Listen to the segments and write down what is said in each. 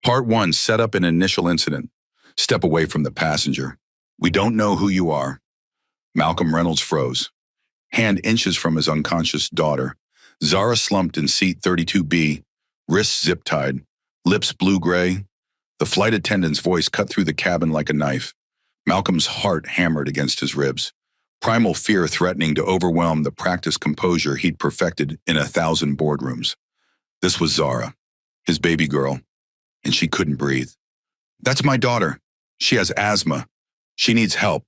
Part 1. Set up an initial incident. Step away from the passenger. We don't know who you are. Malcolm Reynolds froze. Hand inches from his unconscious daughter. Zara slumped in seat 32B, wrists zip-tied, lips blue-gray. The flight attendant's voice cut through the cabin like a knife. Malcolm's heart hammered against his ribs, primal fear threatening to overwhelm the practiced composure he'd perfected in 1,000 boardrooms. This was Zara, his baby girl, and she couldn't breathe. "That's my daughter. She has asthma. She needs help."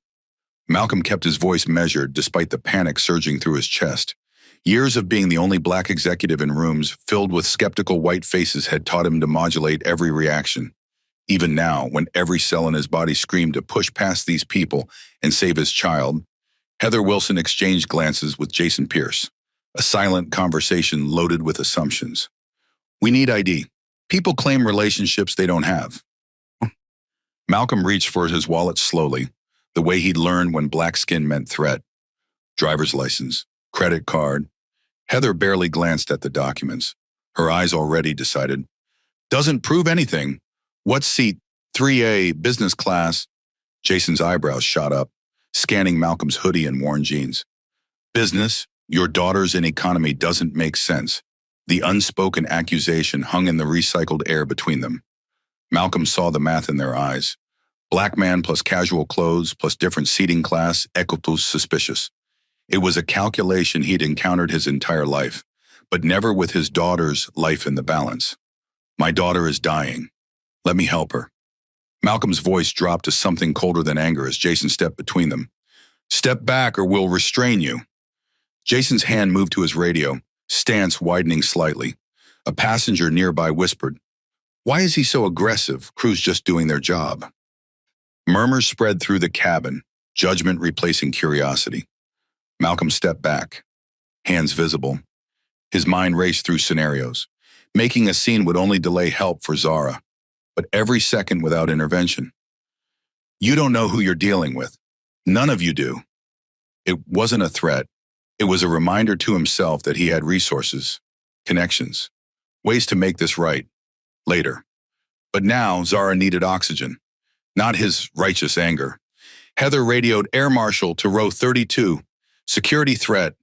Malcolm kept his voice measured despite the panic surging through his chest. Years of being the only black executive in rooms filled with skeptical white faces had taught him to modulate every reaction. Even now, when every cell in his body screamed to push past these people and save his child, Heather Wilson exchanged glances with Jason Pierce, a silent conversation loaded with assumptions. "We need ID. People claim relationships they don't have." Malcolm reached for his wallet slowly, the way he'd learned when black skin meant threat. Driver's license, credit card. Heather barely glanced at the documents. Her eyes already decided. "Doesn't prove anything. What seat? 3A, business class." Jason's eyebrows shot up, scanning Malcolm's hoodie and worn jeans. "Business? Your daughter's in economy doesn't make sense." The unspoken accusation hung in the recycled air between them. Malcolm saw the math in their eyes. Black man plus casual clothes plus different seating class equals suspicious. It was a calculation he'd encountered his entire life, but never with his daughter's life in the balance. "My daughter is dying. Let me help her." Malcolm's voice dropped to something colder than anger as Jason stepped between them. "Step back or we'll restrain you." Jason's hand moved to his radio, stance widening slightly. A passenger nearby whispered, "Why is he so aggressive? Crew's just doing their job." Murmurs spread through the cabin, judgment replacing curiosity. Malcolm stepped back, hands visible. His mind raced through scenarios. Making a scene would only delay help for Zara, but every second without intervention. "You don't know who you're dealing with. None of you do." It wasn't a threat. It was a reminder to himself that he had resources, connections, ways to make this right, later. But now Zara needed oxygen, not his righteous anger. Heather radioed Air Marshal to row 32. Security threat.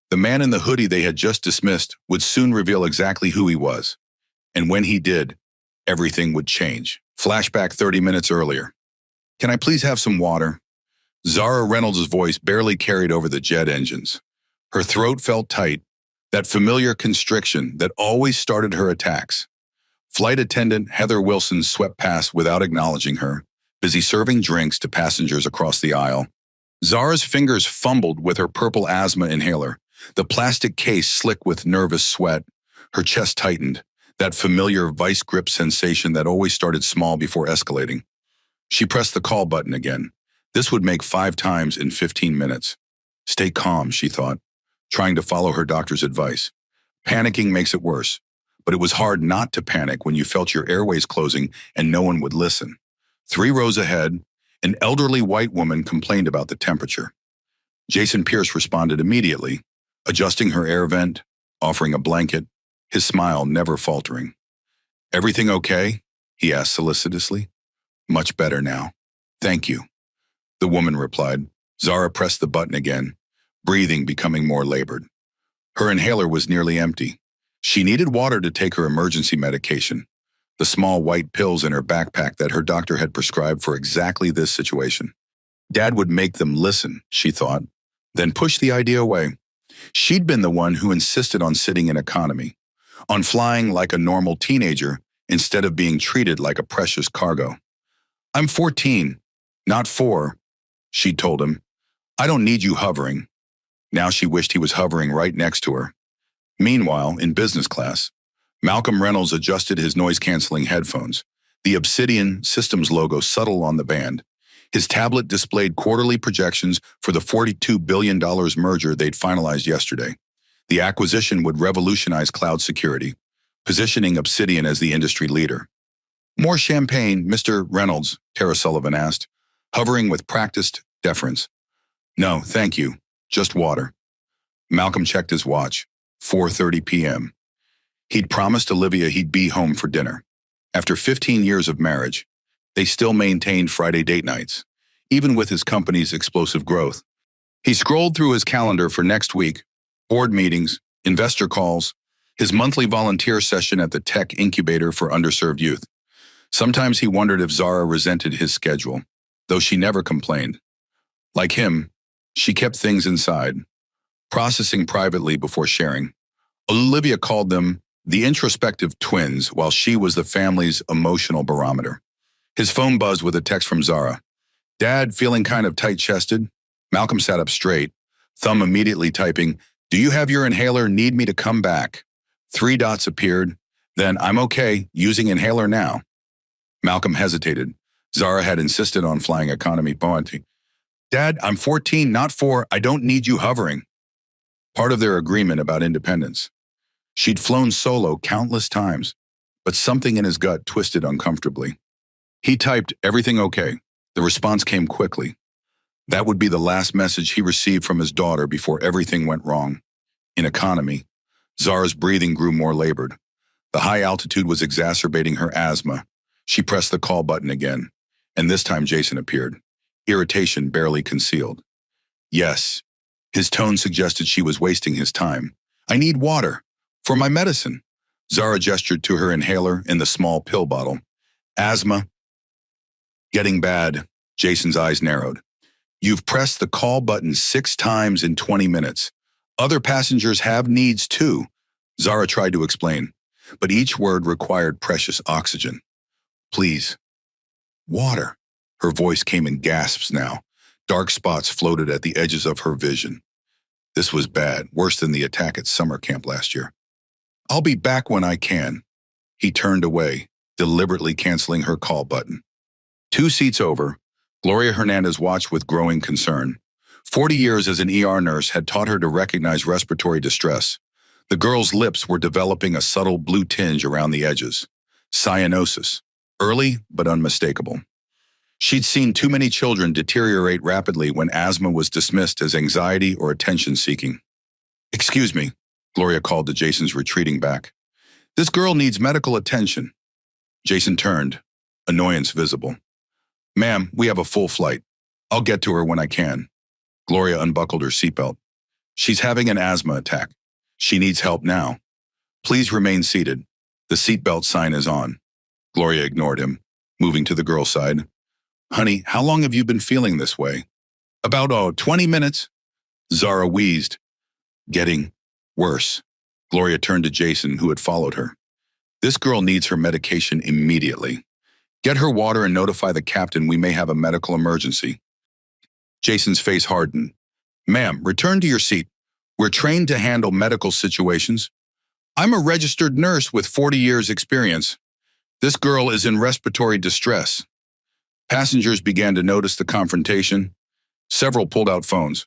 The man in the hoodie they had just dismissed would soon reveal exactly who he was. And when he did, everything would change. Flashback 30 minutes earlier. "Can I please have some water?" Zara Reynolds' voice barely carried over the jet engines. Her throat felt tight, that familiar constriction that always started her attacks. Flight attendant Heather Wilson swept past without acknowledging her, busy serving drinks to passengers across the aisle. Zara's fingers fumbled with her purple asthma inhaler, the plastic case slick with nervous sweat. Her chest tightened, that familiar vice grip sensation that always started small before escalating. She pressed the call button again. This would make 5 times in 15 minutes. Stay calm, she thought, trying to follow her doctor's advice. Panicking makes it worse, but it was hard not to panic when you felt your airways closing and no one would listen. 3 rows ahead, an elderly white woman complained about the temperature. Jason Pierce responded immediately, adjusting her air vent, offering a blanket, his smile never faltering. "Everything okay?" he asked solicitously. "Much better now. Thank you," the woman replied. Zara pressed the button again, breathing becoming more labored. Her inhaler was nearly empty. She needed water to take her emergency medication, the small white pills in her backpack that her doctor had prescribed for exactly this situation. Dad would make them listen, she thought, then push the idea away. She'd been the one who insisted on sitting in economy, on flying like a normal teenager instead of being treated like a precious cargo. "I'm 14, not 4, she told him. "I don't need you hovering." Now she wished he was hovering right next to her. Meanwhile, in business class, Malcolm Reynolds adjusted his noise-canceling headphones, the Obsidian Systems logo subtle on the band. His tablet displayed quarterly projections for the $42 billion merger they'd finalized yesterday. The acquisition would revolutionize cloud security, positioning Obsidian as the industry leader. "More champagne, Mr. Reynolds?" Tara Sullivan asked, hovering with practiced deference. "No, thank you. Just water." Malcolm checked his watch. 4:30 p.m. He'd promised Olivia he'd be home for dinner. After 15 years of marriage, they still maintained Friday date nights, even with his company's explosive growth. He scrolled through his calendar for next week, board meetings, investor calls, his monthly volunteer session at the tech incubator for underserved youth. Sometimes he wondered if Zara resented his schedule, though she never complained. Like him, she kept things inside, processing privately before sharing. Olivia called them the introspective twins, while she was the family's emotional barometer. His phone buzzed with a text from Zara. "Dad, feeling kind of tight-chested?" Malcolm sat up straight, thumb immediately typing, "Do you have your inhaler? Need me to come back?" 3 dots appeared, then "I'm okay, using inhaler now." Malcolm hesitated. Zara had insisted on flying economy pointing. "Dad, I'm 14, not 4. I don't need you hovering." Part of their agreement about independence. She'd flown solo countless times, but something in his gut twisted uncomfortably. He typed, "Everything okay." The response came quickly. That would be the last message he received from his daughter before everything went wrong. In economy, Zara's breathing grew more labored. The high altitude was exacerbating her asthma. She pressed the call button again, and this time Jason appeared, irritation barely concealed. "Yes." His tone suggested she was wasting his time. "I need water. For my medicine." Zara gestured to her inhaler in the small pill bottle. "Asthma. Getting bad." Jason's eyes narrowed. "You've pressed the call button 6 times in 20 minutes. Other passengers have needs too," Zara tried to explain, but each word required precious oxygen. "Please." "Water." Her voice came in gasps now. Dark spots floated at the edges of her vision. This was bad, worse than the attack at summer camp last year. "I'll be back when I can." He turned away, deliberately canceling her call button. 2 seats over, Gloria Hernandez watched with growing concern. 40 years as an ER nurse had taught her to recognize respiratory distress. The girl's lips were developing a subtle blue tinge around the edges. Cyanosis. Early, but unmistakable. She'd seen too many children deteriorate rapidly when asthma was dismissed as anxiety or attention-seeking. "Excuse me," Gloria called to Jason's retreating back. "This girl needs medical attention." Jason turned, annoyance visible. "Ma'am, we have a full flight. I'll get to her when I can." Gloria unbuckled her seatbelt. "She's having an asthma attack. She needs help now. Please remain seated. The seatbelt sign is on." Gloria ignored him, moving to the girl's side. "Honey, how long have you been feeling this way?" "About 20 minutes. Zara wheezed. "Getting worse." Gloria turned to Jason, who had followed her. "This girl needs her medication immediately. Get her water and notify the captain we may have a medical emergency." Jason's face hardened. "Ma'am, return to your seat. We're trained to handle medical situations. I'm a registered nurse with 40 years' experience. This girl is in respiratory distress." Passengers began to notice the confrontation. Several pulled out phones.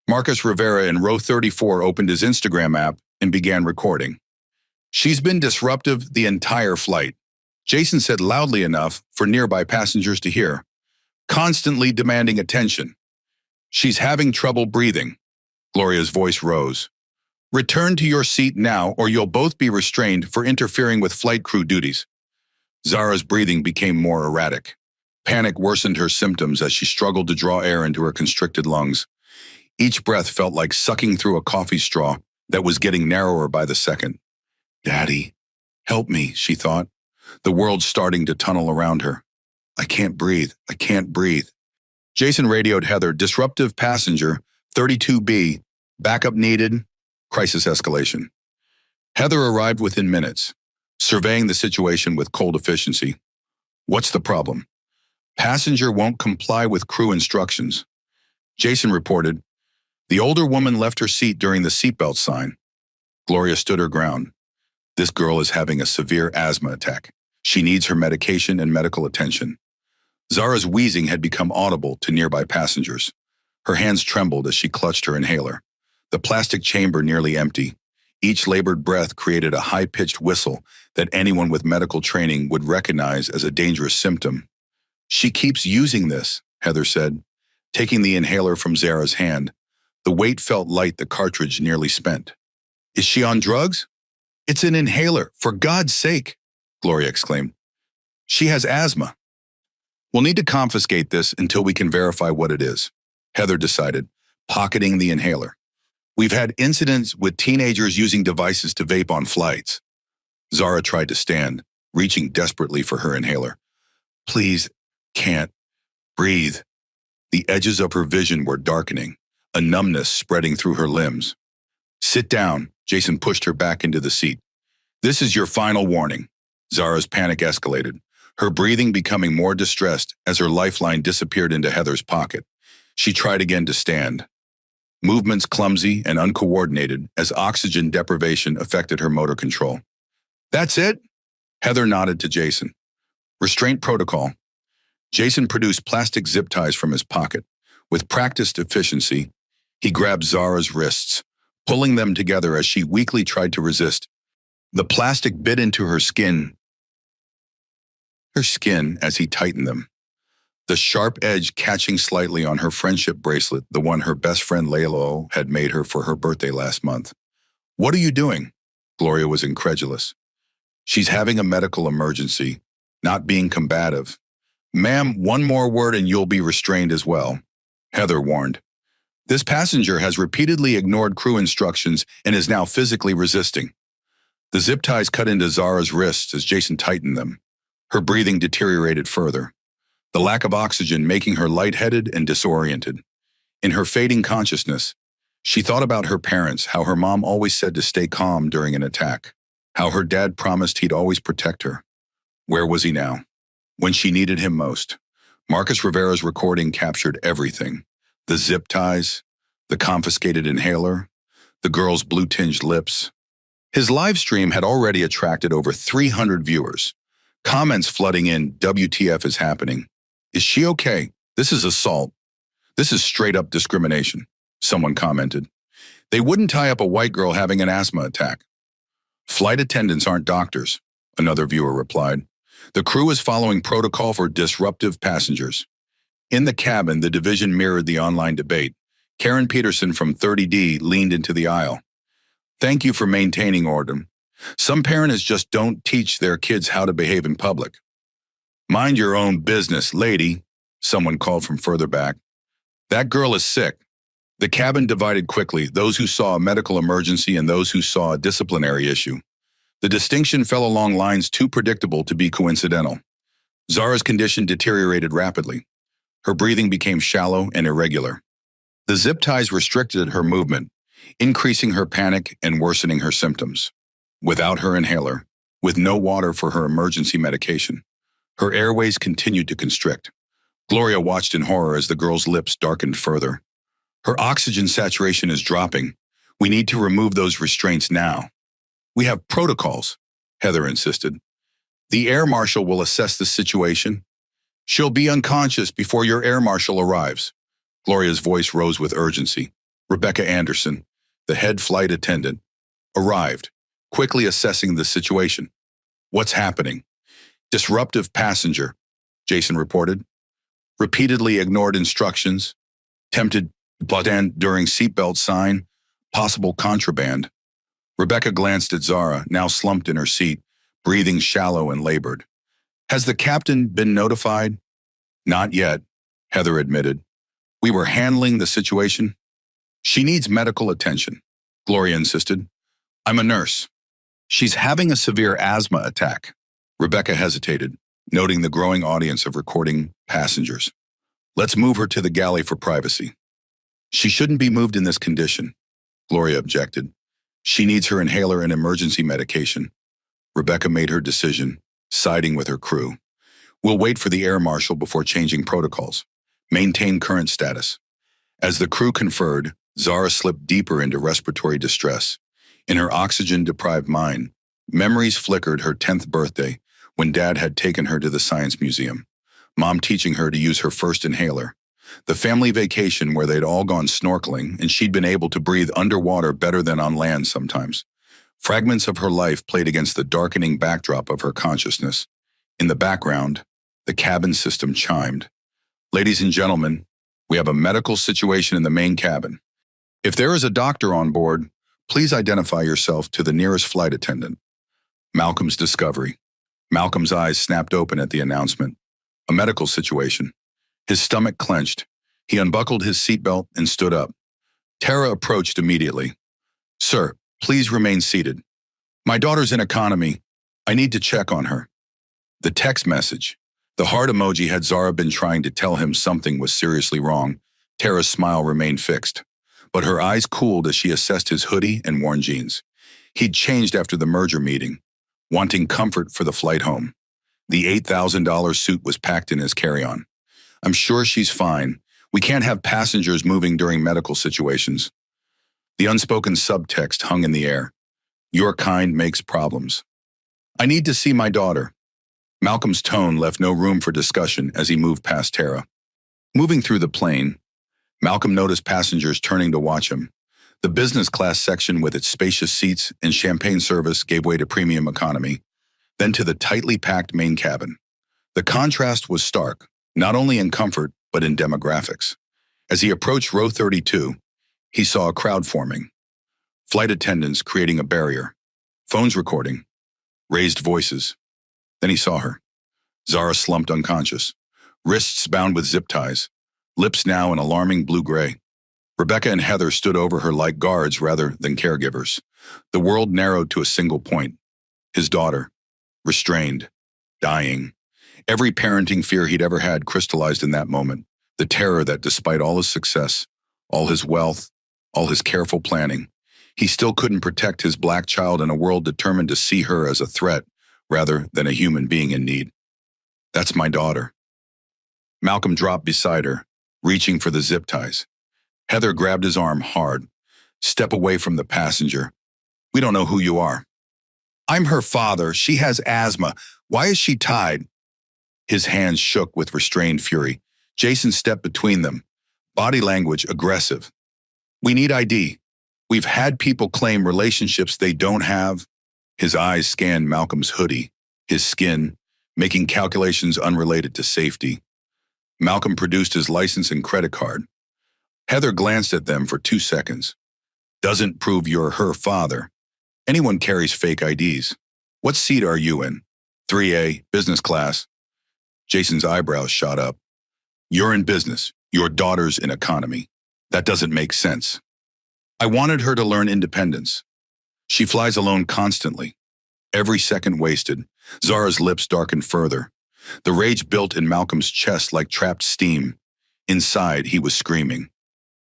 Marcus Rivera in row 34 opened his Instagram app and began recording. "She's been disruptive the entire flight," Jason said loudly enough for nearby passengers to hear. "Constantly demanding attention. She's having trouble breathing." Gloria's voice rose. "Return to your seat now or you'll both be restrained for interfering with flight crew duties." Zara's breathing became more erratic. Panic worsened her symptoms as she struggled to draw air into her constricted lungs. Each breath felt like sucking through a coffee straw that was getting narrower by the second. "Daddy, help me," she thought, the world starting to tunnel around her. "I can't breathe. I can't breathe." Jason radioed Heather, "Disruptive passenger, 32B, backup needed, crisis escalation." Heather arrived within minutes, surveying the situation with cold efficiency. "What's the problem?" "Passenger won't comply with crew instructions." Jason reported, "The older woman left her seat during the seatbelt sign." Gloria stood her ground. "This girl is having a severe asthma attack. She needs her medication and medical attention." Zara's wheezing had become audible to nearby passengers. Her hands trembled as she clutched her inhaler. The plastic chamber nearly empty. Each labored breath created a high-pitched whistle that anyone with medical training would recognize as a dangerous symptom. "She keeps using this," Heather said, taking the inhaler from Zara's hand. The weight felt light, the cartridge nearly spent. "Is she on drugs?" "It's an inhaler, for God's sake," Gloria exclaimed. She has asthma. We'll need to confiscate this until we can verify what it is, Heather decided, pocketing the inhaler. We've had incidents with teenagers using devices to vape on flights. Zara tried to stand, reaching desperately for her inhaler. Please, can't breathe. The edges of her vision were darkening, a numbness spreading through her limbs. Sit down, Jason pushed her back into the seat. This is your final warning. Zara's panic escalated, her breathing becoming more distressed as her lifeline disappeared into Heather's pocket. She tried again to stand. Movements clumsy and uncoordinated as oxygen deprivation affected her motor control. That's it? Heather nodded to Jason. Restraint protocol. Jason produced plastic zip ties from his pocket. With practiced efficiency, he grabbed Zara's wrists, pulling them together as she weakly tried to resist. The plastic bit into her skin as he tightened them, the sharp edge catching slightly on her friendship bracelet, the one her best friend Laylo had made her for her birthday last month. What are you doing? Gloria was incredulous. She's having a medical emergency, not being combative. Ma'am, one more word and you'll be restrained as well, Heather warned. This passenger has repeatedly ignored crew instructions and is now physically resisting. The zip ties cut into Zara's wrists as Jason tightened them. Her breathing deteriorated further, the lack of oxygen making her lightheaded and disoriented. In her fading consciousness, she thought about her parents, how her mom always said to stay calm during an attack, how her dad promised he'd always protect her. Where was he now? When she needed him most. Marcus Rivera's recording captured everything. The zip ties, the confiscated inhaler, the girl's blue-tinged lips. His live stream had already attracted over 300 viewers. Comments flooding in, WTF is happening. Is she okay? This is assault. This is straight-up discrimination, someone commented. They wouldn't tie up a white girl having an asthma attack. Flight attendants aren't doctors, another viewer replied. The crew is following protocol for disruptive passengers. In the cabin, the division mirrored the online debate. Karen Peterson from 30D leaned into the aisle. Thank you for maintaining order. Some parents just don't teach their kids how to behave in public. Mind your own business, lady, someone called from further back. That girl is sick. The cabin divided quickly, those who saw a medical emergency and those who saw a disciplinary issue. The distinction fell along lines too predictable to be coincidental. Zara's condition deteriorated rapidly. Her breathing became shallow and irregular. The zip ties restricted her movement, increasing her panic and worsening her symptoms. Without her inhaler, with no water for her emergency medication, her airways continued to constrict. Gloria watched in horror as the girl's lips darkened further. Her oxygen saturation is dropping. We need to remove those restraints now. We have protocols, Heather insisted. The air marshal will assess the situation. She'll be unconscious before your air marshal arrives. Gloria's voice rose with urgency. Rebecca Anderson, the head flight attendant, arrived, quickly assessing the situation. What's happening? Disruptive passenger, Jason reported. Repeatedly ignored instructions, tempted to plot in during seatbelt sign, possible contraband. Rebecca glanced at Zara, now slumped in her seat, breathing shallow and labored. Has the captain been notified? Not yet, Heather admitted. We were handling the situation. She needs medical attention, Gloria insisted. I'm a nurse. She's having a severe asthma attack. Rebecca hesitated, noting the growing audience of recording passengers. Let's move her to the galley for privacy. She shouldn't be moved in this condition, Gloria objected. She needs her inhaler and emergency medication. Rebecca made her decision, siding with her crew. We'll wait for the air marshal before changing protocols. Maintain current status. As the crew conferred, Zara slipped deeper into respiratory distress. In her oxygen-deprived mind, memories flickered her 10th birthday when Dad had taken her to the Science Museum, Mom teaching her to use her first inhaler, the family vacation where they'd all gone snorkeling and she'd been able to breathe underwater better than on land sometimes. Fragments of her life played against the darkening backdrop of her consciousness. In the background, the cabin system chimed. Ladies and gentlemen, we have a medical situation in the main cabin. If there is a doctor on board, please identify yourself to the nearest flight attendant. Malcolm's discovery. Malcolm's eyes snapped open at the announcement. A medical situation. His stomach clenched. He unbuckled his seatbelt and stood up. Tara approached immediately. "Sir, please remain seated. My daughter's in economy. I need to check on her." The text message. The heart emoji had Zara been trying to tell him something was seriously wrong. Tara's smile remained fixed, but her eyes cooled as she assessed his hoodie and worn jeans. He'd changed after the merger meeting, wanting comfort for the flight home. The $8,000 suit was packed in his carry-on. "I'm sure she's fine. We can't have passengers moving during medical situations." The unspoken subtext hung in the air. "Your kind makes problems." "I need to see my daughter." Malcolm's tone left no room for discussion as he moved past Tara. Moving through the plane, Malcolm noticed passengers turning to watch him. The business class section with its spacious seats and champagne service gave way to premium economy, then to the tightly packed main cabin. The contrast was stark, not only in comfort, but in demographics. As he approached row 32, he saw a crowd forming. Flight attendants creating a barrier, phones recording, raised voices. Then he saw her. Zara slumped unconscious, wrists bound with zip ties, lips now an alarming blue-gray. Rebecca and Heather stood over her like guards rather than caregivers. The world narrowed to a single point. His daughter, restrained, dying. Every parenting fear he'd ever had crystallized in that moment. The terror that despite all his success, all his wealth, all his careful planning, he still couldn't protect his black child in a world determined to see her as a threat rather than a human being in need. "That's my daughter." Malcolm dropped beside her, reaching for the zip ties. Heather grabbed his arm hard. "Step away from the passenger. We don't know who you are." "I'm her father. She has asthma. Why is she tied?" His hands shook with restrained fury. Jason stepped between them, body language aggressive. "We need ID. We've had people claim relationships they don't have." His eyes scanned Malcolm's hoodie, his skin, making calculations unrelated to safety. Malcolm produced his license and credit card. Heather glanced at them for 2 seconds. "Doesn't prove you're her father. Anyone carries fake IDs. What seat are you in?" "3A, business class." Jason's eyebrows shot up. "You're in business. Your daughter's in economy. That doesn't make sense." "I wanted her to learn independence. She flies alone constantly." Every second wasted. Zara's lips darkened further. The rage built in Malcolm's chest like trapped steam. Inside, he was screaming.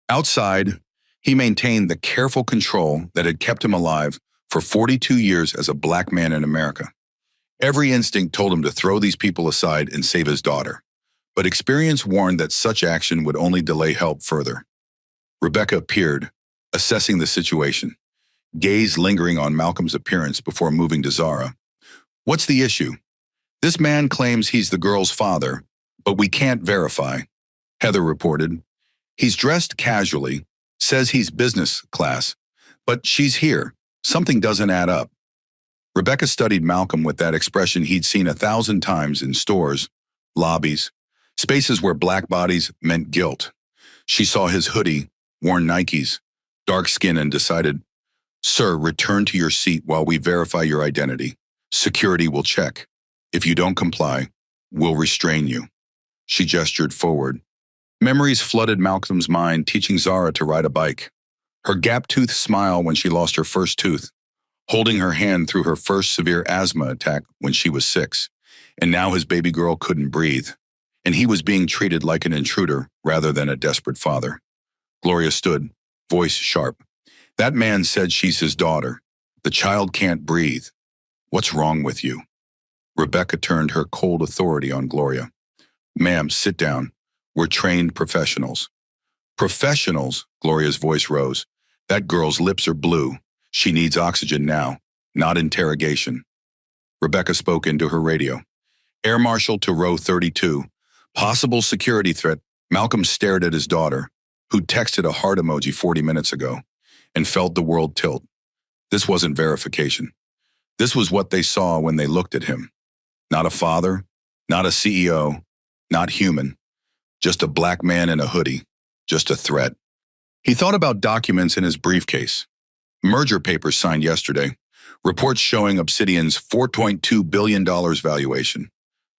Outside, he maintained the careful control that had kept him alive for 42 years as a black man in America. Every instinct told him to throw these people aside and save his daughter. But experience warned that such action would only delay help further. Rebecca appeared, assessing the situation, gaze lingering on Malcolm's appearance before moving to Zara. "What's the issue?" "This man claims he's the girl's father, but we can't verify," Heather reported. "He's dressed casually, says he's business class, but she's here. Something doesn't add up." Rebecca studied Malcolm with that expression he'd seen 1,000 times in stores, lobbies, spaces where black bodies meant guilt. She saw his hoodie, worn Nikes, dark skin, and decided, "Sir, return to your seat while we verify your identity. Security will check. If you don't comply, we'll restrain you." She gestured forward. Memories flooded Malcolm's mind, teaching Zara to ride a bike. Her gap-toothed smile when she lost her first tooth, holding her hand through her first severe asthma attack when she was 6, and now his baby girl couldn't breathe, and he was being treated like an intruder rather than a desperate father. Gloria stood, voice sharp. "That man said she's his daughter. The child can't breathe. What's wrong with you?" Rebecca turned her cold authority on Gloria. "Ma'am, sit down. We're trained professionals." "Professionals?" Gloria's voice rose. "That girl's lips are blue. She needs oxygen now, not interrogation." Rebecca spoke into her radio. "Air Marshal to row 32. Possible security threat." Malcolm stared at his daughter, who'd texted a heart emoji 40 minutes ago, and felt the world tilt. This wasn't verification. This was what they saw when they looked at him. Not a father, not a CEO, not human. Just a black man in a hoodie. Just a threat. He thought about documents in his briefcase. Merger papers signed yesterday. Reports showing Obsidian's $4.2 billion valuation.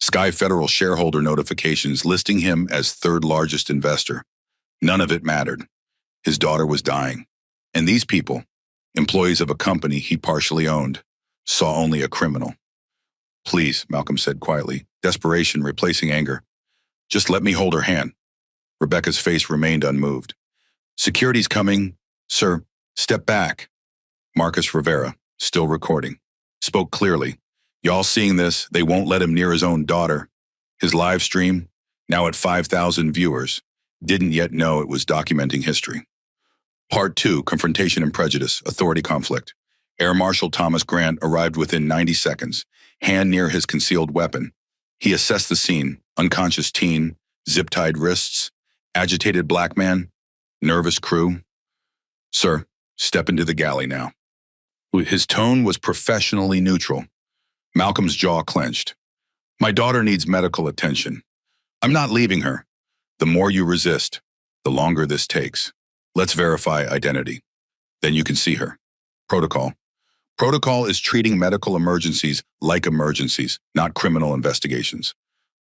Sky Federal shareholder notifications listing him as third largest investor. None of it mattered. His daughter was dying. And these people, employees of a company he partially owned, saw only a criminal. Please, Malcolm said quietly, desperation replacing anger. Just let me hold her hand. Rebecca's face remained unmoved. Security's coming. Sir, step back. Marcus Rivera, still recording, spoke clearly. Y'all seeing this, they won't let him near his own daughter. His live stream, now at 5,000 viewers, didn't yet know it was documenting history. Part 2, Confrontation and Prejudice, Authority Conflict. Air Marshal Thomas Grant arrived within 90 seconds, hand near his concealed weapon. He assessed the scene, unconscious teen, zip-tied wrists, agitated black man, nervous crew. Sir, step into the galley now. His tone was professionally neutral. Malcolm's jaw clenched. My daughter needs medical attention. I'm not leaving her. The more you resist, the longer this takes. Let's verify identity. Then you can see her. Protocol. Protocol is treating medical emergencies like emergencies, not criminal investigations.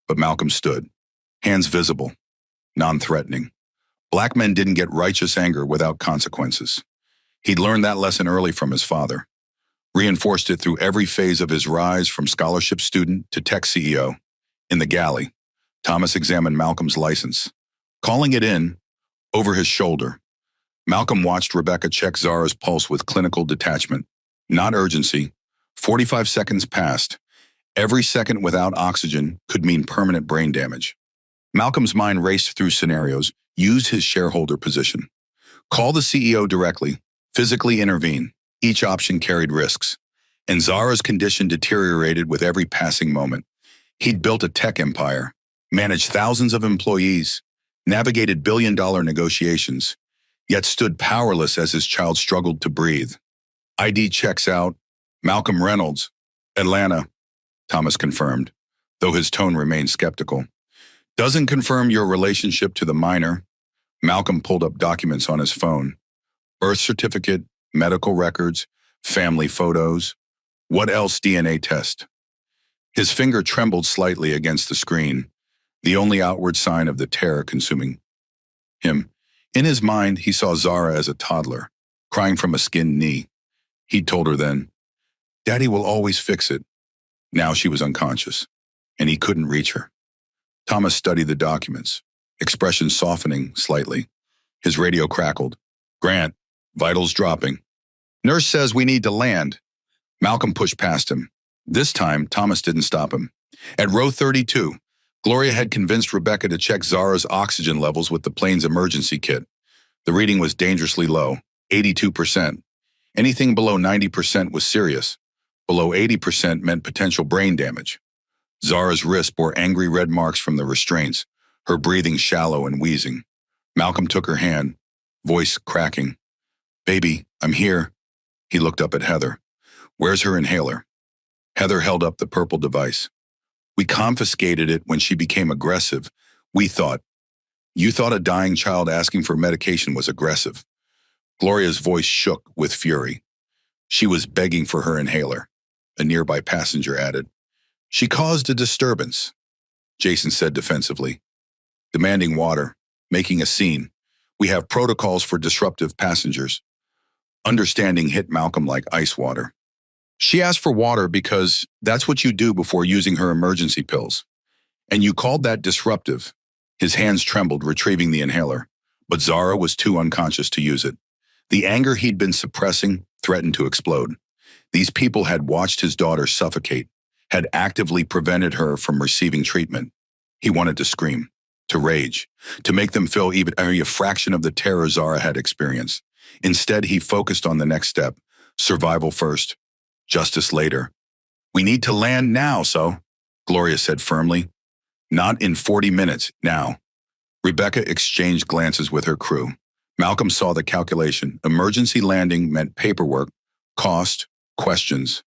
But Malcolm stood, hands visible, non-threatening. Black men didn't get righteous anger without consequences. He'd learned that lesson early from his father, reinforced it through every phase of his rise from scholarship student to tech CEO. In the galley, Thomas examined Malcolm's license, calling it in over his shoulder. Malcolm watched Rebecca check Zara's pulse with clinical detachment, not urgency. 45 seconds passed. Every second without oxygen could mean permanent brain damage. Malcolm's mind raced through scenarios, used his shareholder position. Call the CEO directly, physically intervene. Each option carried risks. And Zara's condition deteriorated with every passing moment. He'd built a tech empire, managed thousands of employees, navigated billion-dollar negotiations, yet stood powerless as his child struggled to breathe. ID checks out. Malcolm Reynolds, Atlanta, Thomas confirmed, though his tone remained skeptical. Doesn't confirm your relationship to the minor. Malcolm pulled up documents on his phone. Birth certificate, medical records, family photos. What else? DNA test. His finger trembled slightly against the screen, the only outward sign of the terror consuming him. In his mind, he saw Zara as a toddler, crying from a skinned knee. He'd told her then, Daddy will always fix it. Now she was unconscious, and he couldn't reach her. Thomas studied the documents, expression softening slightly. His radio crackled. Grant, vitals dropping. Nurse says we need to land. Malcolm pushed past him. This time, Thomas didn't stop him. At row 32, Gloria had convinced Rebecca to check Zara's oxygen levels with the plane's emergency kit. The reading was dangerously low, 82%. Anything below 90% was serious. Below 80% meant potential brain damage. Zara's wrist bore angry red marks from the restraints, her breathing shallow and wheezing. Malcolm took her hand, voice cracking. Baby, I'm here. He looked up at Heather. Where's her inhaler? Heather held up the purple device. We confiscated it when she became aggressive. We thought. You thought a dying child asking for medication was aggressive. Gloria's voice shook with fury. She was begging for her inhaler, a nearby passenger added. She caused a disturbance, Jason said defensively. Demanding water, making a scene. We have protocols for disruptive passengers. Understanding hit Malcolm like ice water. She asked for water because that's what you do before using her emergency pills. And you called that disruptive. His hands trembled, retrieving the inhaler, but Zara was too unconscious to use it. The anger he'd been suppressing threatened to explode. These people had watched his daughter suffocate, had actively prevented her from receiving treatment. He wanted to scream, to rage, to make them feel even a fraction of the terror Zara had experienced. Instead, he focused on the next step, survival first, justice later. We need to land now, Gloria said firmly. Not in 40 minutes, now. Rebecca exchanged glances with her crew. Malcolm saw the calculation. Emergency landing meant paperwork, cost, questions.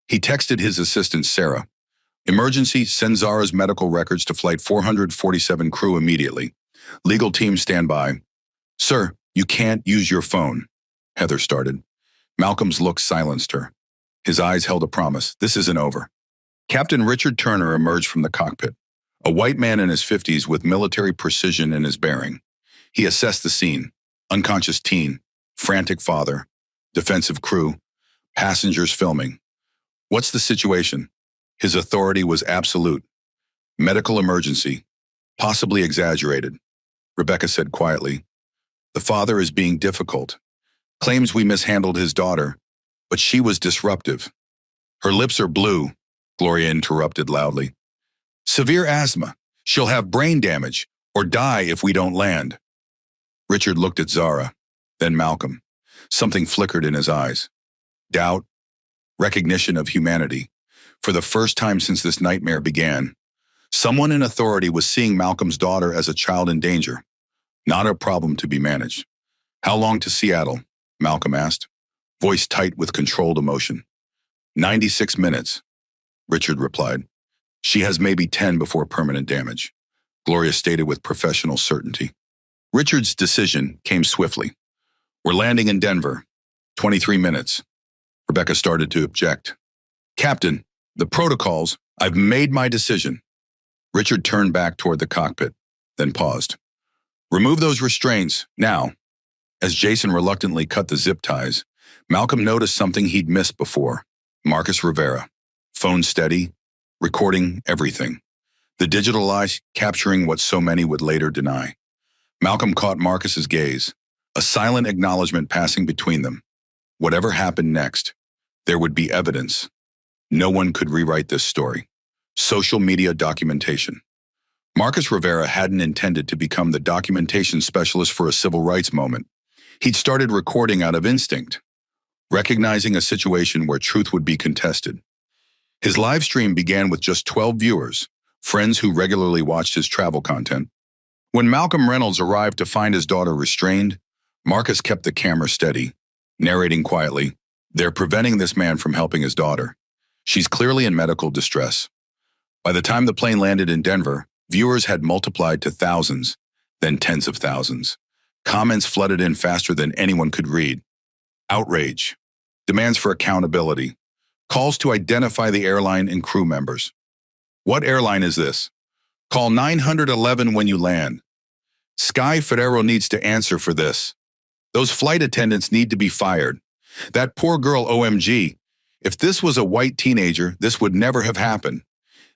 He texted his assistant, Sarah. Emergency, send Zara's medical records to Flight 447 crew immediately. Legal team stand by. Sir, you can't use your phone, Heather started. Malcolm's look silenced her. His eyes held a promise. This isn't over. Captain Richard Turner emerged from the cockpit, a white man in his 50s with military precision in his bearing. He assessed the scene. Unconscious teen, frantic father, defensive crew, passengers filming. What's the situation? His authority was absolute. Medical emergency, possibly exaggerated. Rebecca said quietly. The father is being difficult. Claims we mishandled his daughter, but she was disruptive. Her lips are blue, Gloria interrupted loudly. Severe asthma. She'll have brain damage or die if we don't land. Richard looked at Zara, then Malcolm. Something flickered in his eyes. Doubt, recognition of humanity. For the first time since this nightmare began, someone in authority was seeing Malcolm's daughter as a child in danger, not a problem to be managed. How long to Seattle? Malcolm asked, voice tight with controlled emotion. 96 minutes, Richard replied. She has maybe 10 before permanent damage, Gloria stated with professional certainty. Richard's decision came swiftly. We're landing in Denver. 23 minutes. Rebecca started to object. Captain, the protocols, I've made my decision. Richard turned back toward the cockpit, then paused. Remove those restraints, now. As Jason reluctantly cut the zip ties, Malcolm noticed something he'd missed before. Marcus Rivera, phone steady, recording everything. The digital eye capturing what so many would later deny. Malcolm caught Marcus's gaze, a silent acknowledgement passing between them. Whatever happened next, there would be evidence. No one could rewrite this story. Social media documentation. Marcus Rivera hadn't intended to become the documentation specialist for a civil rights moment. He'd started recording out of instinct, recognizing a situation where truth would be contested. His live stream began with just 12 viewers, friends who regularly watched his travel content. When Malcolm Reynolds arrived to find his daughter restrained, Marcus kept the camera steady, narrating quietly, they're preventing this man from helping his daughter. She's clearly in medical distress. By the time the plane landed in Denver, viewers had multiplied to thousands, then tens of thousands. Comments flooded in faster than anyone could read. Outrage, demands for accountability, calls to identify the airline and crew members. What airline is this? Call 911 when you land. Sky Federal needs to answer for this. Those flight attendants need to be fired. That poor girl, OMG. If this was a white teenager, this would never have happened.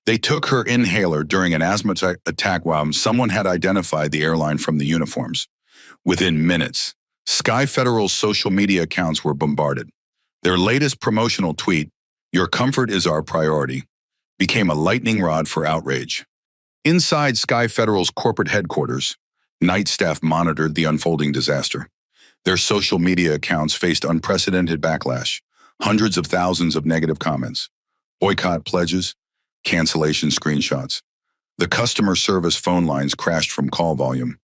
They took her inhaler during an asthma attack while someone had identified the airline from the uniforms. Within minutes, Sky Federal's social media accounts were bombarded. Their latest promotional tweet, "Your comfort is our priority," became a lightning rod for outrage. Inside Sky Federal's corporate headquarters, night staff monitored the unfolding disaster. Their social media accounts faced unprecedented backlash, hundreds of thousands of negative comments, boycott pledges, cancellation screenshots. The customer service phone lines crashed from call volume.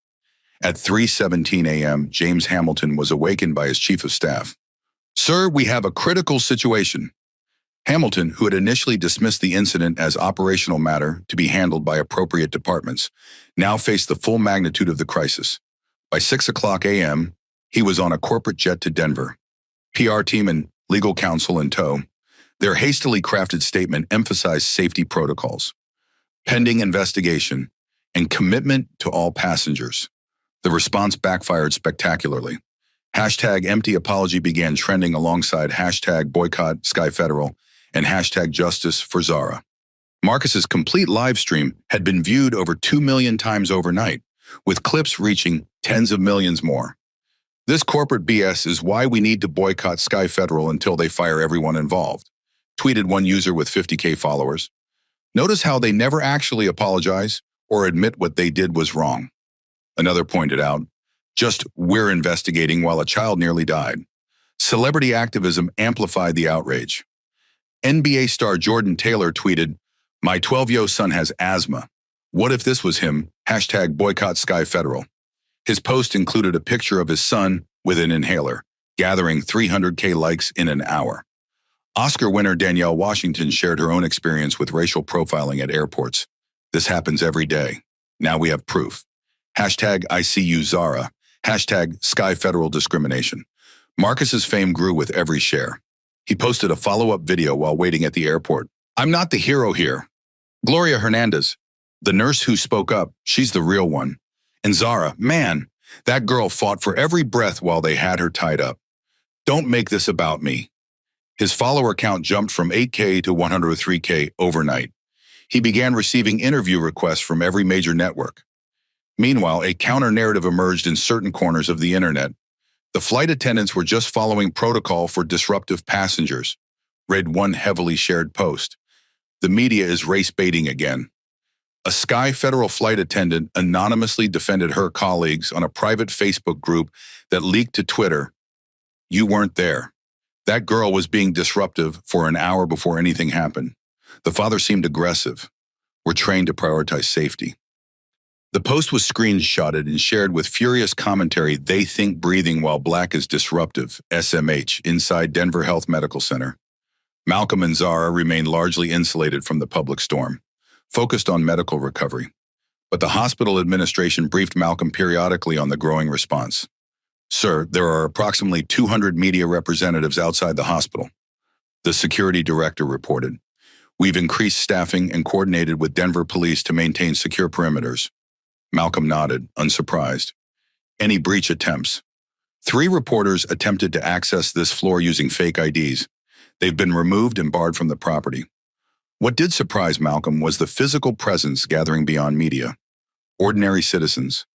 At 3:17 a.m., James Hamilton was awakened by his chief of staff. Sir, we have a critical situation. Hamilton, who had initially dismissed the incident as operational matter to be handled by appropriate departments, now faced the full magnitude of the crisis. By 6 a.m., he was on a corporate jet to Denver. PR team and legal counsel in tow. Their hastily crafted statement emphasized safety protocols, pending investigation, and commitment to all passengers. The response backfired spectacularly. Hashtag empty apology began trending alongside hashtag boycott Sky Federal and hashtag justice for Zara. Marcus's complete live stream had been viewed over 2 million times overnight, with clips reaching tens of millions more. This corporate BS is why we need to boycott Sky Federal until they fire everyone involved, tweeted one user with 50K followers. Notice how they never actually apologize or admit what they did was wrong. Another pointed out, just we're investigating while a child nearly died. Celebrity activism amplified the outrage. NBA star Jordan Taylor tweeted, "My 12-year-old son has asthma. What if this was him? Hashtag boycott Sky Federal." His post included a picture of his son with an inhaler, gathering 300K likes in an hour. Oscar winner Danielle Washington shared her own experience with racial profiling at airports. This happens every day. Now we have proof. Hashtag I see you Zara. Hashtag Sky Federal Discrimination. Marcus's fame grew with every share. He posted a follow-up video while waiting at the airport. "I'm not the hero here. Gloria Hernandez, the nurse who spoke up, she's the real one. And Zara, man, that girl fought for every breath while they had her tied up. Don't make this about me." His follower count jumped from 8K to 103K overnight. He began receiving interview requests from every major network. Meanwhile, a counter-narrative emerged in certain corners of the internet. The flight attendants were just following protocol for disruptive passengers, read one heavily shared post. The media is race-baiting again. A Sky Federal flight attendant anonymously defended her colleagues on a private Facebook group that leaked to Twitter. "You weren't there. That girl was being disruptive for an hour before anything happened." The father seemed aggressive. "We're trained to prioritize safety." The post was screenshotted and shared with furious commentary. "They think breathing while black is disruptive." SMH inside Denver Health Medical Center. Malcolm and Zara remained largely insulated from the public storm, focused on medical recovery. But the hospital administration briefed Malcolm periodically on the growing response. "Sir, there are approximately 200 media representatives outside the hospital," the security director reported. "We've increased staffing and coordinated with Denver police to maintain secure perimeters." Malcolm nodded, unsurprised. "Any breach attempts?" 3 reporters attempted to access this floor using fake IDs. They've been removed and barred from the property. What did surprise Malcolm was the physical presence gathering beyond media. Ordinary citizens,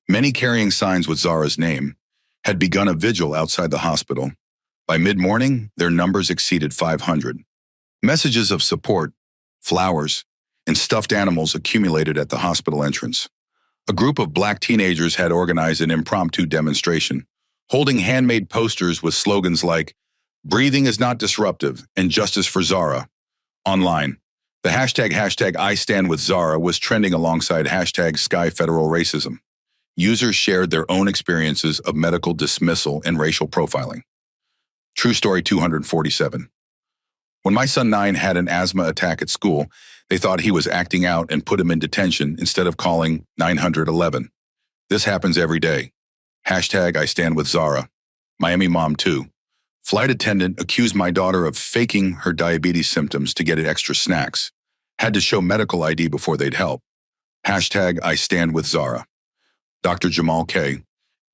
many carrying signs with Zara's name, had begun a vigil outside the hospital. By mid-morning, their numbers exceeded 500. Messages of support, flowers, and stuffed animals accumulated at the hospital entrance. A group of black teenagers had organized an impromptu demonstration, holding handmade posters with slogans like, "Breathing is not disruptive," and "Justice for Zara." Online, the hashtag I stand with Zara was trending alongside hashtag Sky Federal Racism. Users shared their own experiences of medical dismissal and racial profiling. True story 247. When my son 9 had an asthma attack at school, they thought he was acting out and put him in detention instead of calling 911. This happens every day. Hashtag I stand with Zara. Miami mom too. Flight attendant accused my daughter of faking her diabetes symptoms to get extra snacks. Had to show medical ID before they'd help. Hashtag I stand with Zara. Dr. Jamal K.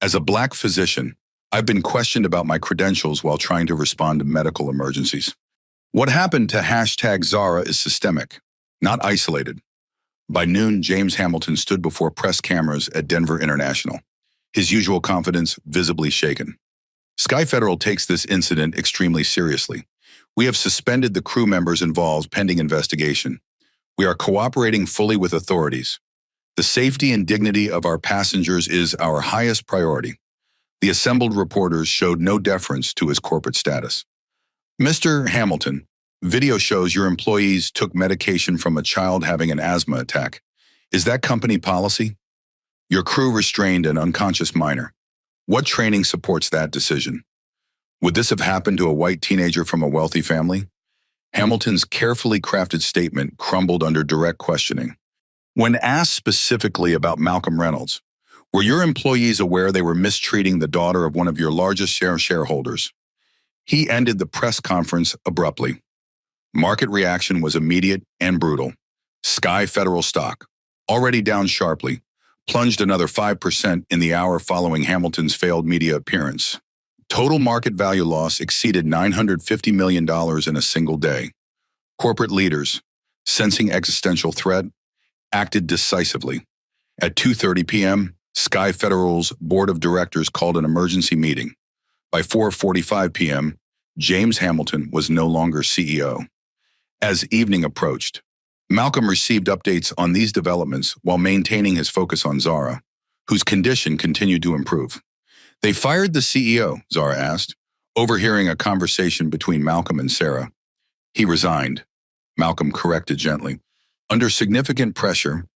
As a black physician, I've been questioned about my credentials while trying to respond to medical emergencies. What happened to hashtag Zara is systemic, not isolated. By noon, James Hamilton stood before press cameras at Denver International, his usual confidence visibly shaken. Sky Federal takes this incident extremely seriously. We have suspended the crew members involved pending investigation. We are cooperating fully with authorities. The safety and dignity of our passengers is our highest priority. The assembled reporters showed no deference to his corporate status. "Mr. Hamilton, video shows your employees took medication from a child having an asthma attack. Is that company policy? Your crew restrained an unconscious minor. What training supports that decision? Would this have happened to a white teenager from a wealthy family?" Hamilton's carefully crafted statement crumbled under direct questioning. When asked specifically about Malcolm Reynolds, "Were your employees aware they were mistreating the daughter of one of your largest shareholders?" he ended the press conference abruptly. Market reaction was immediate and brutal. Sky Federal stock, already down sharply, plunged another 5% in the hour following Hamilton's failed media appearance. Total market value loss exceeded $950 million in a single day. Corporate leaders, sensing existential threat, acted decisively. At 2:30 p.m., Sky Federal's board of directors called an emergency meeting. By 4:45 p.m., James Hamilton was no longer CEO. As evening approached, Malcolm received updates on these developments while maintaining his focus on Zara, whose condition continued to improve. "They fired the CEO," Zara asked, overhearing a conversation between Malcolm and Sarah. "He resigned," Malcolm corrected gently. Under significant pressure,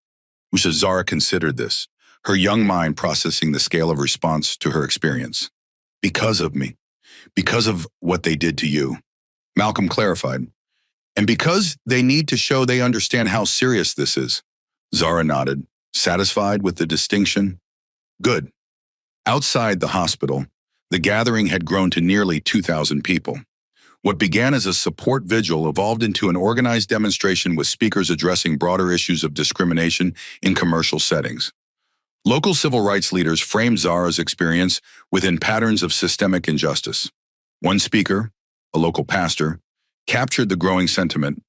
Zara considered this, her young mind processing the scale of response to her experience. "Because of me. Because of what they did to you," Malcolm clarified. "And because they need to show they understand how serious this is." Zara nodded, satisfied with the distinction. "Good." Outside the hospital, the gathering had grown to nearly 2,000 people. What began as a support vigil evolved into an organized demonstration with speakers addressing broader issues of discrimination in commercial settings. Local civil rights leaders framed Zara's experience within patterns of systemic injustice. One speaker, a local pastor, captured the growing sentiment.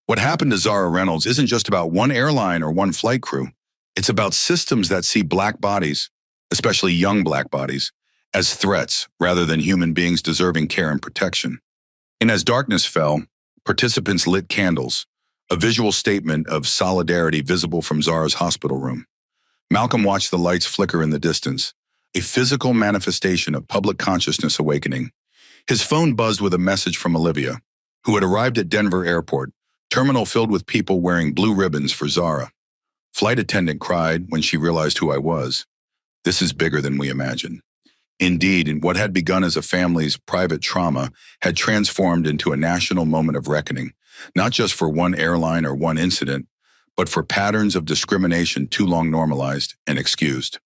What happened to Zara Reynolds isn't just about one airline or one flight crew. It's about systems that see Black bodies, especially young Black bodies, as threats rather than human beings deserving care and protection. And as darkness fell, participants lit candles, a visual statement of solidarity visible from Zara's hospital room. Malcolm watched the lights flicker in the distance, a physical manifestation of public consciousness awakening. His phone buzzed with a message from Olivia, who had arrived at Denver Airport, terminal filled with people wearing blue ribbons for Zara. Flight attendant cried when she realized who I was. This is bigger than we imagined. Indeed, what had begun as a family's private trauma had transformed into a national moment of reckoning, not just for one airline or one incident, but for patterns of discrimination too long normalized and excused.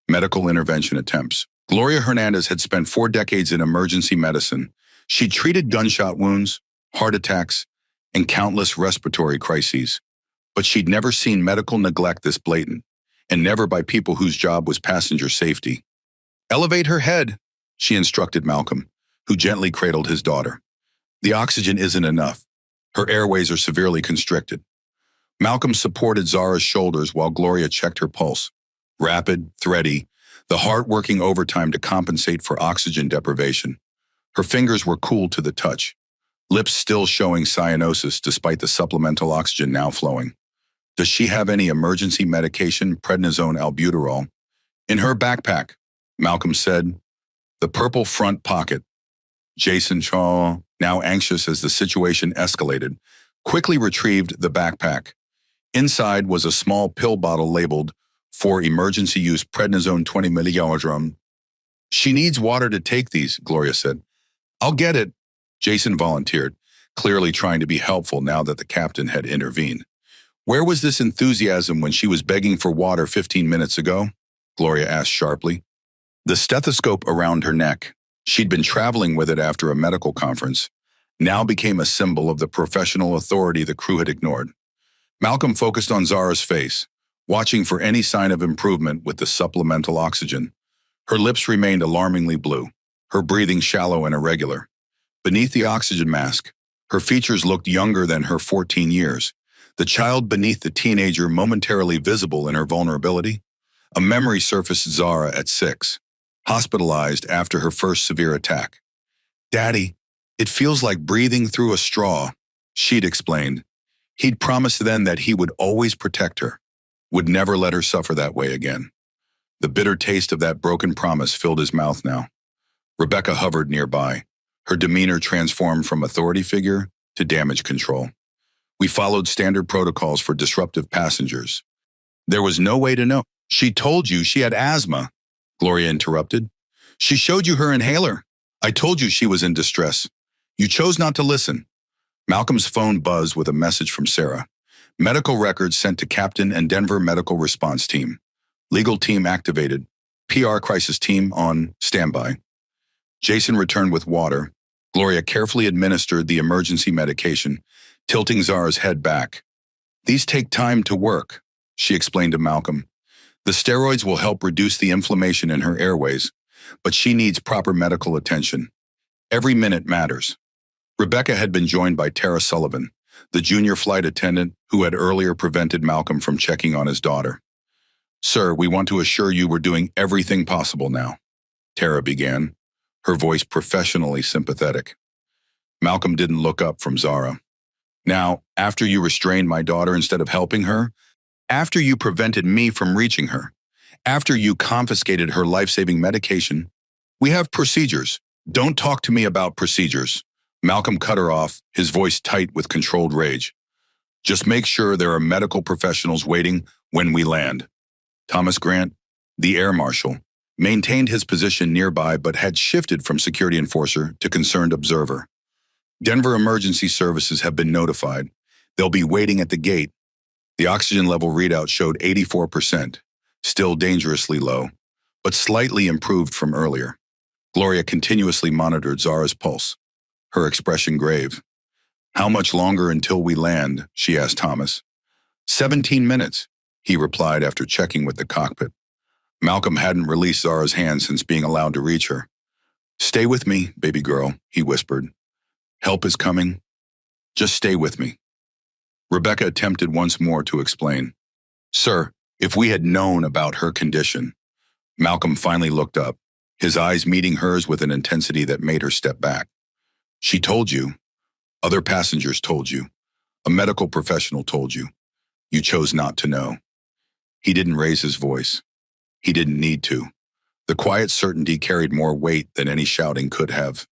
Medical intervention attempts. Gloria Hernandez had spent 4 decades in emergency medicine. She treated gunshot wounds, heart attacks, and countless respiratory crises. But she'd never seen medical neglect this blatant, and never by people whose job was passenger safety. "Elevate her head," she instructed Malcolm, who gently cradled his daughter. "The oxygen isn't enough. Her airways are severely constricted." Malcolm supported Zara's shoulders while Gloria checked her pulse. Rapid, thready, the heart working overtime to compensate for oxygen deprivation. Her fingers were cool to the touch, lips still showing cyanosis despite the supplemental oxygen now flowing. "Does she have any emergency medication, prednisone, albuterol?" "In her backpack," Malcolm said. "The purple front pocket." Jason Shaw, now anxious as the situation escalated, quickly retrieved the backpack. Inside was a small pill bottle labeled, "For emergency use prednisone 20 milligrams." "She needs water to take these," Gloria said. "I'll get it," Jason volunteered, clearly trying to be helpful now that the captain had intervened. "Where was this enthusiasm when she was begging for water 15 minutes ago?" Gloria asked sharply. The stethoscope around her neck, she'd been traveling with it after a medical conference, now became a symbol of the professional authority the crew had ignored. Malcolm focused on Zara's face, watching for any sign of improvement with the supplemental oxygen. Her lips remained alarmingly blue, her breathing shallow and irregular. Beneath the oxygen mask, her features looked younger than her 14 years, the child beneath the teenager momentarily visible in her vulnerability. A memory surfaced Zara at 6, hospitalized after her first severe attack. "Daddy, it feels like breathing through a straw," she'd explained. He'd promised then that he would always protect her, would never let her suffer that way again. The bitter taste of that broken promise filled his mouth now. Rebecca hovered nearby, her demeanor transformed from authority figure to damage control. "We followed standard protocols for disruptive passengers. There was no way to know." "She told you she had asthma," Gloria interrupted. "She showed you her inhaler. I told you she was in distress. You chose not to listen." Malcolm's phone buzzed with a message from Sarah. "Medical records sent to Captain and Denver Medical Response Team. Legal team activated. PR crisis team on standby." Jason returned with water. Gloria carefully administered the emergency medication, tilting Zara's head back. "These take time to work," she explained to Malcolm. "The steroids will help reduce the inflammation in her airways, but she needs proper medical attention. Every minute matters." Rebecca had been joined by Tara Sullivan, the junior flight attendant who had earlier prevented Malcolm from checking on his daughter. "Sir, we want to assure you we're doing everything possible now," Tara began, her voice professionally sympathetic. Malcolm didn't look up from Zara. "Now, after you restrained my daughter instead of helping her, after you prevented me from reaching her, after you confiscated her life-saving medication, we have procedures. Don't talk to me about procedures." Malcolm cut her off, his voice tight with controlled rage. "Just make sure there are medical professionals waiting when we land." Thomas Grant, the air marshal, maintained his position nearby but had shifted from security enforcer to concerned observer. "Denver Emergency Services have been notified. They'll be waiting at the gate." The oxygen level readout showed 84%, still dangerously low, but slightly improved from earlier. Gloria continuously monitored Zara's pulse. her expression grave. How much longer until we land? She asked Thomas. 17 minutes, he replied after checking with the cockpit. Malcolm hadn't released Zara's hand since being allowed to reach her. Stay with me, baby girl, he whispered. Help is coming. Just stay with me. Rebecca attempted once more to explain. Sir, if we had known about her condition. Malcolm finally looked up, his eyes meeting hers with an intensity that made her step back. She told you. Other passengers told you. A medical professional told you. You chose not to know. He didn't raise his voice. He didn't need to. The quiet certainty carried more weight than any shouting could have.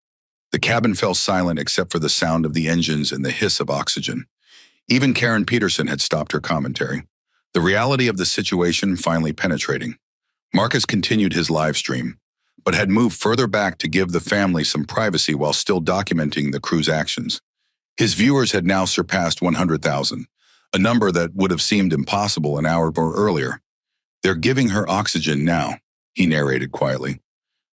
The cabin fell silent except for the sound of the engines and the hiss of oxygen. Even Karen Peterson had stopped her commentary, the reality of the situation finally penetrating. Marcus continued his live stream, but had moved further back to give the family some privacy while still documenting the crew's actions. His viewers had now surpassed 100,000, a number that would have seemed impossible an hour or earlier. They're giving her oxygen now, he narrated quietly.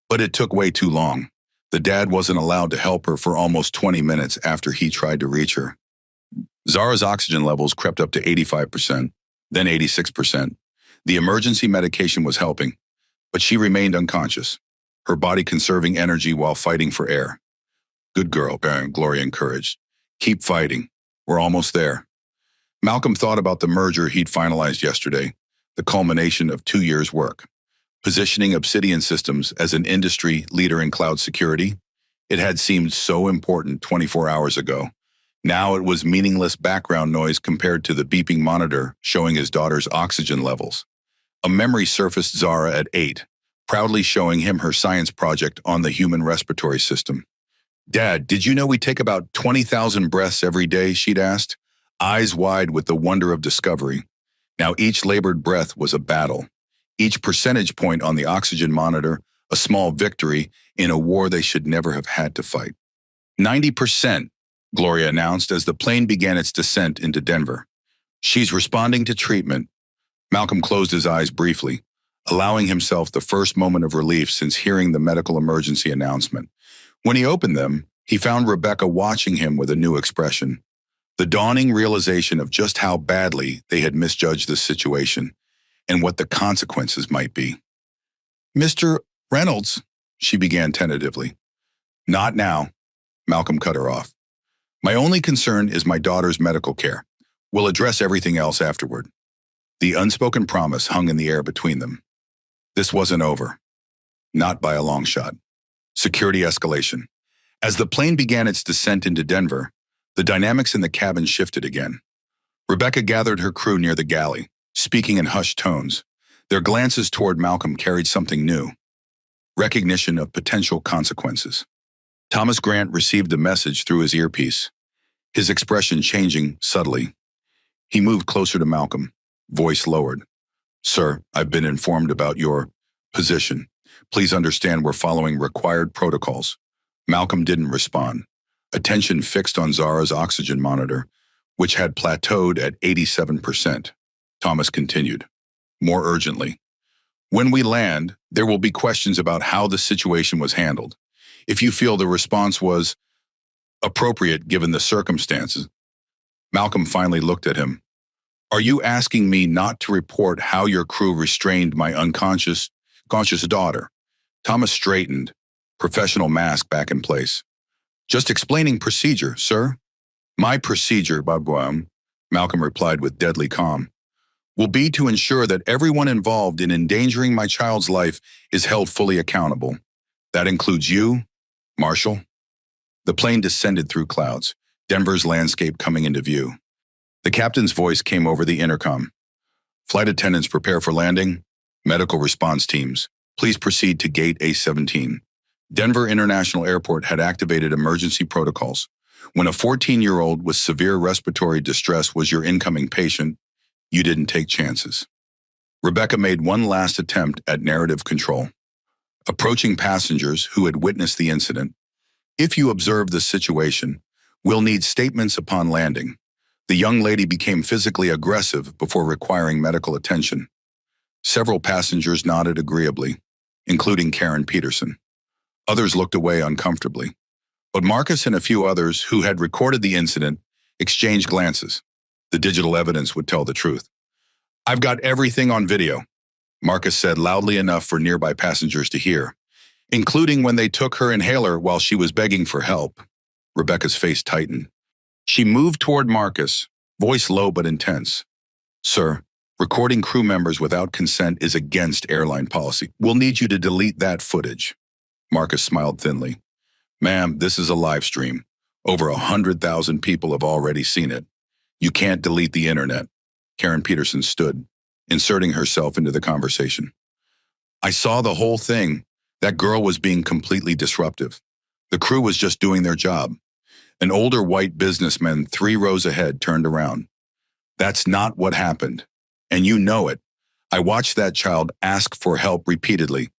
But it took way too long. The dad wasn't allowed to help her for almost 20 minutes after he tried to reach her. Zara's oxygen levels crept up to 85%, then 86%. The emergency medication was helping, but she remained unconscious, her body conserving energy while fighting for air. Good girl, Gloria encouraged. Keep fighting. We're almost there. Malcolm thought about the merger he'd finalized yesterday, the culmination of 2 years' work. Positioning Obsidian Systems as an industry leader in cloud security, it had seemed so important 24 hours ago. Now it was meaningless background noise compared to the beeping monitor showing his daughter's oxygen levels. A memory surfaced Zara at 8, proudly showing him her science project on the human respiratory system. Dad, did you know we take about 20,000 breaths every day? She'd asked, eyes wide with the wonder of discovery. Now each labored breath was a battle. Each percentage point on the oxygen monitor, a small victory in a war they should never have had to fight. 90%, Gloria announced as the plane began its descent into Denver. She's responding to treatment. Malcolm closed his eyes briefly, allowing himself the first moment of relief since hearing the medical emergency announcement. When he opened them, he found Rebecca watching him with a new expression. The dawning realization of just how badly they had misjudged the situation and what the consequences might be. Mr. Reynolds, she began tentatively. Not now, Malcolm cut her off. My only concern is my daughter's medical care. We'll address everything else afterward. The unspoken promise hung in the air between them. This wasn't over. Not by a long shot. Security escalation. As the plane began its descent into Denver, the dynamics in the cabin shifted again. Rebecca gathered her crew near the galley, speaking in hushed tones. Their glances toward Malcolm carried something new. Recognition of potential consequences. Thomas Grant received the message through his earpiece, his expression changing subtly. He moved closer to Malcolm, voice lowered. Sir, I've been informed about your position. Please understand we're following required protocols. Malcolm didn't respond. Attention fixed on Zara's oxygen monitor, which had plateaued at 87%. Thomas continued, more urgently. When we land, there will be questions about how the situation was handled. If you feel the response was appropriate given the circumstances. Malcolm finally looked at him. Are you asking me not to report how your crew restrained my unconscious daughter? Thomas straightened, professional mask back in place. Just explaining procedure, sir. My procedure, Babguam, Malcolm replied with deadly calm, will be to ensure that everyone involved in endangering my child's life is held fully accountable. That includes you, Marshall. The plane descended through clouds, Denver's landscape coming into view. The captain's voice came over the intercom. Flight attendants prepare for landing. Medical response teams, please proceed to gate A17. Denver International Airport had activated emergency protocols. When a 14-year-old with severe respiratory distress was your incoming patient, you didn't take chances. Rebecca made one last attempt at narrative control. Approaching passengers who had witnessed the incident, if you observe the situation, we'll need statements upon landing. The young lady became physically aggressive before requiring medical attention. Several passengers nodded agreeably, including Karen Peterson. Others looked away uncomfortably. But Marcus and a few others who had recorded the incident exchanged glances. The digital evidence would tell the truth. "I've got everything on video," Marcus said loudly enough for nearby passengers to hear, "including when they took her inhaler while she was begging for help." Rebecca's face tightened. She moved toward Marcus, voice low but intense. "Sir, recording crew members without consent is against airline policy. We'll need you to delete that footage." Marcus smiled thinly. "Ma'am, this is a live stream. Over 100,000 people have already seen it. You can't delete the internet." Karen Peterson stood, inserting herself into the conversation. "I saw the whole thing. That girl was being completely disruptive. The crew was just doing their job." An older white businessman 3 rows ahead turned around. "That's not what happened. And you know it. I watched that child ask for help repeatedly.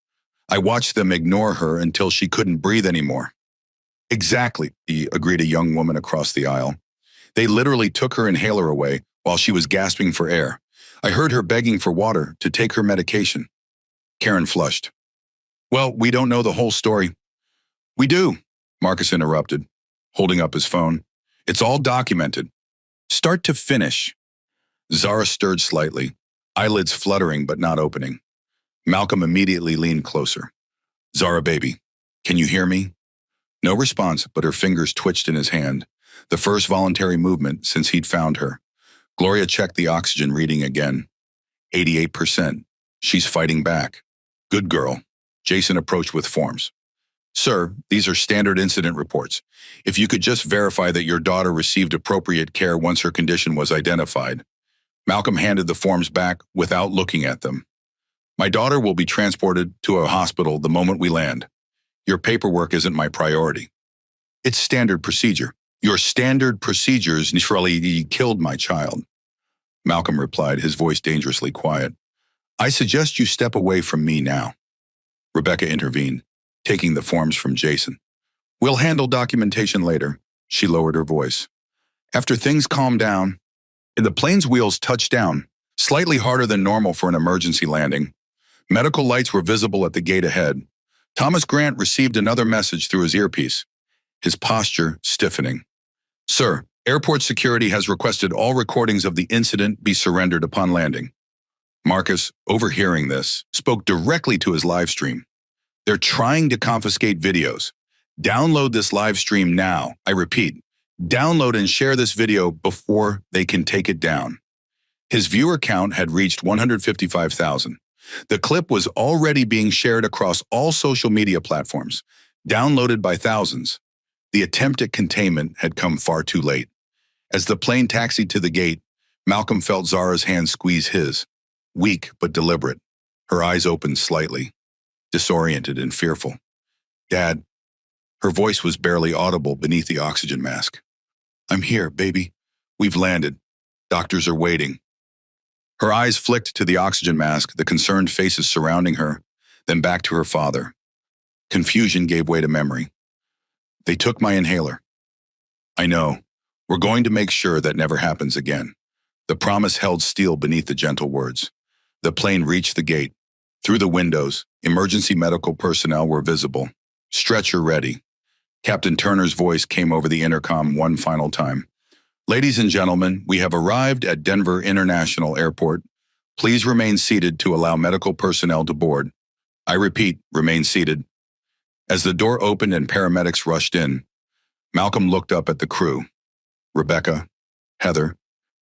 I watched them ignore her until she couldn't breathe anymore." "Exactly," agreed a young woman across the aisle. "They literally took her inhaler away while she was gasping for air. I heard her begging for water to take her medication." Karen flushed. "Well, we don't know the whole story." "We do," Marcus interrupted, holding up his phone. "It's all documented. Start to finish." Zara stirred slightly, eyelids fluttering but not opening. Malcolm immediately leaned closer. "Zara, baby, can you hear me?" No response, but her fingers twitched in his hand, the first voluntary movement since he'd found her. Gloria checked the oxygen reading again. 88%. She's fighting back. "Good girl." Jason approached with forms. "Sir, these are standard incident reports. If you could just verify that your daughter received appropriate care once her condition was identified." Malcolm handed the forms back without looking at them. "My daughter will be transported to a hospital the moment we land. Your paperwork isn't my priority." "It's standard procedure." "Your standard procedures literally killed my child," Malcolm replied, his voice dangerously quiet. "I suggest you step away from me now." Rebecca intervened, taking the forms from Jason. "We'll handle documentation later," she lowered her voice. "After things calm down." The plane's wheels touched down, slightly harder than normal for an emergency landing. Medical lights were visible at the gate ahead. Thomas Grant received another message through his earpiece, his posture stiffening. "Sir, airport security has requested all recordings of the incident be surrendered upon landing." Marcus, overhearing this, spoke directly to his live stream. "They're trying to confiscate videos. Download this live stream now. I repeat, download and share this video before they can take it down." His viewer count had reached 155,000. The clip was already being shared across all social media platforms, downloaded by thousands. The attempt at containment had come far too late. As the plane taxied to the gate, Malcolm felt Zara's hand squeeze his, weak but deliberate. Her eyes opened slightly, disoriented and fearful. "Dad," her voice was barely audible beneath the oxygen mask. "I'm here, baby. We've landed. Doctors are waiting." Her eyes flicked to the oxygen mask, the concerned faces surrounding her, then back to her father. Confusion gave way to memory. "They took my inhaler." "I know. We're going to make sure that never happens again." The promise held steel beneath the gentle words. The plane reached the gate. Through the windows, emergency medical personnel were visible. "Stretcher ready." Captain Turner's voice came over the intercom one final time. "Ladies and gentlemen, we have arrived at Denver International Airport. Please remain seated to allow medical personnel to board. I repeat, remain seated." As the door opened and paramedics rushed in, Malcolm looked up at the crew. Rebecca, Heather,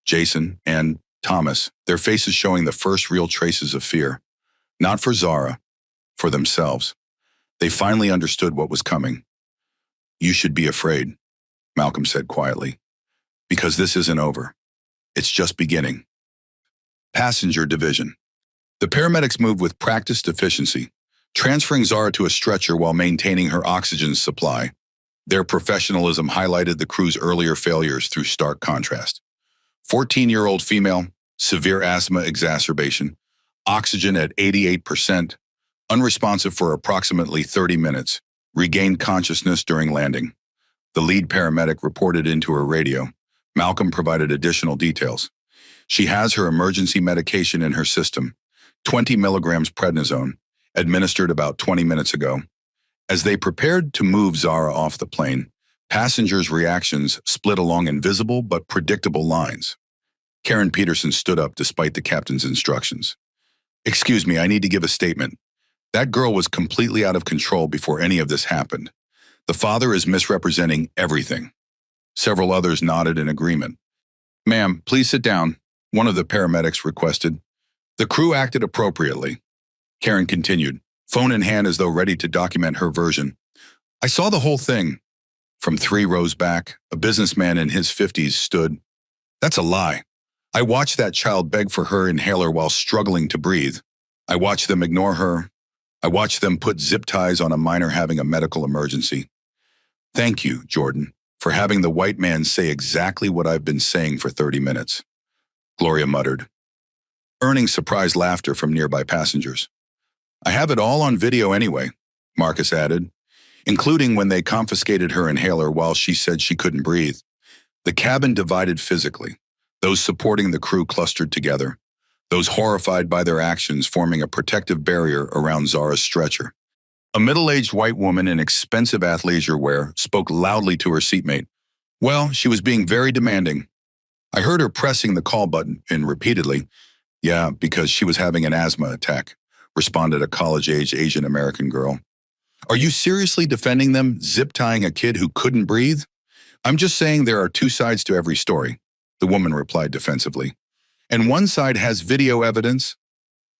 Jason, and Thomas, their faces showing the first real traces of fear. Not for Zara, for themselves. They finally understood what was coming. "You should be afraid," Malcolm said quietly, "because this isn't over. It's just beginning." Passenger division. The paramedics moved with practiced efficiency, transferring Zara to a stretcher while maintaining her oxygen supply. Their professionalism highlighted the crew's earlier failures through stark contrast. 14-year-old female, severe asthma exacerbation, oxygen at 88%, unresponsive for approximately 30 minutes, regained consciousness during landing. The lead paramedic reported into her radio. Malcolm provided additional details. "She has her emergency medication in her system, 20 milligrams prednisone, administered about 20 minutes ago." As they prepared to move Zara off the plane, Passengers' reactions split along invisible but predictable lines. Karen Peterson stood up despite the captain's instructions. "Excuse me, I need to give a statement. That girl was completely out of control before any of this happened. The father is misrepresenting everything." Several others nodded in agreement. "Ma'am, please sit down," one of the paramedics requested. "The crew acted appropriately." Karen continued, phone in hand as though ready to document her version. "I saw the whole thing." From 3 rows back, a businessman in his 50s stood. "That's a lie. I watched that child beg for her inhaler while struggling to breathe. I watched them ignore her. I watched them put zip ties on a minor having a medical emergency. Thank you, Jordan, for having the white man say exactly what I've been saying for 30 minutes. Gloria muttered, earning surprised laughter from nearby passengers. "I have it all on video anyway," Marcus added, including when they confiscated her inhaler while she said she couldn't breathe. The cabin divided physically, those supporting the crew clustered together, those horrified by their actions forming a protective barrier around Zara's stretcher. A middle-aged white woman in expensive athleisure wear spoke loudly to her seatmate. Well, she was being very demanding. I heard her pressing the call button and repeatedly. "Yeah, because she was having an asthma attack," responded a college-age Asian American girl. "Are you seriously defending them, zip-tying a kid who couldn't breathe?" "I'm just saying there are 2 sides to every story," the woman replied defensively. "And one side has video evidence,"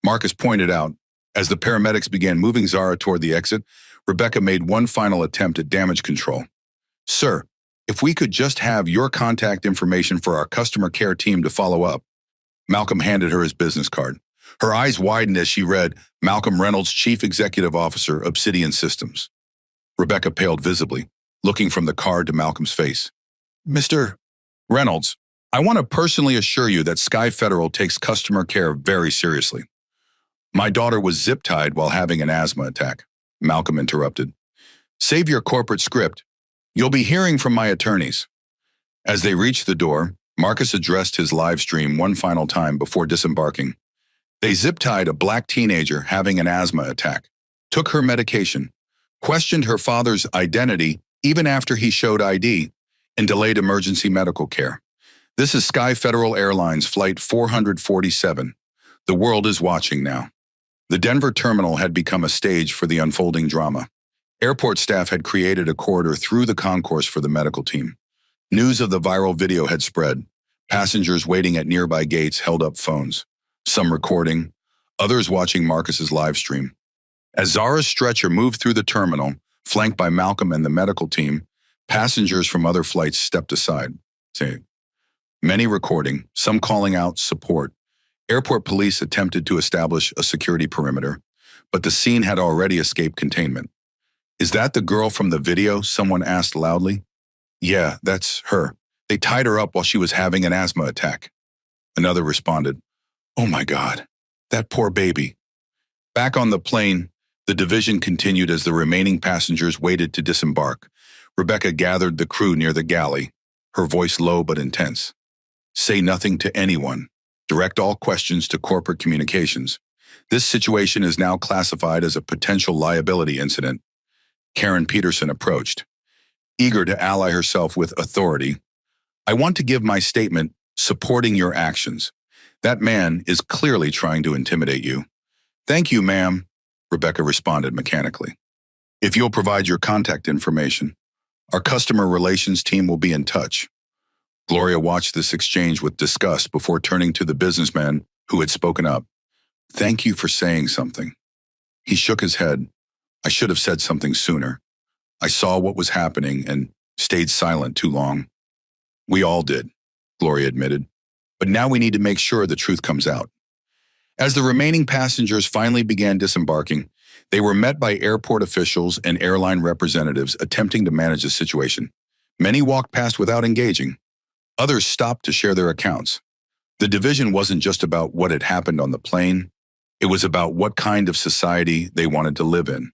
Marcus pointed out. As the paramedics began moving Zara toward the exit, Rebecca made one final attempt at damage control. "Sir, if we could just have your contact information for our customer care team to follow up." Malcolm handed her his business card. Her eyes widened as she read, "Malcolm Reynolds, Chief Executive Officer, Obsidian Systems." Rebecca paled visibly, looking from the card to Malcolm's face. "Mr. Reynolds, I want to personally assure you that Sky Federal takes customer care very seriously." "My daughter was zip-tied while having an asthma attack," Malcolm interrupted. "Save your corporate script. You'll be hearing from my attorneys." As they reached the door, Marcus addressed his live stream one final time before disembarking. They zip-tied a black teenager having an asthma attack, took her medication, questioned her father's identity even after he showed ID, and delayed emergency medical care. This is Sky Federal Airlines Flight 447. The world is watching now. The Denver terminal had become a stage for the unfolding drama. Airport staff had created a corridor through the concourse for the medical team. News of the viral video had spread. Passengers waiting at nearby gates held up phones, some recording, others watching Marcus's live stream. As Zara's stretcher moved through the terminal, flanked by Malcolm and the medical team, passengers from other flights stepped aside. Many recording, some calling out support. Airport police attempted to establish a security perimeter, but the scene had already escaped containment. "Is that the girl from the video?" someone asked loudly. "Yeah, that's her. They tied her up while she was having an asthma attack." Another responded, "Oh my God, that poor baby." Back on the plane, the division continued as the remaining passengers waited to disembark. Rebecca gathered the crew near the galley, her voice low but intense. "Say nothing to anyone. Direct all questions to corporate communications. This situation is now classified as a potential liability incident." Karen Peterson approached, eager to ally herself with authority. "I want to give my statement supporting your actions. That man is clearly trying to intimidate you." "Thank you, ma'am," Rebecca responded mechanically. "If you'll provide your contact information, our customer relations team will be in touch." Gloria watched this exchange with disgust before turning to the businessman who had spoken up. "Thank you for saying something." He shook his head. "I should have said something sooner. I saw what was happening and stayed silent too long." "We all did," Gloria admitted. "But now we need to make sure the truth comes out." As the remaining passengers finally began disembarking, they were met by airport officials and airline representatives attempting to manage the situation. Many walked past without engaging. Others stopped to share their accounts. The division wasn't just about what had happened on the plane. It was about what kind of society they wanted to live in.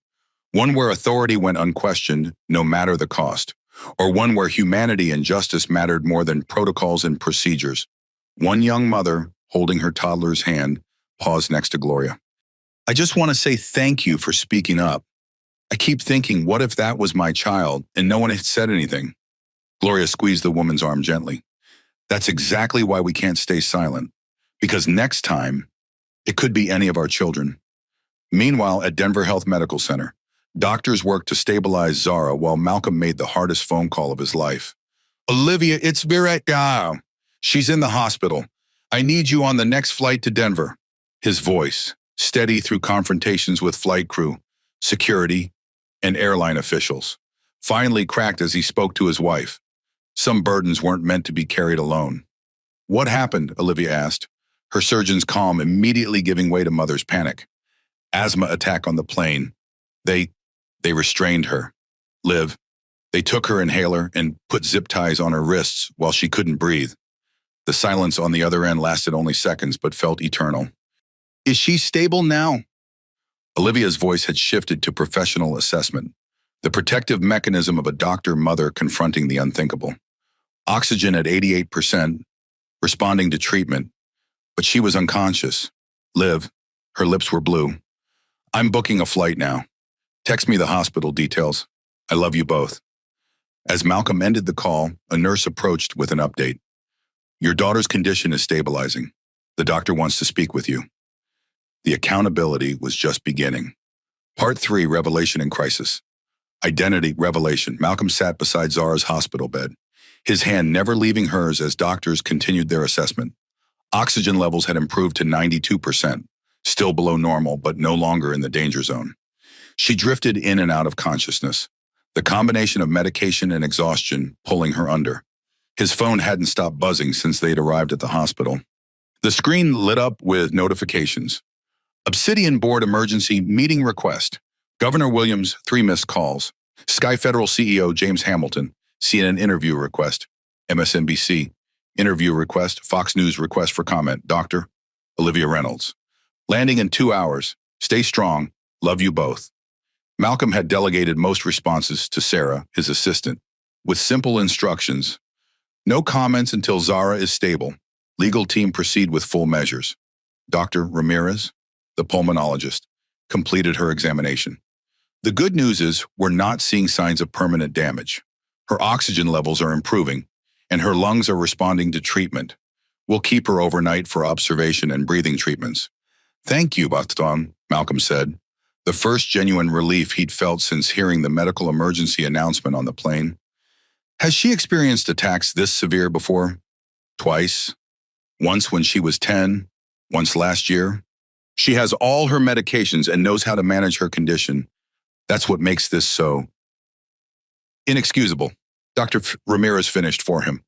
One where authority went unquestioned, no matter the cost, or one where humanity and justice mattered more than protocols and procedures. One young mother, holding her toddler's hand, paused next to Gloria. "I just want to say thank you for speaking up. I keep thinking, what if that was my child and no one had said anything?" Gloria squeezed the woman's arm gently. That's exactly why we can't stay silent. Because next time, it could be any of our children. Meanwhile, at Denver Health Medical Center, doctors worked to stabilize Zara while Malcolm made the hardest phone call of his life. Olivia, it's Vera. She's in the hospital. I need you on the next flight to Denver. His voice, steady through confrontations with flight crew, security, and airline officials, finally cracked as he spoke to his wife. Some burdens weren't meant to be carried alone. What happened? Olivia asked, her surgeon's calm immediately giving way to mother's panic. Asthma attack on the plane. They restrained her. Liv, they took her inhaler and put zip ties on her wrists while she couldn't breathe. The silence on the other end lasted only seconds but felt eternal. Is she stable now? Olivia's voice had shifted to professional assessment, the protective mechanism of a doctor-mother confronting the unthinkable. Oxygen at 88%, responding to treatment, but she was unconscious. Liv, her lips were blue. I'm booking a flight now. Text me the hospital details. I love you both. As Malcolm ended the call, a nurse approached with an update. Your daughter's condition is stabilizing. The doctor wants to speak with you. The accountability was just beginning. Part 3, Revelation and Crisis. Identity Revelation. Malcolm sat beside Zara's hospital bed, his hand never leaving hers as doctors continued their assessment. Oxygen levels had improved to 92%, still below normal but no longer in the danger zone. She drifted in and out of consciousness, the combination of medication and exhaustion pulling her under. His phone hadn't stopped buzzing since they'd arrived at the hospital. The screen lit up with notifications. Obsidian Board Emergency Meeting Request. Governor Williams, 3 missed calls. Sky Federal CEO James Hamilton, CNN interview request. MSNBC, interview request. Fox News request for comment. Dr. Olivia Reynolds. Landing in 2 hours. Stay strong. Love you both. Malcolm had delegated most responses to Sarah, his assistant, with simple instructions. No comments until Zara is stable. Legal team proceed with full measures. Dr. Ramirez, the pulmonologist, completed her examination. The good news is we're not seeing signs of permanent damage. Her oxygen levels are improving, and her lungs are responding to treatment. We'll keep her overnight for observation and breathing treatments. Thank you, Baston, Malcolm said, the first genuine relief he'd felt since hearing the medical emergency announcement on the plane. Has she experienced attacks this severe before? Twice. Once when she was 10, once last year. She has all her medications and knows how to manage her condition. That's what makes this so inexcusable. Dr. Ramirez finished for him.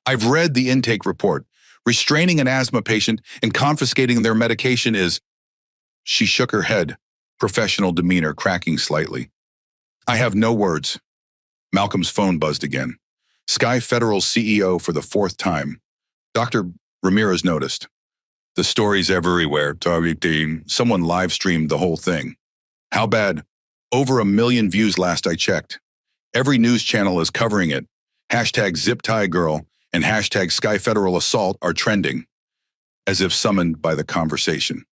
I've read the intake report. Restraining an asthma patient and confiscating their medication is... She shook her head, professional demeanor cracking slightly. I have no words. Malcolm's phone buzzed again. Sky Federal's CEO for the 4th time. Dr. Ramirez noticed. The stories everywhere, targeting. Someone live-streamed the whole thing. How bad? Over 1 million views last I checked. Every news channel is covering it. Hashtag Zip Tie Girl and hashtag Sky Federal Assault are trending. As if summoned by the conversation.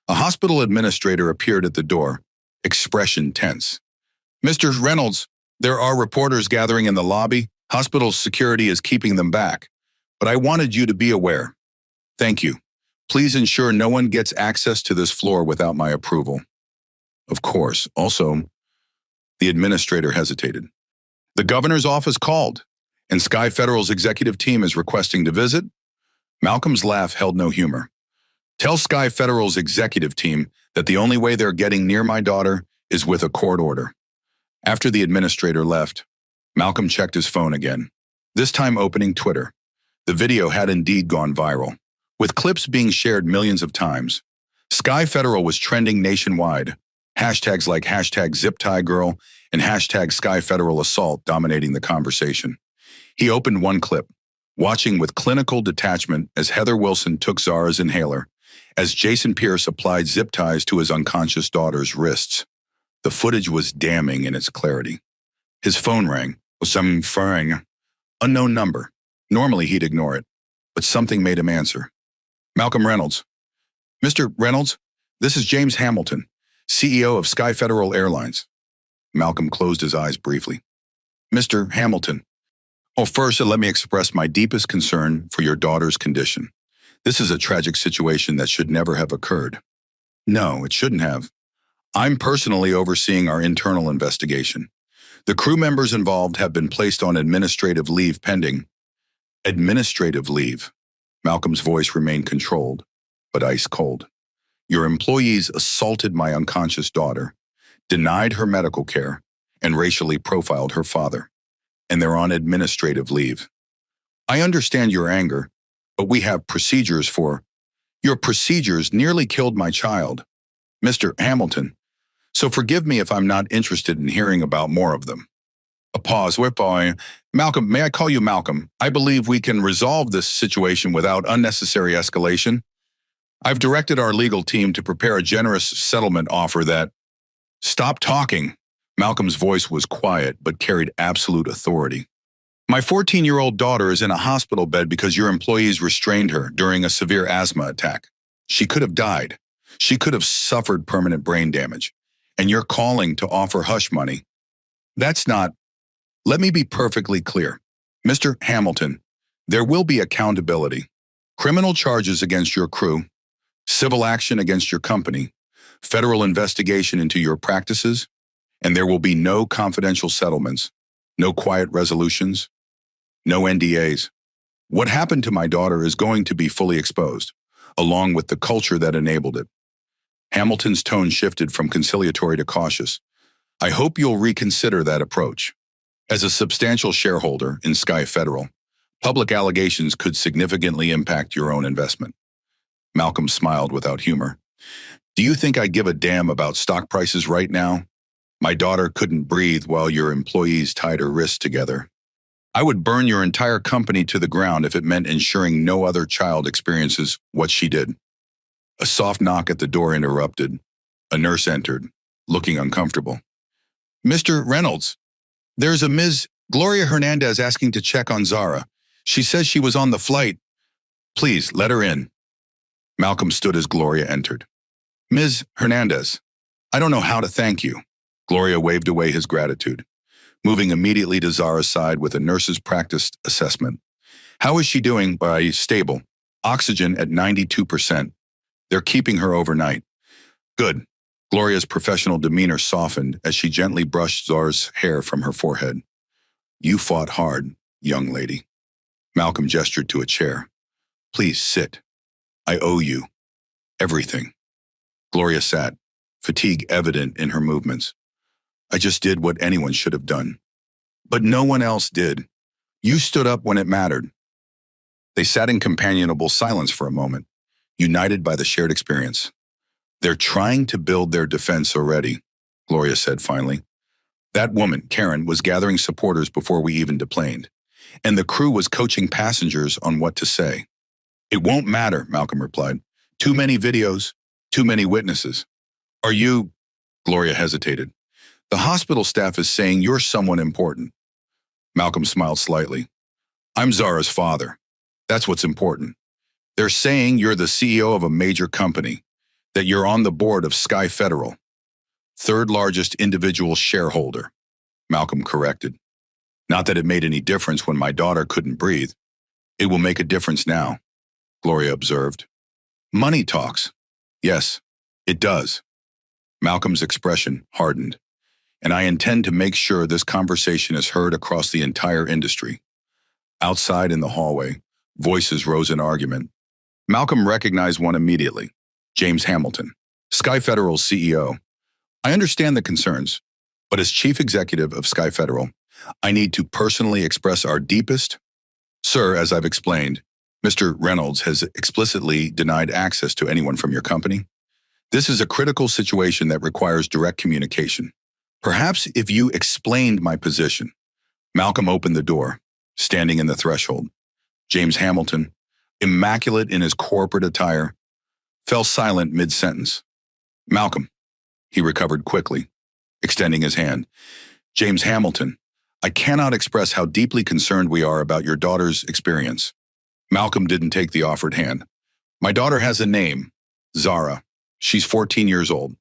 A hospital administrator appeared at the door, expression tense. Mr. Reynolds, there are reporters gathering in the lobby. Hospital security is keeping them back. But I wanted you to be aware. Thank you. Please ensure no one gets access to this floor without my approval. Of course. Also, the administrator hesitated. The governor's office called, and Sky Federal's executive team is requesting to visit. Malcolm's laugh held no humor. Tell Sky Federal's executive team that the only way they're getting near my daughter is with a court order. After the administrator left, Malcolm checked his phone again, this time opening Twitter. The video had indeed gone viral, with clips being shared millions of times. Sky Federal was trending nationwide, hashtags like hashtag Zip Tie Girl and hashtag Sky Federal Assault dominating the conversation. He opened one clip, watching with clinical detachment as Heather Wilson took Zara's inhaler, as Jason Pierce applied zip ties to his unconscious daughter's wrists. The footage was damning in its clarity. His phone rang, with some foreign, unknown number. Normally he'd ignore it, but something made him answer. Malcolm Reynolds. Mr. Reynolds, this is James Hamilton, CEO of Sky Federal Airlines. Malcolm closed his eyes briefly. Mr. Hamilton. Well, first, let me express my deepest concern for your daughter's condition. This is a tragic situation that should never have occurred. No, it shouldn't have. I'm personally overseeing our internal investigation. The crew members involved have been placed on administrative leave pending. Administrative leave. Malcolm's voice remained controlled, but ice cold. Your employees assaulted my unconscious daughter, denied her medical care, and racially profiled her father. And they're on administrative leave. I understand your anger, but we have procedures for... Your procedures nearly killed my child, Mr. Hamilton. So forgive me if I'm not interested in hearing about more of them. A pause. Malcolm, may I call you Malcolm? I believe we can resolve this situation without unnecessary escalation. I've directed our legal team to prepare a generous settlement offer that... Stop talking. Malcolm's voice was quiet but carried absolute authority. My 14-year-old daughter is in a hospital bed because your employees restrained her during a severe asthma attack. She could have died. She could have suffered permanent brain damage. And you're calling to offer hush money. That's not... Let me be perfectly clear. Mr. Hamilton, there will be accountability. Criminal charges against your crew, civil action against your company, federal investigation into your practices, and there will be no confidential settlements, no quiet resolutions, no NDAs. What happened to my daughter is going to be fully exposed, along with the culture that enabled it. Hamilton's tone shifted from conciliatory to cautious. I hope you'll reconsider that approach. As a substantial shareholder in Sky Federal, public allegations could significantly impact your own investment. Malcolm smiled without humor. Do you think I give a damn about stock prices right now? My daughter couldn't breathe while your employees tied her wrists together. I would burn your entire company to the ground if it meant ensuring no other child experiences what she did. A soft knock at the door interrupted. A nurse entered, looking uncomfortable. Mr. Reynolds, there's a Ms. Gloria Hernandez asking to check on Zara. She says she was on the flight. Please, let her in. Malcolm stood as Gloria entered. Ms. Hernandez, I don't know how to thank you. Gloria waved away his gratitude, moving immediately to Zara's side with a nurse's practice assessment. How is she doing? Stable. Oxygen at 92%. They're keeping her overnight. Good. Gloria's professional demeanor softened as she gently brushed Zara's hair from her forehead. You fought hard, young lady. Malcolm gestured to a chair. Please sit. I owe you everything. Gloria sat, fatigue evident in her movements. I just did what anyone should have done. But no one else did. You stood up when it mattered. They sat in companionable silence for a moment, united by the shared experience. They're trying to build their defense already, Gloria said finally. That woman, Karen, was gathering supporters before we even deplaned, and the crew was coaching passengers on what to say. It won't matter, Malcolm replied. Too many videos, too many witnesses. Are you... Gloria hesitated. The hospital staff is saying you're someone important. Malcolm smiled slightly. I'm Zara's father. That's what's important. They're saying you're the CEO of a major company, that you're on the board of Sky Federal, third largest individual shareholder, Malcolm corrected. Not that it made any difference when my daughter couldn't breathe. It will make a difference now, Gloria observed. Money talks. Yes, it does. Malcolm's expression hardened. And I intend to make sure this conversation is heard across the entire industry. Outside in the hallway, voices rose in argument. Malcolm recognized one immediately. James Hamilton, Sky Federal's CEO. I understand the concerns, but as chief executive of Sky Federal, I need to personally express our deepest... Sir, as I've explained, Mr. Reynolds has explicitly denied access to anyone from your company. This is a critical situation that requires direct communication. Perhaps if you explained my position. Malcolm opened the door, standing in the threshold. James Hamilton, immaculate in his corporate attire, fell silent mid-sentence. Malcolm, he recovered quickly, extending his hand. James Hamilton, I cannot express how deeply concerned we are about your daughter's experience. Malcolm didn't take the offered hand. My daughter has a name, Zara. She's 14 years old.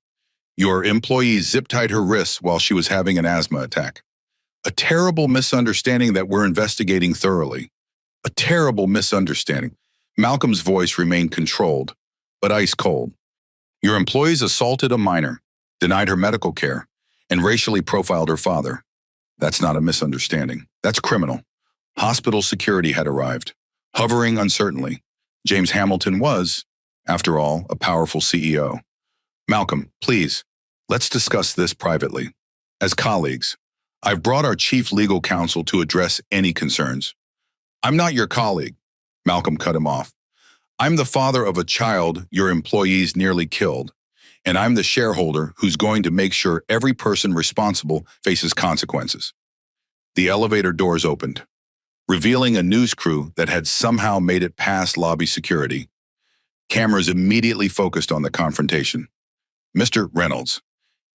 Your employee zip-tied her wrists while she was having an asthma attack. A terrible misunderstanding that we're investigating thoroughly. A terrible misunderstanding. Malcolm's voice remained controlled, but ice cold. Your employees assaulted a minor, denied her medical care, and racially profiled her father. That's not a misunderstanding. That's criminal. Hospital security had arrived, hovering uncertainly. James Hamilton was, after all, a powerful CEO. Malcolm, please, let's discuss this privately. As colleagues, I've brought our chief legal counsel to address any concerns. I'm not your colleague, Malcolm cut him off. I'm the father of a child your employees nearly killed, and I'm the shareholder who's going to make sure every person responsible faces consequences. The elevator doors opened, revealing a news crew that had somehow made it past lobby security. Cameras immediately focused on the confrontation. Mr. Reynolds,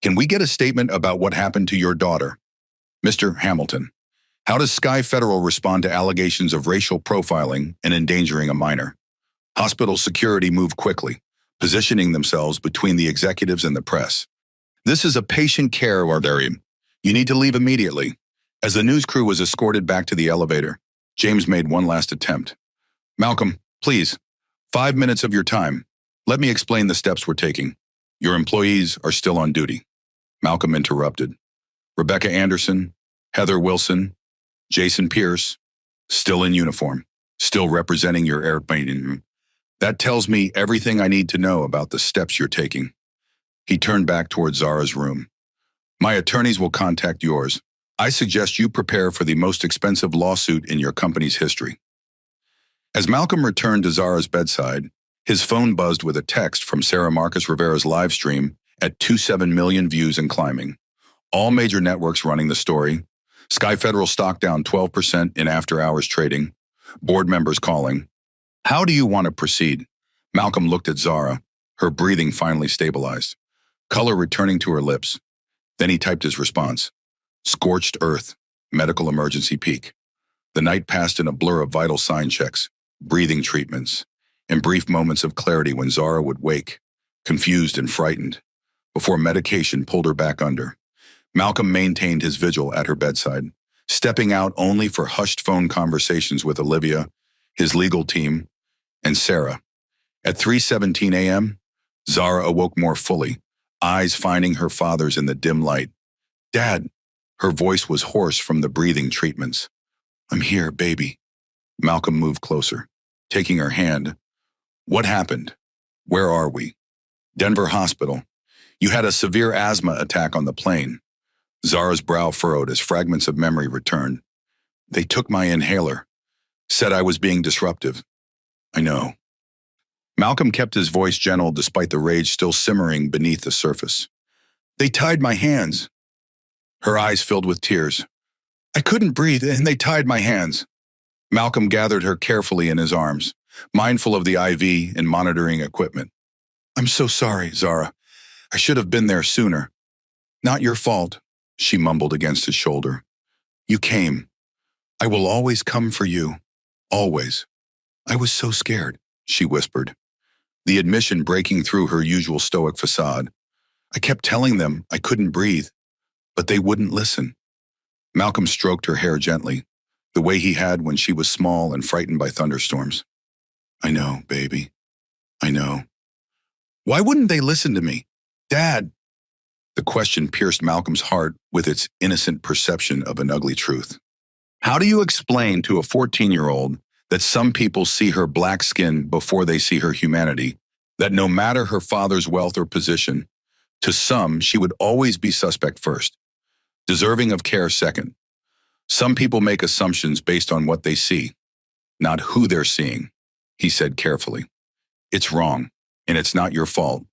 can we get a statement about what happened to your daughter? Mr. Hamilton, how does Sky Federal respond to allegations of racial profiling and endangering a minor? Hospital security moved quickly, positioning themselves between the executives and the press. This is a patient care area. You need to leave immediately. As the news crew was escorted back to the elevator, James made one last attempt. Malcolm, please, 5 minutes of your time. Let me explain the steps we're taking. Your employees are still on duty. Malcolm interrupted. Rebecca Anderson, Heather Wilson, Jason Pierce, still in uniform, still representing your airplane. That tells me everything I need to know about the steps you're taking. He turned back toward Zara's room. My attorneys will contact yours. I suggest you prepare for the most expensive lawsuit in your company's history. As Malcolm returned to Zara's bedside, his phone buzzed with a text from Sarah Marcus Rivera's live stream at 27 million views and climbing. All major networks running the story. Sky Federal stock down 12% in after-hours trading. Board members calling. How do you want to proceed? Malcolm looked at Zara. Her breathing finally stabilized, color returning to her lips. Then he typed his response. Scorched earth, medical emergency peak. The night passed in a blur of vital sign checks, breathing treatments, and brief moments of clarity when Zara would wake, confused and frightened, before medication pulled her back under. Malcolm maintained his vigil at her bedside, stepping out only for hushed phone conversations with Olivia, his legal team, and Sarah. At 3:17 a.m., Zara awoke more fully, eyes finding her father's in the dim light. Dad, her voice was hoarse from the breathing treatments. I'm here, baby. Malcolm moved closer, taking her hand. What happened? Where are we? Denver Hospital. You had a severe asthma attack on the plane. Zara's brow furrowed as fragments of memory returned. They took my inhaler. Said I was being disruptive. I know. Malcolm kept his voice gentle despite the rage still simmering beneath the surface. They tied my hands. Her eyes filled with tears. I couldn't breathe, and they tied my hands. Malcolm gathered her carefully in his arms, mindful of the IV and monitoring equipment. I'm so sorry, Zara. I should have been there sooner. Not your fault, she mumbled against his shoulder. You came. I will always come for you. Always. I was so scared, she whispered, the admission breaking through her usual stoic facade. I kept telling them I couldn't breathe, but they wouldn't listen. Malcolm stroked her hair gently, the way he had when she was small and frightened by thunderstorms. I know, baby. I know. Why wouldn't they listen to me? Dad. The question pierced Malcolm's heart with its innocent perception of an ugly truth. How do you explain to a 14-year-old that some people see her black skin before they see her humanity, that no matter her father's wealth or position, to some she would always be suspect first, deserving of care second? Some people make assumptions based on what they see, not who they're seeing, he said carefully. It's wrong, and it's not your fault.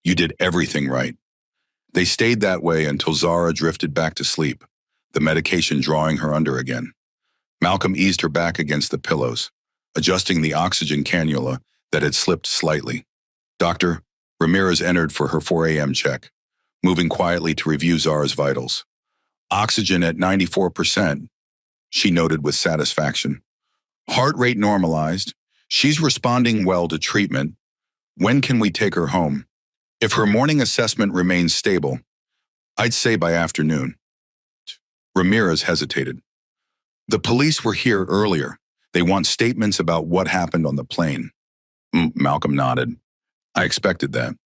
You did everything right. They stayed that way until Zara drifted back to sleep, the medication drawing her under again. Malcolm eased her back against the pillows, adjusting the oxygen cannula that had slipped slightly. Doctor, Ramirez entered for her 4 a.m. check, moving quietly to review Zara's vitals. Oxygen at 94%, she noted with satisfaction. Heart rate normalized. She's responding well to treatment. When can we take her home? If her morning assessment remains stable, I'd say by afternoon. Ramirez hesitated. The police were here earlier. They want statements about what happened on the plane. Malcolm nodded. I expected that.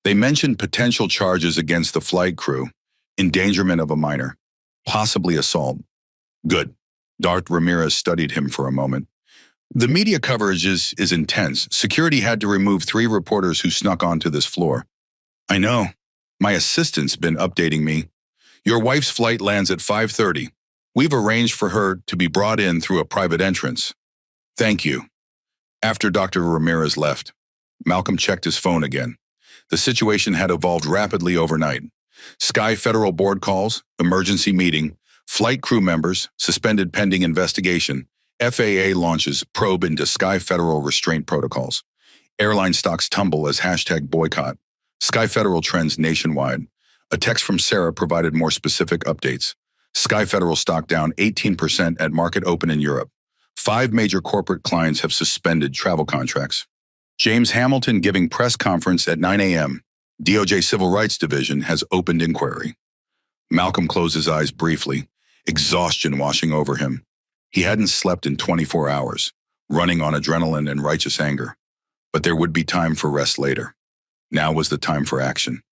They mentioned potential charges against the flight crew, endangerment of a minor, possibly assault. Good. Dart Ramirez studied him for a moment. The media coverage is intense. Security had to remove 3 reporters who snuck onto this floor. I know. My assistant's been updating me. Your wife's flight lands at 5:30. We've arranged for her to be brought in through a private entrance. Thank you. After Dr. Ramirez left, Malcolm checked his phone again. The situation had evolved rapidly overnight. Sky Federal Board calls, emergency meeting, flight crew members, suspended pending investigation, FAA launches probe into Sky Federal restraint protocols. Airline stocks tumble as #boycott. Sky Federal trends nationwide. A text from Sarah provided more specific updates. Sky Federal stock down 18% at market open in Europe. 5 major corporate clients have suspended travel contracts. James Hamilton giving press conference at 9 a.m. DOJ Civil Rights Division has opened inquiry. Malcolm closed his eyes briefly, exhaustion washing over him. He hadn't slept in 24 hours, running on adrenaline and righteous anger. But there would be time for rest later. Now was the time for action.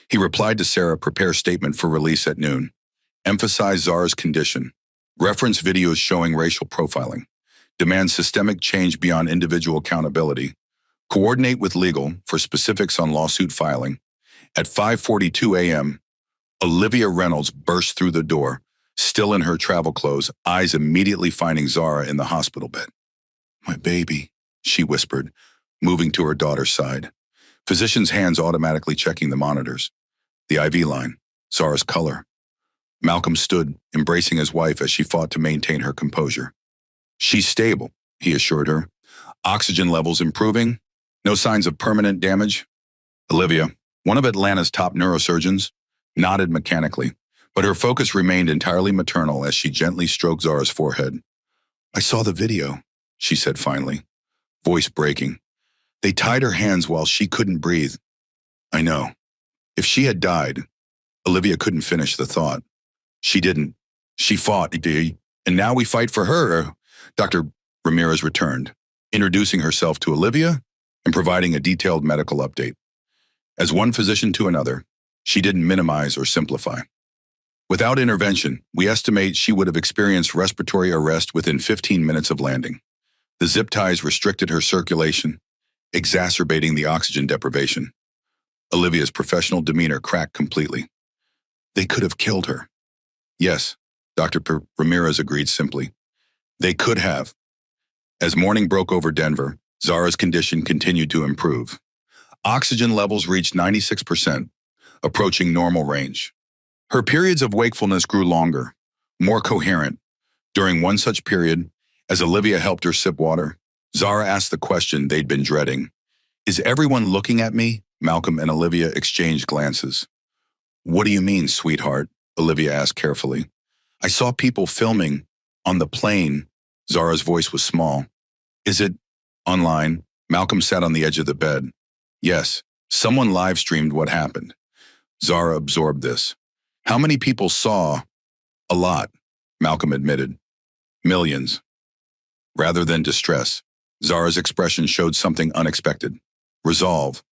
He replied to Sarah, prepare statement for release at noon. Emphasize Zara's condition. Reference videos showing racial profiling. Demand systemic change beyond individual accountability. Coordinate with legal for specifics on lawsuit filing. At 5:42 a.m., Olivia Reynolds burst through the door, still in her travel clothes, eyes immediately finding Zara in the hospital bed. My baby, she whispered, moving to her daughter's side. Physician's hands automatically checking the monitors. The IV line, Zara's color. Malcolm stood, embracing his wife as she fought to maintain her composure. She's stable, he assured her. Oxygen levels improving. No signs of permanent damage. Olivia, one of Atlanta's top neurosurgeons, nodded mechanically, but her focus remained entirely maternal as she gently stroked Zara's forehead. I saw the video, she said finally, voice breaking. They tied her hands while she couldn't breathe. I know. If she had died, Olivia couldn't finish the thought. She didn't. She fought, and now we fight for her. Dr. Ramirez returned, introducing herself to Olivia and providing a detailed medical update. As one physician to another, she didn't minimize or simplify. Without intervention, we estimate she would have experienced respiratory arrest within 15 minutes of landing. The zip ties restricted her circulation, exacerbating the oxygen deprivation. Olivia's professional demeanor cracked completely. They could have killed her. Yes, Dr. Ramirez agreed simply. They could have. As morning broke over Denver, Zara's condition continued to improve. Oxygen levels reached 96%, approaching normal range. Her periods of wakefulness grew longer, more coherent. During one such period, as Olivia helped her sip water, Zara asked the question they'd been dreading. Is everyone looking at me? Malcolm and Olivia exchanged glances. What do you mean, sweetheart? Olivia asked carefully. I saw people filming on the plane. Zara's voice was small. Is it online? Malcolm sat on the edge of the bed. Yes, someone live-streamed what happened. Zara absorbed this. How many people saw? A lot, Malcolm admitted. Millions. Rather than distress, Zara's expression showed something unexpected. Resolve.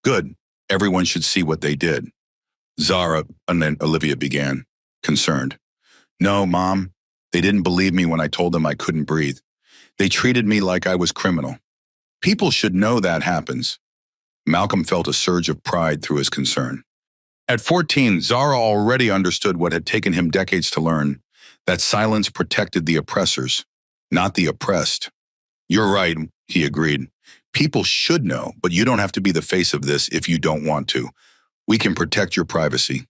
Good, everyone should see what they did. Zara, and then Olivia began, concerned. No, Mom, they didn't believe me when I told them I couldn't breathe. They treated me like I was criminal. People should know that happens. Malcolm felt a surge of pride through his concern. At 14, Zara already understood what had taken him decades to learn, that silence protected the oppressors, not the oppressed. You're right, he agreed. People should know, but you don't have to be the face of this if you don't want to. We can protect your privacy.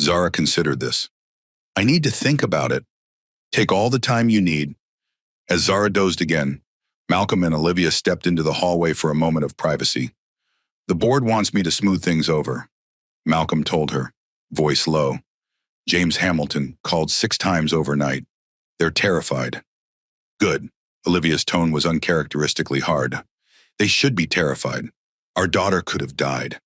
Zara considered this. I need to think about it. Take all the time you need. As Zara dozed again, Malcolm and Olivia stepped into the hallway for a moment of privacy. The board wants me to smooth things over, Malcolm told her, voice low. James Hamilton called 6 times overnight. They're terrified. Good. Olivia's tone was uncharacteristically hard. They should be terrified. Our daughter could have died.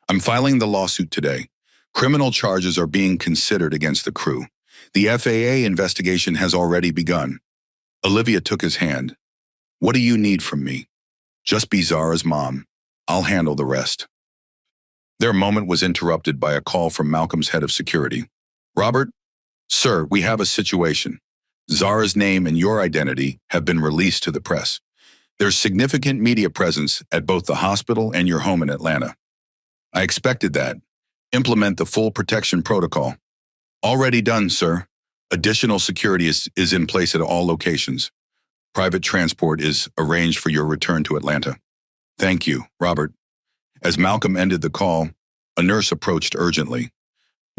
I'm filing the lawsuit today. Criminal charges are being considered against the crew. The FAA investigation has already begun. Olivia took his hand. What do you need from me? Just be Zara's mom. I'll handle the rest. Their moment was interrupted by a call from Malcolm's head of security. Robert? Sir, we have a situation. Zara's name and your identity have been released to the press. There's significant media presence at both the hospital and your home in Atlanta. I expected that. Implement the full protection protocol. Already done, sir. Additional security is in place at all locations. Private transport is arranged for your return to Atlanta. Thank you, Robert. As Malcolm ended the call, a nurse approached urgently.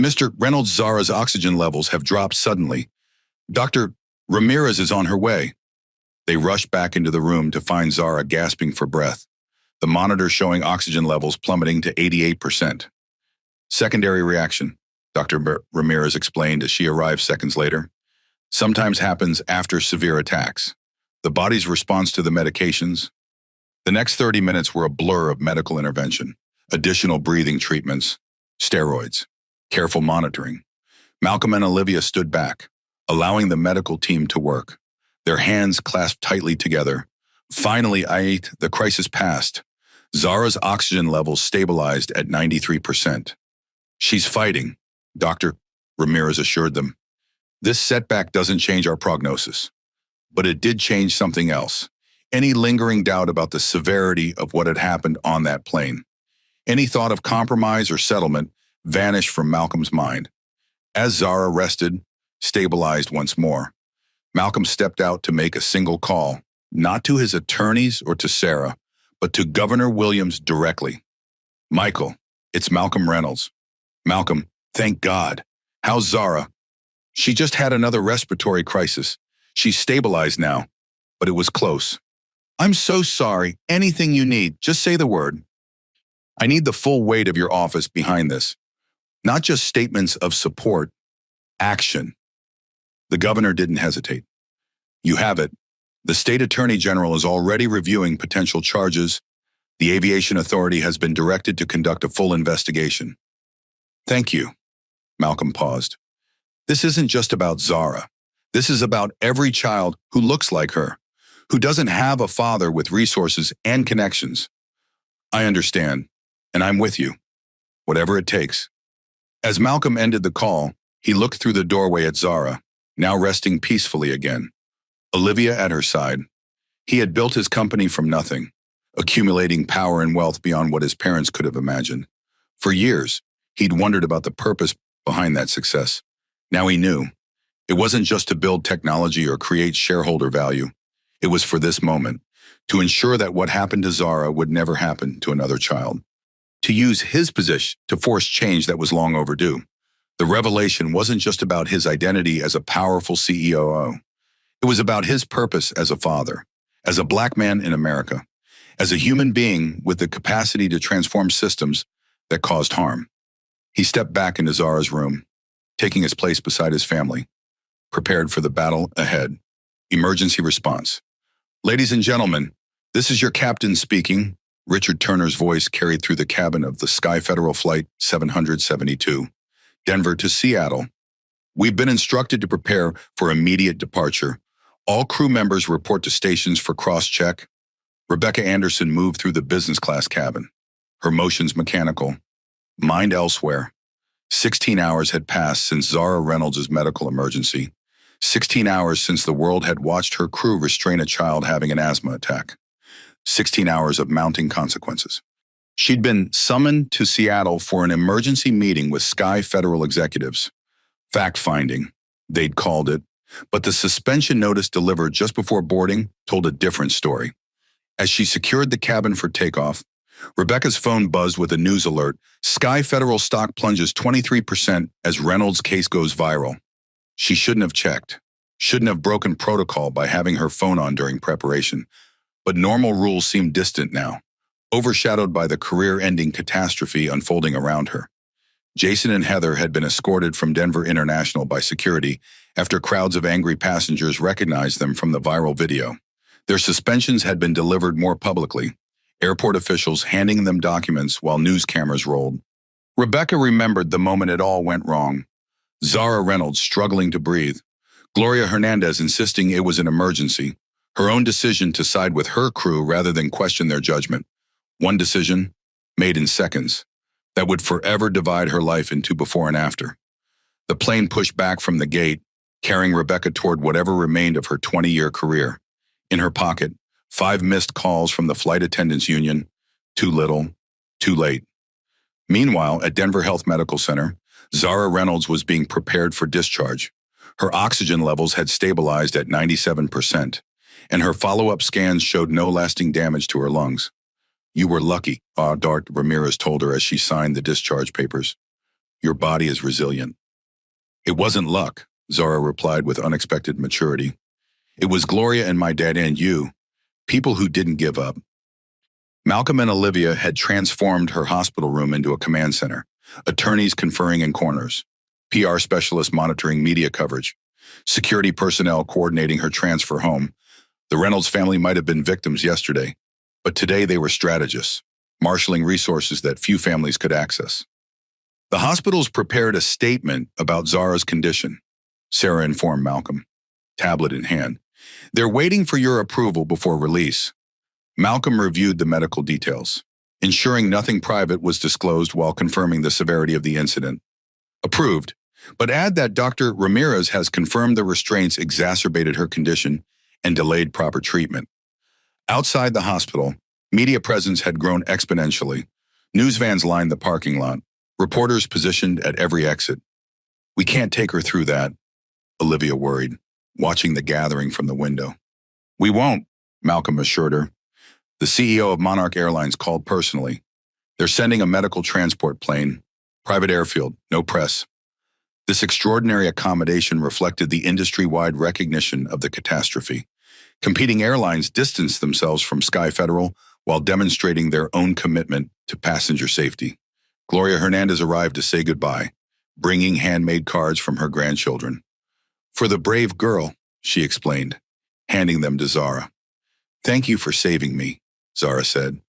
Mr. Reynolds, Zara's oxygen levels have dropped suddenly. Dr. Ramirez is on her way. They rushed back into the room to find Zara gasping for breath, the monitor showing oxygen levels plummeting to 88%. Secondary reaction, Dr. Ramirez explained as she arrived seconds later. Sometimes happens after severe attacks. The body's response to the medications. The next 30 minutes were a blur of medical intervention, additional breathing treatments, steroids, careful monitoring. Malcolm and Olivia stood back, allowing the medical team to work, their hands clasped tightly together. Finally, the crisis passed. Zara's oxygen levels stabilized at 93%. She's fighting, Dr. Ramirez assured them. This setback doesn't change our prognosis, but it did change something else. Any lingering doubt about the severity of what had happened on that plane. Any thought of compromise or settlement vanished from Malcolm's mind. As Zara rested, stabilized once more, Malcolm stepped out to make a single call, not to his attorneys or to Sarah, but to Governor Williams directly. Michael, it's Malcolm Reynolds. Malcolm, thank God. How's Zara? She just had another respiratory crisis. She's stabilized now, but it was close. I'm so sorry. Anything you need, just say the word. I need the full weight of your office behind this. Not just statements of support, action. The governor didn't hesitate. You have it. The state attorney general is already reviewing potential charges. The aviation authority has been directed to conduct a full investigation. Thank you. Malcolm paused. This isn't just about Zara. This is about every child who looks like her, who doesn't have a father with resources and connections. I understand, and I'm with you, whatever it takes. As Malcolm ended the call, he looked through the doorway at Zara, now resting peacefully again. Olivia at her side. He had built his company from nothing, accumulating power and wealth beyond what his parents could have imagined. For years, he'd wondered about the purpose behind that success. Now he knew. It wasn't just to build technology or create shareholder value. It was for this moment, to ensure that what happened to Zara would never happen to another child. To use his position to force change that was long overdue. The revelation wasn't just about his identity as a powerful CEO. It was about his purpose as a father, as a Black man in America, as a human being with the capacity to transform systems that caused harm. He stepped back into Zara's room, taking his place beside his family, prepared for the battle ahead. Emergency response. Ladies and gentlemen, this is your captain speaking. Richard Turner's voice carried through the cabin of the Sky Federal Flight 772, Denver to Seattle. We've been instructed to prepare for immediate departure. All crew members report to stations for cross-check. Rebecca Anderson moved through the business class cabin, her motions mechanical, mind elsewhere. 16 hours had passed since Zara Reynolds' medical emergency. 16 hours since the world had watched her crew restrain a child having an asthma attack. 16 hours of mounting consequences. She'd been summoned to Seattle for an emergency meeting with Sky Federal executives. Fact-finding, they'd called it, but the suspension notice delivered just before boarding told a different story. As she secured the cabin for takeoff, Rebecca's phone buzzed with a news alert. Sky Federal stock plunges 23% as Reynolds' case goes viral. She shouldn't have checked, shouldn't have broken protocol by having her phone on during preparation. But normal rules seemed distant now, overshadowed by the career-ending catastrophe unfolding around her. Jason and Heather had been escorted from Denver International by security after crowds of angry passengers recognized them from the viral video. Their suspensions had been delivered more publicly, airport officials handing them documents while news cameras rolled. Rebecca remembered the moment it all went wrong. Zara Reynolds struggling to breathe. Gloria Hernandez insisting it was an emergency. Her own decision to side with her crew rather than question their judgment. One decision, made in seconds, that would forever divide her life into before and after. The plane pushed back from the gate, carrying Rebecca toward whatever remained of her 20-year career. In her pocket, 5 missed calls from the flight attendants union. Too little, too late. Meanwhile, at Denver Health Medical Center, Zara Reynolds was being prepared for discharge. Her oxygen levels had stabilized at 97%, and her follow-up scans showed no lasting damage to her lungs. "You were lucky," Dart Ramirez told her as she signed the discharge papers. "Your body is resilient." "It wasn't luck," Zara replied with unexpected maturity. "It was Gloria and my dad and you, people who didn't give up." Malcolm and Olivia had transformed her hospital room into a command center, attorneys conferring in corners, PR specialists monitoring media coverage, security personnel coordinating her transfer home. The Reynolds family might have been victims yesterday, but today they were strategists, marshaling resources that few families could access. The hospitals prepared a statement about Zara's condition, Sarah informed Malcolm, tablet in hand. "They're waiting for your approval before release." Malcolm reviewed the medical details, ensuring nothing private was disclosed while confirming the severity of the incident. "Approved, but add that Dr. Ramirez has confirmed the restraints exacerbated her condition and delayed proper treatment." Outside the hospital, media presence had grown exponentially. News vans lined the parking lot, reporters positioned at every exit. "We can't take her through that," Olivia worried, watching the gathering from the window. "We won't," Malcolm assured her. The CEO of Monarch Airlines called personally. "They're sending a medical transport plane, private airfield, no press." This extraordinary accommodation reflected the industry-wide recognition of the catastrophe. Competing airlines distanced themselves from Sky Federal while demonstrating their own commitment to passenger safety. Gloria Hernandez arrived to say goodbye, bringing handmade cards from her grandchildren. "For the brave girl," she explained, handing them to Zara. "Thank you for saving me," Zara said,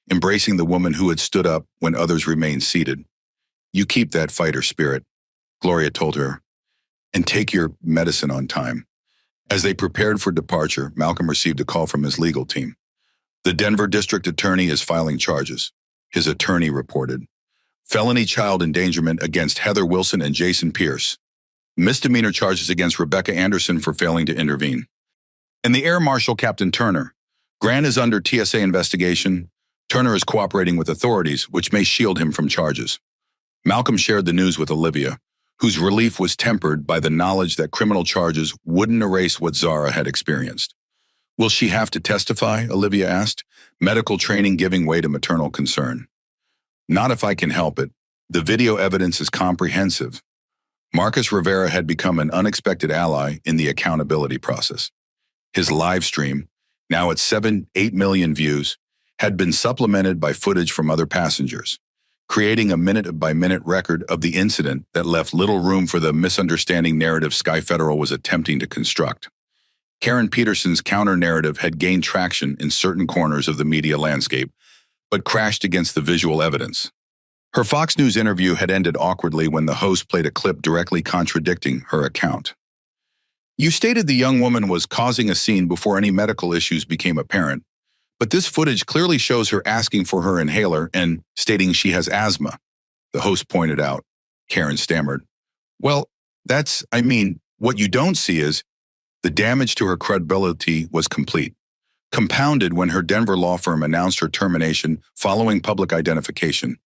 embracing the woman who had stood up when others remained seated. "You keep that fighter spirit," Gloria told her, "and take your medicine on time." As they prepared for departure, Malcolm received a call from his legal team. "The Denver district attorney is filing charges," his attorney reported. "Felony child endangerment against Heather Wilson and Jason Pierce. Misdemeanor charges against Rebecca Anderson for failing to intervene. And the Air Marshal Captain Turner. Grant is under TSA investigation. Turner is cooperating with authorities, which may shield him from charges." Malcolm shared the news with Olivia, whose relief was tempered by the knowledge that criminal charges wouldn't erase what Zara had experienced. "Will she have to testify?" Olivia asked, medical training giving way to maternal concern. "Not if I can help it. The video evidence is comprehensive." Marcus Rivera had become an unexpected ally in the accountability process. His live stream, now at 8 million views, had been supplemented by footage from other passengers, creating a minute-by-minute record of the incident that left little room for the misunderstanding narrative Sky Federal was attempting to construct. Karen Peterson's counter-narrative had gained traction in certain corners of the media landscape, but crashed against the visual evidence. Her Fox News interview had ended awkwardly when the host played a clip directly contradicting her account. "You stated the young woman was causing a scene before any medical issues became apparent, but this footage clearly shows her asking for her inhaler and stating she has asthma," the host pointed out. Karen stammered. "Well, what you don't see is the damage to her credibility was complete, compounded when her Denver law firm announced her termination following public identification.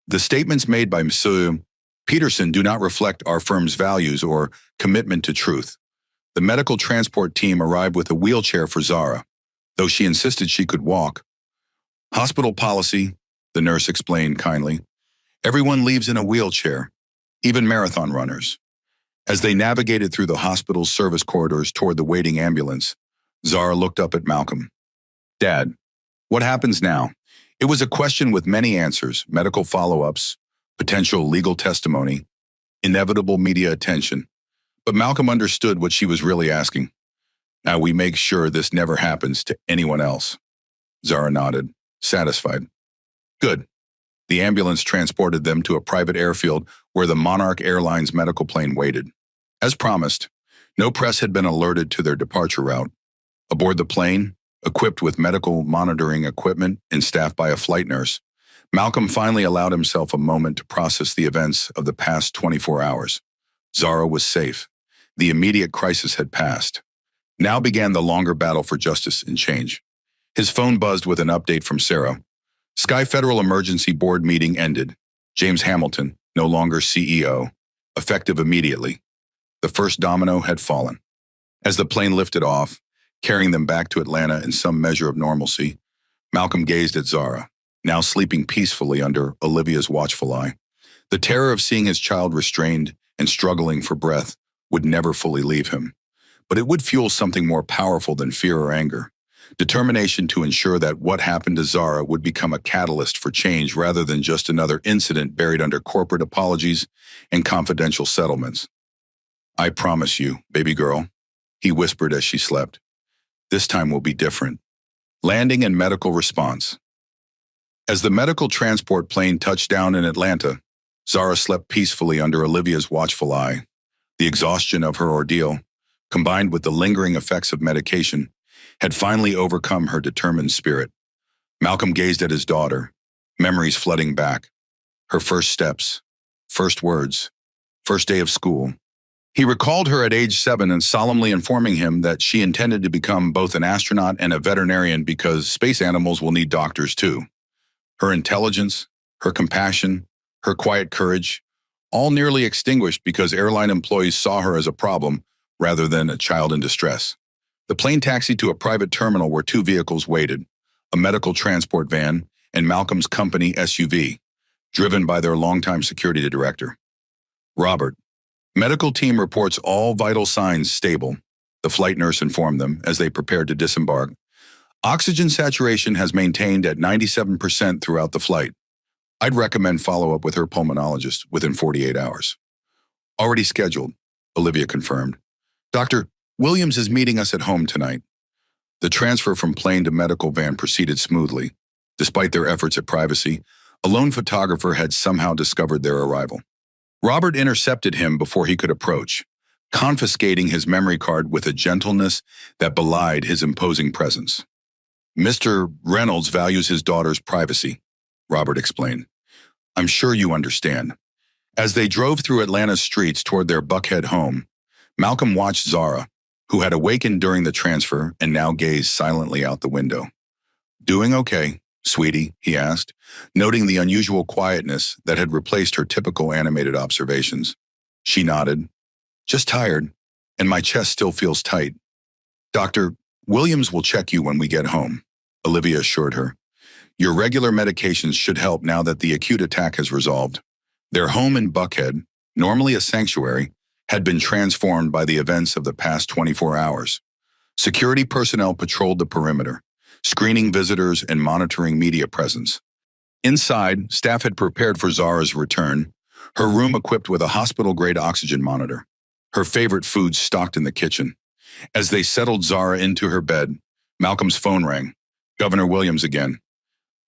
The statements made by Ms. Peterson do not reflect our firm's values or commitment to truth. The medical transport team arrived with a wheelchair for Zara, though she insisted she could walk. Hospital policy," the nurse explained kindly. "Everyone leaves in a wheelchair, even marathon runners." As they navigated through the hospital's service corridors toward the waiting ambulance, Zara looked up at Malcolm. "Dad, what happens now?" It was a question with many answers: medical follow-ups, potential legal testimony, inevitable media attention. But Malcolm understood what she was really asking. "Now we make sure this never happens to anyone else." Zara nodded, satisfied. "Good. The ambulance transported them to a private airfield where the Monarch Airlines medical plane waited. As promised, no press had been alerted to their departure route. Aboard the plane, equipped with medical monitoring equipment and staffed by a flight nurse, Malcolm finally allowed himself a moment to process the events of the past 24 hours. Zara was safe. The immediate crisis had passed. Now began the longer battle for justice and change. His phone buzzed with an update from Sarah. Sky Federal Emergency Board meeting ended. James Hamilton, no longer CEO, effective immediately. The first domino had fallen. As the plane lifted off, carrying them back to Atlanta in some measure of normalcy, Malcolm gazed at Zara, now sleeping peacefully under Olivia's watchful eye. The terror of seeing his child restrained and struggling for breath would never fully leave him. But it would fuel something more powerful than fear or anger. Determination to ensure that what happened to Zara would become a catalyst for change rather than just another incident buried under corporate apologies and confidential settlements. "I promise you, baby girl," he whispered as she slept. "This time will be different." Landing and medical response. As the medical transport plane touched down in Atlanta, Zara slept peacefully under Olivia's watchful eye. The exhaustion of her ordeal, combined with the lingering effects of medication, had finally overcome her determined spirit. Malcolm gazed at his daughter, memories flooding back. Her first steps, first words, first day of school. He recalled her at age 7 and solemnly informing him that she intended to become both an astronaut and a veterinarian because space animals will need doctors too. Her intelligence, her compassion, her quiet courage, all nearly extinguished because airline employees saw her as a problem rather than a child in distress. The plane taxied to a private terminal where 2 vehicles waited, a medical transport van and Malcolm's company SUV, driven by their longtime security director. "Robert, medical team reports all vital signs stable," the flight nurse informed them as they prepared to disembark. "Oxygen saturation has maintained at 97% throughout the flight. I'd recommend follow-up with her pulmonologist within 48 hours. "Already scheduled," Olivia confirmed. "Dr. Williams is meeting us at home tonight." The transfer from plane to medical van proceeded smoothly. Despite their efforts at privacy, a lone photographer had somehow discovered their arrival. Robert intercepted him before he could approach, confiscating his memory card with a gentleness that belied his imposing presence. "Mr. Reynolds values his daughter's privacy," Robert explained. "I'm sure you understand." As they drove through Atlanta's streets toward their Buckhead home, Malcolm watched Zara, who had awakened during the transfer and now gazed silently out the window. "Doing okay, sweetie?" he asked, noting the unusual quietness that had replaced her typical animated observations. She nodded. "Just tired, and my chest still feels tight." "Dr. Williams will check you when we get home," Olivia assured her. "Your regular medications should help now that the acute attack has resolved." Their home in Buckhead, normally a sanctuary, had been transformed by the events of the past 24 hours. Security personnel patrolled the perimeter, screening visitors and monitoring media presence. Inside, staff had prepared for Zara's return, her room equipped with a hospital-grade oxygen monitor, her favorite foods stocked in the kitchen. As they settled Zara into her bed, Malcolm's phone rang. "Governor Williams again."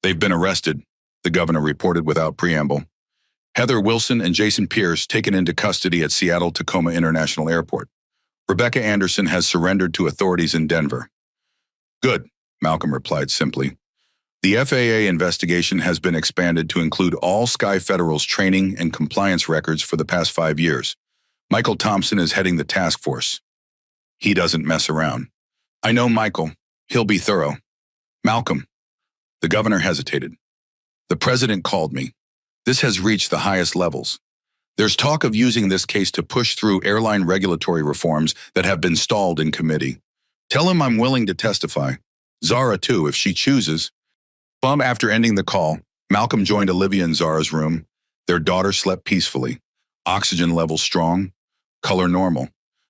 "They've been arrested," the governor reported without preamble. "Heather Wilson and Jason Pierce taken into custody at Seattle-Tacoma International Airport. Rebecca Anderson has surrendered to authorities in Denver." "Good," Malcolm replied simply. "The FAA investigation has been expanded to include all Sky Federal's training and compliance records for the past 5 years. Michael Thompson is heading the task force. He doesn't mess around." "I know Michael. He'll be thorough." "Malcolm." The governor hesitated. "The president called me. This has reached the highest levels. There's talk of using this case to push through airline regulatory reforms that have been stalled in committee. Tell him I'm willing to testify. Zara too, if she chooses." After ending the call, Malcolm joined Olivia in Zara's room. Their daughter slept peacefully. Oxygen levels strong, color normal.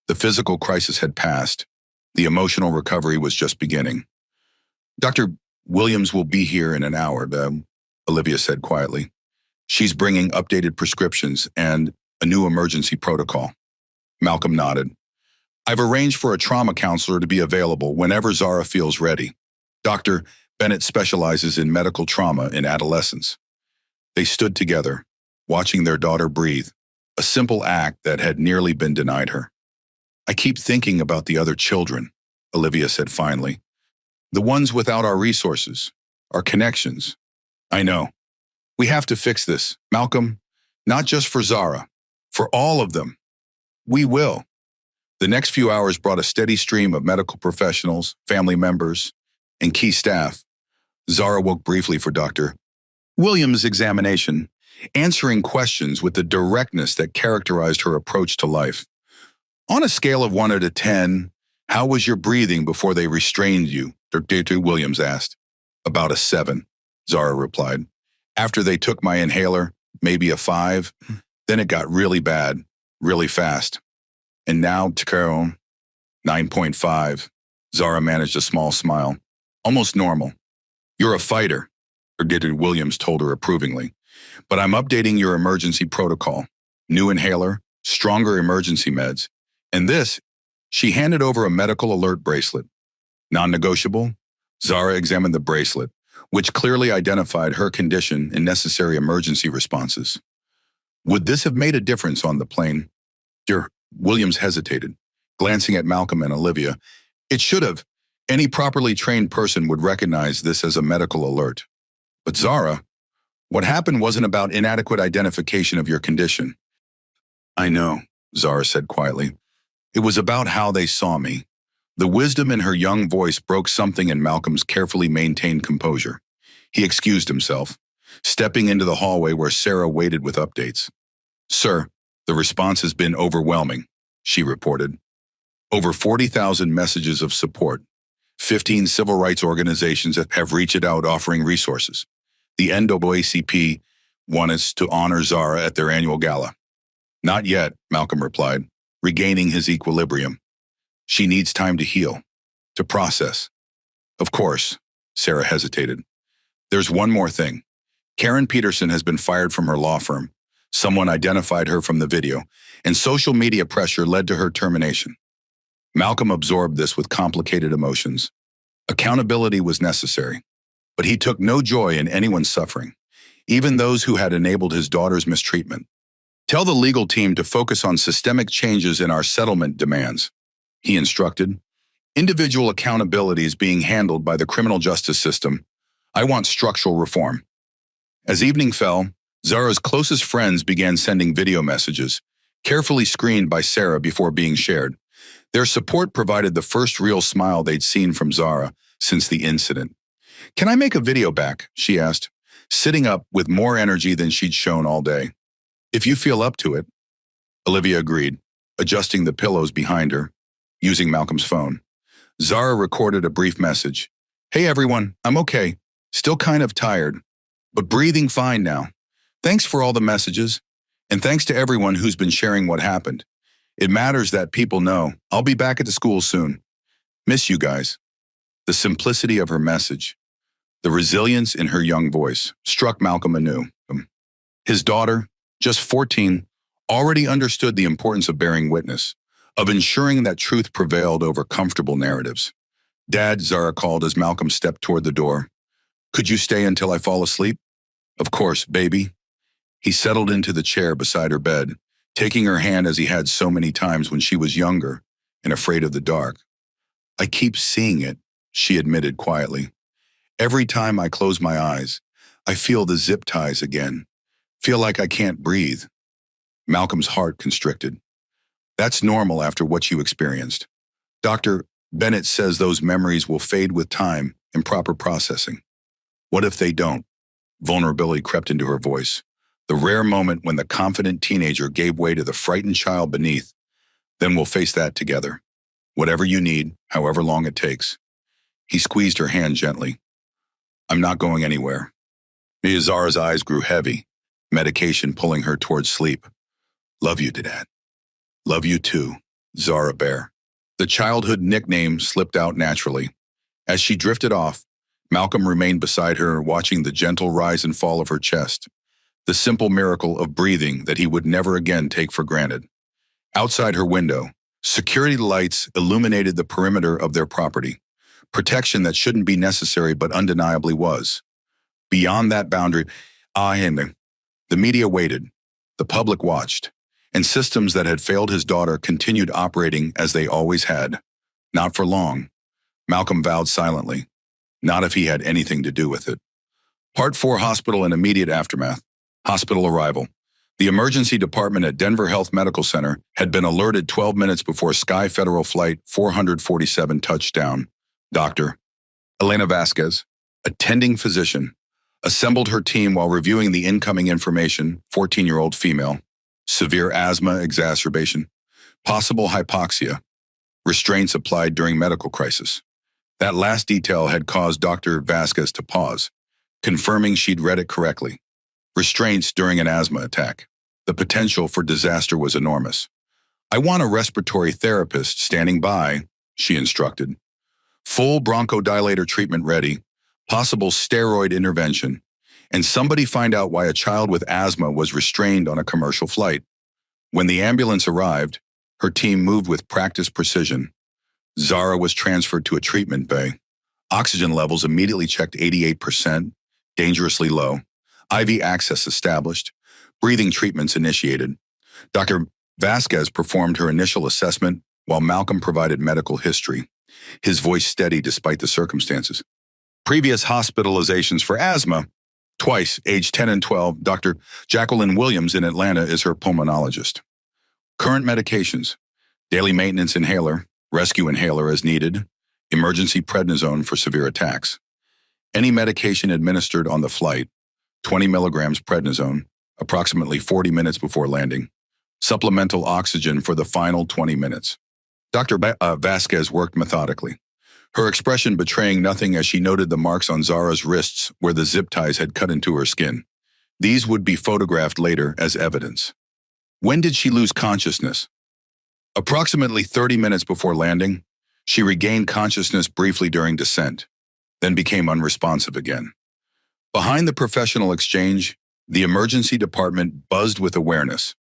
The physical crisis had passed. The emotional recovery was just beginning. "Dr. Williams will be here in an hour," Olivia said quietly. "She's bringing updated prescriptions and a new emergency protocol." Malcolm nodded. "I've arranged for a trauma counselor to be available whenever Zara feels ready. Dr. Bennett specializes in medical trauma in adolescents." They stood together, watching their daughter breathe, a simple act that had nearly been denied her. I keep thinking about the other children, Olivia said finally. The ones without our resources, our connections. I know. We have to fix this, Malcolm, not just for Zara, for all of them. We will. The next few hours brought a steady stream of medical professionals, family members, and key staff. Zara woke briefly for Dr. Williams' examination, answering questions with the directness that characterized her approach to life. On a scale of 1 to 10, how was your breathing before they restrained you? Dr. Williams asked. About a 7, Zara replied. After they took my inhaler, maybe a 5. Then it got really bad, really fast. And now, Takaro, 9.5. Zara managed a small smile. Almost normal. You're a fighter, Dr. Williams told her approvingly. But I'm updating your emergency protocol. New inhaler, stronger emergency meds. And this, she handed over a medical alert bracelet. Non-negotiable? Zara examined the bracelet, which clearly identified her condition and necessary emergency responses. Would this have made a difference on the plane? Dr. Williams hesitated, glancing at Malcolm and Olivia. It should have. Any properly trained person would recognize this as a medical alert. But Zara, what happened wasn't about inadequate identification of your condition. I know, Zara said quietly. It was about how they saw me. The wisdom in her young voice broke something in Malcolm's carefully maintained composure. He excused himself, stepping into the hallway where Sarah waited with updates. Sir, the response has been overwhelming, she reported. Over 40,000 messages of support. 15 civil rights organizations have reached out offering resources. The NAACP want us to honor Zara at their annual gala. Not yet, Malcolm replied, regaining his equilibrium. She needs time to heal, to process. Of course, Sarah hesitated. There's one more thing. Karen Peterson has been fired from her law firm. Someone identified her from the video, and social media pressure led to her termination. Malcolm absorbed this with complicated emotions. Accountability was necessary, but he took no joy in anyone's suffering, even those who had enabled his daughter's mistreatment. Tell the legal team to focus on systemic changes in our settlement demands, he instructed. Individual accountability is being handled by the criminal justice system. I want structural reform. As evening fell, Zara's closest friends began sending video messages, carefully screened by Sarah before being shared. Their support provided the first real smile they'd seen from Zara since the incident. Can I make a video back? She asked, sitting up with more energy than she'd shown all day. If you feel up to it. Olivia agreed, adjusting the pillows behind her, using Malcolm's phone. Zara recorded a brief message. Hey everyone, I'm okay. Still kind of tired, but breathing fine now. Thanks for all the messages, and thanks to everyone who's been sharing what happened. It matters that people know. I'll be back at the school soon. Miss you guys. The simplicity of her message, the resilience in her young voice, struck Malcolm anew. His daughter, just 14, already understood the importance of bearing witness, of ensuring that truth prevailed over comfortable narratives. Dad, Zara called as Malcolm stepped toward the door. Could you stay until I fall asleep? Of course, baby. He settled into the chair beside her bed, taking her hand as he had so many times when she was younger and afraid of the dark. I keep seeing it, she admitted quietly. Every time I close my eyes, I feel the zip ties again. Feel like I can't breathe. Malcolm's heart constricted. That's normal after what you experienced. Dr. Bennett says those memories will fade with time and proper processing. What if they don't? Vulnerability crept into her voice. The rare moment when the confident teenager gave way to the frightened child beneath. Then we'll face that together. Whatever you need, however long it takes. He squeezed her hand gently. I'm not going anywhere. Zara's eyes grew heavy, medication pulling her towards sleep. Love you, Dad. Love you too, Zara Bear. The childhood nickname slipped out naturally. As she drifted off, Malcolm remained beside her, watching the gentle rise and fall of her chest, the simple miracle of breathing that he would never again take for granted. Outside her window, security lights illuminated the perimeter of their property, protection that shouldn't be necessary but undeniably was. Beyond that boundary, The media waited. The public watched. And systems that had failed his daughter continued operating as they always had. Not for long. Malcolm vowed silently. Not if he had anything to do with it. Part 4, Hospital and Immediate Aftermath. Hospital arrival. The emergency department at Denver Health Medical Center had been alerted 12 minutes before Sky Federal Flight 447 touchdown. Dr. Elena Vasquez, attending physician, assembled her team while reviewing the incoming information. 14-year-old female, severe asthma exacerbation, possible hypoxia, restraints applied during medical crisis. That last detail had caused Dr. Vasquez to pause, confirming she'd read it correctly. Restraints during an asthma attack. The potential for disaster was enormous. I want a respiratory therapist standing by, she instructed. Full bronchodilator treatment ready, possible steroid intervention, and somebody find out why a child with asthma was restrained on a commercial flight. When the ambulance arrived, her team moved with practiced precision. Zara was transferred to a treatment bay. Oxygen levels immediately checked 88%, dangerously low. IV access established. Breathing treatments initiated. Dr. Vasquez performed her initial assessment while Malcolm provided medical history, his voice steady despite the circumstances. Previous hospitalizations for asthma, twice, age 10 and 12, Dr. Jacqueline Williams in Atlanta is her pulmonologist. Current medications, daily maintenance inhaler, rescue inhaler as needed, emergency prednisone for severe attacks. Any medication administered on the flight, 20 milligrams prednisone, approximately 40 minutes before landing. Supplemental oxygen for the final 20 minutes. Dr. Vasquez worked methodically, her expression betraying nothing as she noted the marks on Zara's wrists where the zip ties had cut into her skin. These would be photographed later as evidence. When did she lose consciousness? Approximately 30 minutes before landing, she regained consciousness briefly during descent, then became unresponsive again. Behind the professional exchange, the emergency department buzzed with awareness.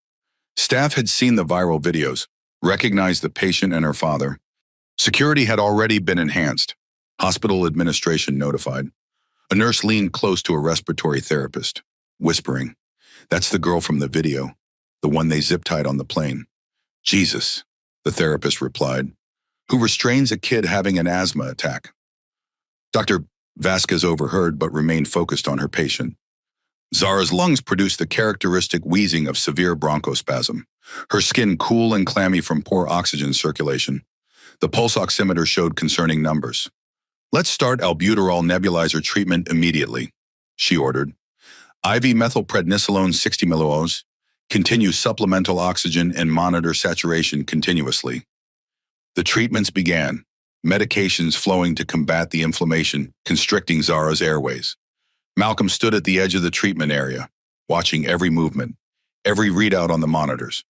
Staff had seen the viral videos, recognized the patient and her father. Security had already been enhanced. Hospital administration notified. A nurse leaned close to a respiratory therapist, whispering, "That's the girl from the video, the one they zip-tied on the plane." "Jesus," the therapist replied, "who restrains a kid having an asthma attack." Dr. Vasquez overheard but remained focused on her patient. Zara's lungs produced the characteristic wheezing of severe bronchospasm, her skin cool and clammy from poor oxygen circulation. The pulse oximeter showed concerning numbers. "Let's start albuterol nebulizer treatment immediately," she ordered. "IV methylprednisolone 60 milliohms, continue supplemental oxygen and monitor saturation continuously." The treatments began, medications flowing to combat the inflammation constricting Zara's airways. Malcolm stood at the edge of the treatment area, watching every movement, every readout on the monitors.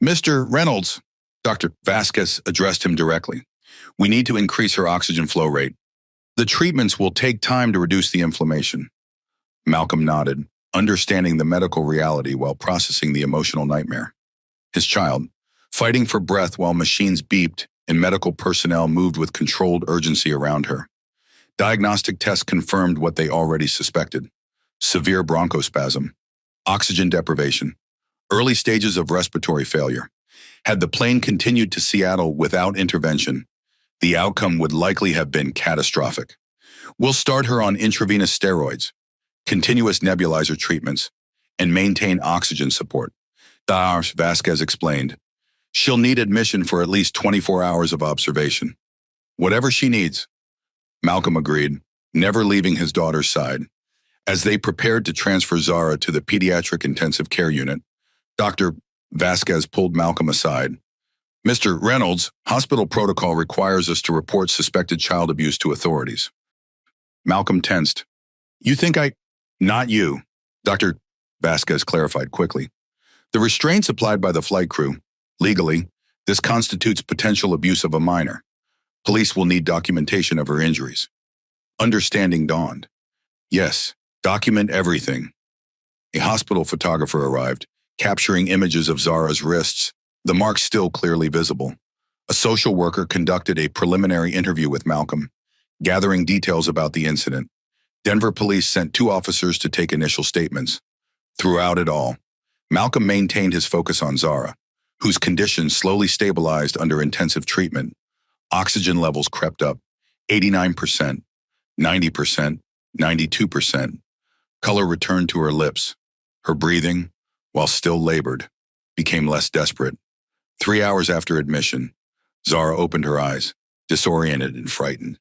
"Mr. Reynolds," Dr. Vasquez addressed him directly, "we need to increase her oxygen flow rate. The treatments will take time to reduce the inflammation." Malcolm nodded, understanding the medical reality while processing the emotional nightmare. His child, fighting for breath while machines beeped and medical personnel moved with controlled urgency around her. Diagnostic tests confirmed what they already suspected: severe bronchospasm, oxygen deprivation, early stages of respiratory failure. Had the plane continued to Seattle without intervention, the outcome would likely have been catastrophic. "We'll start her on intravenous steroids, continuous nebulizer treatments, and maintain oxygen support," Dr. Vasquez explained. "She'll need admission for at least 24 hours of observation. Whatever she needs." Malcolm agreed, never leaving his daughter's side. As they prepared to transfer Zara to the pediatric intensive care unit, Dr. Vasquez pulled Malcolm aside. "Mr. Reynolds, hospital protocol requires us to report suspected child abuse to authorities." Malcolm tensed. "You think I—" "Not you," Dr. Vasquez clarified quickly. "The restraints applied by the flight crew. Legally, this constitutes potential abuse of a minor. Police will need documentation of her injuries." Understanding dawned. "Yes, document everything." A hospital photographer arrived, capturing images of Zara's wrists, the marks still clearly visible. A social worker conducted a preliminary interview with Malcolm, gathering details about the incident. Denver police sent 2 officers to take initial statements. Throughout it all, Malcolm maintained his focus on Zara, whose condition slowly stabilized under intensive treatment. Oxygen levels crept up, 89%, 90%, 92%. Color returned to her lips. Her breathing, while still labored, became less desperate. 3 hours after admission, Zara opened her eyes, disoriented and frightened.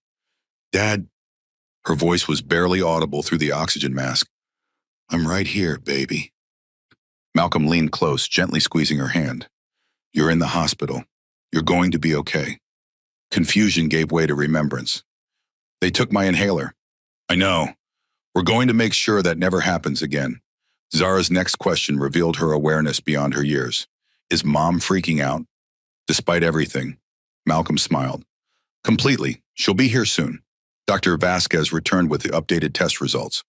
"Dad," her voice was barely audible through the oxygen mask. "I'm right here, baby." Malcolm leaned close, gently squeezing her hand. "You're in the hospital. You're going to be okay." Confusion gave way to remembrance. "They took my inhaler." "I know. We're going to make sure that never happens again." Zara's next question revealed her awareness beyond her years. "Is Mom freaking out?" Despite everything, Malcolm smiled. "Completely. She'll be here soon." Dr. Vasquez returned with the updated test results.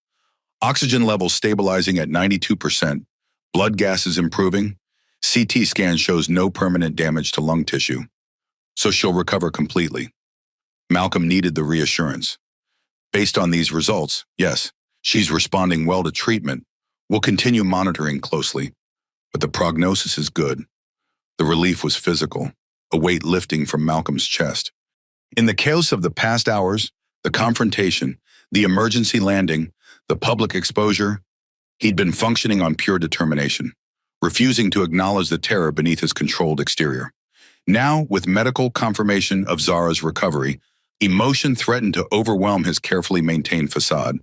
Oxygen levels stabilizing at 92%, blood gases improving, CT scan shows no permanent damage to lung tissue. So she'll recover completely. Malcolm needed the reassurance. "Based on these results, yes, she's responding well to treatment. We'll continue monitoring closely, but the prognosis is good." The relief was physical, a weight lifting from Malcolm's chest. In the chaos of the past hours, the confrontation, the emergency landing, the public exposure, he'd been functioning on pure determination, refusing to acknowledge the terror beneath his controlled exterior. Now, with medical confirmation of Zara's recovery, emotion threatened to overwhelm his carefully maintained facade.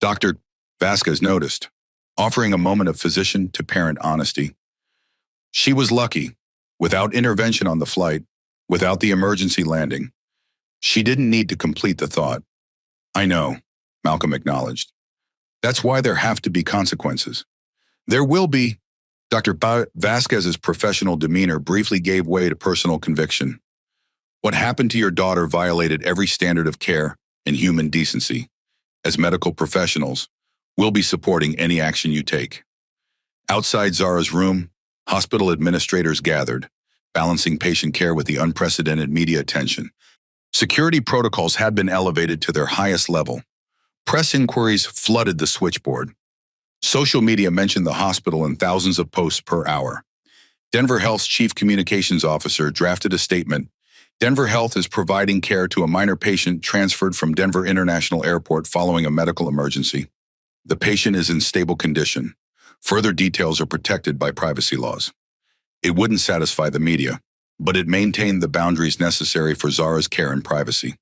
Dr. Vasquez noticed, offering a moment of physician-to-parent honesty. She was lucky. Without intervention on the flight, without the emergency landing, she didn't need to complete the thought. "I know," Malcolm acknowledged. "That's why there have to be consequences." "There will be." Dr. Vasquez's professional demeanor briefly gave way to personal conviction. "What happened to your daughter violated every standard of care and human decency. As medical professionals, we'll be supporting any action you take." Outside Zara's room, hospital administrators gathered, balancing patient care with the unprecedented media attention. Security protocols had been elevated to their highest level. Press inquiries flooded the switchboard. Social media mentioned the hospital in thousands of posts per hour. Denver Health's chief communications officer drafted a statement. "Denver Health is providing care to a minor patient transferred from Denver International Airport following a medical emergency. The patient is in stable condition. Further details are protected by privacy laws." It wouldn't satisfy the media, but it maintained the boundaries necessary for Zara's care and privacy.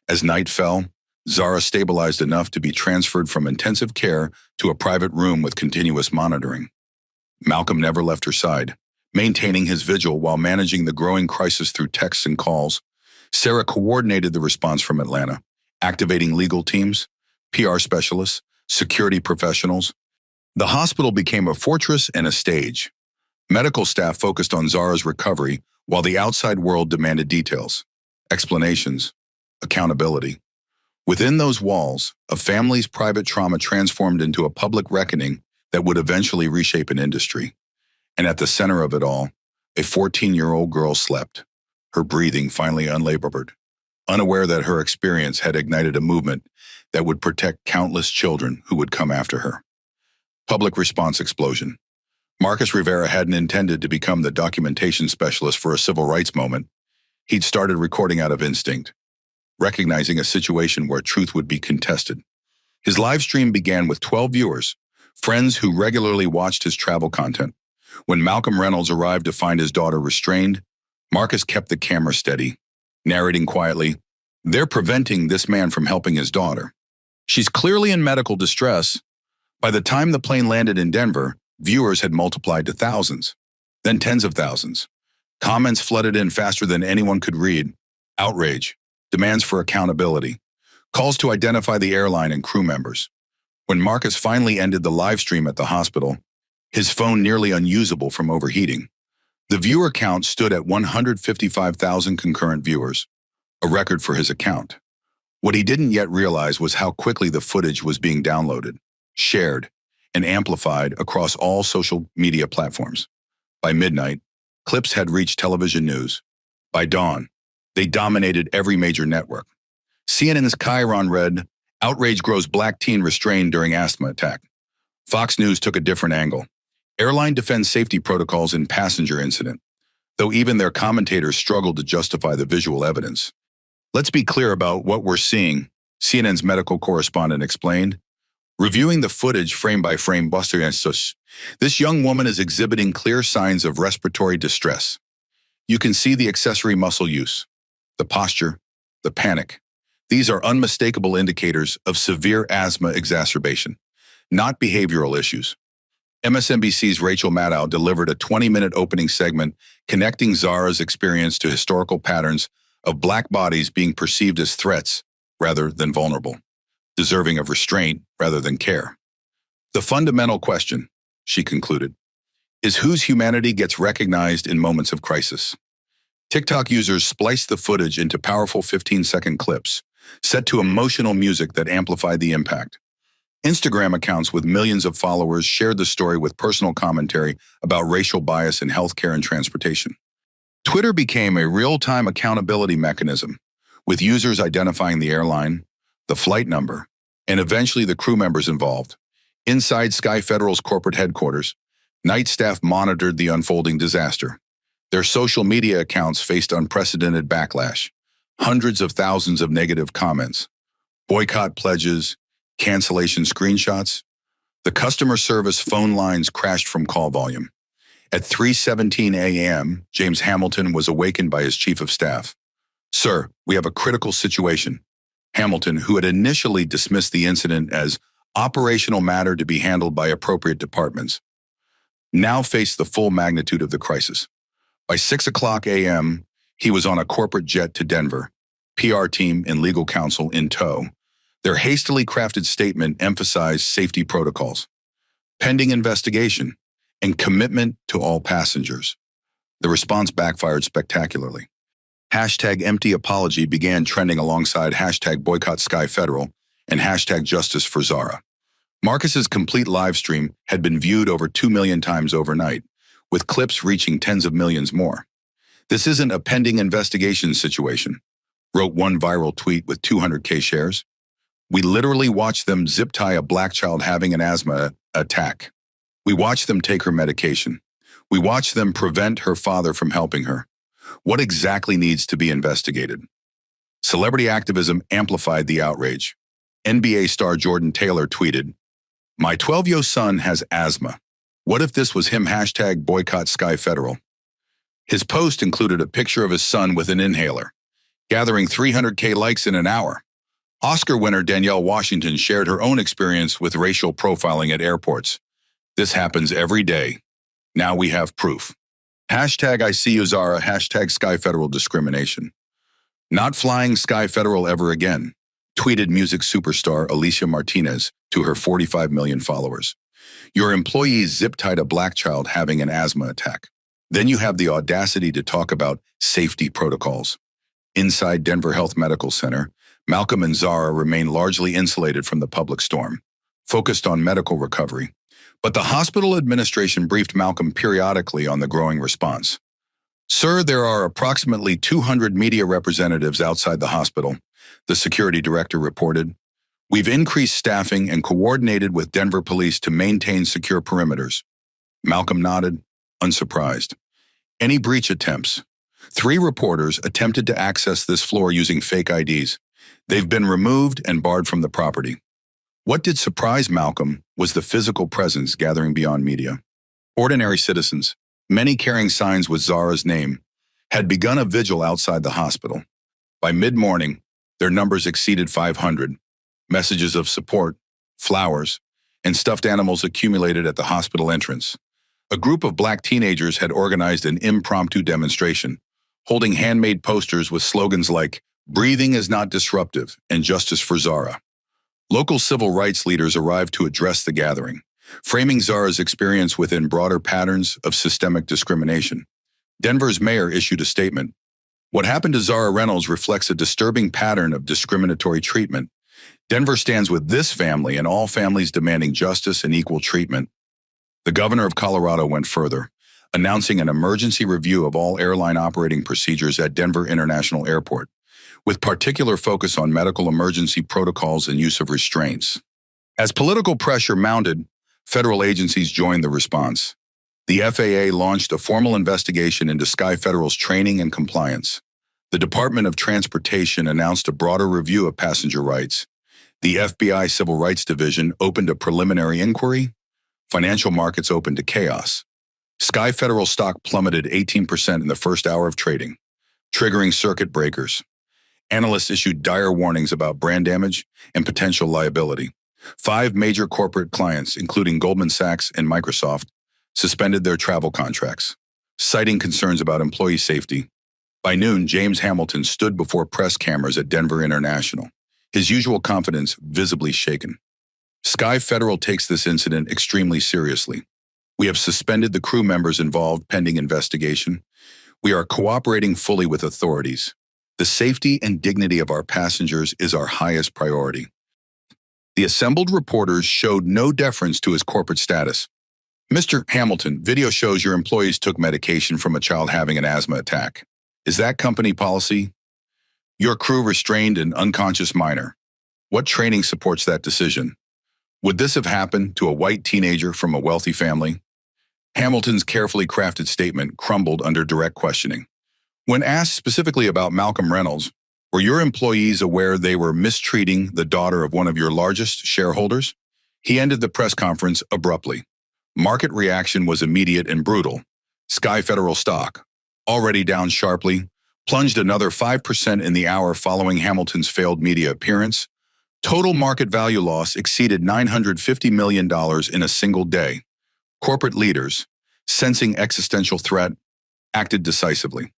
As night fell, Zara stabilized enough to be transferred from intensive care to a private room with continuous monitoring. Malcolm never left her side, maintaining his vigil while managing the growing crisis through texts and calls. Sarah coordinated the response from Atlanta, activating legal teams, PR specialists, security professionals. The hospital became a fortress and a stage. Medical staff focused on Zara's recovery while the outside world demanded details, explanations, accountability. Within those walls, a family's private trauma transformed into a public reckoning that would eventually reshape an industry. And at the center of it all, a 14-year-old girl slept, her breathing finally unlabored, unaware that her experience had ignited a movement that would protect countless children who would come after her. Public response explosion. Marcus Rivera hadn't intended to become the documentation specialist for a civil rights moment. He'd started recording out of instinct, recognizing a situation where truth would be contested. His live stream began with 12 viewers, friends who regularly watched his travel content. When Malcolm Reynolds arrived to find his daughter restrained, Marcus kept the camera steady, narrating quietly, "They're preventing this man from helping his daughter. She's clearly in medical distress." By the time the plane landed in Denver, viewers had multiplied to thousands, then tens of thousands. Comments flooded in faster than anyone could read. Outrage, demands for accountability, calls to identify the airline and crew members. When Marcus finally ended the live stream at the hospital, his phone nearly unusable from overheating. The viewer count stood at 155,000 concurrent viewers, a record for his account. What he didn't yet realize was how quickly the footage was being downloaded, shared, and amplified across all social media platforms. By midnight, clips had reached television news. By dawn, they dominated every major network. CNN's Chiron read, "Outrage grows Black teen restrained during asthma attack." Fox News took a different angle. Airline defends safety protocols in passenger incident, though even their commentators struggled to justify the visual evidence. Let's be clear about what we're seeing, CNN's medical correspondent explained. Reviewing the footage frame by frame, this young woman is exhibiting clear signs of respiratory distress. You can see the accessory muscle use, the posture, the panic. These are unmistakable indicators of severe asthma exacerbation, not behavioral issues. MSNBC's Rachel Maddow delivered a 20-minute opening segment connecting Zara's experience to historical patterns of Black bodies being perceived as threats rather than vulnerable, deserving of restraint rather than care. The fundamental question, she concluded, is whose humanity gets recognized in moments of crisis. TikTok users spliced the footage into powerful 15-second clips, set to emotional music that amplified the impact. Instagram accounts with millions of followers shared the story with personal commentary about racial bias in healthcare and transportation. Twitter became a real-time accountability mechanism, with users identifying the airline, the flight number, and eventually the crew members involved. Inside Sky Federal's corporate headquarters, night staff monitored the unfolding disaster. Their social media accounts faced unprecedented backlash, hundreds of thousands of negative comments, boycott pledges, cancellation screenshots. The customer service phone lines crashed from call volume. At 3:17 a.m., James Hamilton was awakened by his chief of staff. "Sir, we have a critical situation." Hamilton, who had initially dismissed the incident as operational matter to be handled by appropriate departments, now faced the full magnitude of the crisis. By 6 a.m., he was on a corporate jet to Denver, PR team and legal counsel in tow. Their hastily crafted statement emphasized safety protocols, pending investigation, and commitment to all passengers. The response backfired spectacularly. #empty apology began trending alongside #boycott Sky Federal and #justice for Zara. Marcus's complete live stream had been viewed over 2 million times overnight, with clips reaching tens of millions more. "This isn't a pending investigation situation," wrote one viral tweet with 200K shares. "We literally watched them zip tie a Black child having an asthma attack. We watched them take her medication. We watched them prevent her father from helping her. What exactly needs to be investigated?" Celebrity activism amplified the outrage. NBA star Jordan Taylor tweeted, "My 12-year-old son has asthma. What if this was him #boycott Sky Federal?" His post included a picture of his son with an inhaler, gathering 300K likes in an hour. Oscar winner Danielle Washington shared her own experience with racial profiling at airports. "This happens every day. Now we have proof." I see you, Zara, #Sky Federal Discrimination. "Not flying Sky Federal ever again," tweeted music superstar Alicia Martinez to her 45 million followers. "Your employees zip-tied a Black child having an asthma attack. Then you have the audacity to talk about safety protocols." Inside Denver Health Medical Center, Malcolm and Zara remain largely insulated from the public storm, focused on medical recovery. But the hospital administration briefed Malcolm periodically on the growing response. "Sir, there are approximately 200 media representatives outside the hospital," the security director reported. "We've increased staffing and coordinated with Denver police to maintain secure perimeters." Malcolm nodded, unsurprised. "Any breach attempts?" 3 reporters attempted to access this floor using fake IDs. They've been removed and barred from the property. What did surprise Malcolm was the physical presence gathering beyond media. Ordinary citizens, many carrying signs with Zara's name, had begun a vigil outside the hospital. By mid-morning, their numbers exceeded 500. Messages of support, flowers, and stuffed animals accumulated at the hospital entrance. A group of Black teenagers had organized an impromptu demonstration, holding handmade posters with slogans like "Breathing is not disruptive" and "Justice for Zara." Local civil rights leaders arrived to address the gathering, framing Zara's experience within broader patterns of systemic discrimination. Denver's mayor issued a statement. "What happened to Zara Reynolds reflects a disturbing pattern of discriminatory treatment. Denver stands with this family and all families demanding justice and equal treatment." The governor of Colorado went further, announcing an emergency review of all airline operating procedures at Denver International Airport, with particular focus on medical emergency protocols and use of restraints. As political pressure mounted, Federal agencies joined the response. The FAA launched a formal investigation into Sky Federal's training and compliance. The Department of Transportation announced a broader review of passenger rights. The FBI Civil Rights Division opened a preliminary inquiry. Financial markets opened to chaos. Sky Federal stock plummeted 18% in the first hour of trading, triggering circuit breakers. Analysts issued dire warnings about brand damage and potential liability. 5 major corporate clients, including Goldman Sachs and Microsoft, suspended their travel contracts, citing concerns about employee safety. By noon, James Hamilton stood before press cameras at Denver International, his usual confidence visibly shaken. Sky Federal takes this incident extremely seriously. We have suspended the crew members involved pending investigation. We are cooperating fully with authorities. The safety and dignity of our passengers is our highest priority. The assembled reporters showed no deference to his corporate status. Mr. Hamilton, video shows your employees took medication from a child having an asthma attack. Is that company policy? Your crew restrained an unconscious minor. What training supports that decision? Would this have happened to a white teenager from a wealthy family? Hamilton's carefully crafted statement crumbled under direct questioning. When asked specifically about Malcolm Reynolds, were your employees aware they were mistreating the daughter of one of your largest shareholders? He ended the press conference abruptly. Market reaction was immediate and brutal. Sky Federal stock, already down sharply, plunged another 5% in the hour following Hamilton's failed media appearance. Total market value loss exceeded $950 million in a single day. Corporate leaders, sensing existential threat, acted decisively.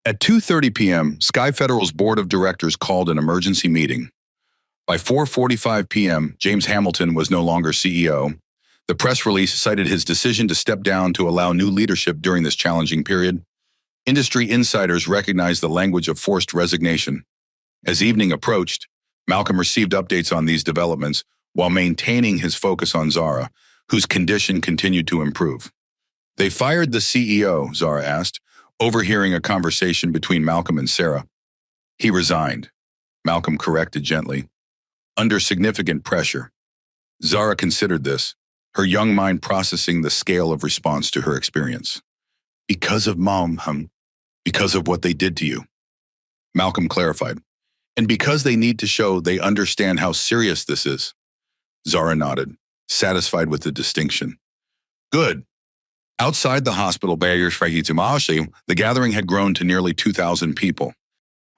At 2:30 p.m., Sky Federal's board of directors called an emergency meeting. By 4:45 p.m., James Hamilton was no longer CEO. The press release cited his decision to step down to allow new leadership during this challenging period. Industry insiders recognized the language of forced resignation. As evening approached, Malcolm received updates on these developments while maintaining his focus on Zara, whose condition continued to improve. They fired the CEO, Zara asked, overhearing a conversation between Malcolm and Sarah. He resigned, Malcolm corrected gently. Under significant pressure. Zara considered this, her young mind processing the scale of response to her experience. Because of Mom, because of what they did to you. Malcolm clarified. And because they need to show they understand how serious this is. Zara nodded, satisfied with the distinction. Good. Outside the hospital barriers, the gathering had grown to nearly 2,000 people.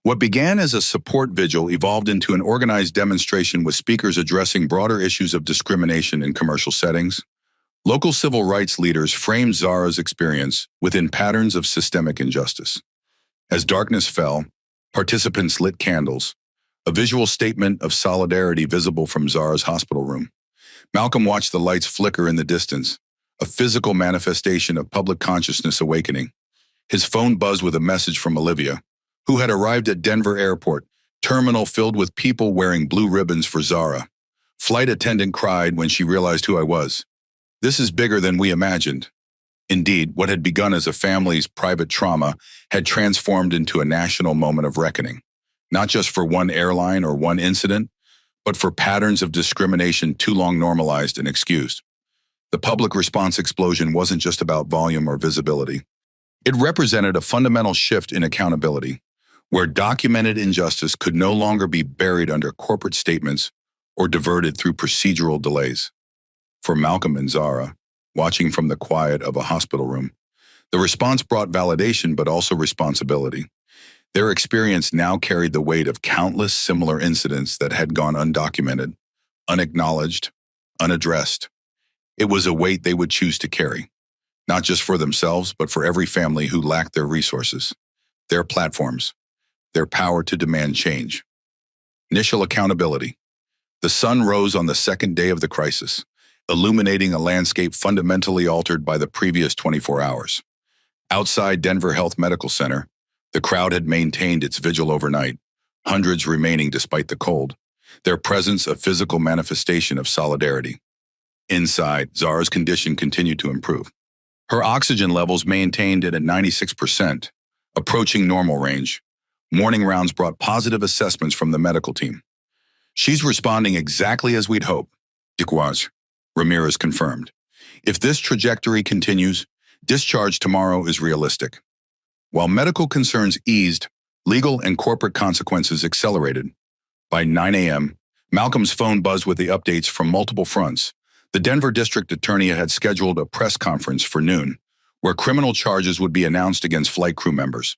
What began as a support vigil evolved into an organized demonstration with speakers addressing broader issues of discrimination in commercial settings. Local civil rights leaders framed Zara's experience within patterns of systemic injustice. As darkness fell, participants lit candles, a visual statement of solidarity visible from Zara's hospital room. Malcolm watched the lights flicker in the distance, a physical manifestation of public consciousness awakening. His phone buzzed with a message from Olivia, who had arrived at Denver Airport, terminal filled with people wearing blue ribbons for Zara. Flight attendant cried when she realized who I was. This is bigger than we imagined. Indeed, what had begun as a family's private trauma had transformed into a national moment of reckoning, not just for one airline or one incident, but for patterns of discrimination too long normalized and excused. The public response explosion wasn't just about volume or visibility. It represented a fundamental shift in accountability, where documented injustice could no longer be buried under corporate statements or diverted through procedural delays. For Malcolm and Zara, watching from the quiet of a hospital room, the response brought validation but also responsibility. Their experience now carried the weight of countless similar incidents that had gone undocumented, unacknowledged, unaddressed. It was a weight they would choose to carry, not just for themselves, but for every family who lacked their resources, their platforms, their power to demand change. Initial accountability. The sun rose on the second day of the crisis, illuminating a landscape fundamentally altered by the previous 24 hours. Outside Denver Health Medical Center, the crowd had maintained its vigil overnight, hundreds remaining despite the cold, their presence a physical manifestation of solidarity. Inside, Zara's condition continued to improve. Her oxygen levels maintained at 96%, approaching normal range. Morning rounds brought positive assessments from the medical team. She's responding exactly as we'd hoped. Ramirez confirmed. If this trajectory continues, discharge tomorrow is realistic. While medical concerns eased, legal and corporate consequences accelerated. By 9 a.m., Malcolm's phone buzzed with the updates from multiple fronts. The Denver district attorney had scheduled a press conference for noon, where criminal charges would be announced against flight crew members.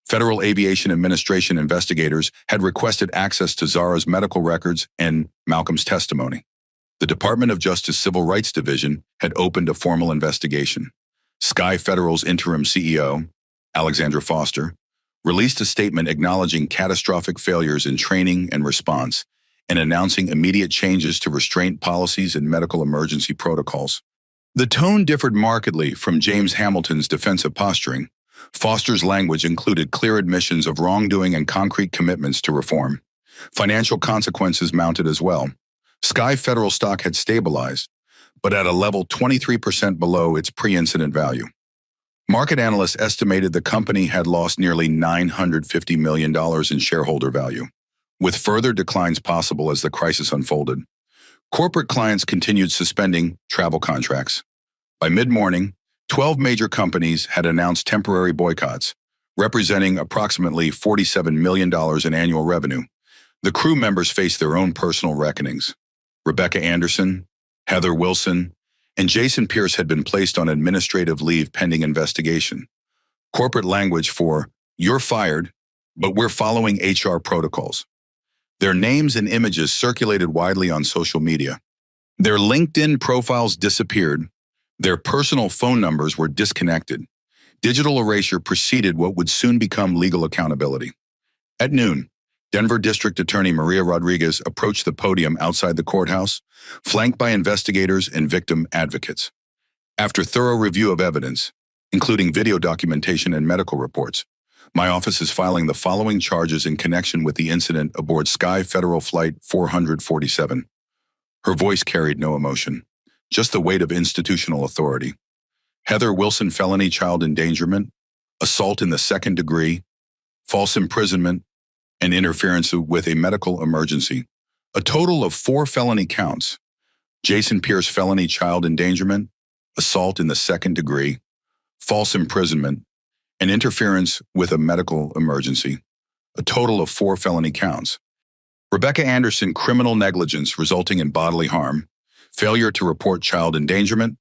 Federal Aviation Administration investigators had requested access to Zara's medical records and Malcolm's testimony. The Department of Justice Civil Rights Division had opened a formal investigation. Sky Federal's interim CEO, Alexandra Foster, released a statement acknowledging catastrophic failures in training and response and announcing immediate changes to restraint policies and medical emergency protocols. The tone differed markedly from James Hamilton's defensive posturing. Foster's language included clear admissions of wrongdoing and concrete commitments to reform. Financial consequences mounted as well. Sky Federal stock had stabilized, but at a level 23% below its pre-incident value. Market analysts estimated the company had lost nearly $950 million in shareholder value, with further declines possible as the crisis unfolded. Corporate clients continued suspending travel contracts. By mid-morning, 12 major companies had announced temporary boycotts, representing approximately $47 million in annual revenue. The crew members faced their own personal reckonings. Rebecca Anderson, Heather Wilson, and Jason Pierce had been placed on administrative leave pending investigation. Corporate language for, "You're fired, but we're following HR protocols." Their names and images circulated widely on social media. Their LinkedIn profiles disappeared. Their personal phone numbers were disconnected. Digital erasure preceded what would soon become legal accountability. At noon, Denver District Attorney Maria Rodriguez approached the podium outside the courthouse, flanked by investigators and victim advocates. After thorough review of evidence, including video documentation and medical reports, my office is filing the following charges in connection with the incident aboard Sky Federal Flight 447. Her voice carried no emotion, just the weight of institutional authority. Heather Wilson felony child endangerment, assault in the second degree, false imprisonment, and interference with a medical emergency. A total of 4 felony counts. Jason Pierce felony child endangerment, assault in the second degree, false imprisonment, and interference with a medical emergency. A total of 4 felony counts. Rebecca Anderson criminal negligence resulting in bodily harm, failure to report child endangerment,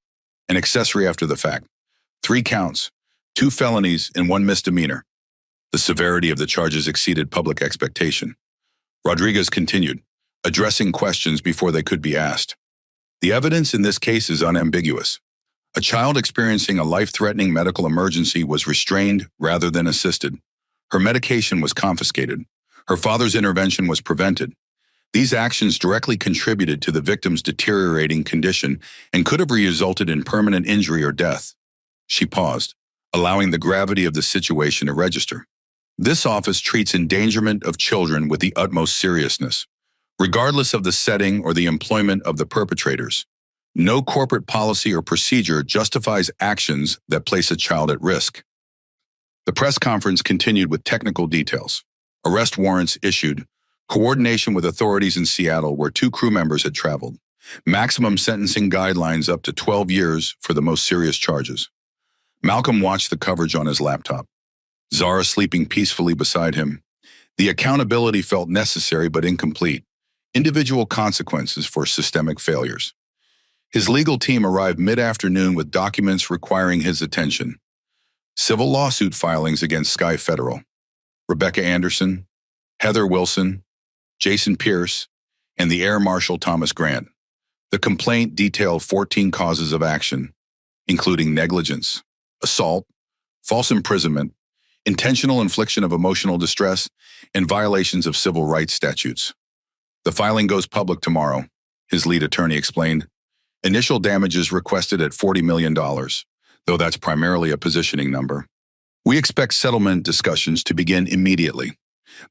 and accessory after the fact. 3 counts, 2 felonies, and 1 misdemeanor. The severity of the charges exceeded public expectation. Rodriguez continued, addressing questions before they could be asked. The evidence in this case is unambiguous. A child experiencing a life-threatening medical emergency was restrained rather than assisted. Her medication was confiscated. Her father's intervention was prevented. These actions directly contributed to the victim's deteriorating condition and could have resulted in permanent injury or death. She paused, allowing the gravity of the situation to register. This office treats endangerment of children with the utmost seriousness, regardless of the setting or the employment of the perpetrators. No corporate policy or procedure justifies actions that place a child at risk. The press conference continued with technical details. Arrest warrants issued, coordination with authorities in Seattle where 2 crew members had traveled, maximum sentencing guidelines up to 12 years for the most serious charges. Malcolm watched the coverage on his laptop. Zara sleeping peacefully beside him. The accountability felt necessary but incomplete. Individual consequences for systemic failures. His legal team arrived mid-afternoon with documents requiring his attention. Civil lawsuit filings against Sky Federal, Rebecca Anderson, Heather Wilson, Jason Pierce, and the Air Marshal Thomas Grant. The complaint detailed 14 causes of action, including negligence, assault, false imprisonment, intentional infliction of emotional distress, and violations of civil rights statutes. The filing goes public tomorrow, his lead attorney explained. Initial damages requested at $40 million, though that's primarily a positioning number. We expect settlement discussions to begin immediately.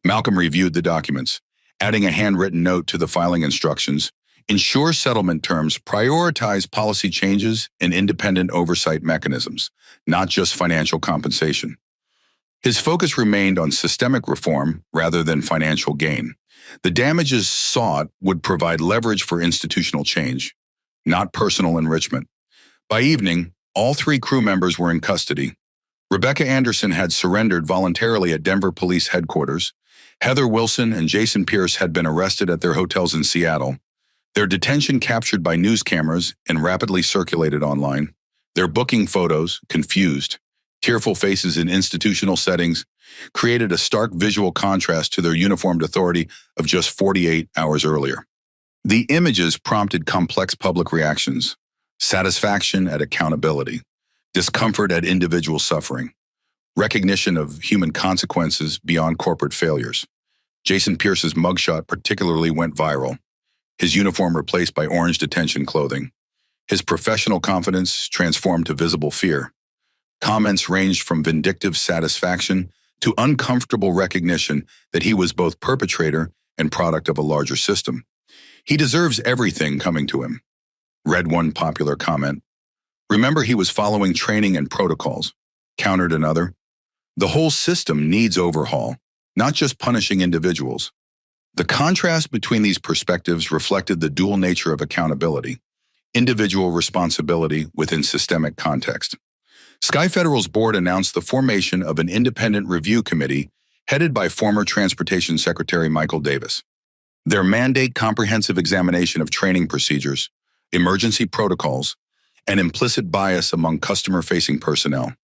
Malcolm reviewed the documents, adding a handwritten note to the filing instructions. Ensure settlement terms prioritize policy changes and independent oversight mechanisms, not just financial compensation. His focus remained on systemic reform rather than financial gain. The damages sought would provide leverage for institutional change, not personal enrichment. By evening, all three crew members were in custody. Rebecca Anderson had surrendered voluntarily at Denver Police Headquarters. Heather Wilson and Jason Pierce had been arrested at their hotels in Seattle. Their detention captured by news cameras and rapidly circulated online. Their booking photos, confused, tearful faces in institutional settings, created a stark visual contrast to their uniformed authority of just 48 hours earlier. The images prompted complex public reactions: satisfaction at accountability, discomfort at individual suffering, recognition of human consequences beyond corporate failures. Jason Pierce's mugshot particularly went viral, his uniform replaced by orange detention clothing. His professional confidence transformed to visible fear. Comments ranged from vindictive satisfaction to uncomfortable recognition that he was both perpetrator and product of a larger system. "He deserves everything coming to him," read one popular comment. "Remember, he was following training and protocols," countered another. "The whole system needs overhaul, not just punishing individuals." The contrast between these perspectives reflected the dual nature of accountability: individual responsibility within systemic context. Sky Federal's board announced the formation of an independent review committee headed by former Transportation Secretary Michael Davis. Their mandate: comprehensive examination of training procedures, emergency protocols, and implicit bias among customer-facing personnel.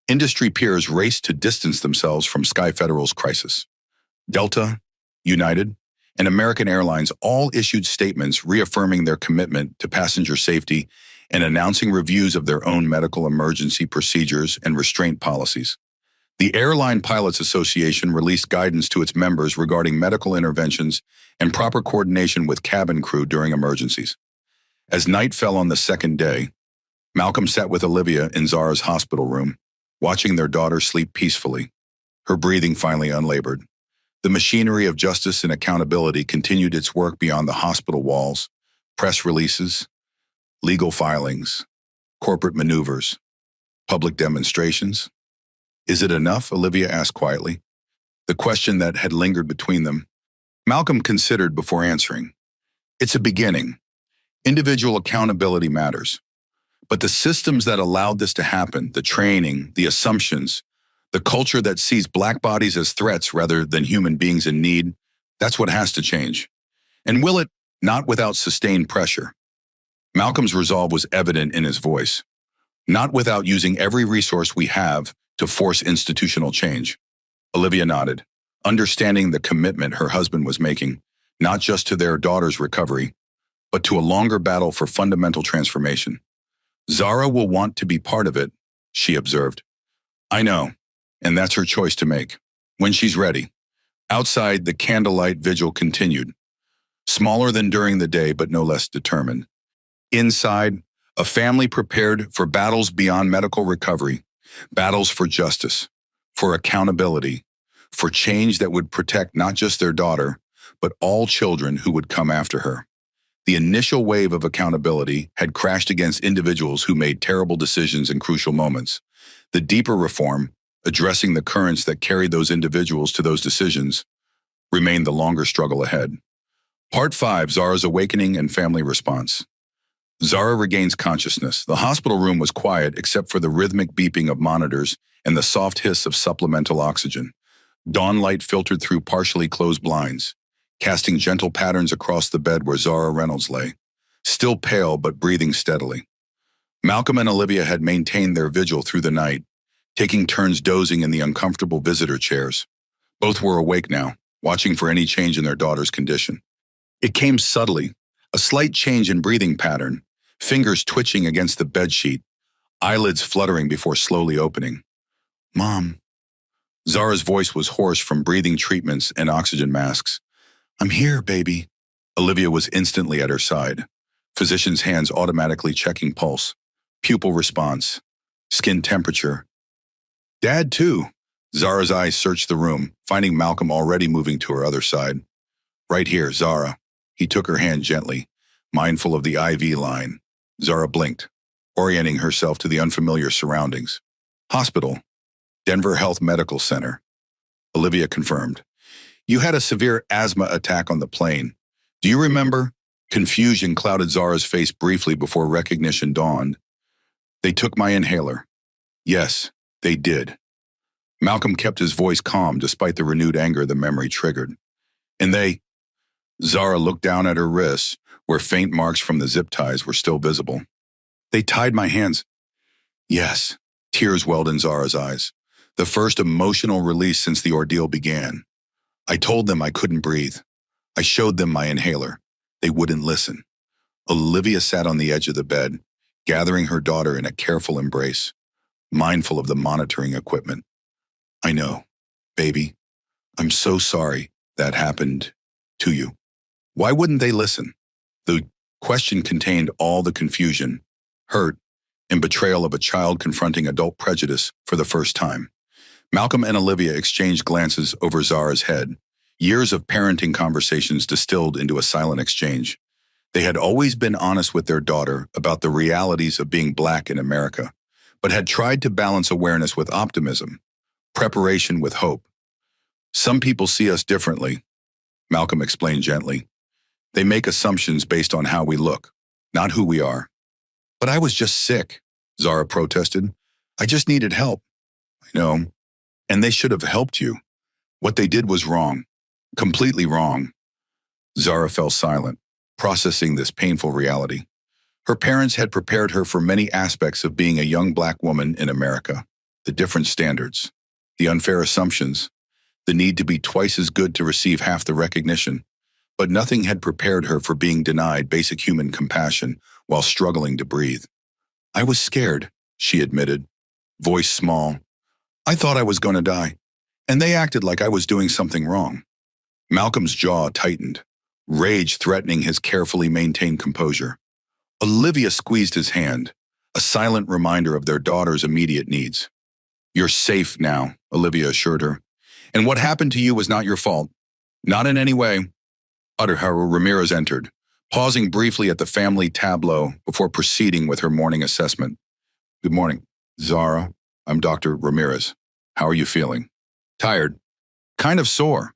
Industry peers raced to distance themselves from Sky Federal's crisis. Delta, United, and American Airlines all issued statements reaffirming their commitment to passenger safety and announcing reviews of their own medical emergency procedures and restraint policies. The Airline Pilots Association released guidance to its members regarding medical interventions and proper coordination with cabin crew during emergencies. As night fell on the second day, Malcolm sat with Olivia in Zara's hospital room, watching their daughter sleep peacefully, her breathing finally unlabored. The machinery of justice and accountability continued its work beyond the hospital walls: press releases, legal filings, corporate maneuvers, public demonstrations. "Is it enough?" Olivia asked quietly, the question that had lingered between them. Malcolm considered before answering. "It's a beginning. Individual accountability matters. But the systems that allowed this to happen, the training, the assumptions, the culture that sees Black bodies as threats rather than human beings in need, that's what has to change. And will it? Not without sustained pressure." Malcolm's resolve was evident in his voice. "Not without using every resource we have to force institutional change." Olivia nodded, understanding the commitment her husband was making, not just to their daughter's recovery, but to a longer battle for fundamental transformation. "Zara will want to be part of it," she observed. "I know, and that's her choice to make, when she's ready." Outside, the candlelight vigil continued, smaller than during the day but no less determined. Inside, a family prepared for battles beyond medical recovery, battles for justice, for accountability, for change that would protect not just their daughter, but all children who would come after her. The initial wave of accountability had crashed against individuals who made terrible decisions in crucial moments. The deeper reform, addressing the currents that carried those individuals to those decisions, remained the longer struggle ahead. Part 5: Zara's Awakening and Family Response. Zara regains consciousness. The hospital room was quiet except for the rhythmic beeping of monitors and the soft hiss of supplemental oxygen. Dawn light filtered through partially closed blinds, casting gentle patterns across the bed where Zara Reynolds lay, still pale but breathing steadily. Malcolm and Olivia had maintained their vigil through the night, taking turns dozing in the uncomfortable visitor chairs. Both were awake now, watching for any change in their daughter's condition. It came subtly, a slight change in breathing pattern, fingers twitching against the bedsheet, eyelids fluttering before slowly opening. "Mom." Zara's voice was hoarse from breathing treatments and oxygen masks. "I'm here, baby." Olivia was instantly at her side, physician's hands automatically checking pulse, pupil response, skin temperature. "Dad, too." Zara's eyes searched the room, finding Malcolm already moving to her other side. "Right here, Zara." He took her hand gently, mindful of the IV line. Zara blinked, orienting herself to the unfamiliar surroundings. "Hospital. Denver Health Medical Center." Olivia confirmed. "You had a severe asthma attack on the plane. Do you remember?" Confusion clouded Zara's face briefly before recognition dawned. They took my inhaler. Yes, they did. Malcolm kept his voice calm despite the renewed anger the memory triggered. And they... Zara looked down at her wrists, where faint marks from the zip ties were still visible. They tied my hands. Yes, tears welled in Zara's eyes, the first emotional release since the ordeal began. I told them I couldn't breathe. I showed them my inhaler. They wouldn't listen. Olivia sat on the edge of the bed, gathering her daughter in a careful embrace, mindful of the monitoring equipment. I know, baby. I'm so sorry that happened to you. Why wouldn't they listen? The question contained all the confusion, hurt, and betrayal of a child confronting adult prejudice for the first time. Malcolm and Olivia exchanged glances over Zara's head, years of parenting conversations distilled into a silent exchange. They had always been honest with their daughter about the realities of being Black in America, but had tried to balance awareness with optimism, preparation with hope. Some people see us differently, Malcolm explained gently. They make assumptions based on how we look, not who we are. But I was just sick, Zara protested. I just needed help. I know. And they should have helped you. What they did was wrong. Completely wrong. Zara fell silent, processing this painful reality. Her parents had prepared her for many aspects of being a young Black woman in America. The different standards, the unfair assumptions, the need to be twice as good to receive half the recognition. But nothing had prepared her for being denied basic human compassion while struggling to breathe. I was scared, she admitted, voice small. I thought I was going to die, and they acted like I was doing something wrong. Malcolm's jaw tightened, rage threatening his carefully maintained composure. Olivia squeezed his hand, a silent reminder of their daughter's immediate needs. You're safe now, Olivia assured her. And what happened to you was not your fault. Not in any way. Ramirez entered, pausing briefly at the family tableau before proceeding with her morning assessment. Good morning, Zara. I'm Dr. Ramirez. How are you feeling? Tired. Kind of sore.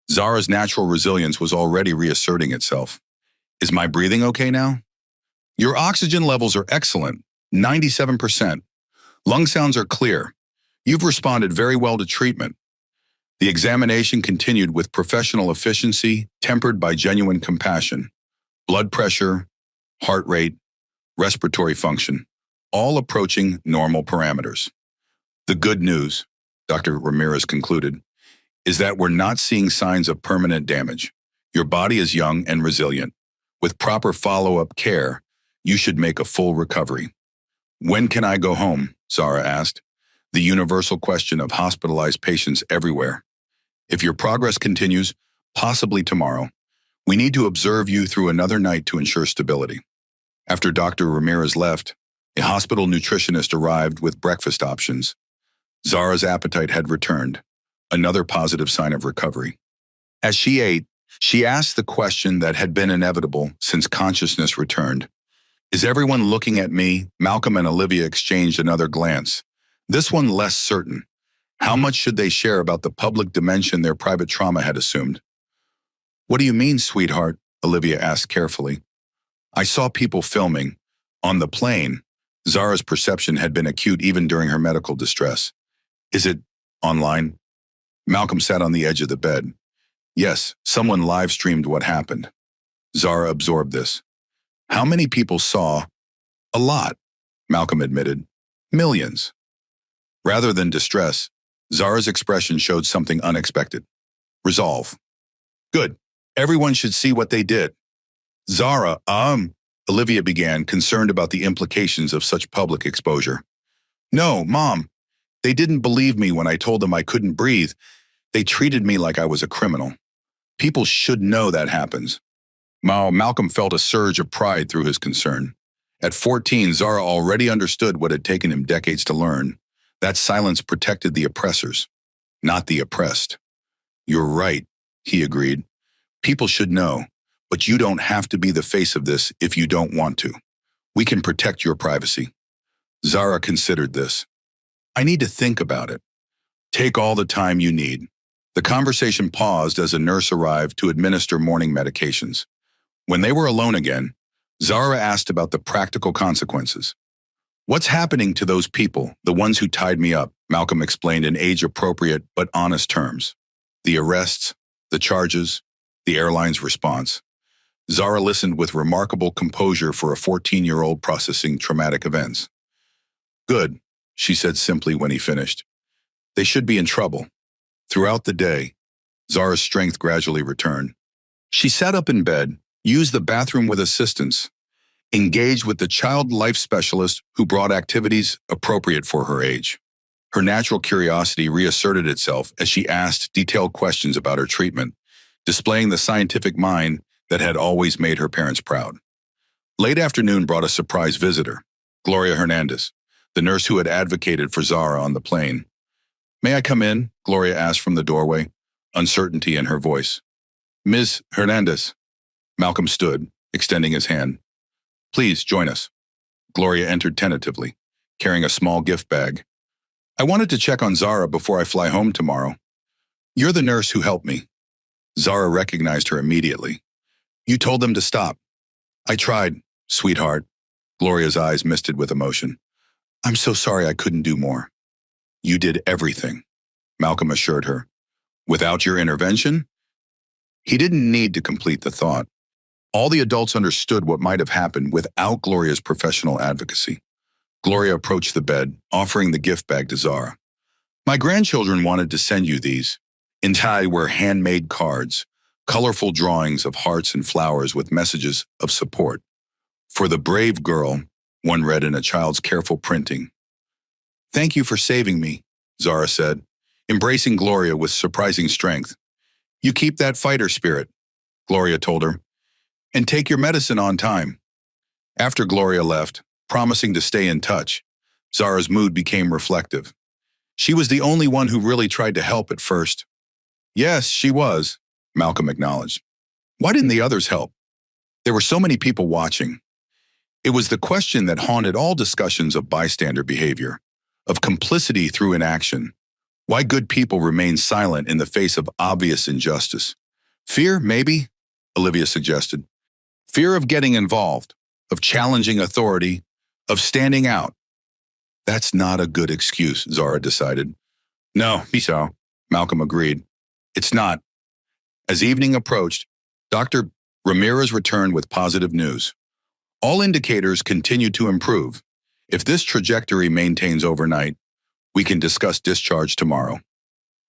Zara's natural resilience was already reasserting itself. Is my breathing okay now? Your oxygen levels are excellent, 97%. Lung sounds are clear. You've responded very well to treatment. The examination continued with professional efficiency tempered by genuine compassion. Blood pressure, heart rate, respiratory function, all approaching normal parameters. The good news, Dr. Ramirez concluded, is that we're not seeing signs of permanent damage. Your body is young and resilient. With proper follow-up care, you should make a full recovery. When can I go home? Zara asked, the universal question of hospitalized patients everywhere. If your progress continues, possibly tomorrow, we need to observe you through another night to ensure stability. After Dr. Ramirez left, a hospital nutritionist arrived with breakfast options. Zara's appetite had returned, another positive sign of recovery. As she ate, she asked the question that had been inevitable since consciousness returned. Is everyone looking at me? Malcolm and Olivia exchanged another glance, this one less certain. How much should they share about the public dimension their private trauma had assumed? What do you mean, sweetheart? Olivia asked carefully. I saw people filming. On the plane, Zara's perception had been acute even during her medical distress. Is it online? Malcolm sat on the edge of the bed. Yes, someone live-streamed what happened. Zara absorbed this. How many people saw? A lot, Malcolm admitted. Millions. Rather than distress, Zara's expression showed something unexpected. Resolve. Good. Everyone should see what they did. Zara, Olivia began, concerned about the implications of such public exposure. No, Mom. They didn't believe me when I told them I couldn't breathe. They treated me like I was a criminal. People should know that happens. Malcolm felt a surge of pride through his concern. At 14, Zara already understood what had taken him decades to learn. That silence protected the oppressors, not the oppressed. You're right, he agreed. People should know, but you don't have to be the face of this if you don't want to. We can protect your privacy. Zara considered this. I need to think about it. Take all the time you need. The conversation paused as a nurse arrived to administer morning medications. When they were alone again, Zara asked about the practical consequences. What's happening to those people, the ones who tied me up? Malcolm explained in age-appropriate but honest terms. The arrests, the charges, the airline's response. Zara listened with remarkable composure for a 14-year-old processing traumatic events. Good, she said simply when he finished. They should be in trouble. Throughout the day, Zara's strength gradually returned. She sat up in bed, used the bathroom with assistance, engaged with the child life specialist who brought activities appropriate for her age. Her natural curiosity reasserted itself as she asked detailed questions about her treatment, displaying the scientific mind that had always made her parents proud. Late afternoon brought a surprise visitor, Gloria Hernandez, the nurse who had advocated for Zara on the plane. "May I come in?" Gloria asked from the doorway, uncertainty in her voice. "Ms. Hernandez." Malcolm stood, extending his hand. "Please join us." Gloria entered tentatively, carrying a small gift bag. "I wanted to check on Zara before I fly home tomorrow." "You're the nurse who helped me." Zara recognized her immediately. "You told them to stop." "I tried, sweetheart." Gloria's eyes misted with emotion. "I'm so sorry I couldn't do more." "You did everything," Malcolm assured her. "Without your intervention?" He didn't need to complete the thought. All the adults understood what might have happened without Gloria's professional advocacy. Gloria approached the bed, offering the gift bag to Zara. "My grandchildren wanted to send you these." Inside were handmade cards, colorful drawings of hearts and flowers with messages of support. "For the brave girl," one read in a child's careful printing. "Thank you for saving me," Zara said, embracing Gloria with surprising strength. "You keep that fighter spirit," Gloria told her, "and take your medicine on time." After Gloria left, promising to stay in touch, Zara's mood became reflective. She was the only one who really tried to help at first. "Yes, she was," Malcolm acknowledged. "Why didn't the others help?" There were so many people watching. It was the question that haunted all discussions of bystander behavior, of complicity through inaction. Why good people remain silent in the face of obvious injustice. Fear, maybe, Olivia suggested. Fear of getting involved, of challenging authority, of standing out. That's not a good excuse, Zara decided. No, so, Malcolm agreed. It's not. As evening approached, Dr. Ramirez returned with positive news. All indicators continue to improve. If this trajectory maintains overnight, we can discuss discharge tomorrow.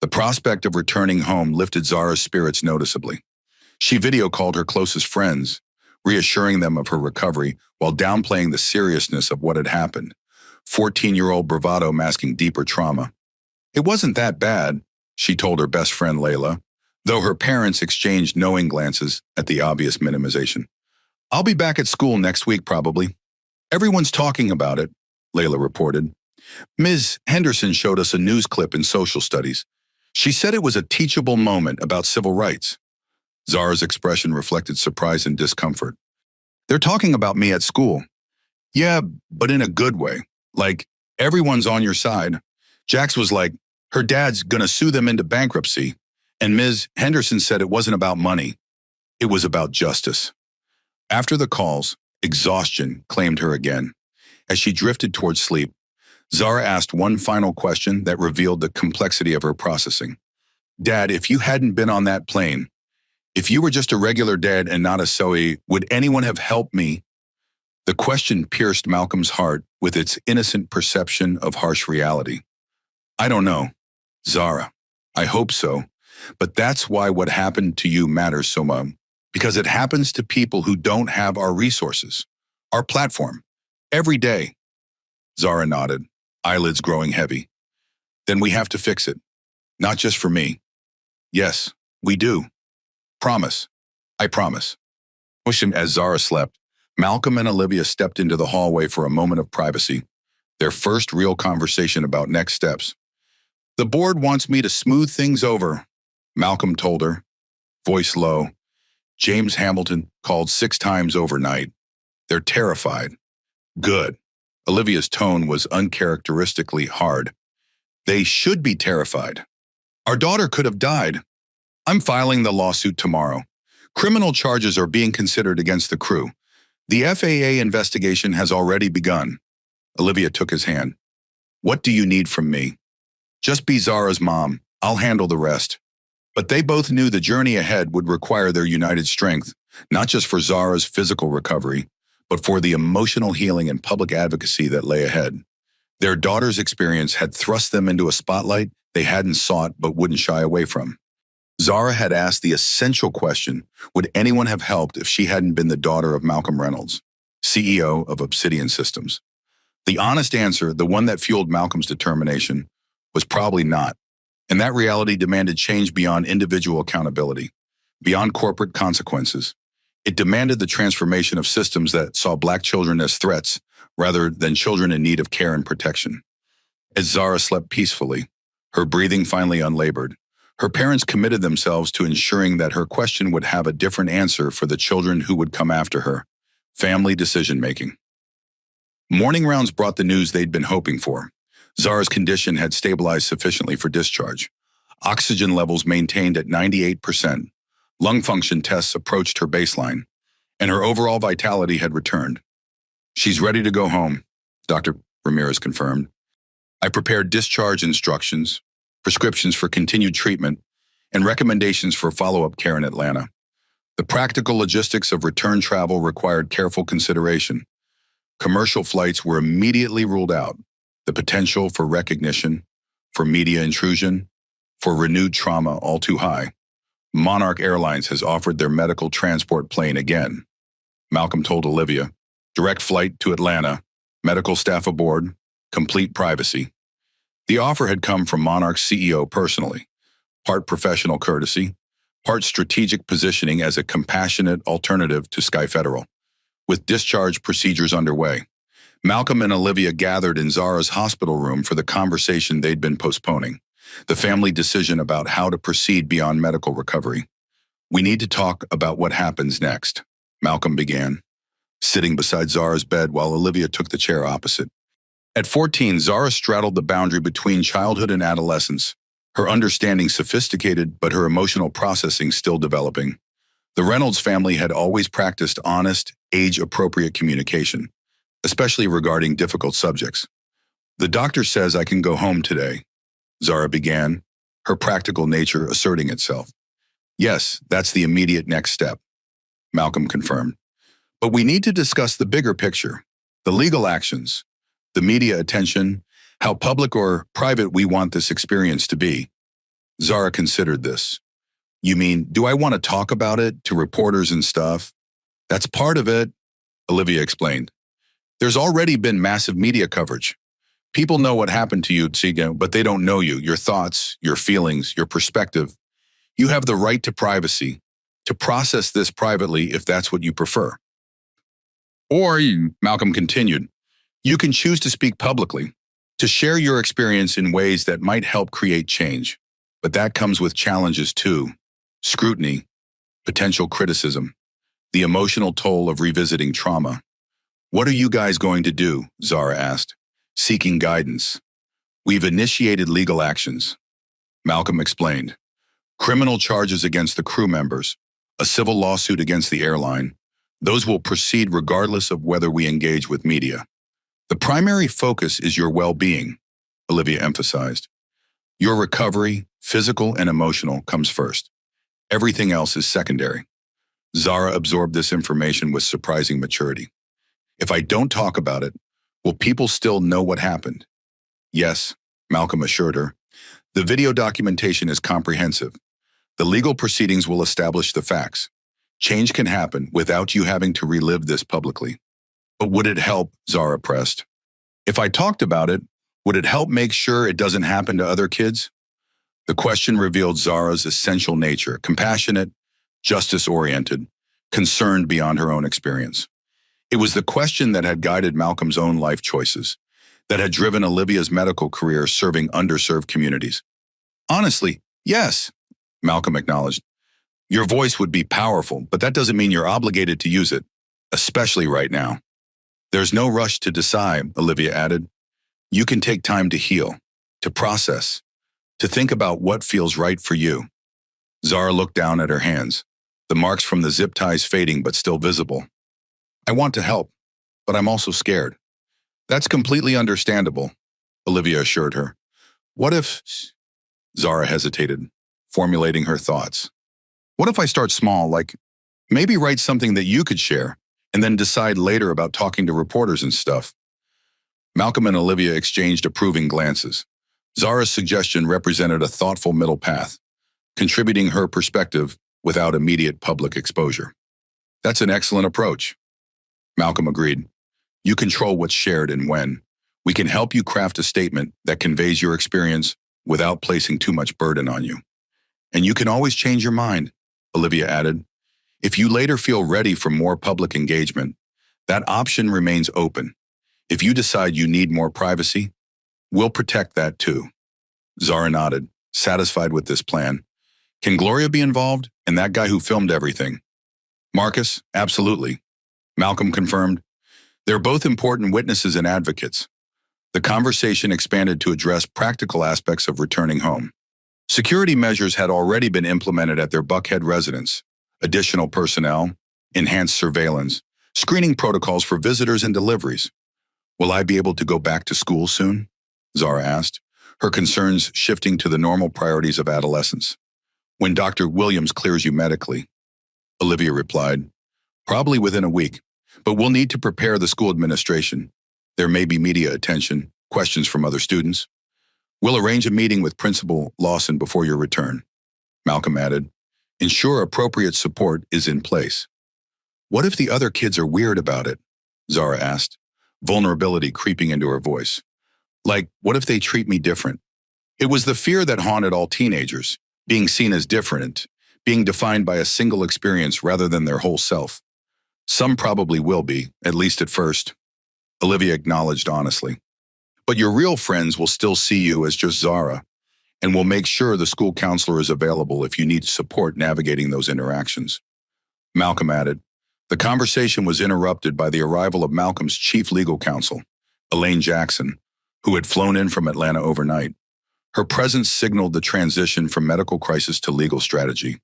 The prospect of returning home lifted Zara's spirits noticeably. She video called her closest friends, reassuring them of her recovery while downplaying the seriousness of what had happened. 14-year-old bravado masking deeper trauma. It wasn't that bad, she told her best friend Layla, though her parents exchanged knowing glances at the obvious minimization. I'll be back at school next week probably. Everyone's talking about it, Layla reported. Ms. Henderson showed us a news clip in social studies. She said it was a teachable moment about civil rights. Zara's expression reflected surprise and discomfort. They're talking about me at school. Yeah, but in a good way. Like, everyone's on your side. Jax was like, her dad's gonna sue them into bankruptcy. And Ms. Henderson said it wasn't about money. It was about justice. After the calls, exhaustion claimed her again. As she drifted towards sleep, Zara asked one final question that revealed the complexity of her processing. Dad, if you hadn't been on that plane, if you were just a regular dad and not a Zoe, would anyone have helped me? The question pierced Malcolm's heart with its innocent perception of harsh reality. I don't know, Zara. I hope so. But that's why what happened to you matters so much. Because it happens to people who don't have our resources, our platform, every day. Zara nodded, eyelids growing heavy. Then we have to fix it. Not just for me. Yes, we do. Promise. I promise. As Zara slept, Malcolm and Olivia stepped into the hallway for a moment of privacy, their first real conversation about next steps. The board wants me to smooth things over, Malcolm told her, voice low. James Hamilton called 6 times overnight. They're terrified. Good. Olivia's tone was uncharacteristically hard. They should be terrified. Our daughter could have died. I'm filing the lawsuit tomorrow. Criminal charges are being considered against the crew. The FAA investigation has already begun. Olivia took his hand. What do you need from me? Just be Zara's mom. I'll handle the rest. But they both knew the journey ahead would require their united strength, not just for Zara's physical recovery, but for the emotional healing and public advocacy that lay ahead. Their daughter's experience had thrust them into a spotlight they hadn't sought but wouldn't shy away from. Zara had asked the essential question, would anyone have helped if she hadn't been the daughter of Malcolm Reynolds, CEO of Obsidian Systems? The honest answer, the one that fueled Malcolm's determination, was probably not. And that reality demanded change beyond individual accountability, beyond corporate consequences. It demanded the transformation of systems that saw Black children as threats rather than children in need of care and protection. As Zara slept peacefully, her breathing finally unlabored, her parents committed themselves to ensuring that her question would have a different answer for the children who would come after her. Family decision-making. Morning rounds brought the news they'd been hoping for. Zara's condition had stabilized sufficiently for discharge. Oxygen levels maintained at 98%. Lung function tests approached her baseline, and her overall vitality had returned. She's ready to go home, Dr. Ramirez confirmed. I prepared discharge instructions, prescriptions for continued treatment, and recommendations for follow-up care in Atlanta. The practical logistics of return travel required careful consideration. Commercial flights were immediately ruled out. The potential for recognition, for media intrusion, for renewed trauma all too high. Monarch Airlines has offered their medical transport plane again. Malcolm told Olivia, direct flight to Atlanta, medical staff aboard, complete privacy. The offer had come from Monarch's CEO personally, part professional courtesy, part strategic positioning as a compassionate alternative to Sky Federal. With discharge procedures underway, Malcolm and Olivia gathered in Zara's hospital room for the conversation they'd been postponing, the family decision about how to proceed beyond medical recovery. We need to talk about what happens next, Malcolm began, sitting beside Zara's bed while Olivia took the chair opposite. At 14, Zara straddled the boundary between childhood and adolescence, her understanding sophisticated but her emotional processing still developing. The Reynolds family had always practiced honest, age-appropriate communication, especially regarding difficult subjects. The doctor says I can go home today, Zara began, her practical nature asserting itself. Yes, that's the immediate next step, Malcolm confirmed. But we need to discuss the bigger picture, the legal actions, the media attention, how public or private we want this experience to be. Zara considered this. You mean, do I want to talk about it to reporters and stuff? That's part of it, Olivia explained. There's already been massive media coverage. People know what happened to you, Tsiga, but they don't know you, your thoughts, your feelings, your perspective. You have the right to privacy, to process this privately if that's what you prefer. Or, Malcolm continued, you can choose to speak publicly, to share your experience in ways that might help create change. But that comes with challenges too. Scrutiny, potential criticism, the emotional toll of revisiting trauma. What are you guys going to do? Zara asked, seeking guidance. We've initiated legal actions, Malcolm explained. Criminal charges against the crew members, a civil lawsuit against the airline. Those will proceed regardless of whether we engage with media. The primary focus is your well-being, Olivia emphasized. Your recovery, physical and emotional, comes first. Everything else is secondary. Zara absorbed this information with surprising maturity. If I don't talk about it, will people still know what happened? Yes, Malcolm assured her. The video documentation is comprehensive. The legal proceedings will establish the facts. Change can happen without you having to relive this publicly. But would it help? Zara pressed. If I talked about it, would it help make sure it doesn't happen to other kids? The question revealed Zara's essential nature, compassionate, justice-oriented, concerned beyond her own experience. It was the question that had guided Malcolm's own life choices, that had driven Olivia's medical career serving underserved communities. Honestly, yes, Malcolm acknowledged. Your voice would be powerful, but that doesn't mean you're obligated to use it, especially right now. There's no rush to decide, Olivia added. You can take time to heal, to process, to think about what feels right for you. Zara looked down at her hands. the marks from the zip ties fading but still visible. I want to help, but I'm also scared. That's completely understandable, Olivia assured her. What if... Zara hesitated, formulating her thoughts. What if I start small, like maybe write something that you could share, and then decide later about talking to reporters and stuff? Malcolm and Olivia exchanged approving glances. Zara's suggestion represented a thoughtful middle path, contributing her perspective without immediate public exposure. That's an excellent approach, Malcolm agreed. You control what's shared and when. We can help you craft a statement that conveys your experience without placing too much burden on you. And you can always change your mind, Olivia added. If you later feel ready for more public engagement, that option remains open. If you decide you need more privacy, we'll protect that too. Zara nodded, satisfied with this plan. Can Gloria be involved, and that guy who filmed everything? Marcus, absolutely. Malcolm confirmed. They're both important witnesses and advocates. The conversation expanded to address practical aspects of returning home. Security measures had already been implemented at their Buckhead residence. Additional personnel, enhanced surveillance, screening protocols for visitors and deliveries. Will I be able to go back to school soon? Zara asked, her concerns shifting to the normal priorities of adolescence. When Dr. Williams clears you medically, Olivia replied, probably within a week, but we'll need to prepare the school administration. There may be media attention, questions from other students. We'll arrange a meeting with Principal Lawson before your return, Malcolm added. Ensure appropriate support is in place. What if the other kids are weird about it? Zara asked, vulnerability creeping into her voice. Like, what if they treat me different? It was the fear that haunted all teenagers, being seen as different, being defined by a single experience rather than their whole self. Some probably will be, at least at first, Olivia acknowledged honestly. But your real friends will still see you as just Zara, and we'll make sure the school counselor is available if you need support navigating those interactions. Malcolm added. The conversation was interrupted by the arrival of Malcolm's chief legal counsel, Elaine Jackson, who had flown in from Atlanta overnight. Her presence signaled the transition from medical crisis to legal strategy.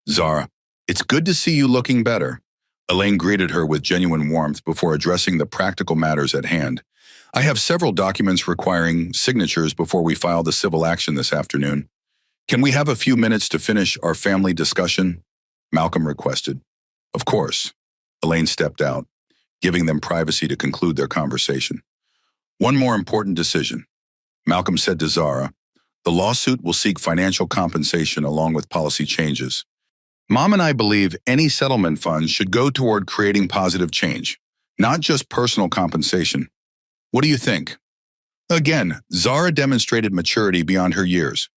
Zara, it's good to see you looking better. Elaine greeted her with genuine warmth before addressing the practical matters at hand. I have several documents requiring signatures before we file the civil action this afternoon. Can we have a few minutes to finish our family discussion? Malcolm requested. Of course. Elaine stepped out, giving them privacy to conclude their conversation. One more important decision. Malcolm said to Zara, the lawsuit will seek financial compensation along with policy changes. Mom and I believe any settlement funds should go toward creating positive change, not just personal compensation. What do you think? Again, Zara demonstrated maturity beyond her years.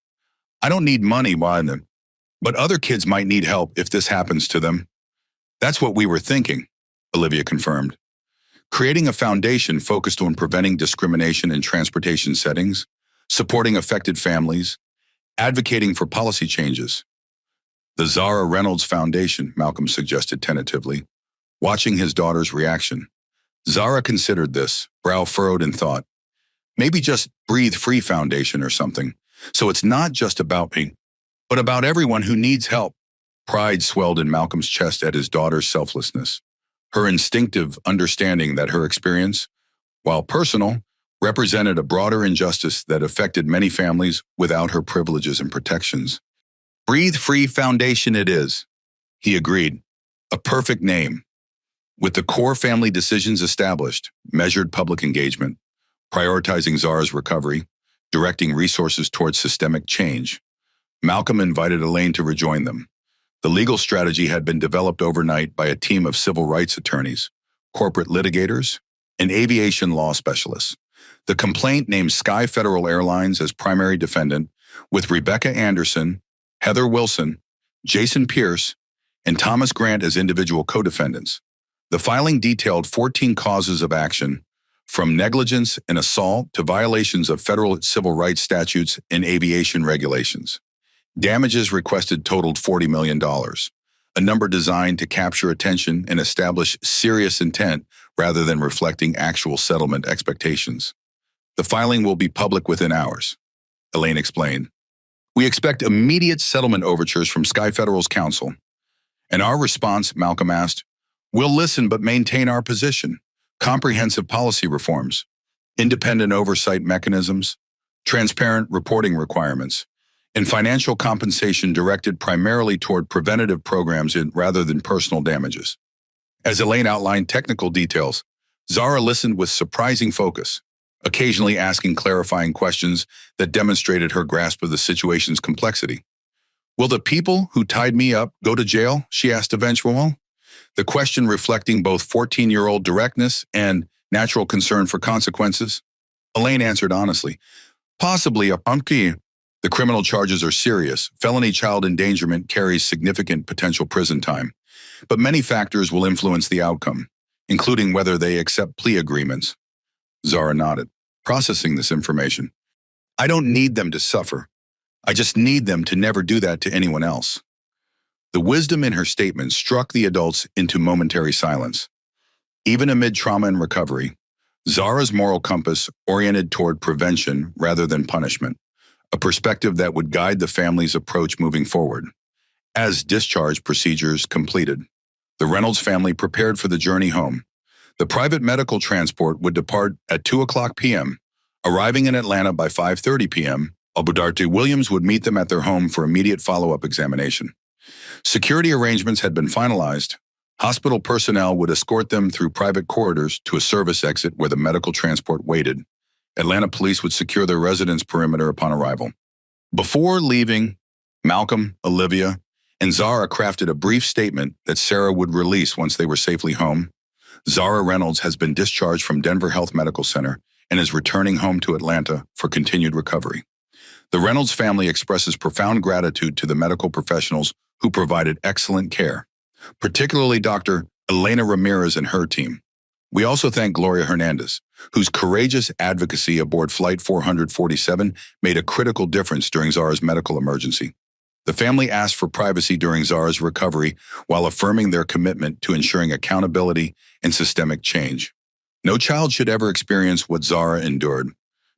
I don't need money, but other kids might need help if this happens to them. That's what we were thinking, Olivia confirmed. Creating a foundation focused on preventing discrimination in transportation settings, supporting affected families, advocating for policy changes. The Zara Reynolds Foundation, Malcolm suggested tentatively, watching his daughter's reaction. Zara considered this, brow furrowed in thought. Maybe just Breathe Free Foundation or something. So it's not just about me, but about everyone who needs help. Pride swelled in Malcolm's chest at his daughter's selflessness. Her instinctive understanding that her experience, while personal, represented a broader injustice that affected many families without her privileges and protections. Breathe Free Foundation it is, he agreed. A perfect name. With the core family decisions established, measured public engagement, prioritizing Zara's recovery, directing resources towards systemic change, Malcolm invited Elaine to rejoin them. The legal strategy had been developed overnight by a team of civil rights attorneys, corporate litigators, and aviation law specialists. The complaint named Sky Federal Airlines as primary defendant, with Rebecca Anderson, Heather Wilson, Jason Pierce, and Thomas Grant as individual co-defendants. The filing detailed 14 causes of action, from negligence and assault to violations of federal civil rights statutes and aviation regulations. Damages requested totaled $40 million, a number designed to capture attention and establish serious intent rather than reflecting actual settlement expectations. The filing will be public within hours, Elaine explained. We expect immediate settlement overtures from Sky Federal's counsel. And our response, Malcolm asked, we'll listen but maintain our position. Comprehensive policy reforms, independent oversight mechanisms, transparent reporting requirements, and financial compensation directed primarily toward preventative programs rather than personal damages. As Elaine outlined technical details, Zara listened with surprising focus, occasionally asking clarifying questions that demonstrated her grasp of the situation's complexity. Will the people who tied me up go to jail? She asked eventually. The question reflecting both 14-year-old directness and natural concern for consequences. Elaine answered honestly, possibly a pumpkin. The criminal charges are serious. Felony child endangerment carries significant potential prison time. But many factors will influence the outcome, including whether they accept plea agreements. Zara nodded, processing this information. I don't need them to suffer. I just need them to never do that to anyone else. The wisdom in her statement struck the adults into momentary silence. Even amid trauma and recovery, Zara's moral compass oriented toward prevention rather than punishment, a perspective that would guide the family's approach moving forward. As discharge procedures completed, the Reynolds family prepared for the journey home. The private medical transport would depart at 2:00 p.m., arriving in Atlanta by 5:30 p.m. Abudarte Williams would meet them at their home for immediate follow-up examination. Security arrangements had been finalized. Hospital personnel would escort them through private corridors to a service exit where the medical transport waited. Atlanta police would secure their residence perimeter upon arrival. Before leaving, Malcolm, Olivia, and Zara crafted a brief statement that Sarah would release once they were safely home. Zara Reynolds has been discharged from Denver Health Medical Center and is returning home to Atlanta for continued recovery. The Reynolds family expresses profound gratitude to the medical professionals who provided excellent care, particularly Dr. Elena Ramirez and her team. We also thank Gloria Hernandez, whose courageous advocacy aboard Flight 447 made a critical difference during Zara's medical emergency. The family asked for privacy during Zara's recovery while affirming their commitment to ensuring accountability and systemic change. No child should ever experience what Zara endured.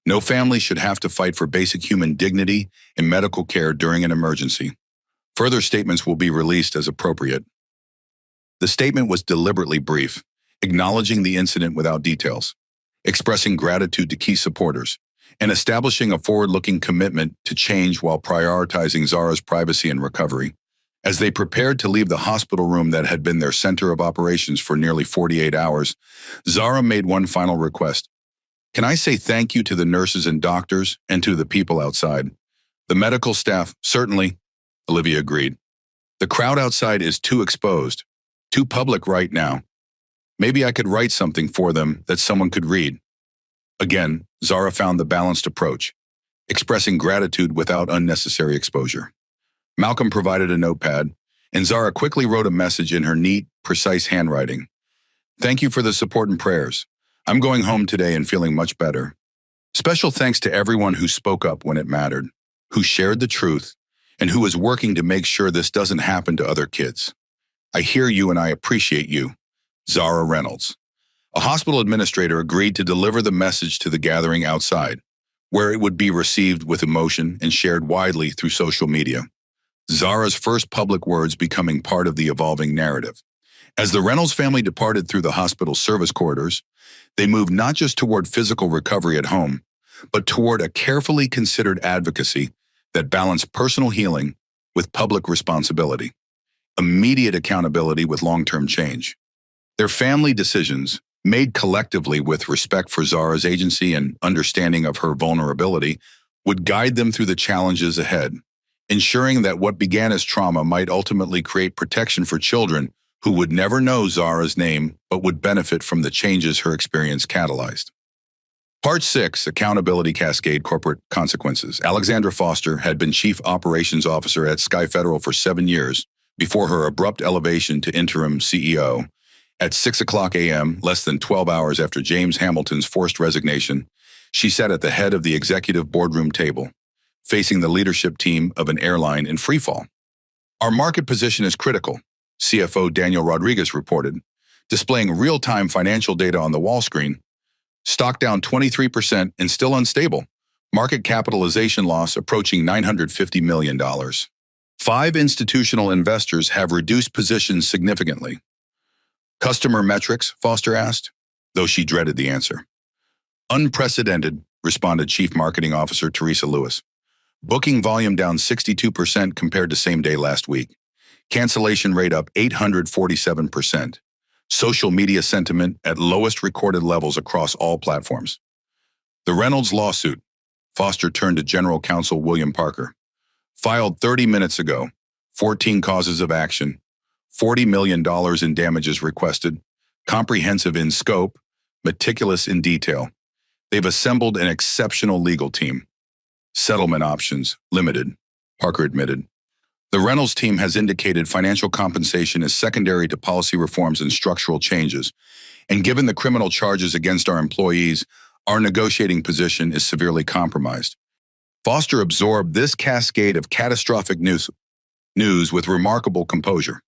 No family should have to fight for basic human dignity and medical care during an emergency. Further statements will be released as appropriate. The statement was deliberately brief, acknowledging the incident without details, expressing gratitude to key supporters, and establishing a forward-looking commitment to change while prioritizing Zara's privacy and recovery. As they prepared to leave the hospital room that had been their center of operations for nearly 48 hours, Zara made one final request. Can I say thank you to the nurses and doctors and to the people outside? The medical staff, certainly, Olivia agreed. The crowd outside is too exposed, too public right now. Maybe I could write something for them that someone could read. Again, Zara found the balanced approach, expressing gratitude without unnecessary exposure. Malcolm provided a notepad, and Zara quickly wrote a message in her neat, precise handwriting. Thank you for the support and prayers. I'm going home today and feeling much better. Special thanks to everyone who spoke up when it mattered, who shared the truth, and who is working to make sure this doesn't happen to other kids. I hear you and I appreciate you. Zara Reynolds. A hospital administrator agreed to deliver the message to the gathering outside, where it would be received with emotion and shared widely through social media. Zara's first public words becoming part of the evolving narrative. As the Reynolds family departed through the hospital service corridors, they moved not just toward physical recovery at home, but toward a carefully considered advocacy that balanced personal healing with public responsibility, immediate accountability with long-term change. Their family decisions, made collectively with respect for Zara's agency and understanding of her vulnerability, would guide them through the challenges ahead, ensuring that what began as trauma might ultimately create protection for children who would never know Zara's name but would benefit from the changes her experience catalyzed. Part 6, Accountability Cascade Corporate Consequences. Alexandra Foster had been Chief Operations Officer at Sky Federal for 7 years before her abrupt elevation to interim CEO. At 6:00 a.m., less than 12 hours after James Hamilton's forced resignation, she sat at the head of the executive boardroom table, facing the leadership team of an airline in freefall. Our market position is critical, CFO Daniel Rodriguez reported, displaying real-time financial data on the wall screen. Stock down 23% and still unstable. Market capitalization loss approaching $950 million. 5 institutional investors have reduced positions significantly. Customer metrics, Foster asked, though she dreaded the answer. Unprecedented, responded Chief Marketing Officer Teresa Lewis. Booking volume down 62% compared to same day last week. Cancellation rate up 847%. Social media sentiment at lowest recorded levels across all platforms. The Reynolds lawsuit, Foster turned to General Counsel William Parker, filed 30 minutes ago, 14 causes of action, $40 million in damages requested, comprehensive in scope, meticulous in detail. They've assembled an exceptional legal team. Settlement options, limited, Parker admitted. The Reynolds team has indicated financial compensation is secondary to policy reforms and structural changes, and given the criminal charges against our employees, our negotiating position is severely compromised. Foster absorbed this cascade of catastrophic news with remarkable composure.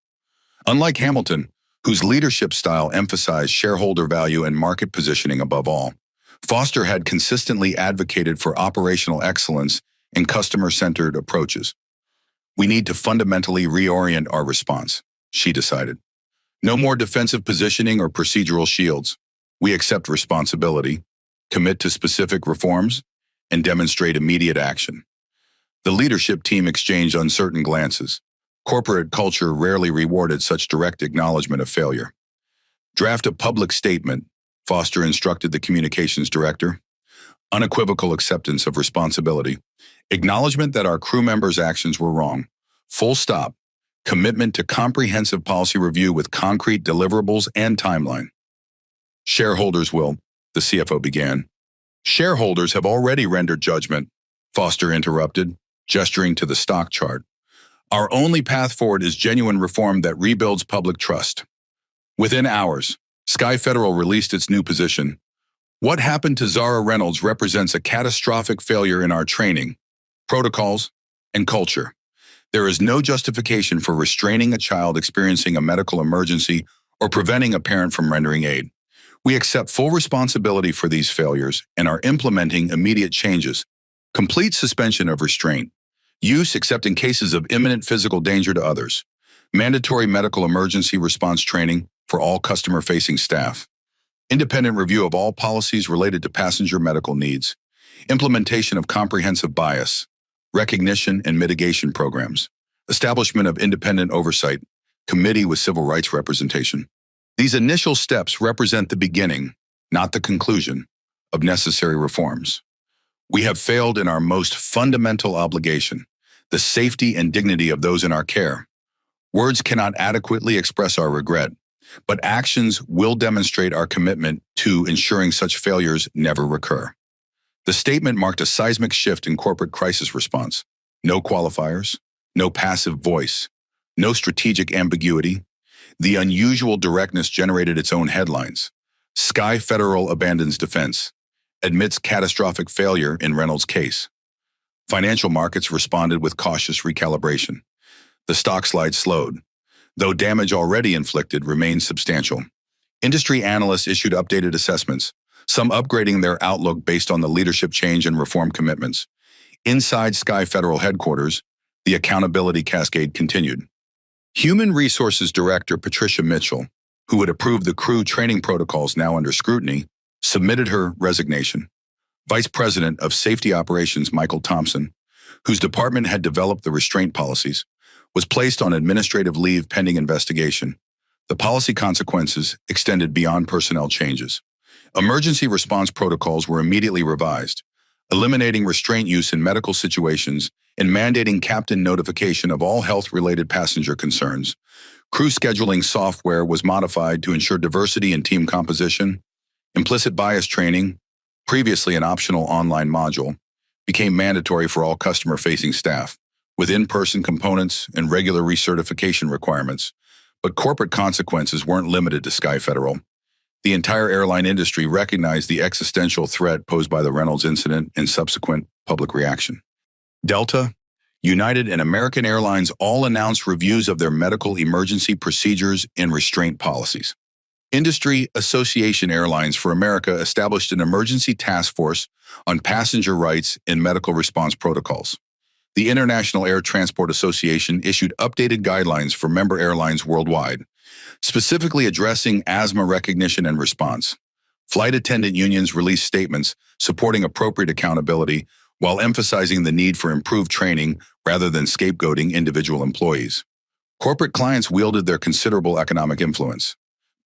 Unlike Hamilton, whose leadership style emphasized shareholder value and market positioning above all, Foster had consistently advocated for operational excellence and customer-centered approaches. We need to fundamentally reorient our response, she decided. No more defensive positioning or procedural shields. We accept responsibility, commit to specific reforms, and demonstrate immediate action. The leadership team exchanged uncertain glances. Corporate culture rarely rewarded such direct acknowledgement of failure. Draft a public statement, Foster instructed the communications director. Unequivocal acceptance of responsibility. Acknowledgement that our crew members' actions were wrong. Full stop. Commitment to comprehensive policy review with concrete deliverables and timeline. Shareholders will, the CFO began. Shareholders have already rendered judgment, Foster interrupted, gesturing to the stock chart. Our only path forward is genuine reform that rebuilds public trust. Within hours, Sky Federal released its new position. What happened to Zara Reynolds represents a catastrophic failure in our training, protocols, and culture. There is no justification for restraining a child experiencing a medical emergency or preventing a parent from rendering aid. We accept full responsibility for these failures and are implementing immediate changes. Complete suspension of restraint. Use except in cases of imminent physical danger to others. Mandatory medical emergency response training for all customer-facing staff. Independent review of all policies related to passenger medical needs. Implementation of comprehensive bias. Recognition and mitigation programs. Establishment of independent oversight. Committee with civil rights representation. These initial steps represent the beginning, not the conclusion, of necessary reforms. We have failed in our most fundamental obligation, the safety and dignity of those in our care. Words cannot adequately express our regret, but actions will demonstrate our commitment to ensuring such failures never recur. The statement marked a seismic shift in corporate crisis response. No qualifiers, no passive voice, no strategic ambiguity. The unusual directness generated its own headlines. Sky Federal abandons defense, admits catastrophic failure in Reynolds' case. Financial markets responded with cautious recalibration. The stock slide slowed, though damage already inflicted remains substantial. Industry analysts issued updated assessments, some upgrading their outlook based on the leadership change and reform commitments. Inside Sky Federal headquarters, the accountability cascade continued. Human Resources Director Patricia Mitchell, who had approved the crew training protocols now under scrutiny, submitted her resignation. Vice President of Safety Operations Michael Thompson, whose department had developed the restraint policies, was placed on administrative leave pending investigation. The policy consequences extended beyond personnel changes. Emergency response protocols were immediately revised, eliminating restraint use in medical situations and mandating captain notification of all health-related passenger concerns. Crew scheduling software was modified to ensure diversity in team composition. Implicit bias training, previously an optional online module, became mandatory for all customer-facing staff, with in-person components and regular recertification requirements. But corporate consequences weren't limited to Sky Federal. The entire airline industry recognized the existential threat posed by the Reynolds incident and subsequent public reaction. Delta, United, and American Airlines all announced reviews of their medical emergency procedures and restraint policies. Industry Association Airlines for America established an emergency task force on passenger rights and medical response protocols. the International Air Transport Association issued updated guidelines for member airlines worldwide, specifically addressing asthma recognition and response. Flight attendant unions released statements supporting appropriate accountability while emphasizing the need for improved training rather than scapegoating individual employees. Corporate clients wielded their considerable economic influence.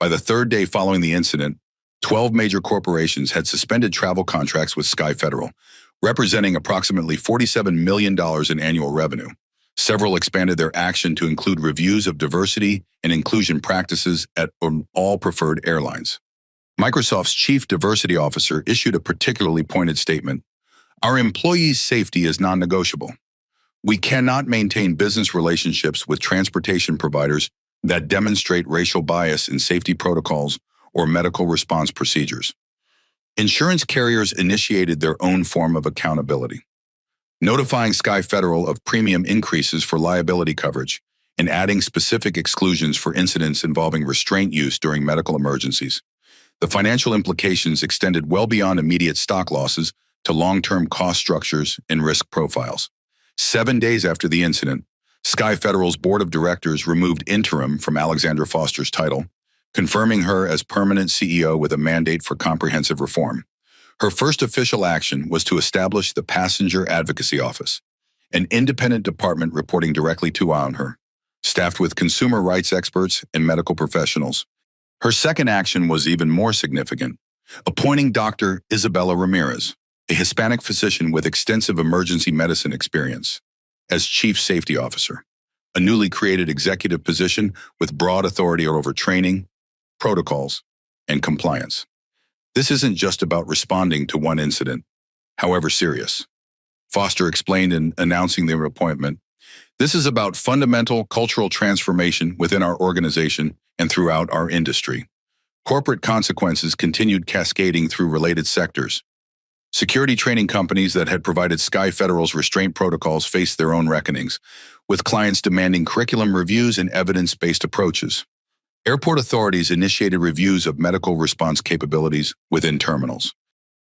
By the third day following the incident, 12 major corporations had suspended travel contracts with Sky Federal, representing approximately $47 million in annual revenue. Several expanded their action to include reviews of diversity and inclusion practices at all preferred airlines. Microsoft's chief diversity officer issued a particularly pointed statement. Our employees' safety is non-negotiable. We cannot maintain business relationships with transportation providers that demonstrate racial bias in safety protocols or medical response procedures. Insurance carriers initiated their own form of accountability, notifying Sky Federal of premium increases for liability coverage and adding specific exclusions for incidents involving restraint use during medical emergencies. The financial implications extended well beyond immediate stock losses to long-term cost structures and risk profiles. 7 days after the incident, Sky Federal's board of directors removed interim from Alexandra Foster's title, confirming her as permanent CEO with a mandate for comprehensive reform. Her first official action was to establish the Passenger Advocacy Office, an independent department reporting directly to her, staffed with consumer rights experts and medical professionals. Her second action was even more significant, appointing Dr. Isabella Ramirez, a Hispanic physician with extensive emergency medicine experience, as Chief Safety Officer, a newly created executive position with broad authority over training, protocols, and compliance. This isn't just about responding to one incident, however serious. Foster explained in announcing their appointment, this is about fundamental cultural transformation within our organization and throughout our industry. Corporate consequences continued cascading through related sectors. Security training companies that had provided Sky Federal's restraint protocols faced their own reckonings, with clients demanding curriculum reviews and evidence-based approaches. Airport authorities initiated reviews of medical response capabilities within terminals.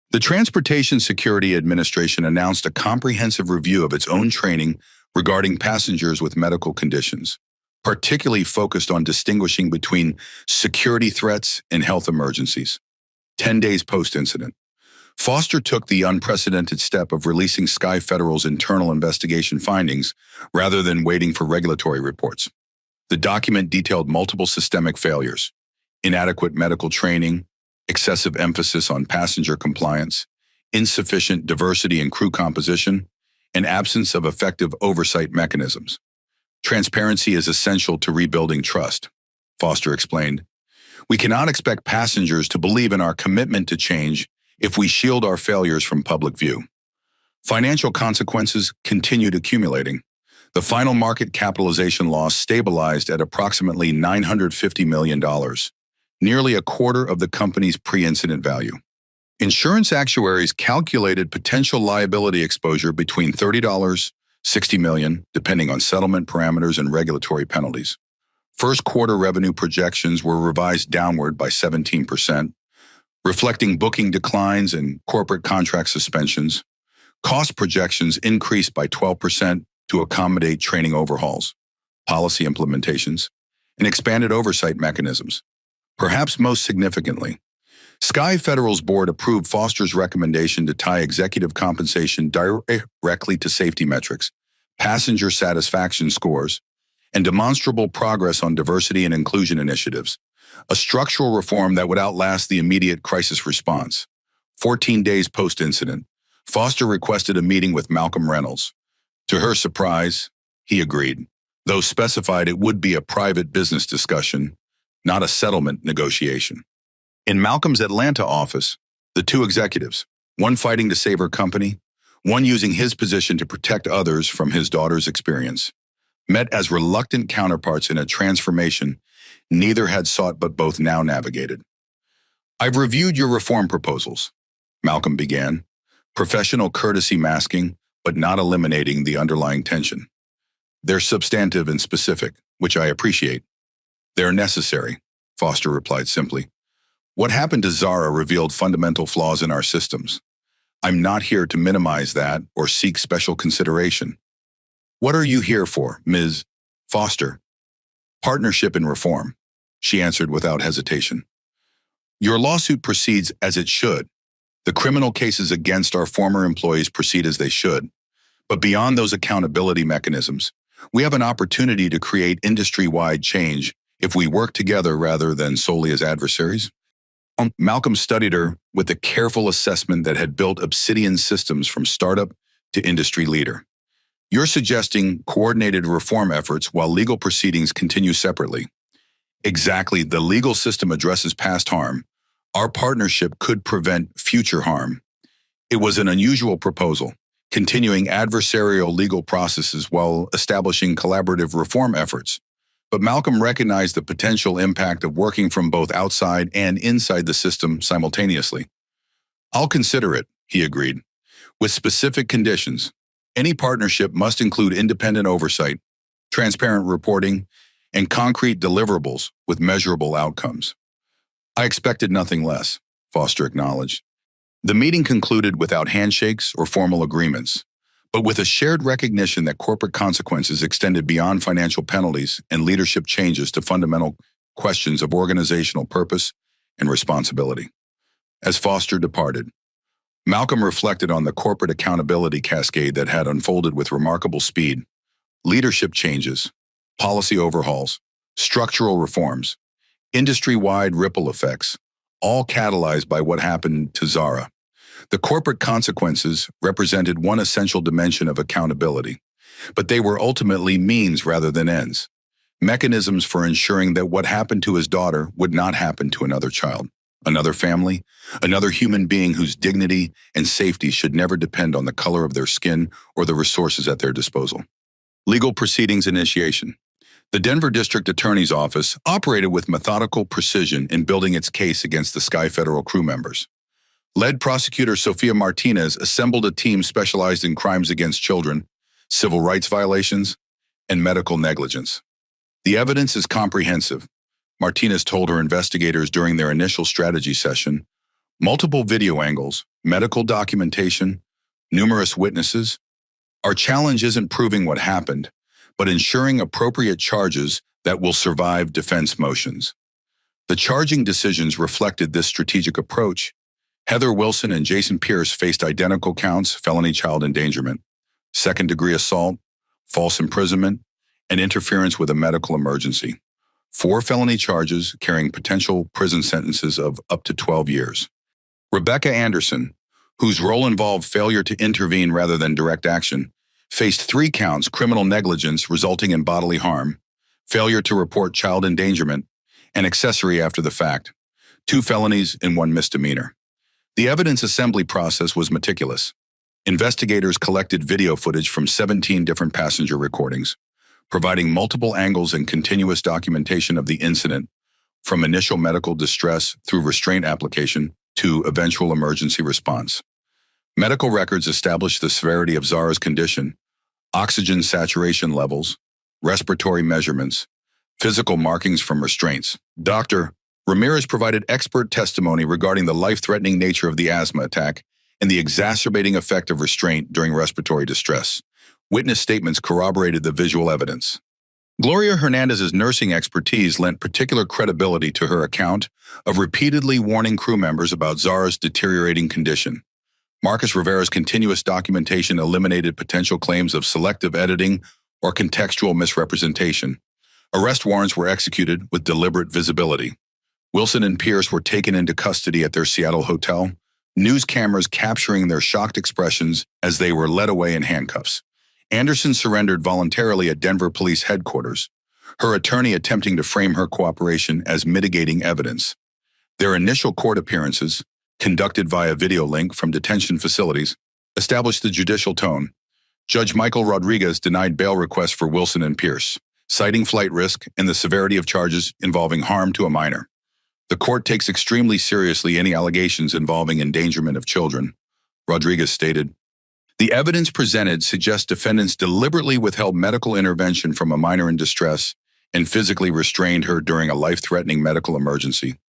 The Transportation Security Administration announced a comprehensive review of its own training regarding passengers with medical conditions, particularly focused on distinguishing between security threats and health emergencies. 10 days post-incident, Foster took the unprecedented step of releasing Sky Federal's internal investigation findings rather than waiting for regulatory reports. The document detailed multiple systemic failures, inadequate medical training, excessive emphasis on passenger compliance, insufficient diversity in crew composition, and absence of effective oversight mechanisms. Transparency is essential to rebuilding trust, Foster explained. We cannot expect passengers to believe in our commitment to change if we shield our failures from public view. Financial consequences continued accumulating. The final market capitalization loss stabilized at approximately $950 million, nearly a quarter of the company's pre-incident value. Insurance actuaries calculated potential liability exposure between $30, $60 million, depending on settlement parameters and regulatory penalties. First quarter revenue projections were revised downward by 17%, reflecting booking declines and corporate contract suspensions. Cost projections increased by 12% to accommodate training overhauls, policy implementations, and expanded oversight mechanisms. Perhaps most significantly, Sky Federal's board approved Foster's recommendation to tie executive compensation directly to safety metrics, passenger satisfaction scores, and demonstrable progress on diversity and inclusion initiatives, a structural reform that would outlast the immediate crisis response. 14 days post-incident, Foster requested a meeting with Malcolm Reynolds. To her surprise, he agreed, though specified it would be a private business discussion, not a settlement negotiation. In Malcolm's Atlanta office, the two executives, one fighting to save her company, one using his position to protect others from his daughter's experience, met as reluctant counterparts in a transformation neither had sought but both now navigated. I've reviewed your reform proposals, Malcolm began, professional courtesy masking but not eliminating the underlying tension. They're substantive and specific, which I appreciate. They're necessary, Foster replied simply. What happened to Zara revealed fundamental flaws in our systems. I'm not here to minimize that or seek special consideration. What are you here for, Ms. Foster? Partnership in reform, she answered without hesitation. Your lawsuit proceeds as it should. The criminal cases against our former employees proceed as they should. But beyond those accountability mechanisms, we have an opportunity to create industry-wide change if we work together rather than solely as adversaries. Malcolm studied her with a careful assessment that had built Obsidian systems from startup to industry leader. You're suggesting coordinated reform efforts while legal proceedings continue separately. Exactly, the legal system addresses past harm. Our partnership could prevent future harm. It was an unusual proposal, continuing adversarial legal processes while establishing collaborative reform efforts. But Malcolm recognized the potential impact of working from both outside and inside the system simultaneously. I'll consider it, he agreed, with specific conditions. Any partnership must include independent oversight, transparent reporting, and concrete deliverables with measurable outcomes. I expected nothing less, Foster acknowledged. The meeting concluded without handshakes or formal agreements, but with a shared recognition that corporate consequences extended beyond financial penalties and leadership changes to fundamental questions of organizational purpose and responsibility. As Foster departed, Malcolm reflected on the corporate accountability cascade that had unfolded with remarkable speed. Leadership changes, policy overhauls, structural reforms, industry-wide ripple effects, all catalyzed by what happened to Zara. The corporate consequences represented one essential dimension of accountability, but they were ultimately means rather than ends, mechanisms for ensuring that what happened to his daughter would not happen to another child, another family, another human being whose dignity and safety should never depend on the color of their skin or the resources at their disposal. Legal proceedings initiation. The Denver District Attorney's Office operated with methodical precision in building its case against the Sky Federal crew members. Lead prosecutor Sofia Martinez assembled a team specialized in crimes against children, civil rights violations, and medical negligence. The evidence is comprehensive, Martinez told her investigators during their initial strategy session. Multiple video angles, medical documentation, numerous witnesses. Our challenge isn't proving what happened, but ensuring appropriate charges that will survive defense motions. The charging decisions reflected this strategic approach. Heather Wilson and Jason Pierce faced identical counts: felony child endangerment, second-degree assault, false imprisonment, and interference with a medical emergency. 4 felony charges carrying potential prison sentences of up to 12 years. Rebecca Anderson, whose role involved failure to intervene rather than direct action, faced 3 counts: criminal negligence resulting in bodily harm, failure to report child endangerment, and accessory after the fact. 2 felonies and 1 misdemeanor. The evidence assembly process was meticulous. Investigators collected video footage from 17 different passenger recordings, providing multiple angles and continuous documentation of the incident, from initial medical distress through restraint application to eventual emergency response. Medical records established the severity of Zara's condition, oxygen saturation levels, respiratory measurements, physical markings from restraints. Dr. Ramirez provided expert testimony regarding the life-threatening nature of the asthma attack and the exacerbating effect of restraint during respiratory distress. Witness statements corroborated the visual evidence. Gloria Hernandez's nursing expertise lent particular credibility to her account of repeatedly warning crew members about Zara's deteriorating condition. Marcus Rivera's continuous documentation eliminated potential claims of selective editing or contextual misrepresentation. Arrest warrants were executed with deliberate visibility. Wilson and Pierce were taken into custody at their Seattle hotel, news cameras capturing their shocked expressions as they were led away in handcuffs. Anderson surrendered voluntarily at Denver Police Headquarters, her attorney attempting to frame her cooperation as mitigating evidence. Their initial court appearances, conducted via video link from detention facilities, established the judicial tone. Judge Michael Rodriguez denied bail requests for Wilson and Pierce, citing flight risk and the severity of charges involving harm to a minor. The court takes extremely seriously any allegations involving endangerment of children, Rodriguez stated. The evidence presented suggests defendants deliberately withheld medical intervention from a minor in distress and physically restrained her during a life-threatening medical emergency.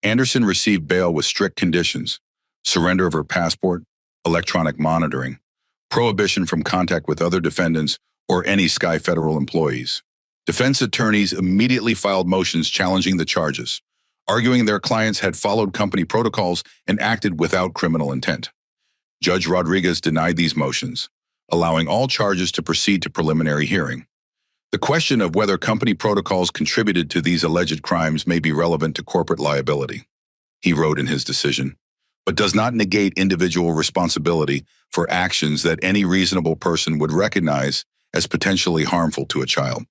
Anderson received bail with strict conditions: surrender of her passport, electronic monitoring, prohibition from contact with other defendants or any Sky Federal employees. Defense attorneys immediately filed motions challenging the charges, arguing their clients had followed company protocols and acted without criminal intent. Judge Rodriguez denied these motions, allowing all charges to proceed to preliminary hearing. The question of whether company protocols contributed to these alleged crimes may be relevant to corporate liability, he wrote in his decision, but does not negate individual responsibility for actions that any reasonable person would recognize as potentially harmful to a child.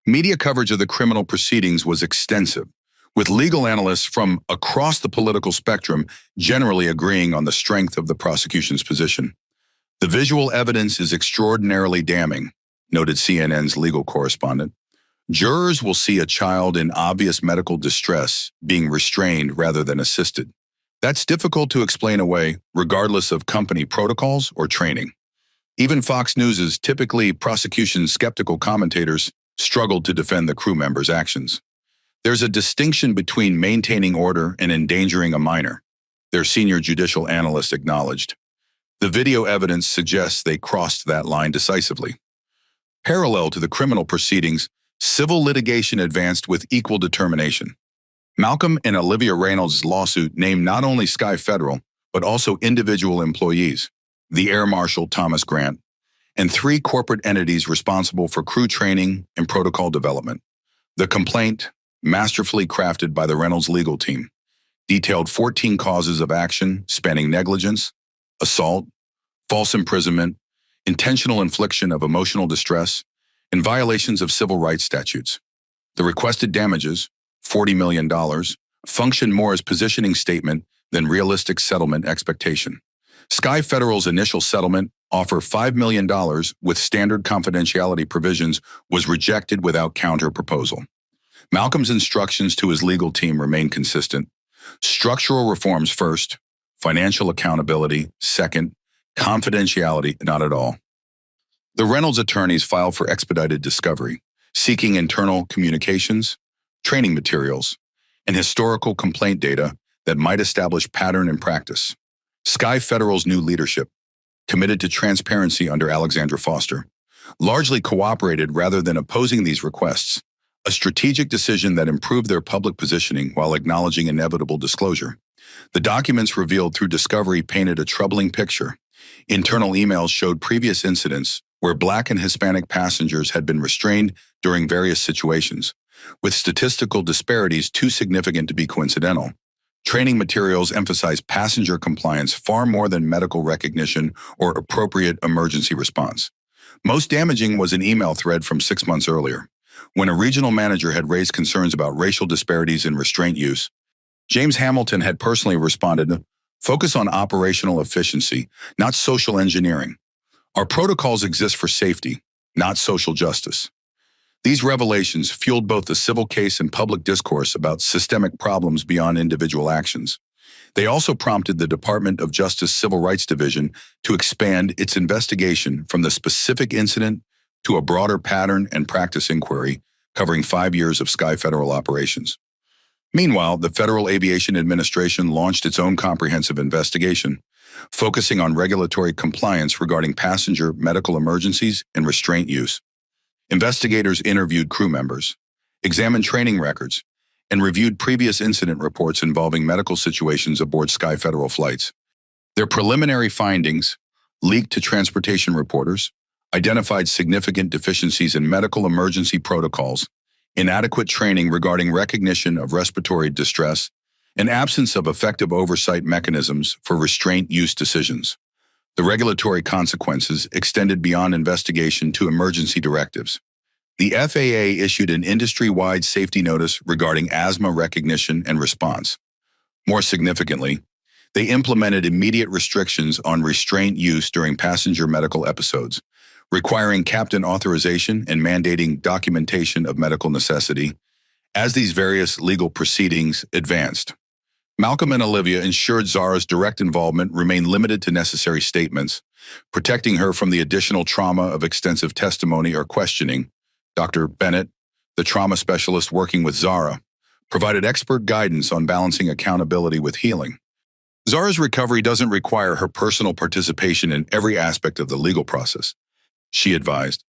Media coverage of the criminal proceedings was extensive, with legal analysts from across the political spectrum generally agreeing on the strength of the prosecution's position. The visual evidence is extraordinarily damning, noted CNN's legal correspondent. Jurors will see a child in obvious medical distress being restrained rather than assisted. That's difficult to explain away, regardless of company protocols or training. Even Fox News' typically prosecution-skeptical commentators struggled to defend the crew members' actions. There's a distinction between maintaining order and endangering a minor, their senior judicial analyst acknowledged. The video evidence suggests they crossed that line decisively. Parallel to the criminal proceedings, civil litigation advanced with equal determination. Malcolm and Olivia Reynolds' lawsuit named not only Sky Federal, but also individual employees, the Air Marshal Thomas Grant, and 3 corporate entities responsible for crew training and protocol development. The complaint, masterfully crafted by the Reynolds legal team, detailed 14 causes of action spanning negligence, assault, false imprisonment, intentional infliction of emotional distress, and violations of civil rights statutes. The requested damages, $40 million, functioned more as positioning statement than realistic settlement expectation. Sky Federal's initial settlement offer $5 million with standard confidentiality provisions was rejected without counter-proposal. Malcolm's instructions to his legal team remain consistent. Structural reforms first, financial accountability second, confidentiality not at all. The Reynolds attorneys filed for expedited discovery, seeking internal communications, training materials, and historical complaint data that might establish pattern and practice. Sky Federal's new leadership, committed to transparency under Alexandra Foster, largely cooperated rather than opposing these requests, a strategic decision that improved their public positioning while acknowledging inevitable disclosure. The documents revealed through discovery painted a troubling picture. Internal emails showed previous incidents where Black and Hispanic passengers had been restrained during various situations, with statistical disparities too significant to be coincidental. Training materials emphasize passenger compliance far more than medical recognition or appropriate emergency response. Most damaging was an email thread from 6 months earlier, when a regional manager had raised concerns about racial disparities in restraint use. James Hamilton had personally responded, "Focus on operational efficiency, not social engineering. Our protocols exist for safety, not social justice." These revelations fueled both the civil case and public discourse about systemic problems beyond individual actions. They also prompted the Department of Justice Civil Rights Division to expand its investigation from the specific incident to a broader pattern and practice inquiry covering 5 years of Sky Federal operations. Meanwhile, the Federal Aviation Administration launched its own comprehensive investigation, focusing on regulatory compliance regarding passenger medical emergencies and restraint use. Investigators interviewed crew members, examined training records, and reviewed previous incident reports involving medical situations aboard Sky Federal flights. Their preliminary findings, leaked to transportation reporters, identified significant deficiencies in medical emergency protocols, inadequate training regarding recognition of respiratory distress, and absence of effective oversight mechanisms for restraint use decisions. The regulatory consequences extended beyond investigation to emergency directives. The FAA issued an industry-wide safety notice regarding asthma recognition and response. More significantly, they implemented immediate restrictions on restraint use during passenger medical episodes, requiring captain authorization and mandating documentation of medical necessity. As these various legal proceedings advanced, Malcolm and Olivia ensured Zara's direct involvement remained limited to necessary statements, protecting her from the additional trauma of extensive testimony or questioning. Dr. Bennett, the trauma specialist working with Zara, provided expert guidance on balancing accountability with healing. Zara's recovery doesn't require her personal participation in every aspect of the legal process. she advised.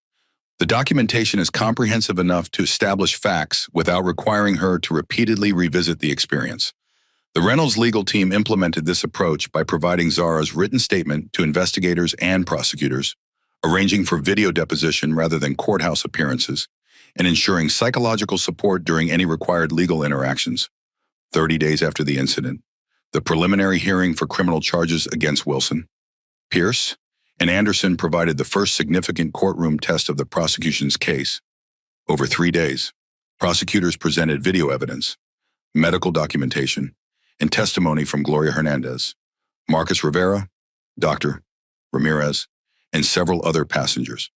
The documentation is comprehensive enough to establish facts without requiring her to repeatedly revisit the experience. The Reynolds legal team implemented this approach by providing Zara's written statement to investigators and prosecutors, arranging for video deposition rather than courthouse appearances, and ensuring psychological support during any required legal interactions. 30 days after the incident, the preliminary hearing for criminal charges against Wilson, Pierce, and Anderson provided the first significant courtroom test of the prosecution's case. Over 3 days, prosecutors presented video evidence, medical documentation, and testimony from Gloria Hernandez, Marcus Rivera, Dr. Ramirez, and several other passengers.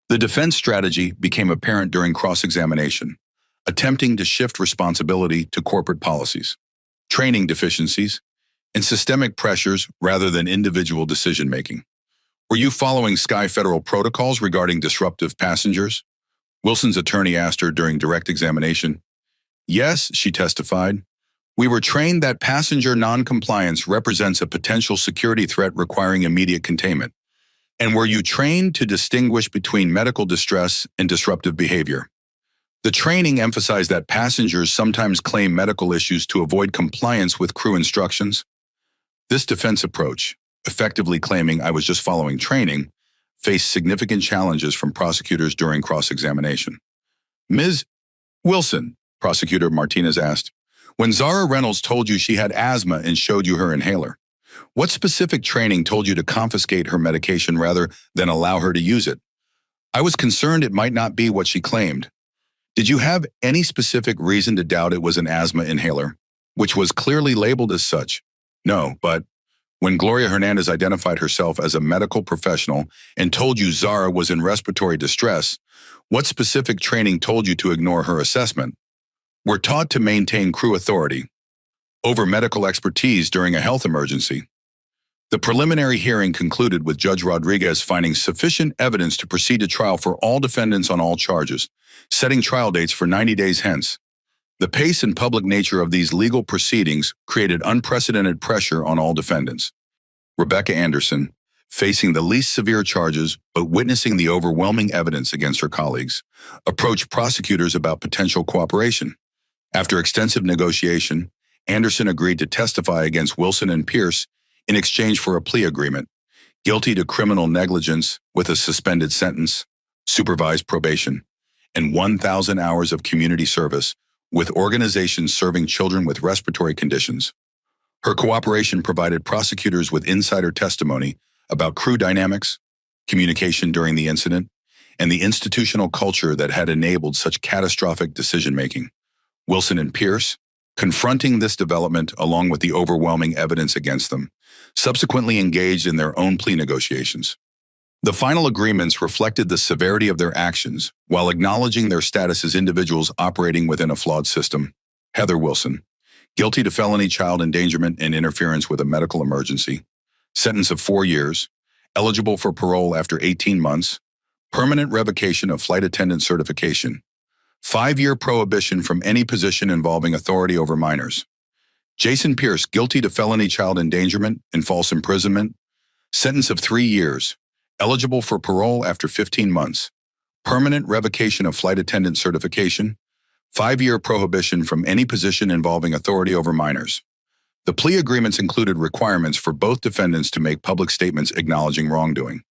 The defense strategy became apparent during cross-examination, attempting to shift responsibility to corporate policies, training deficiencies, and systemic pressures rather than individual decision-making. Were you following Sky Federal protocols regarding disruptive passengers? Wilson's attorney asked her during direct examination. Yes, she testified. We were trained that passenger non-compliance represents a potential security threat requiring immediate containment. And were you trained to distinguish between medical distress and disruptive behavior? The training emphasized that passengers sometimes claim medical issues to avoid compliance with crew instructions. This defense approach, effectively claiming I was just following training, faced significant challenges from prosecutors during cross-examination. Ms. Wilson, Prosecutor Martinez asked, when Zara Reynolds told you she had asthma and showed you her inhaler, what specific training told you to confiscate her medication rather than allow her to use it? I was concerned it might not be what she claimed. Did you have any specific reason to doubt it was an asthma inhaler, which was clearly labeled as such? No, but when Gloria Hernandez identified herself as a medical professional and told you Zara was in respiratory distress, what specific training told you to ignore her assessment? We're taught to maintain crew authority over medical expertise during a health emergency. The preliminary hearing concluded with Judge Rodriguez finding sufficient evidence to proceed to trial for all defendants on all charges, setting trial dates for 90 days hence. The pace and public nature of these legal proceedings created unprecedented pressure on all defendants. Rebecca Anderson, facing the least severe charges but witnessing the overwhelming evidence against her colleagues, approached prosecutors about potential cooperation. After extensive negotiation, Anderson agreed to testify against Wilson and Pierce in exchange for a plea agreement, guilty to criminal negligence with a suspended sentence, supervised probation, and 1,000 hours of community service with organizations serving children with respiratory conditions. Her cooperation provided prosecutors with insider testimony about crew dynamics, communication during the incident, and the institutional culture that had enabled such catastrophic decision-making. Wilson and Pierce, confronting this development along with the overwhelming evidence against them, subsequently engaged in their own plea negotiations. The final agreements reflected the severity of their actions while acknowledging their status as individuals operating within a flawed system. Heather Wilson, guilty to felony child endangerment and interference with a medical emergency, sentence of 4 years, eligible for parole after 18 months, permanent revocation of flight attendant certification, 5-year prohibition from any position involving authority over minors. Jason Pierce, guilty to felony child endangerment and false imprisonment, sentence of 3 years, eligible for parole after 15 months, permanent revocation of flight attendant certification, 5-year prohibition from any position involving authority over minors. The plea agreements included requirements for both defendants to make public statements acknowledging wrongdoing,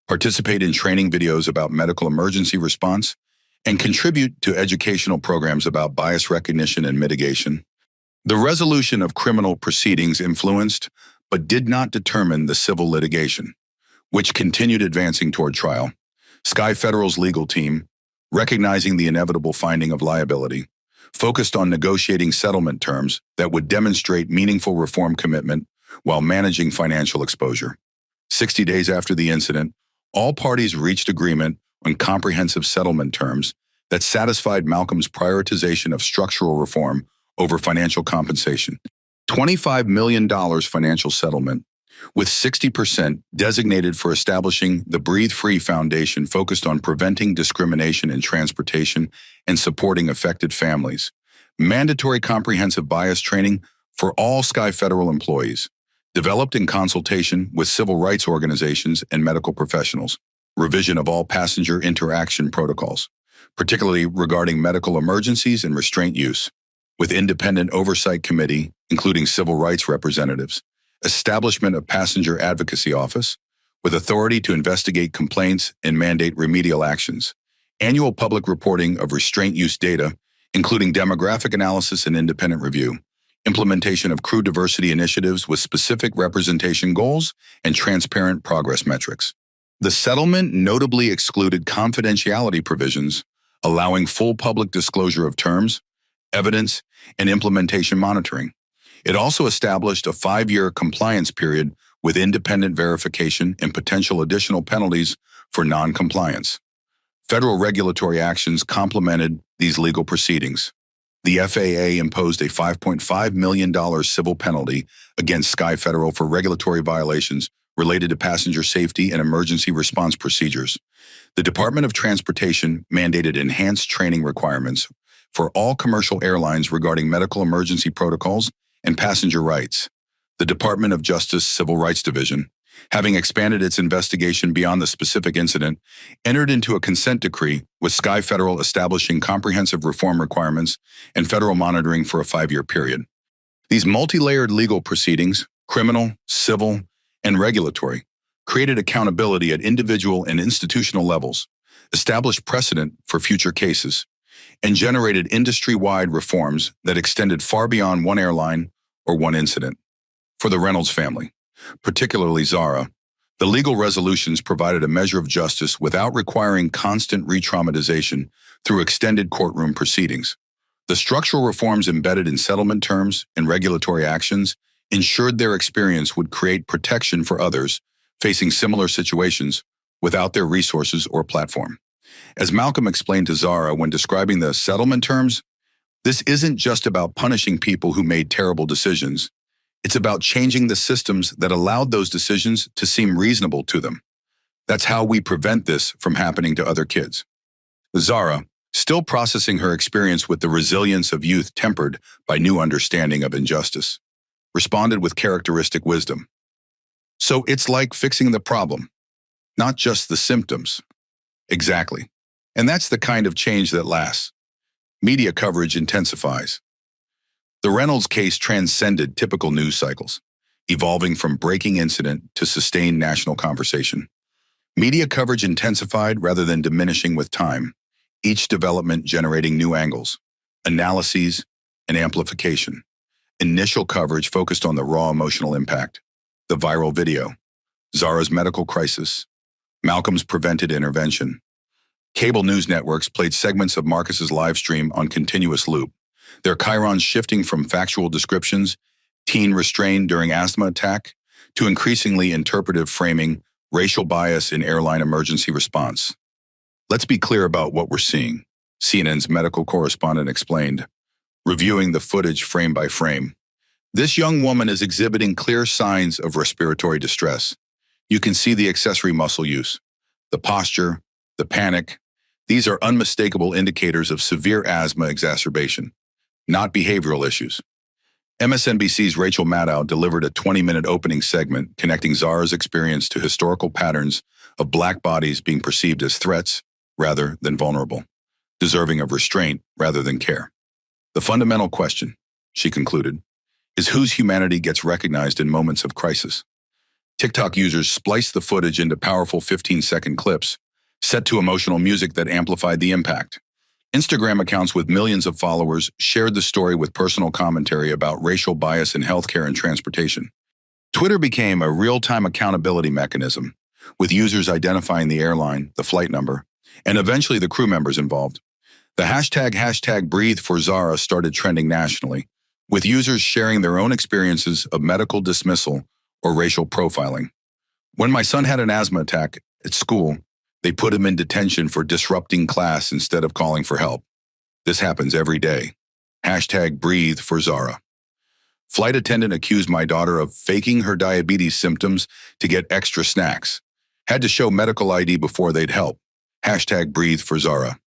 participate in training videos about medical emergency response, and contribute to educational programs about bias recognition and mitigation. The resolution of criminal proceedings influenced, but did not determine the civil litigation, which continued advancing toward trial. Sky Federal's legal team, recognizing the inevitable finding of liability, focused on negotiating settlement terms that would demonstrate meaningful reform commitment while managing financial exposure. 60 days after the incident, all parties reached agreement on comprehensive settlement terms that satisfied Malcolm's prioritization of structural reform over financial compensation. $25 million financial settlement, with 60% designated for establishing the Breathe Free Foundation focused on preventing discrimination in transportation and supporting affected families. Mandatory comprehensive bias training for all Sky Federal employees, developed in consultation with civil rights organizations and medical professionals. revision of all passenger interaction protocols, particularly regarding medical emergencies and restraint use, with independent oversight committee, including civil rights representatives, establishment of passenger advocacy office, with authority to investigate complaints and mandate remedial actions, annual public reporting of restraint use data, including demographic analysis and independent review, implementation of crew diversity initiatives with specific representation goals and transparent progress metrics. The settlement notably excluded confidentiality provisions, allowing full public disclosure of terms, evidence, and implementation monitoring. It also established a 5-year compliance period with independent verification and potential additional penalties for non-compliance. Federal regulatory actions complemented these legal proceedings. The FAA imposed a $5.5 million civil penalty against Sky Federal for regulatory violations related to passenger safety and emergency response procedures. The Department of Transportation mandated enhanced training requirements for all commercial airlines regarding medical emergency protocols and passenger rights. The Department of Justice Civil Rights Division, having expanded its investigation beyond the specific incident, entered into a consent decree with Sky Federal establishing comprehensive reform requirements and federal monitoring for a 5-year period. These multi-layered legal proceedings, criminal, civil, and regulatory, created accountability at individual and institutional levels, established precedent for future cases, and generated industry-wide reforms that extended far beyond one airline or one incident. For the Reynolds family, particularly Zara, the legal resolutions provided a measure of justice without requiring constant re-traumatization through extended courtroom proceedings. The structural reforms embedded in settlement terms and regulatory actions ensured their experience would create protection for others facing similar situations without their resources or platform. As Malcolm explained to Zara when describing the settlement terms, this isn't just about punishing people who made terrible decisions. It's about changing the systems that allowed those decisions to seem reasonable to them. That's how we prevent this from happening to other kids. Zara, still processing her experience with the resilience of youth tempered by new understanding of injustice, responded with characteristic wisdom. So it's like fixing the problem, not just the symptoms. Exactly. And that's the kind of change that lasts. Media coverage intensifies. The Reynolds case transcended typical news cycles, evolving from breaking incident to sustained national conversation. Media coverage intensified rather than diminishing with time, each development generating new angles, analyses, and amplification. Initial coverage focused on the raw emotional impact, the viral video, Zara's medical crisis, Malcolm's prevented intervention. Cable news networks played segments of Marcus's live stream on continuous loop, their chyrons shifting from factual descriptions, teen restrained during asthma attack, to increasingly interpretive framing, racial bias in airline emergency response. Let's be clear about what we're seeing, CNN's medical correspondent explained, reviewing the footage frame by frame. This young woman is exhibiting clear signs of respiratory distress. You can see the accessory muscle use, the posture, the panic. These are unmistakable indicators of severe asthma exacerbation, not behavioral issues. MSNBC's Rachel Maddow delivered a 20-minute opening segment connecting Zara's experience to historical patterns of Black bodies being perceived as threats rather than vulnerable, deserving of restraint rather than care. The fundamental question, she concluded, is whose humanity gets recognized in moments of crisis. TikTok users spliced the footage into powerful 15-second clips, set to emotional music that amplified the impact. Instagram accounts with millions of followers shared the story with personal commentary about racial bias in healthcare and transportation. Twitter became a real-time accountability mechanism, with users identifying the airline, the flight number, and eventually the crew members involved. The hashtag Breathe for Zara started trending nationally, with users sharing their own experiences of medical dismissal or racial profiling. When my son had an asthma attack at school, they put him in detention for disrupting class instead of calling for help. This happens every day. Hashtag Breathe for Zara. Flight attendant accused my daughter of faking her diabetes symptoms to get extra snacks. Had to show medical ID before they'd help. Hashtag Breathe for Zara.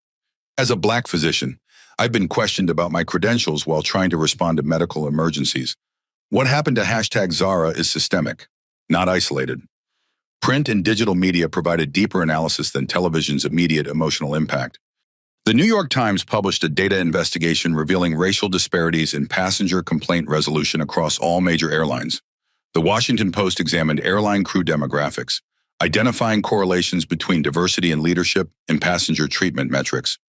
As a Black physician, I've been questioned about my credentials while trying to respond to medical emergencies. What happened to hashtag Zara is systemic, not isolated. Print and digital media provided deeper analysis than television's immediate emotional impact. The New York Times published a data investigation revealing racial disparities in passenger complaint resolution across all major airlines. The Washington Post examined airline crew demographics, identifying correlations between diversity in leadership and passenger treatment metrics.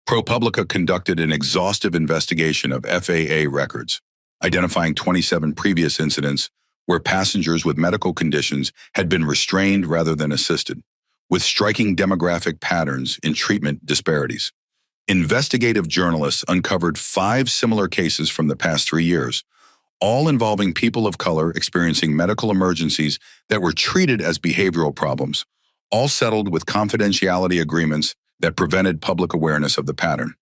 ProPublica conducted an exhaustive investigation of FAA records, identifying 27 previous incidents where passengers with medical conditions had been restrained rather than assisted, with striking demographic patterns in treatment disparities. Investigative journalists uncovered 5 similar cases from the past 3 years, all involving people of color experiencing medical emergencies that were treated as behavioral problems, all settled with confidentiality agreements that prevented public awareness of the pattern.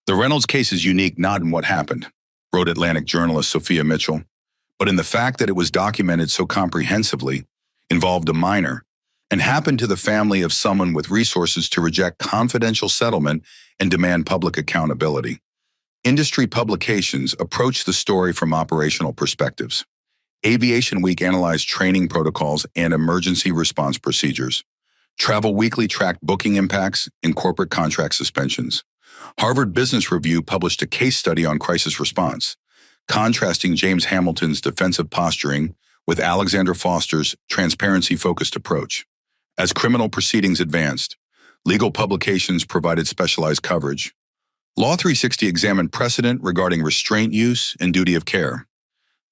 The Reynolds case is unique not in what happened, wrote Atlantic journalist Sophia Mitchell, but in the fact that it was documented so comprehensively, involved a minor, and happened to the family of someone with resources to reject confidential settlement and demand public accountability. Industry publications approached the story from operational perspectives. Aviation Week analyzed training protocols and emergency response procedures. Travel Weekly tracked booking impacts and corporate contract suspensions. Harvard Business Review published a case study on crisis response, contrasting James Hamilton's defensive posturing with Alexander Foster's transparency-focused approach. As criminal proceedings advanced, legal publications provided specialized coverage. Law 360 examined precedent regarding restraint use and duty of care.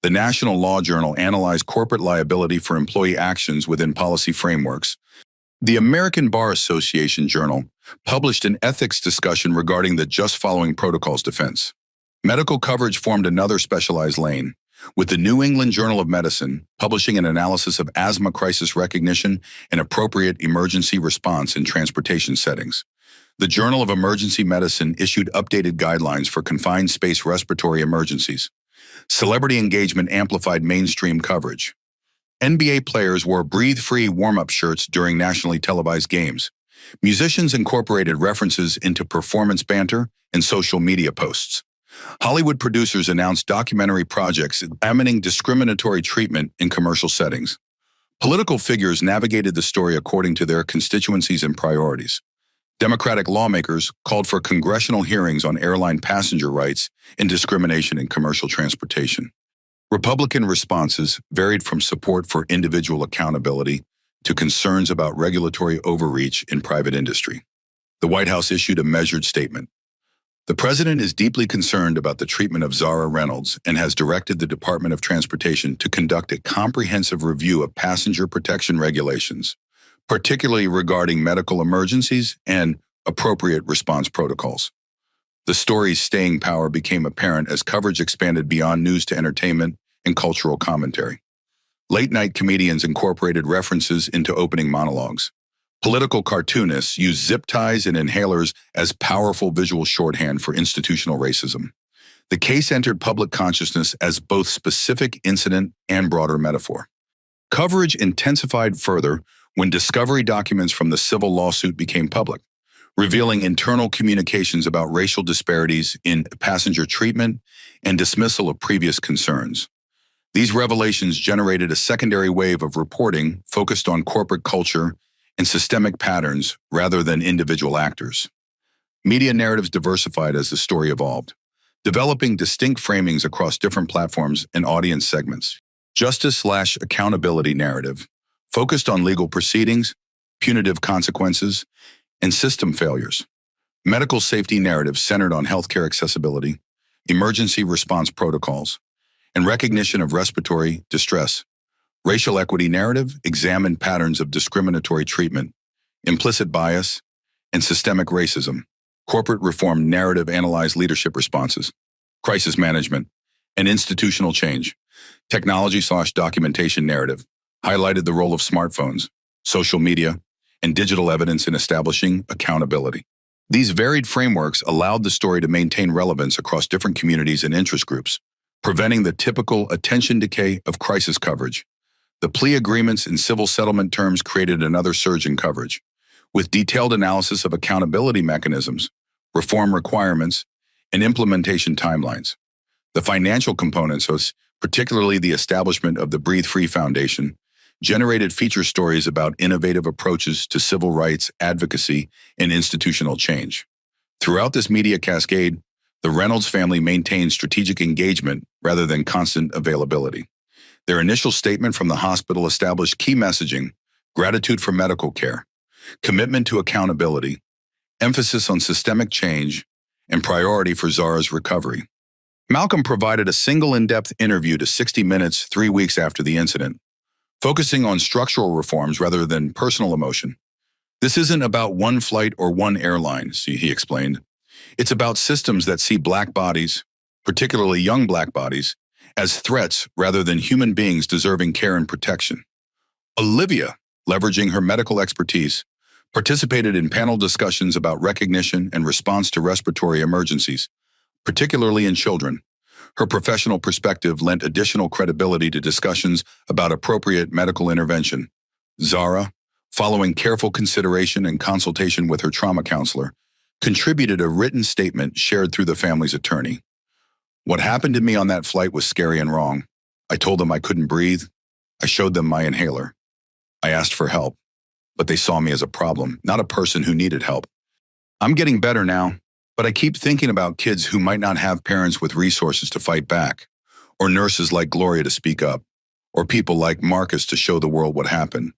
The National Law Journal analyzed corporate liability for employee actions within policy frameworks. The American Bar Association Journal published an ethics discussion regarding the just following protocols defense. Medical coverage formed another specialized lane, with the New England Journal of Medicine publishing an analysis of asthma crisis recognition and appropriate emergency response in transportation settings. The Journal of Emergency Medicine issued updated guidelines for confined space respiratory emergencies. Celebrity engagement amplified mainstream coverage. NBA players wore breathe-free warm-up shirts during nationally televised games. Musicians incorporated references into performance banter and social media posts. Hollywood producers announced documentary projects examining discriminatory treatment in commercial settings. Political figures navigated the story according to their constituencies and priorities. Democratic lawmakers called for congressional hearings on airline passenger rights and discrimination in commercial transportation. Republican responses varied from support for individual accountability to concerns about regulatory overreach in private industry. The White House issued a measured statement. The president is deeply concerned about the treatment of Zara Reynolds and has directed the Department of Transportation to conduct a comprehensive review of passenger protection regulations, particularly regarding medical emergencies and appropriate response protocols. The story's staying power became apparent as coverage expanded beyond news to entertainment and cultural commentary. Late-night comedians incorporated references into opening monologues. Political cartoonists used zip ties and inhalers as powerful visual shorthand for institutional racism. The case entered public consciousness as both specific incident and broader metaphor. Coverage intensified further when discovery documents from the civil lawsuit became public, revealing internal communications about racial disparities in passenger treatment and dismissal of previous concerns. These revelations generated a secondary wave of reporting focused on corporate culture and systemic patterns rather than individual actors. Media narratives diversified as the story evolved, developing distinct framings across different platforms and audience segments. Justice/accountability narrative focused on legal proceedings, punitive consequences, and system failures. Medical safety narrative centered on healthcare accessibility, emergency response protocols, and recognition of respiratory distress. Racial equity narrative examined patterns of discriminatory treatment, implicit bias, and systemic racism. Corporate reform narrative analyzed leadership responses, crisis management, and institutional change. Technology/documentation narrative highlighted the role of smartphones, social media, and digital evidence in establishing accountability. These varied frameworks allowed the story to maintain relevance across different communities and interest groups, preventing the typical attention decay of crisis coverage. The plea agreements and civil settlement terms created another surge in coverage, with detailed analysis of accountability mechanisms, reform requirements, and implementation timelines. The financial components, particularly the establishment of the Breathe Free Foundation, generated feature stories about innovative approaches to civil rights, advocacy, and institutional change. Throughout this media cascade, the Reynolds family maintained strategic engagement rather than constant availability. Their initial statement from the hospital established key messaging: gratitude for medical care, commitment to accountability, emphasis on systemic change, and priority for Zara's recovery. Malcolm provided a single in-depth interview to 60 Minutes 3 weeks after the incident, focusing on structural reforms rather than personal emotion. This isn't about one flight or one airline, he explained. It's about systems that see Black bodies, particularly young Black bodies, as threats rather than human beings deserving care and protection. Olivia, leveraging her medical expertise, participated in panel discussions about recognition and response to respiratory emergencies, particularly in children. Her professional perspective lent additional credibility to discussions about appropriate medical intervention. Zara, following careful consideration and consultation with her trauma counselor, contributed a written statement shared through the family's attorney. What happened to me on that flight was scary and wrong. I told them I couldn't breathe. I showed them my inhaler. I asked for help, but they saw me as a problem, not a person who needed help. I'm getting better now, but I keep thinking about kids who might not have parents with resources to fight back, or nurses like Gloria to speak up, or people like Marcus to show the world what happened.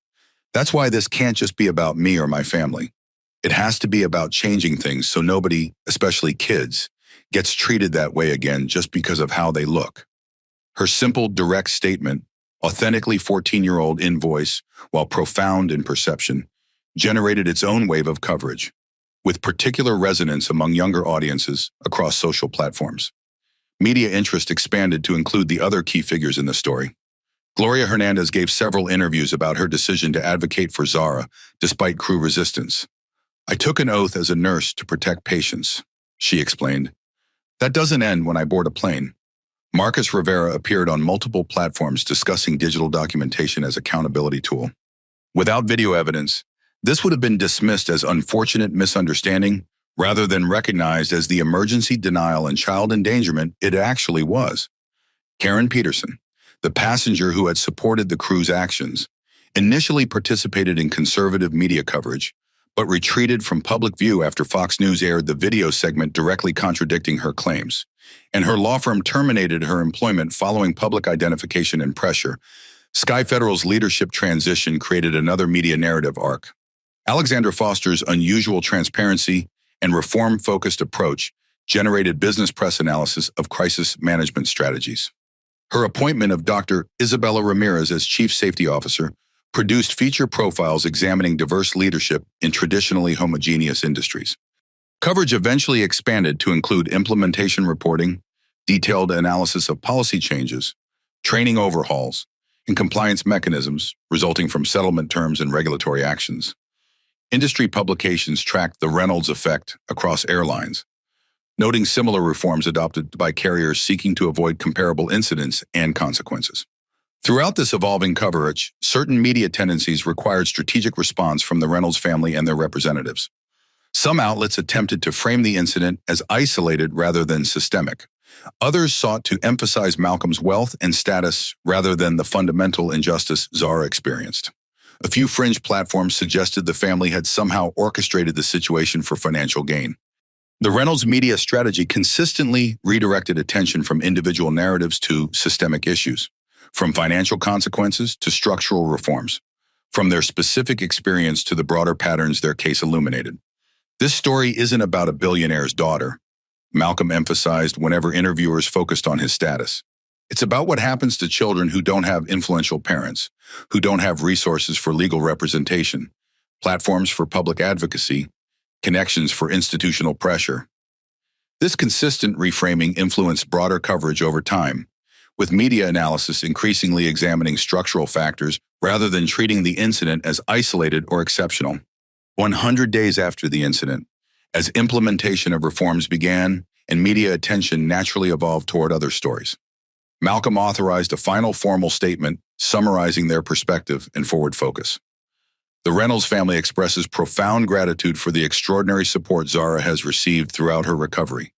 That's why this can't just be about me or my family. It has to be about changing things so nobody, especially kids, gets treated that way again just because of how they look. Her simple, direct statement, authentically 14-year-old in voice, while profound in perception, generated its own wave of coverage, with particular resonance among younger audiences across social platforms. Media interest expanded to include the other key figures in the story. Gloria Hernandez gave several interviews about her decision to advocate for Zara, despite crew resistance. I took an oath as a nurse to protect patients, she explained. That doesn't end when I board a plane. Marcus Rivera appeared on multiple platforms discussing digital documentation as accountability tool. Without video evidence, this would have been dismissed as unfortunate misunderstanding rather than recognized as the emergency denial and child endangerment it actually was. Karen Peterson, the passenger who had supported the crew's actions, initially participated in conservative media coverage, but retreated from public view after Fox News aired the video segment directly contradicting her claims, and her law firm terminated her employment following public identification and pressure. Sky Federal's leadership transition created another media narrative arc. Alexandra Foster's unusual transparency and reform-focused approach generated business press analysis of crisis management strategies. Her appointment of Dr. Isabella Ramirez as Chief Safety Officer produced feature profiles examining diverse leadership in traditionally homogeneous industries. Coverage eventually expanded to include implementation reporting, detailed analysis of policy changes, training overhauls, and compliance mechanisms resulting from settlement terms and regulatory actions. Industry publications tracked the Reynolds effect across airlines, noting similar reforms adopted by carriers seeking to avoid comparable incidents and consequences. Throughout this evolving coverage, certain media tendencies required strategic response from the Reynolds family and their representatives. Some outlets attempted to frame the incident as isolated rather than systemic. Others sought to emphasize Malcolm's wealth and status rather than the fundamental injustice Zara experienced. A few fringe platforms suggested the family had somehow orchestrated the situation for financial gain. The Reynolds media strategy consistently redirected attention from individual narratives to systemic issues, from financial consequences to structural reforms, from their specific experience to the broader patterns their case illuminated. This story isn't about a billionaire's daughter, Malcolm emphasized whenever interviewers focused on his status. It's about what happens to children who don't have influential parents, who don't have resources for legal representation, platforms for public advocacy, connections for institutional pressure. This consistent reframing influenced broader coverage over time, with media analysis increasingly examining structural factors rather than treating the incident as isolated or exceptional. 100 days after the incident, as implementation of reforms began and media attention naturally evolved toward other stories, Malcolm authorized a final formal statement summarizing their perspective and forward focus. The Reynolds family expresses profound gratitude for the extraordinary support Zara has received throughout her recovery.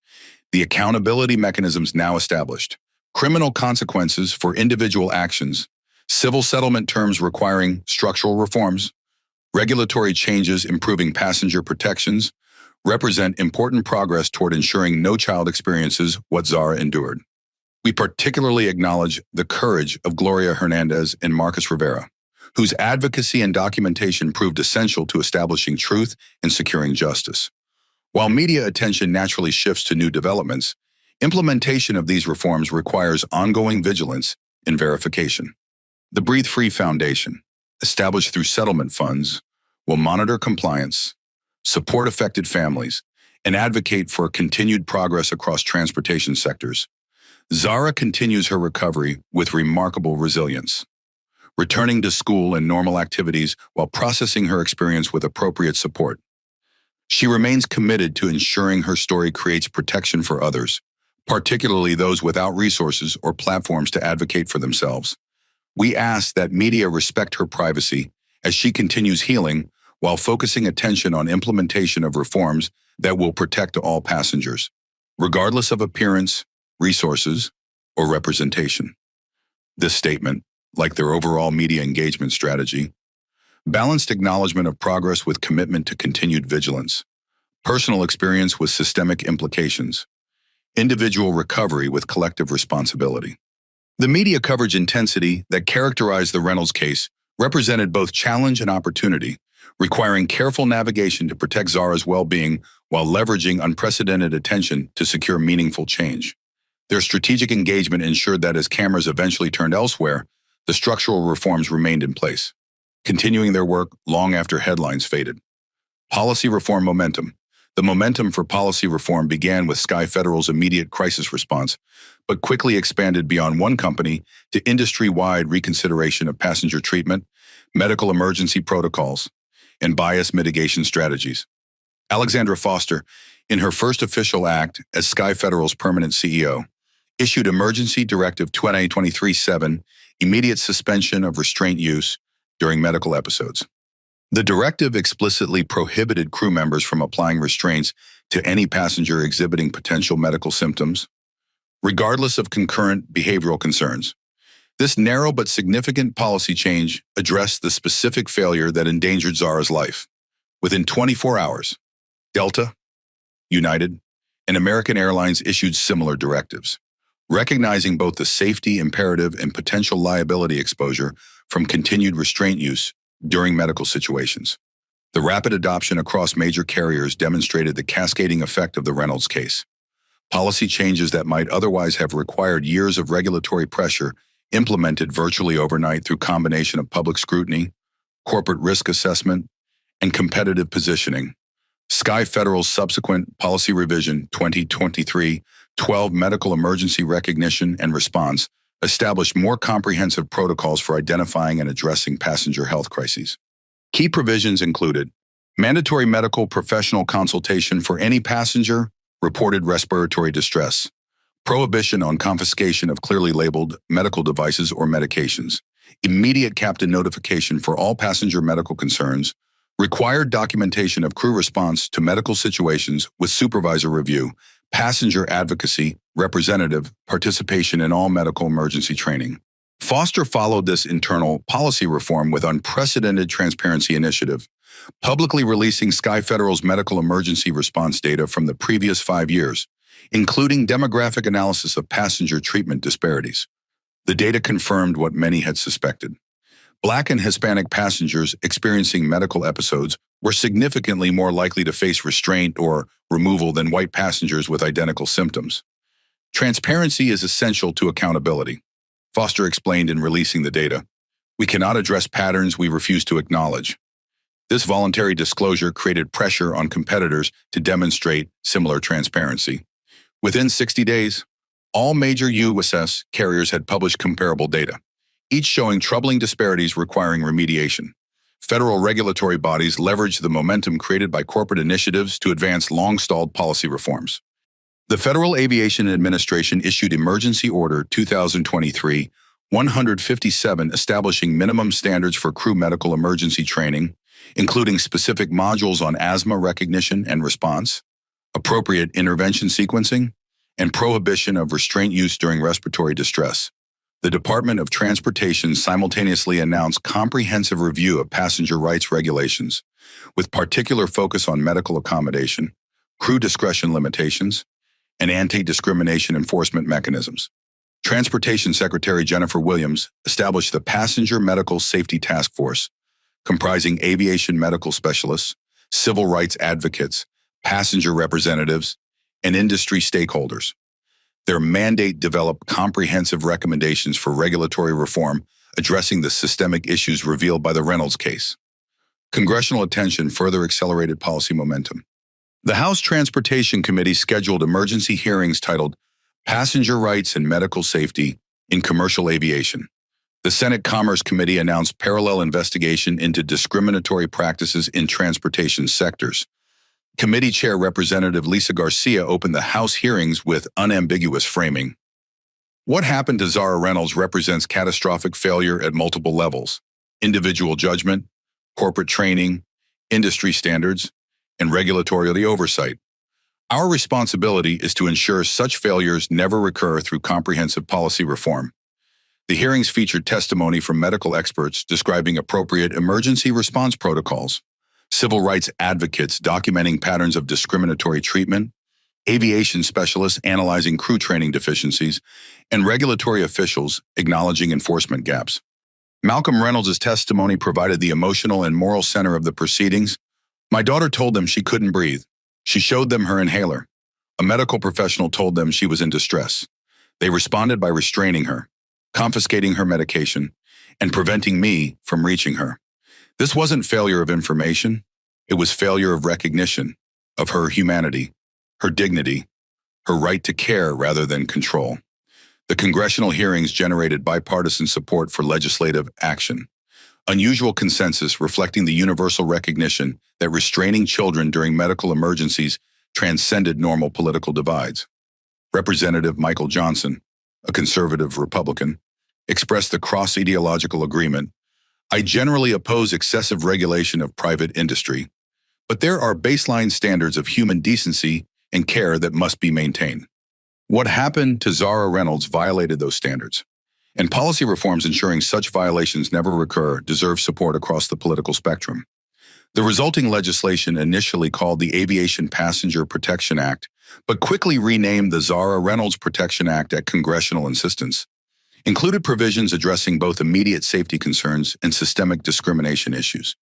The accountability mechanisms now established, criminal consequences for individual actions, civil settlement terms requiring structural reforms, regulatory changes improving passenger protections, represent important progress toward ensuring no child experiences what Zara endured. We particularly acknowledge the courage of Gloria Hernandez and Marcus Rivera, whose advocacy and documentation proved essential to establishing truth and securing justice. While media attention naturally shifts to new developments, implementation of these reforms requires ongoing vigilance and verification. The Breathe Free Foundation, established through settlement funds, will monitor compliance, support affected families, and advocate for continued progress across transportation sectors. Zara continues her recovery with remarkable resilience, returning to school and normal activities while processing her experience with appropriate support. She remains committed to ensuring her story creates protection for others, particularly those without resources or platforms to advocate for themselves. We ask that media respect her privacy as she continues healing while focusing attention on implementation of reforms that will protect all passengers, regardless of appearance, resources, or representation. This statement, like their overall media engagement strategy, balanced acknowledgement of progress with commitment to continued vigilance, personal experience with systemic implications, individual recovery with collective responsibility. The media coverage intensity that characterized the Reynolds case represented both challenge and opportunity, requiring careful navigation to protect Zara's well-being while leveraging unprecedented attention to secure meaningful change. Their strategic engagement ensured that as cameras eventually turned elsewhere, the structural reforms remained in place, continuing their work long after headlines faded. Policy reform momentum. The momentum for policy reform began with Sky Federal's immediate crisis response, but quickly expanded beyond one company to industry-wide reconsideration of passenger treatment, medical emergency protocols, and bias mitigation strategies. Alexandra Foster, in her first official act as Sky Federal's permanent CEO, issued Emergency Directive 2023-7, immediate suspension of restraint use during medical episodes. The directive explicitly prohibited crew members from applying restraints to any passenger exhibiting potential medical symptoms, regardless of concurrent behavioral concerns. This narrow but significant policy change addressed the specific failure that endangered Zara's life. Within 24 hours, Delta, United, and American Airlines issued similar directives, recognizing both the safety imperative and potential liability exposure from continued restraint use during medical situations. The rapid adoption across major carriers demonstrated the cascading effect of the Reynolds case. Policy changes that might otherwise have required years of regulatory pressure implemented virtually overnight through combination of public scrutiny, corporate risk assessment, and competitive positioning. Sky Federal's subsequent policy revision 2023-12 medical emergency recognition and response established more comprehensive protocols for identifying and addressing passenger health crises. Key provisions included mandatory medical professional consultation for any passenger reported respiratory distress, prohibition on confiscation of clearly labeled medical devices or medications, immediate captain notification for all passenger medical concerns, required documentation of crew response to medical situations with supervisor review, passenger advocacy, representative participation in all medical emergency training. Foster followed this internal policy reform with unprecedented transparency initiative, publicly releasing Sky Federal's medical emergency response data from the previous 5 years, including demographic analysis of passenger treatment disparities. The data confirmed what many had suspected. Black and Hispanic passengers experiencing medical episodes were significantly more likely to face restraint or removal than white passengers with identical symptoms. Transparency is essential to accountability, Foster explained in releasing the data. We cannot address patterns we refuse to acknowledge. This voluntary disclosure created pressure on competitors to demonstrate similar transparency. Within 60 days, all major U.S. carriers had published comparable data, each showing troubling disparities requiring remediation. Federal regulatory bodies leveraged the momentum created by corporate initiatives to advance long-stalled policy reforms. The Federal Aviation Administration issued Emergency Order 2023-157 establishing minimum standards for crew medical emergency training, including specific modules on asthma recognition and response, appropriate intervention sequencing, and prohibition of restraint use during respiratory distress. the Department of Transportation simultaneously announced comprehensive review of passenger rights regulations, with particular focus on medical accommodation, crew discretion limitations, and anti-discrimination enforcement mechanisms. Transportation Secretary Jennifer Williams established the Passenger Medical Safety Task Force, comprising aviation medical specialists, civil rights advocates, passenger representatives, and industry stakeholders. Their mandate developed comprehensive recommendations for regulatory reform addressing the systemic issues revealed by the Reynolds case. Congressional attention further accelerated policy momentum. The House Transportation Committee scheduled emergency hearings titled Passenger Rights and Medical Safety in Commercial Aviation. The Senate Commerce Committee announced parallel investigation into discriminatory practices in transportation sectors. Committee Chair Representative Lisa Garcia opened the House hearings with unambiguous framing. What happened to Zara Reynolds represents catastrophic failure at multiple levels: individual judgment, corporate training, industry standards, and regulatory oversight. Our responsibility is to ensure such failures never recur through comprehensive policy reform. The hearings featured testimony from medical experts describing appropriate emergency response protocols, civil rights advocates documenting patterns of discriminatory treatment, aviation specialists analyzing crew training deficiencies, and regulatory officials acknowledging enforcement gaps. Malcolm Reynolds' testimony provided the emotional and moral center of the proceedings. My daughter told them she couldn't breathe. She showed them her inhaler. A medical professional told them she was in distress. They responded by restraining her, confiscating her medication, and preventing me from reaching her. This wasn't failure of information. It was failure of recognition of her humanity, her dignity, her right to care rather than control. The congressional hearings generated bipartisan support for legislative action. Unusual consensus reflecting the universal recognition that restraining children during medical emergencies transcended normal political divides. Representative Michael Johnson, a conservative Republican, expressed the cross-ideological agreement: I generally oppose excessive regulation of private industry, but there are baseline standards of human decency and care that must be maintained. What happened to Zara Reynolds violated those standards, and policy reforms ensuring such violations never recur deserve support across the political spectrum. The resulting legislation, initially called the Aviation Passenger Protection Act, but quickly renamed the Zara Reynolds Protection Act at congressional insistence, included provisions addressing both immediate safety concerns and systemic discrimination issues.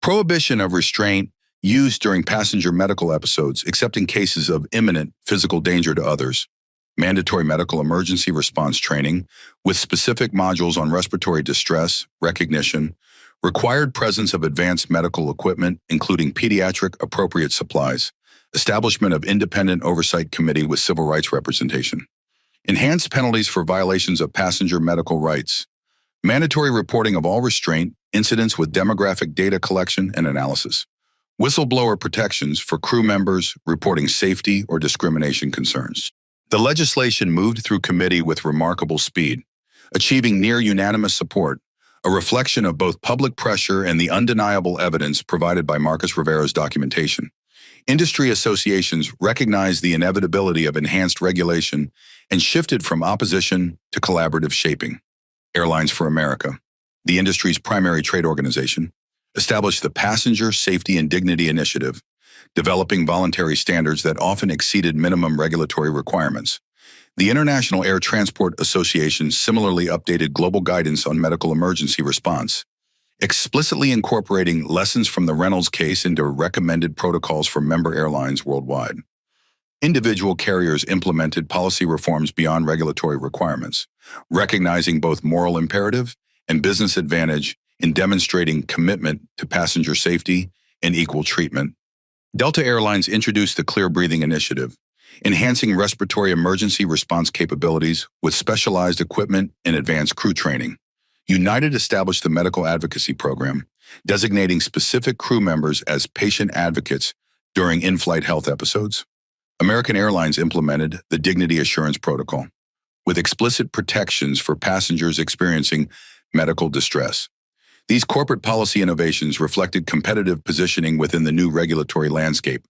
Prohibition of restraint used during passenger medical episodes, except in cases of imminent physical danger to others. Mandatory medical emergency response training, with specific modules on respiratory distress, recognition, required presence of advanced medical equipment, including pediatric appropriate supplies, establishment of independent oversight committee with civil rights representation. Enhanced penalties for violations of passenger medical rights. Mandatory reporting of all restraint incidents with demographic data collection and analysis. Whistleblower protections for crew members reporting safety or discrimination concerns. The legislation moved through committee with remarkable speed, achieving near unanimous support, a reflection of both public pressure and the undeniable evidence provided by Marcus Rivera's documentation. Industry associations recognized the inevitability of enhanced regulation and shifted from opposition to collaborative shaping. Airlines for America, the industry's primary trade organization, established the Passenger Safety and Dignity Initiative, developing voluntary standards that often exceeded minimum regulatory requirements. The International Air Transport Association similarly updated global guidance on medical emergency response, explicitly incorporating lessons from the Reynolds case into recommended protocols for member airlines worldwide. Individual carriers implemented policy reforms beyond regulatory requirements, recognizing both moral imperative and business advantage in demonstrating commitment to passenger safety and equal treatment. Delta Airlines introduced the Clear Breathing Initiative, enhancing respiratory emergency response capabilities with specialized equipment and advanced crew training. United established the Medical Advocacy Program, designating specific crew members as patient advocates during in-flight health episodes. American Airlines implemented the Dignity Assurance Protocol, with explicit protections for passengers experiencing medical distress. These corporate policy innovations reflected competitive positioning within the new regulatory landscape,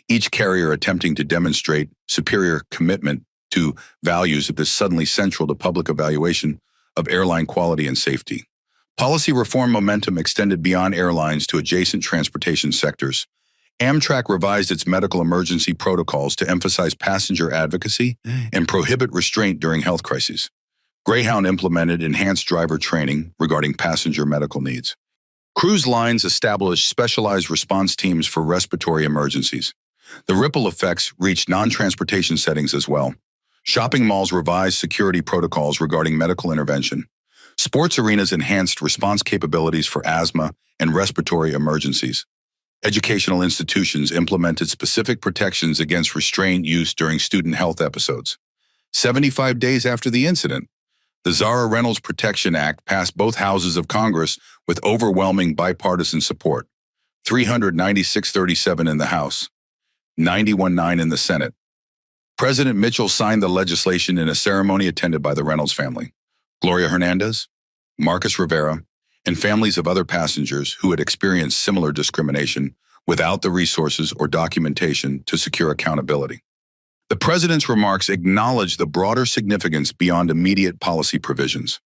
each carrier attempting to demonstrate superior commitment to values that is suddenly central to public evaluation of airline quality and safety. Policy reform momentum extended beyond airlines to adjacent transportation sectors. Amtrak revised its medical emergency protocols to emphasize passenger advocacy and prohibit restraint during health crises. Greyhound implemented enhanced driver training regarding passenger medical needs. Cruise lines established specialized response teams for respiratory emergencies. The ripple effects reached non-transportation settings as well. Shopping malls revised security protocols regarding medical intervention. Sports arenas enhanced response capabilities for asthma and respiratory emergencies. Educational institutions implemented specific protections against restraint use during student health episodes. 75 days after the incident, the Zara Reynolds Protection Act passed both houses of Congress with overwhelming bipartisan support, 396-37 in the House, 91-9 in the Senate. President Mitchell signed the legislation in a ceremony attended by the Reynolds family, Gloria Hernandez, Marcus Rivera, and families of other passengers who had experienced similar discrimination without the resources or documentation to secure accountability. The president's remarks acknowledged the broader significance beyond immediate policy provisions.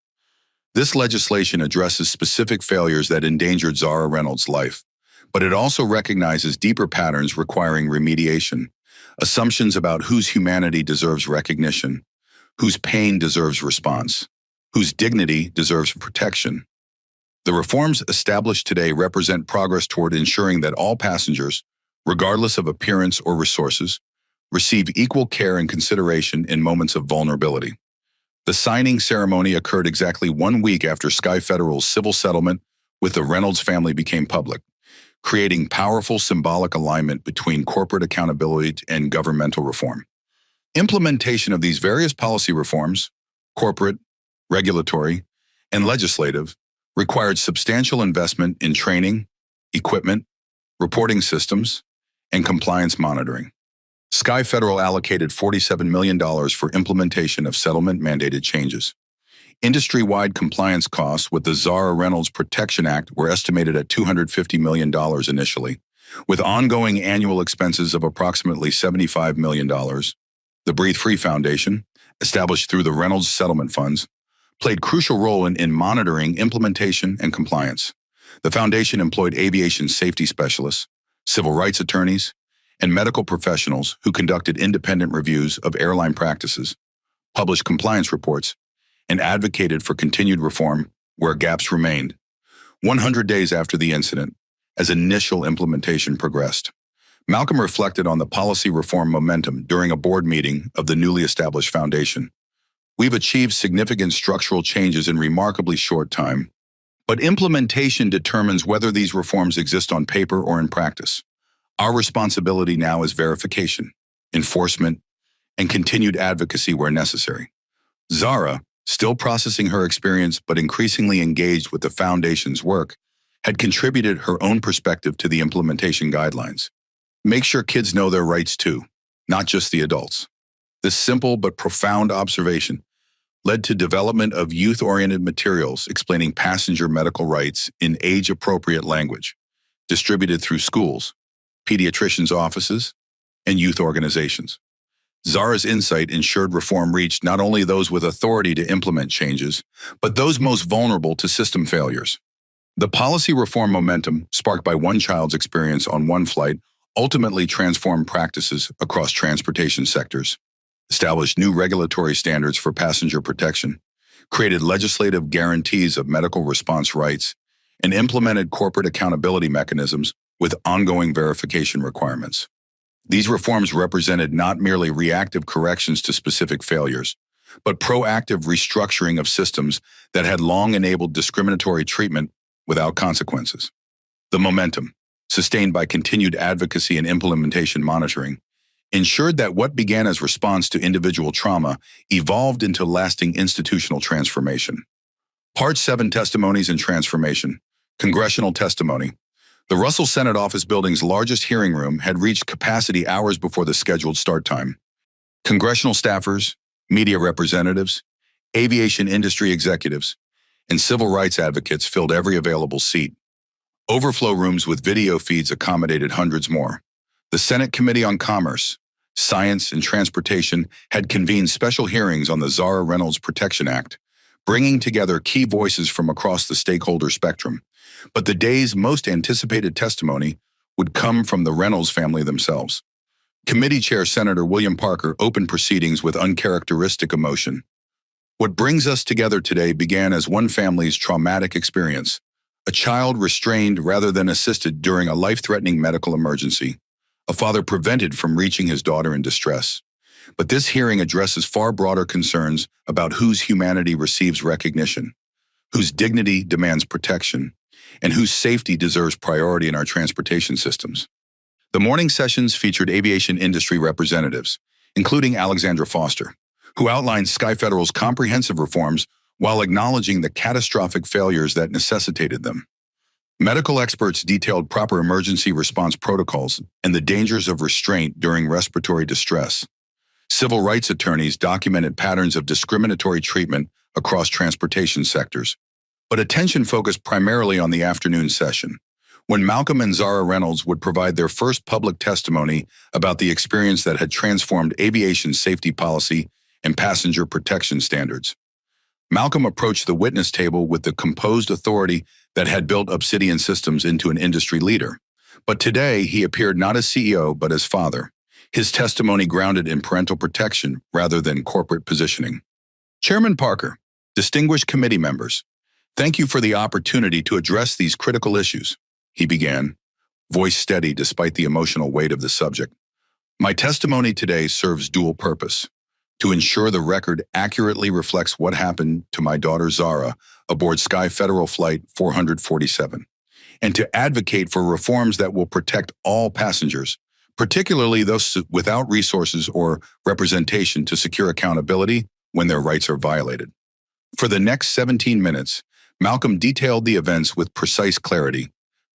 This legislation addresses specific failures that endangered Zara Reynolds' life, but it also recognizes deeper patterns requiring remediation, assumptions about whose humanity deserves recognition, whose pain deserves response, whose dignity deserves protection. The reforms established today represent progress toward ensuring that all passengers, regardless of appearance or resources, receive equal care and consideration in moments of vulnerability. The signing ceremony occurred exactly 1 week after Sky Federal's civil settlement with the Reynolds family became public, creating powerful symbolic alignment between corporate accountability and governmental reform. Implementation of these various policy reforms, corporate, regulatory, and legislative, required substantial investment in training, equipment, reporting systems, and compliance monitoring. Sky Federal allocated $47 million for implementation of settlement-mandated changes. Industry-wide compliance costs with the Zara Reynolds Protection Act were estimated at $250 million initially, with ongoing annual expenses of approximately $75 million. The Breathe Free Foundation, established through the Reynolds settlement funds, played a crucial role in monitoring implementation and compliance. The foundation employed aviation safety specialists, civil rights attorneys, and medical professionals who conducted independent reviews of airline practices, published compliance reports, and advocated for continued reform where gaps remained. 100 days after the incident, as initial implementation progressed, Malcolm reflected on the policy reform momentum during a board meeting of the newly established foundation. We've achieved significant structural changes in remarkably short time, but implementation determines whether these reforms exist on paper or in practice. Our responsibility now is verification, enforcement, and continued advocacy where necessary. Zara, still processing her experience but increasingly engaged with the foundation's work, had contributed her own perspective to the implementation guidelines. Make sure kids know their rights too, not just the adults. This simple but profound observation led to development of youth-oriented materials explaining passenger medical rights in age-appropriate language, distributed through schools, pediatricians' offices, and youth organizations. Zara's insight ensured reform reached not only those with authority to implement changes, but those most vulnerable to system failures. The policy reform momentum, sparked by one child's experience on one flight, ultimately transformed practices across transportation sectors, established new regulatory standards for passenger protection, created legislative guarantees of medical response rights, and implemented corporate accountability mechanisms with ongoing verification requirements. These reforms represented not merely reactive corrections to specific failures, but proactive restructuring of systems that had long enabled discriminatory treatment without consequences. The momentum, sustained by continued advocacy and implementation monitoring, ensured that what began as response to individual trauma evolved into lasting institutional transformation. Part 7 Testimonies and Transformation. Congressional Testimony. The Russell Senate Office Building's largest hearing room had reached capacity hours before the scheduled start time. Congressional staffers, media representatives, aviation industry executives, and civil rights advocates filled every available seat. Overflow rooms with video feeds accommodated hundreds more. The Senate Committee on Commerce, Science, and Transportation had convened special hearings on the Zara Reynolds Protection Act, bringing together key voices from across the stakeholder spectrum. But the day's most anticipated testimony would come from the Reynolds family themselves. Committee Chair Senator William Parker opened proceedings with uncharacteristic emotion. What brings us together today began as one family's traumatic experience, a child restrained rather than assisted during a life-threatening medical emergency, a father prevented from reaching his daughter in distress. But this hearing addresses far broader concerns about whose humanity receives recognition, whose dignity demands protection, and whose safety deserves priority in our transportation systems. The morning sessions featured aviation industry representatives, including Alexandra Foster, who outlined Sky Federal's comprehensive reforms while acknowledging the catastrophic failures that necessitated them. Medical experts detailed proper emergency response protocols and the dangers of restraint during respiratory distress. Civil rights attorneys documented patterns of discriminatory treatment across transportation sectors. But attention focused primarily on the afternoon session, when Malcolm and Zara Reynolds would provide their first public testimony about the experience that had transformed aviation safety policy and passenger protection standards. Malcolm approached the witness table with the composed authority that had built Obsidian Systems into an industry leader. But today, he appeared not as CEO, but as father, his testimony grounded in parental protection rather than corporate positioning. Chairman Parker, distinguished committee members, thank you for the opportunity to address these critical issues, he began, voice steady despite the emotional weight of the subject. My testimony today serves dual purpose: to ensure the record accurately reflects what happened to my daughter Zara aboard Sky Federal Flight 447, and to advocate for reforms that will protect all passengers, particularly those without resources or representation, to secure accountability when their rights are violated. For the next 17 minutes, Malcolm detailed the events with precise clarity: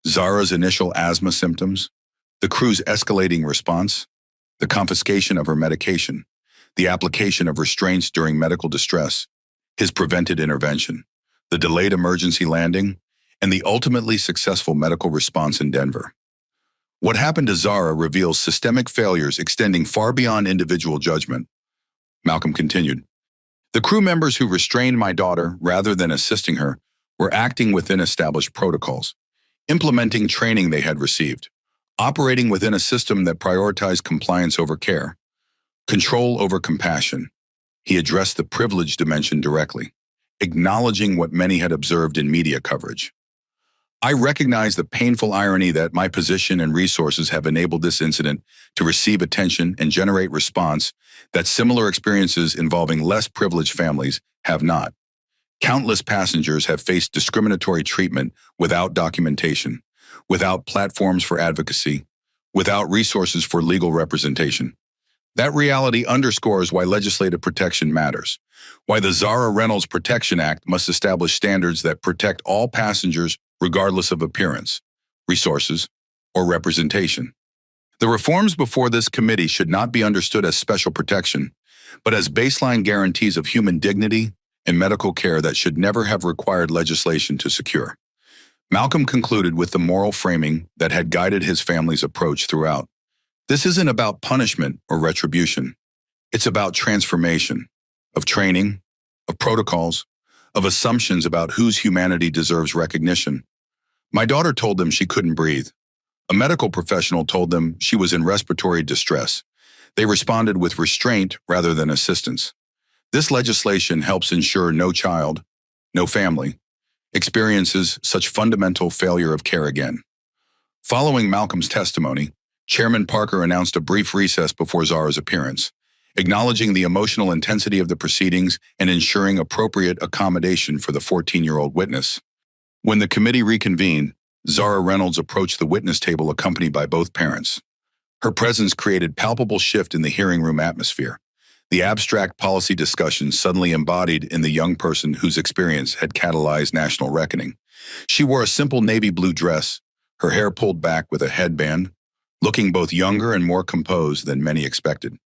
Zara's initial asthma symptoms, the crew's escalating response, the confiscation of her medication, the application of restraints during medical distress, his prevented intervention, the delayed emergency landing, and the ultimately successful medical response in Denver. What happened to Zara reveals systemic failures extending far beyond individual judgment. Malcolm continued, the crew members who restrained my daughter rather than assisting her were acting within established protocols, implementing training they had received, operating within a system that prioritized compliance over care, control over compassion. He addressed the privilege dimension directly, acknowledging what many had observed in media coverage. I recognize the painful irony that my position and resources have enabled this incident to receive attention and generate response that similar experiences involving less privileged families have not. Countless passengers have faced discriminatory treatment without documentation, without platforms for advocacy, without resources for legal representation. That reality underscores why legislative protection matters, why the Zara Reynolds Protection Act must establish standards that protect all passengers regardless of appearance, resources, or representation. The reforms before this committee should not be understood as special protection, but as baseline guarantees of human dignity and medical care that should never have required legislation to secure. Malcolm concluded with the moral framing that had guided his family's approach throughout. This isn't about punishment or retribution. It's about transformation, of training, of protocols, of assumptions about whose humanity deserves recognition. My daughter told them she couldn't breathe. A medical professional told them she was in respiratory distress. They responded with restraint rather than assistance. This legislation helps ensure no child, no family, experiences such fundamental failure of care again. Following Malcolm's testimony, Chairman Parker announced a brief recess before Zara's appearance, acknowledging the emotional intensity of the proceedings and ensuring appropriate accommodation for the 14-year-old witness. When the committee reconvened, Zara Reynolds approached the witness table accompanied by both parents. Her presence created palpable shift in the hearing room atmosphere. The abstract policy discussion suddenly embodied in the young person whose experience had catalyzed national reckoning. She wore a simple navy blue dress, her hair pulled back with a headband, looking both younger and more composed than many expected.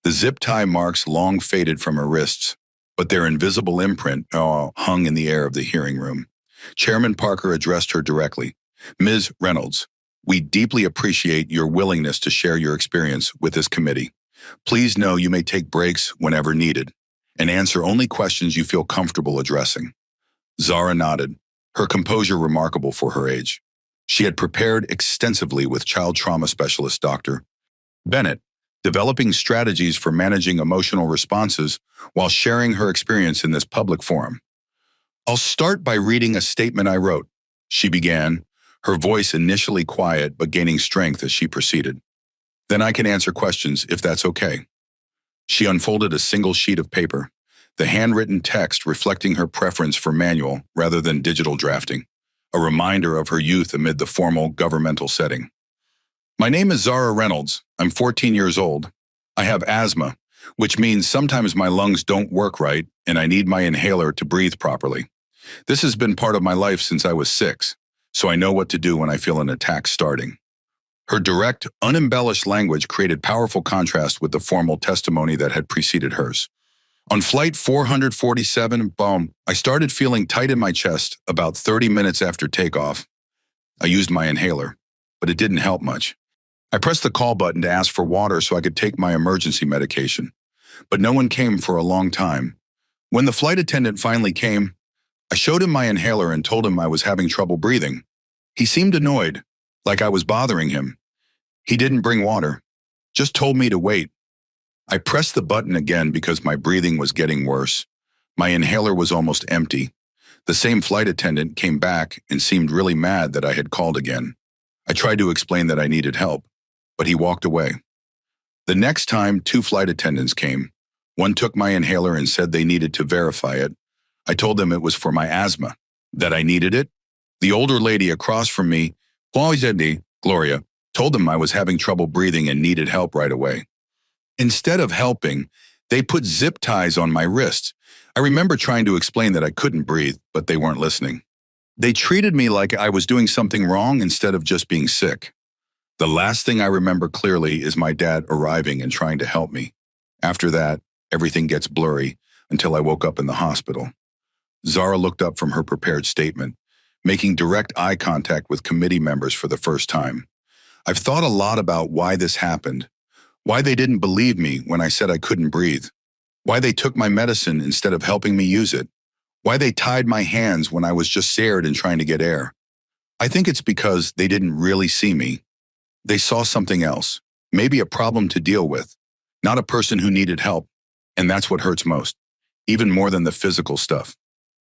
The zip tie marks long faded from her wrists, but their invisible imprint hung in the air of the hearing room. Chairman Parker addressed her directly. Ms. Reynolds, we deeply appreciate your willingness to share your experience with this committee. Please know you may take breaks whenever needed. and answer only questions you feel comfortable addressing. Zara nodded, her composure remarkable for her age. She had prepared extensively with child trauma specialist Dr. Bennett, developing strategies for managing emotional responses while sharing her experience in this public forum. "I'll start by reading a statement I wrote," she began, her voice initially quiet but gaining strength as she proceeded. "Then I can answer questions if that's okay." She unfolded a single sheet of paper, the handwritten text reflecting her preference for manual rather than digital drafting, a reminder of her youth amid the formal governmental setting. "My name is Zara Reynolds. I'm 14 years old. I have asthma, which means sometimes my lungs don't work right and I need my inhaler to breathe properly. This has been part of my life since I was 6, so I know what to do when I feel an attack starting." Her direct, unembellished language created powerful contrast with the formal testimony that had preceded hers. "On flight 447, I started feeling tight in my chest about 30 minutes after takeoff. I used my inhaler, but it didn't help much. I pressed the call button to ask for water so I could take my emergency medication, but no one came for a long time. When the flight attendant finally came, I showed him my inhaler and told him I was having trouble breathing. He seemed annoyed, like I was bothering him. He didn't bring water, just told me to wait. I pressed the button again because my breathing was getting worse. My inhaler was almost empty. The same flight attendant came back and seemed really mad that I had called again. I tried to explain that I needed help, but he walked away. The next time, 2 flight attendants came. One took my inhaler and said they needed to verify it. I told them it was for my asthma, that I needed it. The older lady across from me, Gloria, told them I was having trouble breathing and needed help right away. Instead of helping, they put zip ties on my wrists. I remember trying to explain that I couldn't breathe, but they weren't listening. They treated me like I was doing something wrong instead of just being sick. The last thing I remember clearly is my dad arriving and trying to help me. After that, everything gets blurry until I woke up in the hospital." Zara looked up from her prepared statement, making direct eye contact with committee members for the first time. "I've thought a lot about why this happened, why they didn't believe me when I said I couldn't breathe, why they took my medicine instead of helping me use it, why they tied my hands when I was just scared and trying to get air. I think it's because they didn't really see me. They saw something else, maybe a problem to deal with, not a person who needed help, and that's what hurts most, even more than the physical stuff.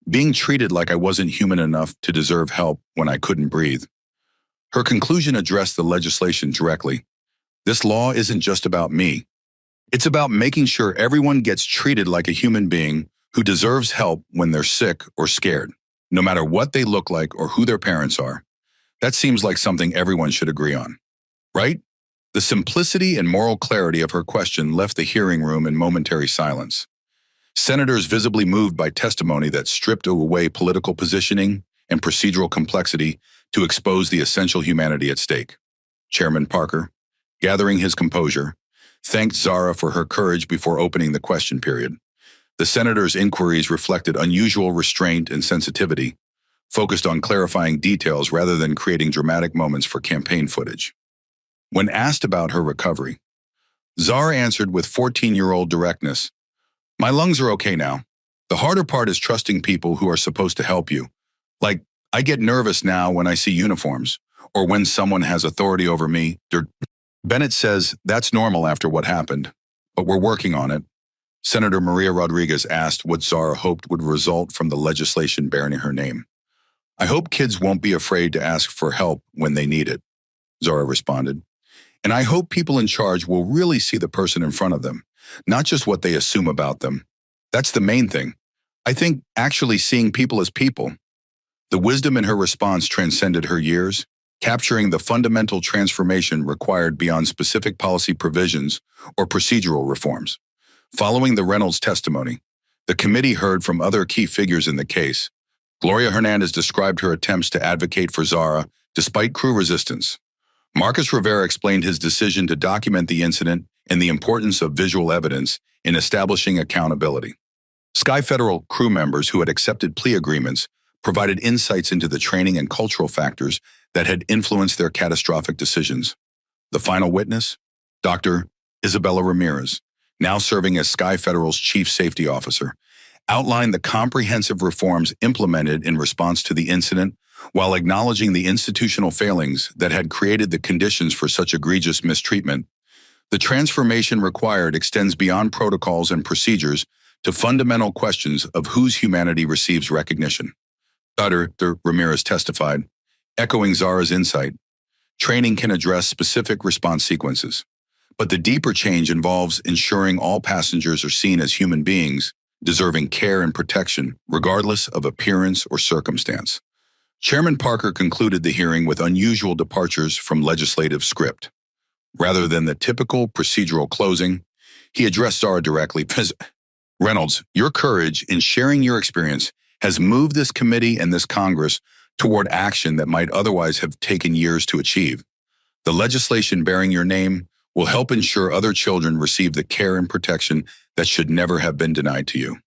Being treated like I wasn't human enough to deserve help when I couldn't breathe." Her conclusion addressed the legislation directly. "This law isn't just about me. It's about making sure everyone gets treated like a human being who deserves help when they're sick or scared, no matter what they look like or who their parents are. That seems like something everyone should agree on. Right?" The simplicity and moral clarity of her question left the hearing room in momentary silence. Senators visibly moved by testimony that stripped away political positioning and procedural complexity to expose the essential humanity at stake. Chairman Parker, gathering his composure, thanked Zara for her courage before opening the question period. The senators' inquiries reflected unusual restraint and sensitivity, focused on clarifying details rather than creating dramatic moments for campaign footage. When asked about her recovery, Zara answered with 14-year-old directness, "My lungs are okay now. The harder part is trusting people who are supposed to help you. Like, I get nervous now when I see uniforms, or when someone has authority over me." Bennett says that's normal after what happened, but we're working on it. Senator Maria Rodriguez asked what Zara hoped would result from the legislation bearing her name. "I hope kids won't be afraid to ask for help when they need it," Zara responded. "And I hope people in charge will really see the person in front of them, not just what they assume about them. That's the main thing. I think actually seeing people as people." The wisdom in her response transcended her years, capturing the fundamental transformation required beyond specific policy provisions or procedural reforms. Following the Reynolds testimony, the committee heard from other key figures in the case. Gloria Hernandez described her attempts to advocate for Zara despite crew resistance. Marcus Rivera explained his decision to document the incident and the importance of visual evidence in establishing accountability. Sky Federal crew members who had accepted plea agreements provided insights into the training and cultural factors that had influenced their catastrophic decisions. The final witness, Dr. Isabella Ramirez, now serving as Sky Federal's chief safety officer, outlined the comprehensive reforms implemented in response to the incident while acknowledging the institutional failings that had created the conditions for such egregious mistreatment. The transformation required extends beyond protocols and procedures to fundamental questions of whose humanity receives recognition. Dr. Ramirez testified, echoing Zara's insight, training can address specific response sequences, but the deeper change involves ensuring all passengers are seen as human beings, deserving care and protection, regardless of appearance or circumstance. Chairman Parker concluded the hearing with unusual departures from legislative script. Rather than the typical procedural closing, he addressed Zara directly. Reynolds, your courage in sharing your experience has moved this committee and this Congress toward action that might otherwise have taken years to achieve. The legislation bearing your name will help ensure other children receive the care and protection that should never have been denied to you.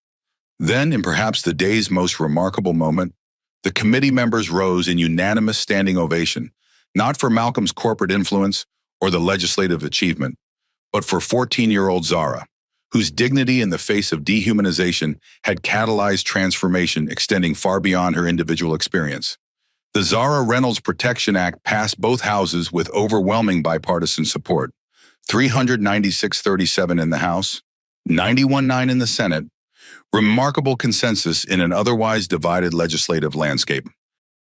Then, in perhaps the day's most remarkable moment, the committee members rose in unanimous standing ovation, not for Malcolm's corporate influence or the legislative achievement, but for 14-year-old Zara, whose dignity in the face of dehumanization had catalyzed transformation extending far beyond her individual experience. The Zara Reynolds Protection Act passed both houses with overwhelming bipartisan support, 396-37 in the House, 91-9 in the Senate, remarkable consensus in an otherwise divided legislative landscape.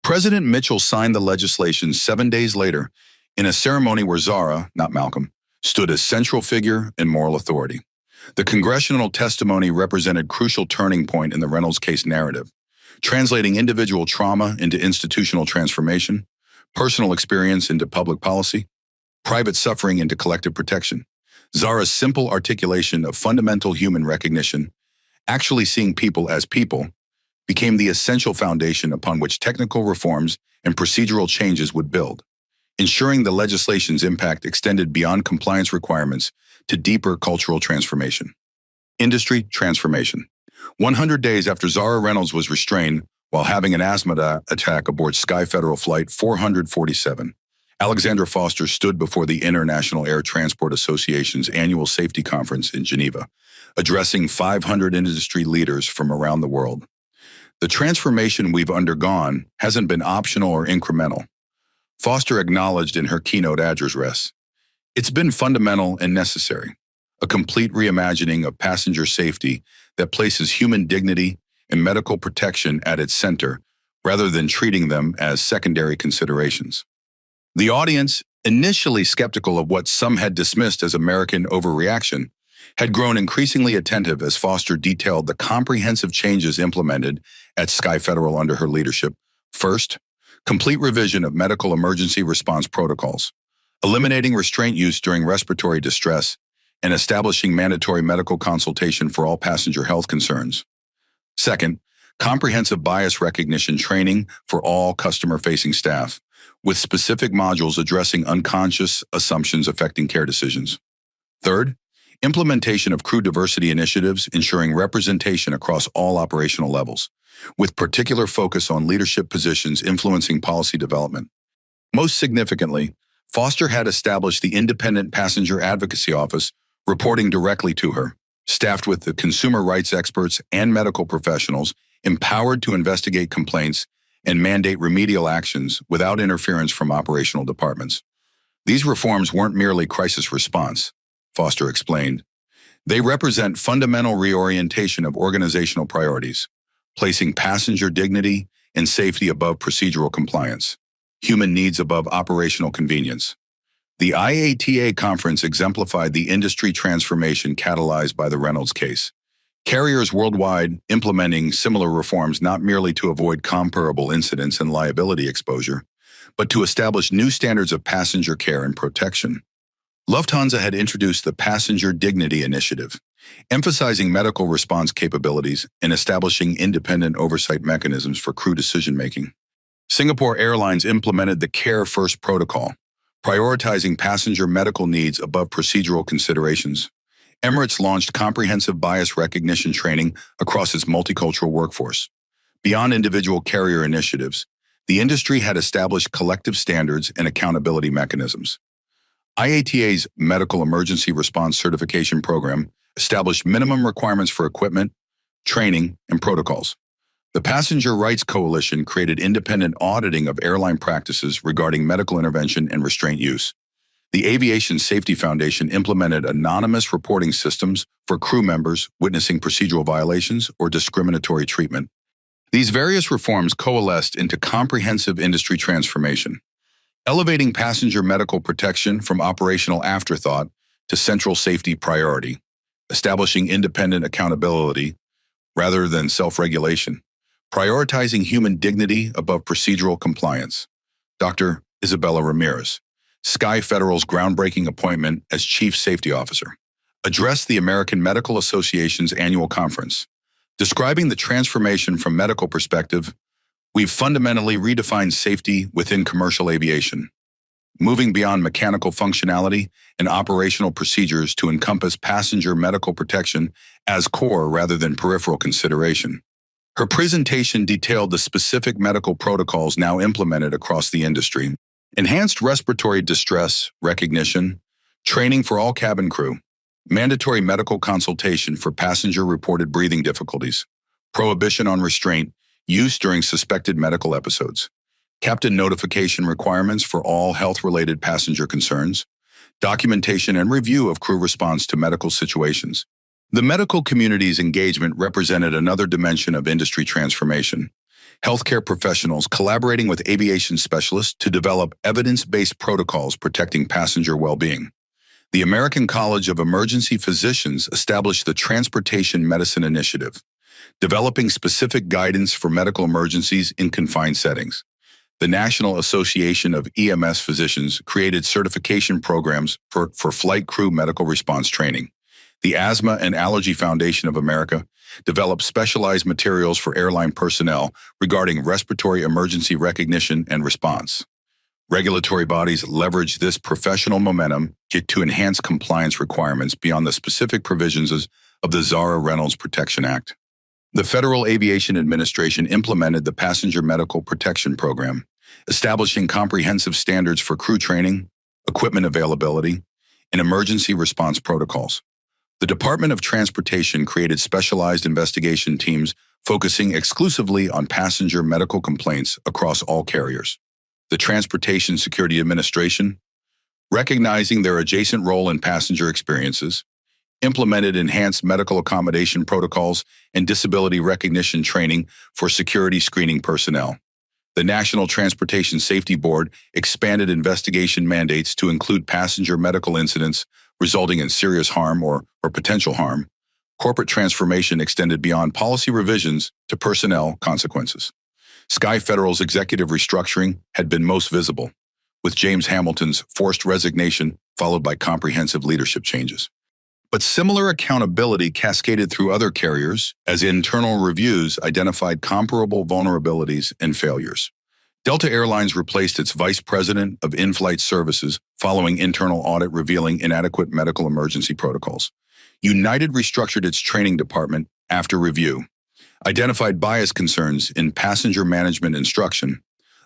President Mitchell signed the legislation 7 days later in a ceremony where Zara, not Malcolm, stood as central figure and moral authority. The congressional testimony represented a crucial turning point in the Reynolds case narrative, translating individual trauma into institutional transformation, personal experience into public policy, private suffering into collective protection. Zara's simple articulation of fundamental human recognition, actually seeing people as people, became the essential foundation upon which technical reforms and procedural changes would build, ensuring the legislation's impact extended beyond compliance requirements to deeper cultural transformation. Industry transformation. 100 days after Zara Reynolds was restrained while having an asthma attack aboard Sky Federal Flight 447, Alexandra Foster stood before the International Air Transport Association's annual safety conference in Geneva, addressing 500 industry leaders from around the world. The transformation we've undergone hasn't been optional or incremental. Foster acknowledged in her keynote address, it's been fundamental and necessary, a complete reimagining of passenger safety that places human dignity and medical protection at its center rather than treating them as secondary considerations. The audience, initially skeptical of what some had dismissed as American overreaction, had grown increasingly attentive as Foster detailed the comprehensive changes implemented at Sky Federal under her leadership. First, complete revision of medical emergency response protocols, eliminating restraint use during respiratory distress, and establishing mandatory medical consultation for all passenger health concerns. Second, comprehensive bias recognition training for all customer-facing staff, with specific modules addressing unconscious assumptions affecting care decisions. Third, implementation of crew diversity initiatives ensuring representation across all operational levels, with particular focus on leadership positions influencing policy development. Most significantly, Foster had established the Independent Passenger Advocacy Office, reporting directly to her, staffed with the consumer rights experts and medical professionals empowered to investigate complaints and mandate remedial actions without interference from operational departments. These reforms weren't merely crisis response, Foster explained. They represent fundamental reorientation of organizational priorities, placing passenger dignity and safety above procedural compliance, human needs above operational convenience. The IATA conference exemplified the industry transformation catalyzed by the Reynolds case. Carriers worldwide implementing similar reforms not merely to avoid comparable incidents and liability exposure, but to establish new standards of passenger care and protection. Lufthansa had introduced the Passenger Dignity Initiative, emphasizing medical response capabilities and establishing independent oversight mechanisms for crew decision-making. Singapore Airlines implemented the Care First protocol, prioritizing passenger medical needs above procedural considerations. Emirates launched comprehensive bias recognition training across its multicultural workforce. Beyond individual carrier initiatives, the industry had established collective standards and accountability mechanisms. IATA's Medical Emergency Response Certification Program, established minimum requirements for equipment, training, and protocols. The Passenger Rights Coalition created independent auditing of airline practices regarding medical intervention and restraint use. The Aviation Safety Foundation implemented anonymous reporting systems for crew members witnessing procedural violations or discriminatory treatment. These various reforms coalesced into comprehensive industry transformation, elevating passenger medical protection from operational afterthought to central safety priority, establishing independent accountability rather than self-regulation, prioritizing human dignity above procedural compliance. Dr. Isabella Ramirez, Sky Federal's groundbreaking appointment as Chief Safety Officer, addressed the American Medical Association's annual conference. Describing the transformation from medical perspective, we've fundamentally redefined safety within commercial aviation, moving beyond mechanical functionality and operational procedures to encompass passenger medical protection as core rather than peripheral consideration. Her presentation detailed the specific medical protocols now implemented across the industry: enhanced respiratory distress recognition, training for all cabin crew, mandatory medical consultation for passenger-reported breathing difficulties, prohibition on restraint, use during suspected medical episodes, captain notification requirements for all health-related passenger concerns, documentation and review of crew response to medical situations. The medical community's engagement represented another dimension of industry transformation. Healthcare professionals collaborating with aviation specialists to develop evidence-based protocols protecting passenger well-being. The American College of Emergency Physicians established the Transportation Medicine Initiative, developing specific guidance for medical emergencies in confined settings. The National Association of EMS Physicians created certification programs for flight crew medical response training. The Asthma and Allergy Foundation of America developed specialized materials for airline personnel regarding respiratory emergency recognition and response. Regulatory bodies leverage this professional momentum to enhance compliance requirements beyond the specific provisions of the Zara Reynolds Protection Act. The Federal Aviation Administration implemented the Passenger Medical Protection Program, establishing comprehensive standards for crew training, equipment availability, and emergency response protocols. The Department of Transportation created specialized investigation teams focusing exclusively on passenger medical complaints across all carriers. The Transportation Security Administration, recognizing their adjacent role in passenger experiences, implemented enhanced medical accommodation protocols and disability recognition training for security screening personnel. The National Transportation Safety Board expanded investigation mandates to include passenger medical incidents resulting in serious harm or potential harm. Corporate transformation extended beyond policy revisions to personnel consequences. Sky Federal's executive restructuring had been most visible, with James Hamilton's forced resignation followed by comprehensive leadership changes. But similar accountability cascaded through other carriers as internal reviews identified comparable vulnerabilities and failures. Delta Airlines replaced its vice president of in-flight services following internal audit revealing inadequate medical emergency protocols. United restructured its training department after review, identified bias concerns in passenger management instruction.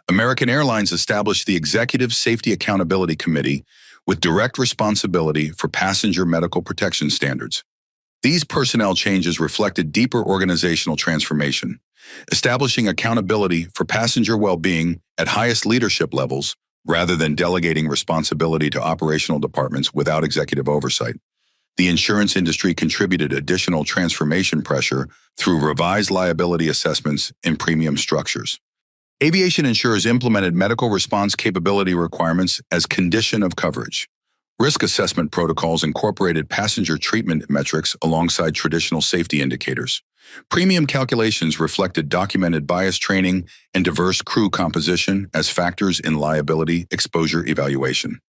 American Airlines established the Executive Safety Accountability Committee with direct responsibility for passenger medical protection standards. These personnel changes reflected deeper organizational transformation, establishing accountability for passenger well-being at highest leadership levels rather than delegating responsibility to operational departments without executive oversight. The insurance industry contributed additional transformation pressure through revised liability assessments and premium structures. Aviation insurers implemented medical response capability requirements as condition of coverage. Risk assessment protocols incorporated passenger treatment metrics alongside traditional safety indicators. Premium calculations reflected documented bias training and diverse crew composition as factors in liability exposure evaluation.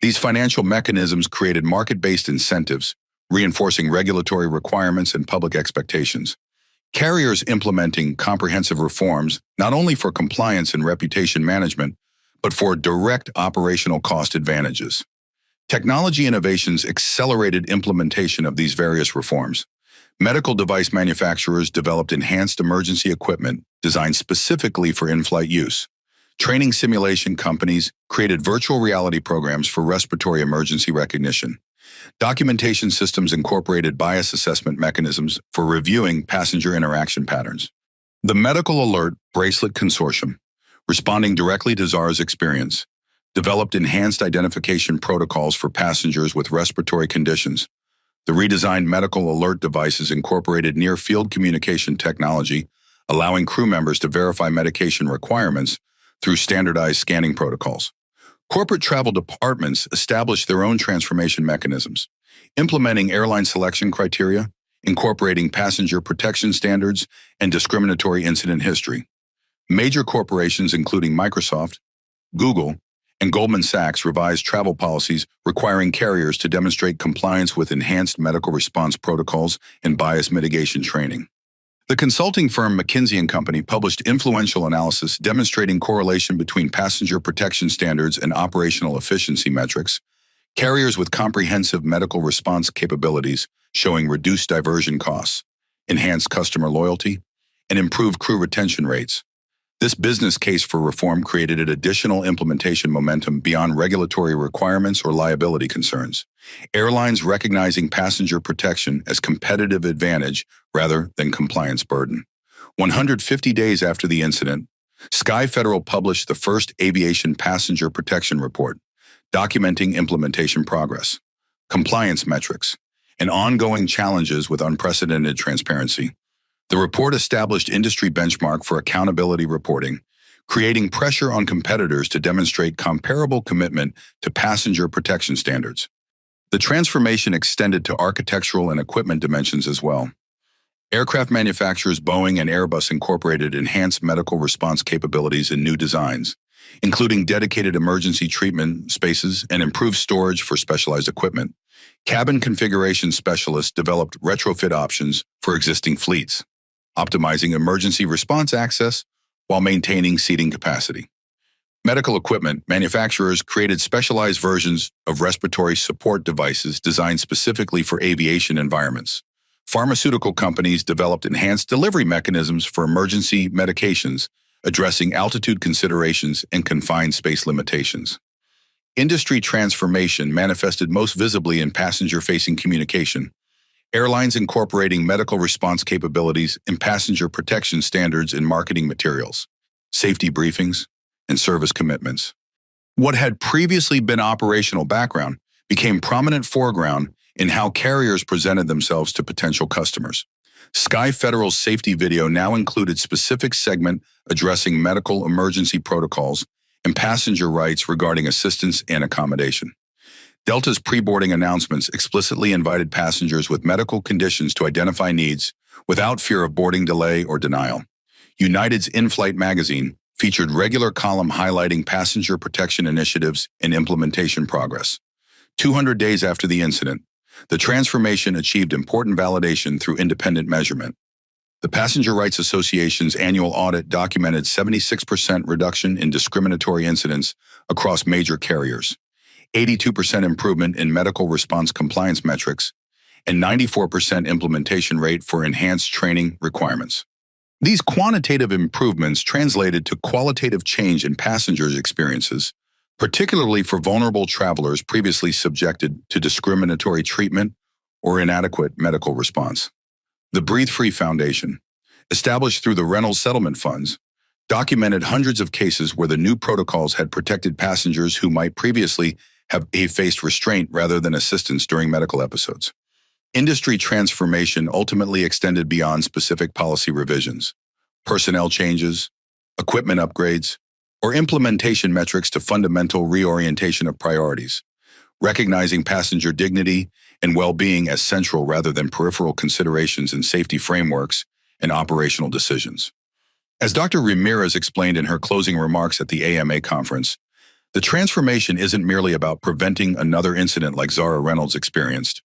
These financial mechanisms created market-based incentives, reinforcing regulatory requirements and public expectations. Carriers implementing comprehensive reforms not only for compliance and reputation management, but for direct operational cost advantages. Technology innovations accelerated implementation of these various reforms. Medical device manufacturers developed enhanced emergency equipment designed specifically for in-flight use. Training simulation companies created virtual reality programs for respiratory emergency recognition. Documentation systems incorporated bias assessment mechanisms for reviewing passenger interaction patterns. The Medical Alert Bracelet Consortium, responding directly to Zara's experience, developed enhanced identification protocols for passengers with respiratory conditions. The redesigned medical alert devices incorporated near-field communication technology, allowing crew members to verify medication requirements through standardized scanning protocols. Corporate travel departments established their own transformation mechanisms, implementing airline selection criteria, incorporating passenger protection standards, and discriminatory incident history. Major corporations including Microsoft, Google, and Goldman Sachs revised travel policies requiring carriers to demonstrate compliance with enhanced medical response protocols and bias mitigation training. The consulting firm McKinsey & Company published influential analysis demonstrating correlation between passenger protection standards and operational efficiency metrics. Carriers with comprehensive medical response capabilities showing reduced diversion costs, enhanced customer loyalty, and improved crew retention rates. This business case for reform created an additional implementation momentum beyond regulatory requirements or liability concerns. Airlines recognizing passenger protection as competitive advantage rather than compliance burden. 150 days after the incident, Sky Federal published the first aviation passenger protection report, documenting implementation progress, compliance metrics, and ongoing challenges with unprecedented transparency. The report established industry benchmark for accountability reporting, creating pressure on competitors to demonstrate comparable commitment to passenger protection standards. The transformation extended to architectural and equipment dimensions as well. Aircraft manufacturers Boeing and Airbus incorporated enhanced medical response capabilities in new designs, including dedicated emergency treatment spaces and improved storage for specialized equipment. Cabin configuration specialists developed retrofit options for existing fleets, optimizing emergency response access while maintaining seating capacity. Medical equipment manufacturers created specialized versions of respiratory support devices designed specifically for aviation environments. Pharmaceutical companies developed enhanced delivery mechanisms for emergency medications, addressing altitude considerations and confined space limitations. Industry transformation manifested most visibly in passenger-facing communication. Airlines incorporating medical response capabilities and passenger protection standards in marketing materials, safety briefings, and service commitments. What had previously been operational background became prominent foreground in how carriers presented themselves to potential customers. Sky Federal's safety video now included specific segment addressing medical emergency protocols and passenger rights regarding assistance and accommodation. Delta's pre-boarding announcements explicitly invited passengers with medical conditions to identify needs without fear of boarding delay or denial. United's In-Flight magazine featured regular column highlighting passenger protection initiatives and implementation progress. 200 days after the incident, the transformation achieved important validation through independent measurement. The Passenger Rights Association's annual audit documented 76% reduction in discriminatory incidents across major carriers, 82% improvement in medical response compliance metrics, and 94% implementation rate for enhanced training requirements. These quantitative improvements translated to qualitative change in passengers' experiences, particularly for vulnerable travelers previously subjected to discriminatory treatment or inadequate medical response. The Breathe Free Foundation, established through the Reynolds settlement funds, documented hundreds of cases where the new protocols had protected passengers who might previously have faced restraint rather than assistance during medical episodes. Industry transformation ultimately extended beyond specific policy revisions, personnel changes, equipment upgrades, or implementation metrics to fundamental reorientation of priorities, recognizing passenger dignity and well-being as central rather than peripheral considerations in safety frameworks and operational decisions. As Dr. Ramirez explained in her closing remarks at the AMA conference, the transformation isn't merely about preventing another incident like Zara Reynolds experienced.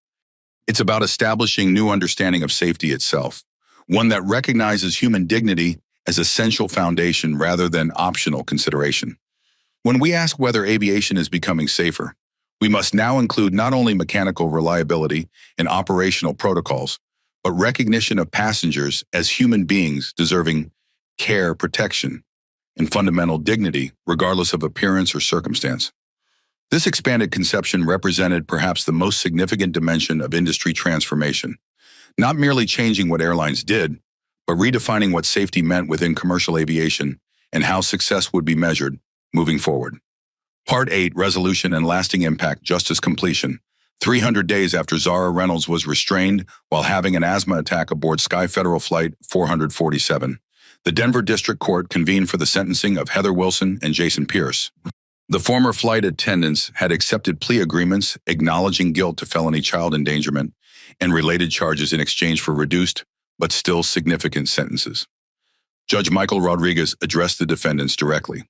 It's about establishing new understanding of safety itself, one that recognizes human dignity as essential foundation rather than optional consideration. When we ask whether aviation is becoming safer, we must now include not only mechanical reliability and operational protocols, but recognition of passengers as human beings deserving care, protection, and fundamental dignity, regardless of appearance or circumstance. This expanded conception represented perhaps the most significant dimension of industry transformation, not merely changing what airlines did, but redefining what safety meant within commercial aviation and how success would be measured moving forward. Part 8, Resolution and Lasting Impact, Justice Completion. 300 days after Zara Reynolds was restrained while having an asthma attack aboard Sky Federal Flight 447, the Denver District Court convened for the sentencing of Heather Wilson and Jason Pierce. The former flight attendants had accepted plea agreements acknowledging guilt to felony child endangerment and related charges in exchange for reduced but still significant sentences. Judge Michael Rodriguez addressed the defendants directly.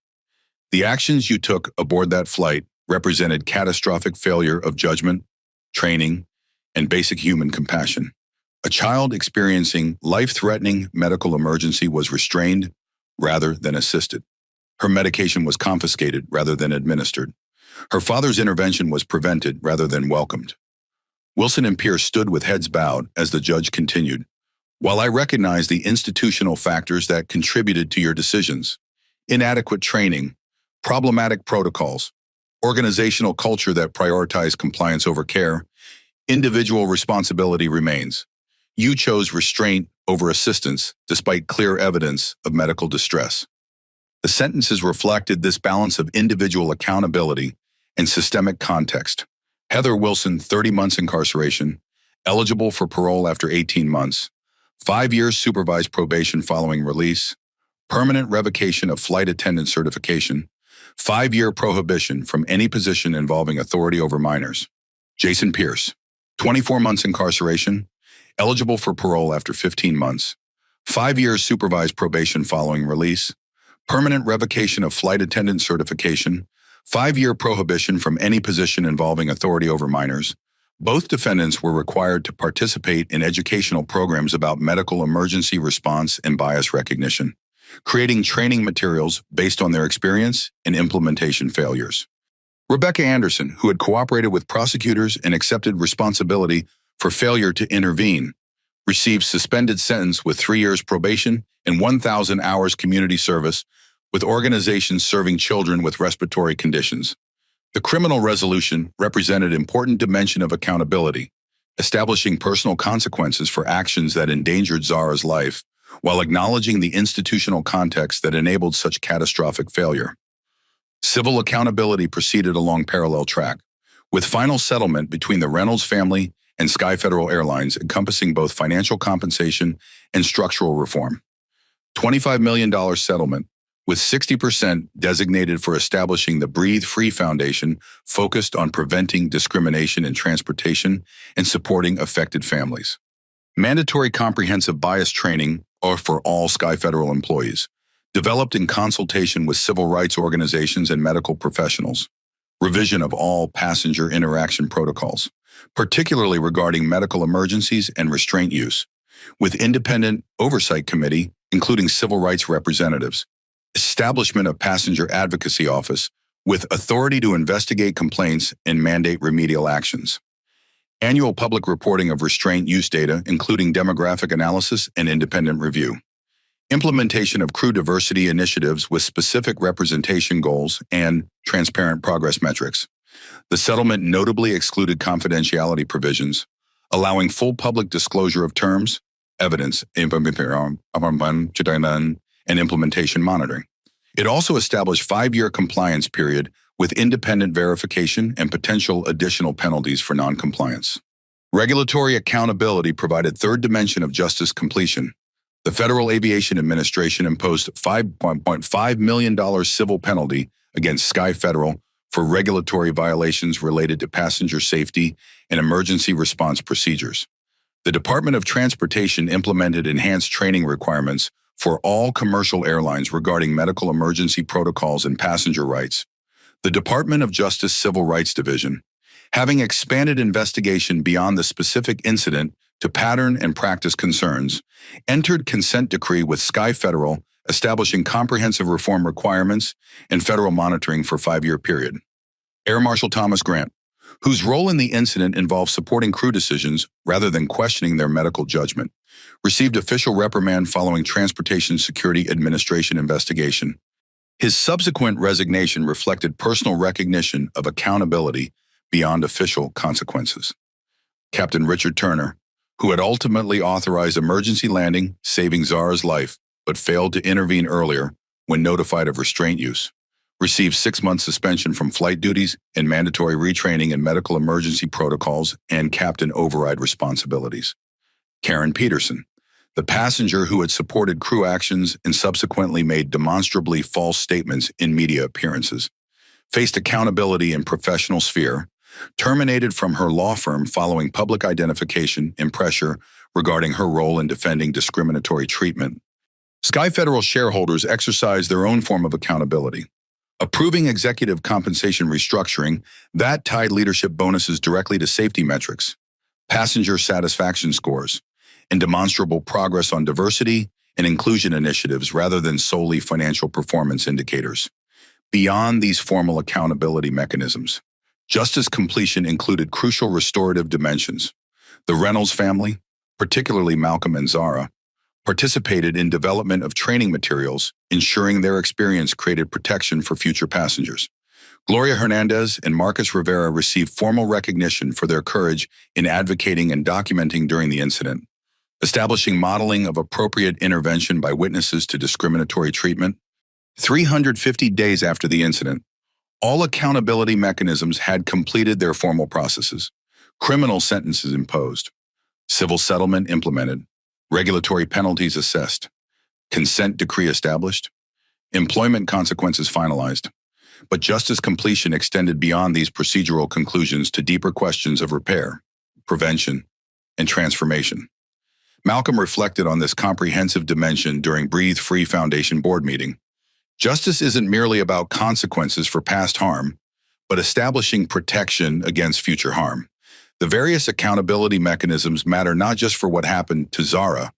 The actions you took aboard that flight represented catastrophic failure of judgment, training, and basic human compassion. A child experiencing life-threatening medical emergency was restrained rather than assisted. Her medication was confiscated rather than administered. Her father's intervention was prevented rather than welcomed. Wilson and Pierce stood with heads bowed as the judge continued. While I recognize the institutional factors that contributed to your decisions, inadequate training, problematic protocols, organizational culture that prioritized compliance over care, individual responsibility remains. You chose restraint over assistance despite clear evidence of medical distress. The sentences reflected this balance of individual accountability and systemic context. Heather Wilson, 30 months incarceration, eligible for parole after 18 months, 5 years supervised probation following release, permanent revocation of flight attendant certification, 5-year prohibition from any position involving authority over minors. Jason Pierce, 24 months incarceration, eligible for parole after 15 months, 5 years supervised probation following release, permanent revocation of flight attendant certification, 5-year prohibition from any position involving authority over minors. Both defendants were required to participate in educational programs about medical emergency response and bias recognition, creating training materials based on their experience and implementation failures. Rebecca Anderson, who had cooperated with prosecutors and accepted responsibility for failure to intervene, received suspended sentence with 3 years probation and 1,000 hours community service with organizations serving children with respiratory conditions. The criminal resolution represented an important dimension of accountability, establishing personal consequences for actions that endangered Zara's life, while acknowledging the institutional context that enabled such catastrophic failure. Civil accountability proceeded along parallel track, with final settlement between the Reynolds family and Sky Federal Airlines encompassing both financial compensation and structural reform. $25 million settlement, with 60% designated for establishing the Breathe Free Foundation focused on preventing discrimination in transportation and supporting affected families. Mandatory comprehensive bias training are for all Sky Federal employees, developed in consultation with civil rights organizations and medical professionals. Revision of all passenger interaction protocols, particularly regarding medical emergencies and restraint use, with independent oversight committee, including civil rights representatives. Establishment of Passenger Advocacy Office with authority to investigate complaints and mandate remedial actions. Annual public reporting of restraint use data, including demographic analysis and independent review. Implementation of crew diversity initiatives with specific representation goals and transparent progress metrics. The settlement notably excluded confidentiality provisions, allowing full public disclosure of terms, evidence, and implementation monitoring. It also established 5-year compliance period with independent verification and potential additional penalties for noncompliance. Regulatory accountability provided third dimension of justice completion. The Federal Aviation Administration imposed $5.5 million civil penalty against Sky Federal for regulatory violations related to passenger safety and emergency response procedures. The Department of Transportation implemented enhanced training requirements for all commercial airlines regarding medical emergency protocols and passenger rights. The Department of Justice Civil Rights Division, having expanded investigation beyond the specific incident to pattern and practice concerns, entered consent decree with Sky Federal establishing comprehensive reform requirements and federal monitoring for 5-year period. Air Marshal Thomas Grant, whose role in the incident involved supporting crew decisions rather than questioning their medical judgment, received official reprimand following Transportation Security Administration investigation. His subsequent resignation reflected personal recognition of accountability beyond official consequences. Captain Richard Turner, who had ultimately authorized emergency landing, saving Zara's life, but failed to intervene earlier when notified of restraint use, received 6-month suspension from flight duties and mandatory retraining in medical emergency protocols and captain override responsibilities. Karen Peterson, the passenger who had supported crew actions and subsequently made demonstrably false statements in media appearances, faced accountability in professional sphere, terminated from her law firm following public identification and pressure regarding her role in defending discriminatory treatment. Sky Federal shareholders exercised their own form of accountability, approving executive compensation restructuring that tied leadership bonuses directly to safety metrics, passenger satisfaction scores, and demonstrable progress on diversity and inclusion initiatives rather than solely financial performance indicators. Beyond these formal accountability mechanisms, justice completion included crucial restorative dimensions. The Reynolds family, particularly Malcolm and Zara, participated in development of training materials, ensuring their experience created protection for future passengers. Gloria Hernandez and Marcus Rivera received formal recognition for their courage in advocating and documenting during the incident, establishing modeling of appropriate intervention by witnesses to discriminatory treatment. 350 days after the incident, all accountability mechanisms had completed their formal processes. Criminal sentences imposed, civil settlement implemented, regulatory penalties assessed, consent decree established, employment consequences finalized. But justice completion extended beyond these procedural conclusions to deeper questions of repair, prevention, and transformation. Malcolm reflected on this comprehensive dimension during Breathe Free Foundation board meeting. Justice isn't merely about consequences for past harm, but establishing protection against future harm. The various accountability mechanisms matter not just for what happened to Zara,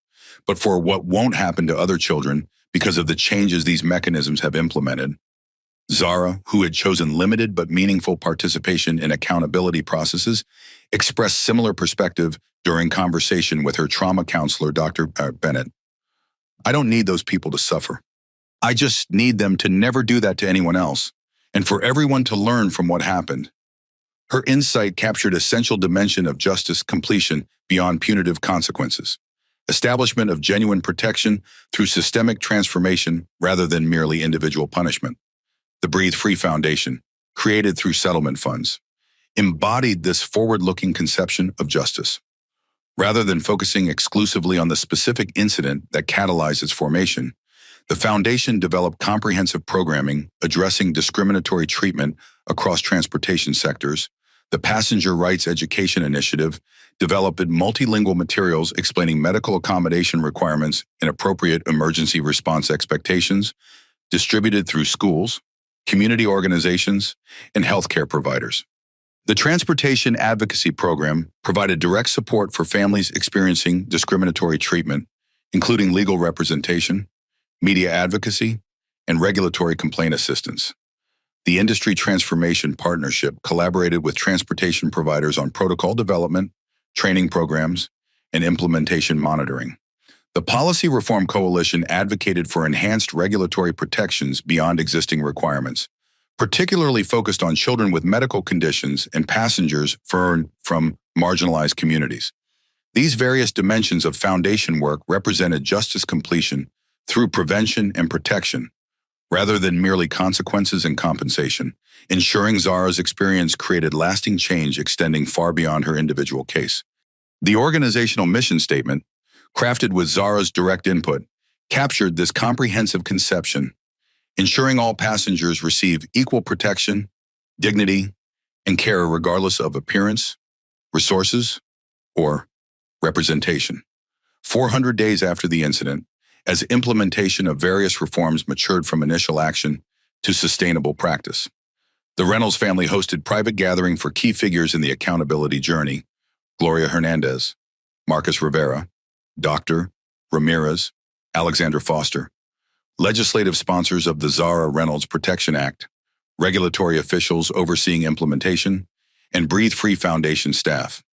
but for what won't happen to other children because of the changes these mechanisms have implemented. Zara, who had chosen limited but meaningful participation in accountability processes, expressed similar perspective during conversation with her trauma counselor, Dr. Bennett. "I don't need those people to suffer. I just need them to never do that to anyone else, and for everyone to learn from what happened." Her insight captured essential dimension of justice completion beyond punitive consequences, establishment of genuine protection through systemic transformation rather than merely individual punishment. The Breathe Free Foundation, created through settlement funds, embodied this forward-looking conception of justice. Rather than focusing exclusively on the specific incident that catalyzed its formation, the foundation developed comprehensive programming addressing discriminatory treatment across transportation sectors. The Passenger Rights Education Initiative developed multilingual materials explaining medical accommodation requirements and appropriate emergency response expectations, distributed through schools, community organizations, and healthcare providers. The Transportation Advocacy Program provided direct support for families experiencing discriminatory treatment, including legal representation, media advocacy, and regulatory complaint assistance. The Industry Transformation Partnership collaborated with transportation providers on protocol development, training programs, and implementation monitoring. The Policy Reform Coalition advocated for enhanced regulatory protections beyond existing requirements, particularly focused on children with medical conditions and passengers from marginalized communities. These various dimensions of foundation work represented justice completion through prevention and protection, rather than merely consequences and compensation, ensuring Zara's experience created lasting change extending far beyond her individual case. The organizational mission statement, crafted with Zara's direct input, captured this comprehensive conception, ensuring all passengers receive equal protection, dignity, and care regardless of appearance, resources, or representation. 400 days after the incident, as implementation of various reforms matured from initial action to sustainable practice, the Reynolds family hosted private gathering for key figures in the accountability journey: Gloria Hernandez, Marcus Rivera, Dr. Ramirez, Alexander Foster, legislative sponsors of the Zara Reynolds Protection Act, regulatory officials overseeing implementation, and Breathe Free Foundation staff.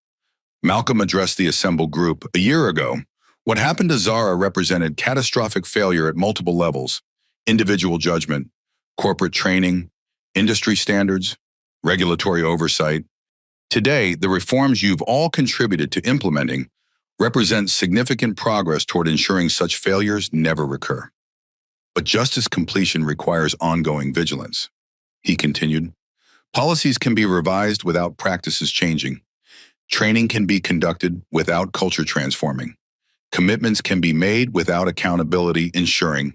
Malcolm addressed the assembled group. "A year ago, what happened to Zara represented catastrophic failure at multiple levels: individual judgment, corporate training, industry standards, regulatory oversight. Today, the reforms you've all contributed to implementing represent significant progress toward ensuring such failures never recur. But justice completion requires ongoing vigilance. He continued, policies can be revised without practices changing. Training can be conducted without culture transforming. Commitments can be made without accountability ensuring.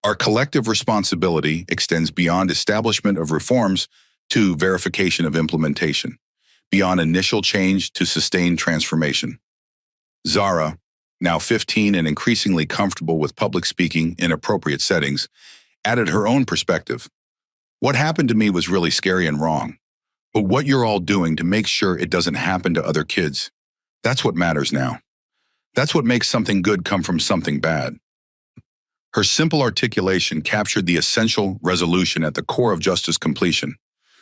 Our collective responsibility extends beyond establishment of reforms to verification of implementation, beyond initial change to sustained transformation. Zara, now 15 and increasingly comfortable with public speaking in appropriate settings, added her own perspective. What happened to me was really scary and wrong. But what you're all doing to make sure it doesn't happen to other kids, that's what matters now. That's what makes something good come from something bad. Her simple articulation captured the essential resolution at the core of justice completion: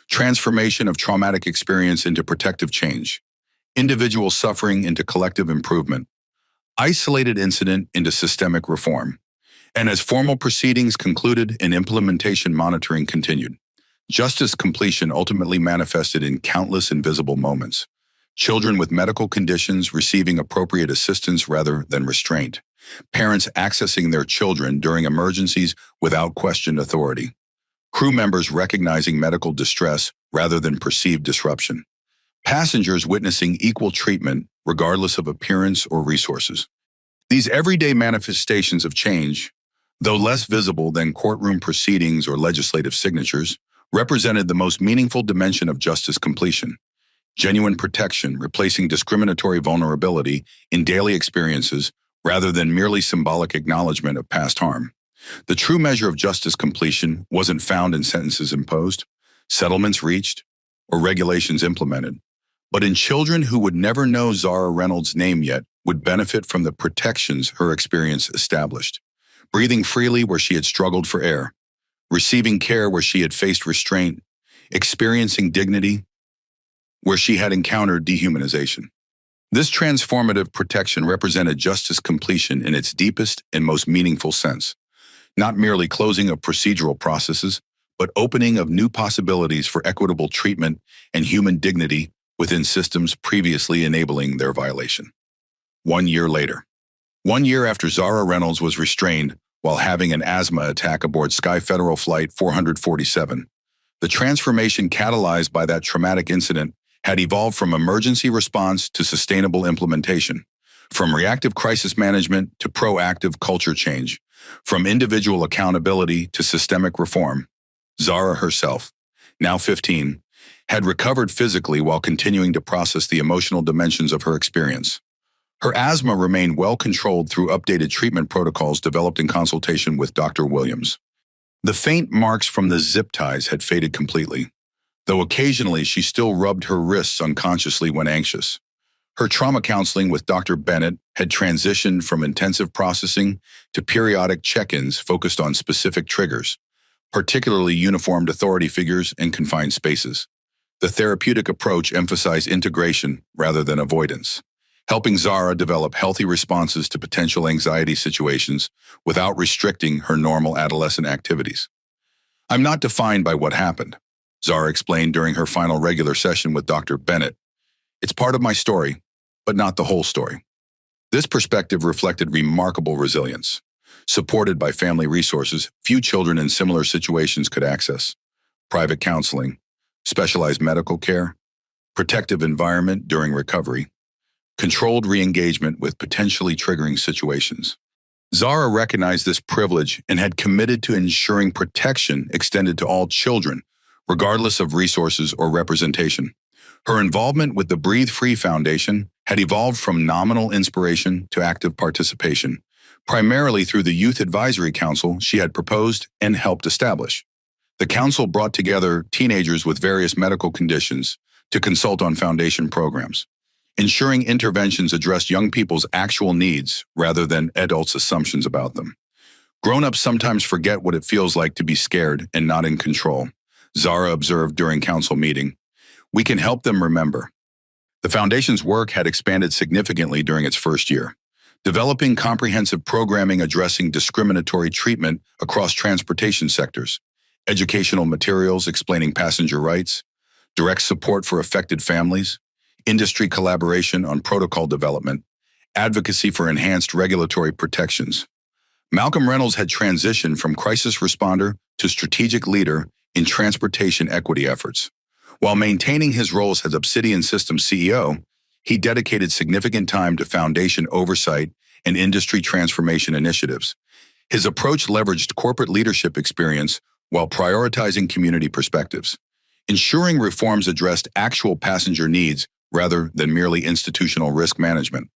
transformation of traumatic experience into protective change, individual suffering into collective improvement, isolated incident into systemic reform. And as formal proceedings concluded and implementation monitoring continued, justice completion ultimately manifested in countless invisible moments. Children with medical conditions receiving appropriate assistance rather than restraint. Parents accessing their children during emergencies without questioned authority. Crew members recognizing medical distress rather than perceived disruption. Passengers witnessing equal treatment regardless of appearance or resources. These everyday manifestations of change, though less visible than courtroom proceedings or legislative signatures, represented the most meaningful dimension of justice completion. Genuine protection, replacing discriminatory vulnerability in daily experiences rather than merely symbolic acknowledgement of past harm. The true measure of justice completion wasn't found in sentences imposed, settlements reached, or regulations implemented, but in children who would never know Zara Reynolds' name yet would benefit from the protections her experience established. Breathing freely where she had struggled for air, receiving care where she had faced restraint, experiencing dignity where she had encountered dehumanization. This transformative protection represented justice completion in its deepest and most meaningful sense, not merely closing of procedural processes, but opening of new possibilities for equitable treatment and human dignity within systems previously enabling their violation. 1 year later. 1 year after Zara Reynolds was restrained while having an asthma attack aboard Sky Federal Flight 447, the transformation catalyzed by that traumatic incident had evolved from emergency response to sustainable implementation, from reactive crisis management to proactive culture change, from individual accountability to systemic reform. Zara herself, now 15, had recovered physically while continuing to process the emotional dimensions of her experience. Her asthma remained well controlled through updated treatment protocols developed in consultation with Dr. Williams. The faint marks from the zip ties had faded completely, though occasionally she still rubbed her wrists unconsciously when anxious. Her trauma counseling with Dr. Bennett had transitioned from intensive processing to periodic check-ins focused on specific triggers, particularly uniformed authority figures and confined spaces. The therapeutic approach emphasized integration rather than avoidance, helping Zara develop healthy responses to potential anxiety situations without restricting her normal adolescent activities. "I'm not defined by what happened," Zara explained during her final regular session with Dr. Bennett. "It's part of my story, but not the whole story." This perspective reflected remarkable resilience, supported by family resources few children in similar situations could access: private counseling, specialized medical care, protective environment during recovery, controlled re-engagement with potentially triggering situations. Zara recognized this privilege and had committed to ensuring protection extended to all children, regardless of resources or representation. Her involvement with the Breathe Free Foundation had evolved from nominal inspiration to active participation, primarily through the Youth Advisory Council she had proposed and helped establish. The council brought together teenagers with various medical conditions to consult on foundation programs, ensuring interventions addressed young people's actual needs rather than adults' assumptions about them. Grown-ups sometimes forget what it feels like to be scared and not in control, Zara observed during council meeting. "We can help them remember." The foundation's work had expanded significantly during its first year, developing comprehensive programming addressing discriminatory treatment across transportation sectors, educational materials explaining passenger rights, direct support for affected families, industry collaboration on protocol development, advocacy for enhanced regulatory protections. Malcolm Reynolds had transitioned from crisis responder to strategic leader in transportation equity efforts. While maintaining his roles as Obsidian Systems CEO, he dedicated significant time to foundation oversight and industry transformation initiatives. His approach leveraged corporate leadership experience while prioritizing community perspectives, ensuring reforms addressed actual passenger needs rather than merely institutional risk management.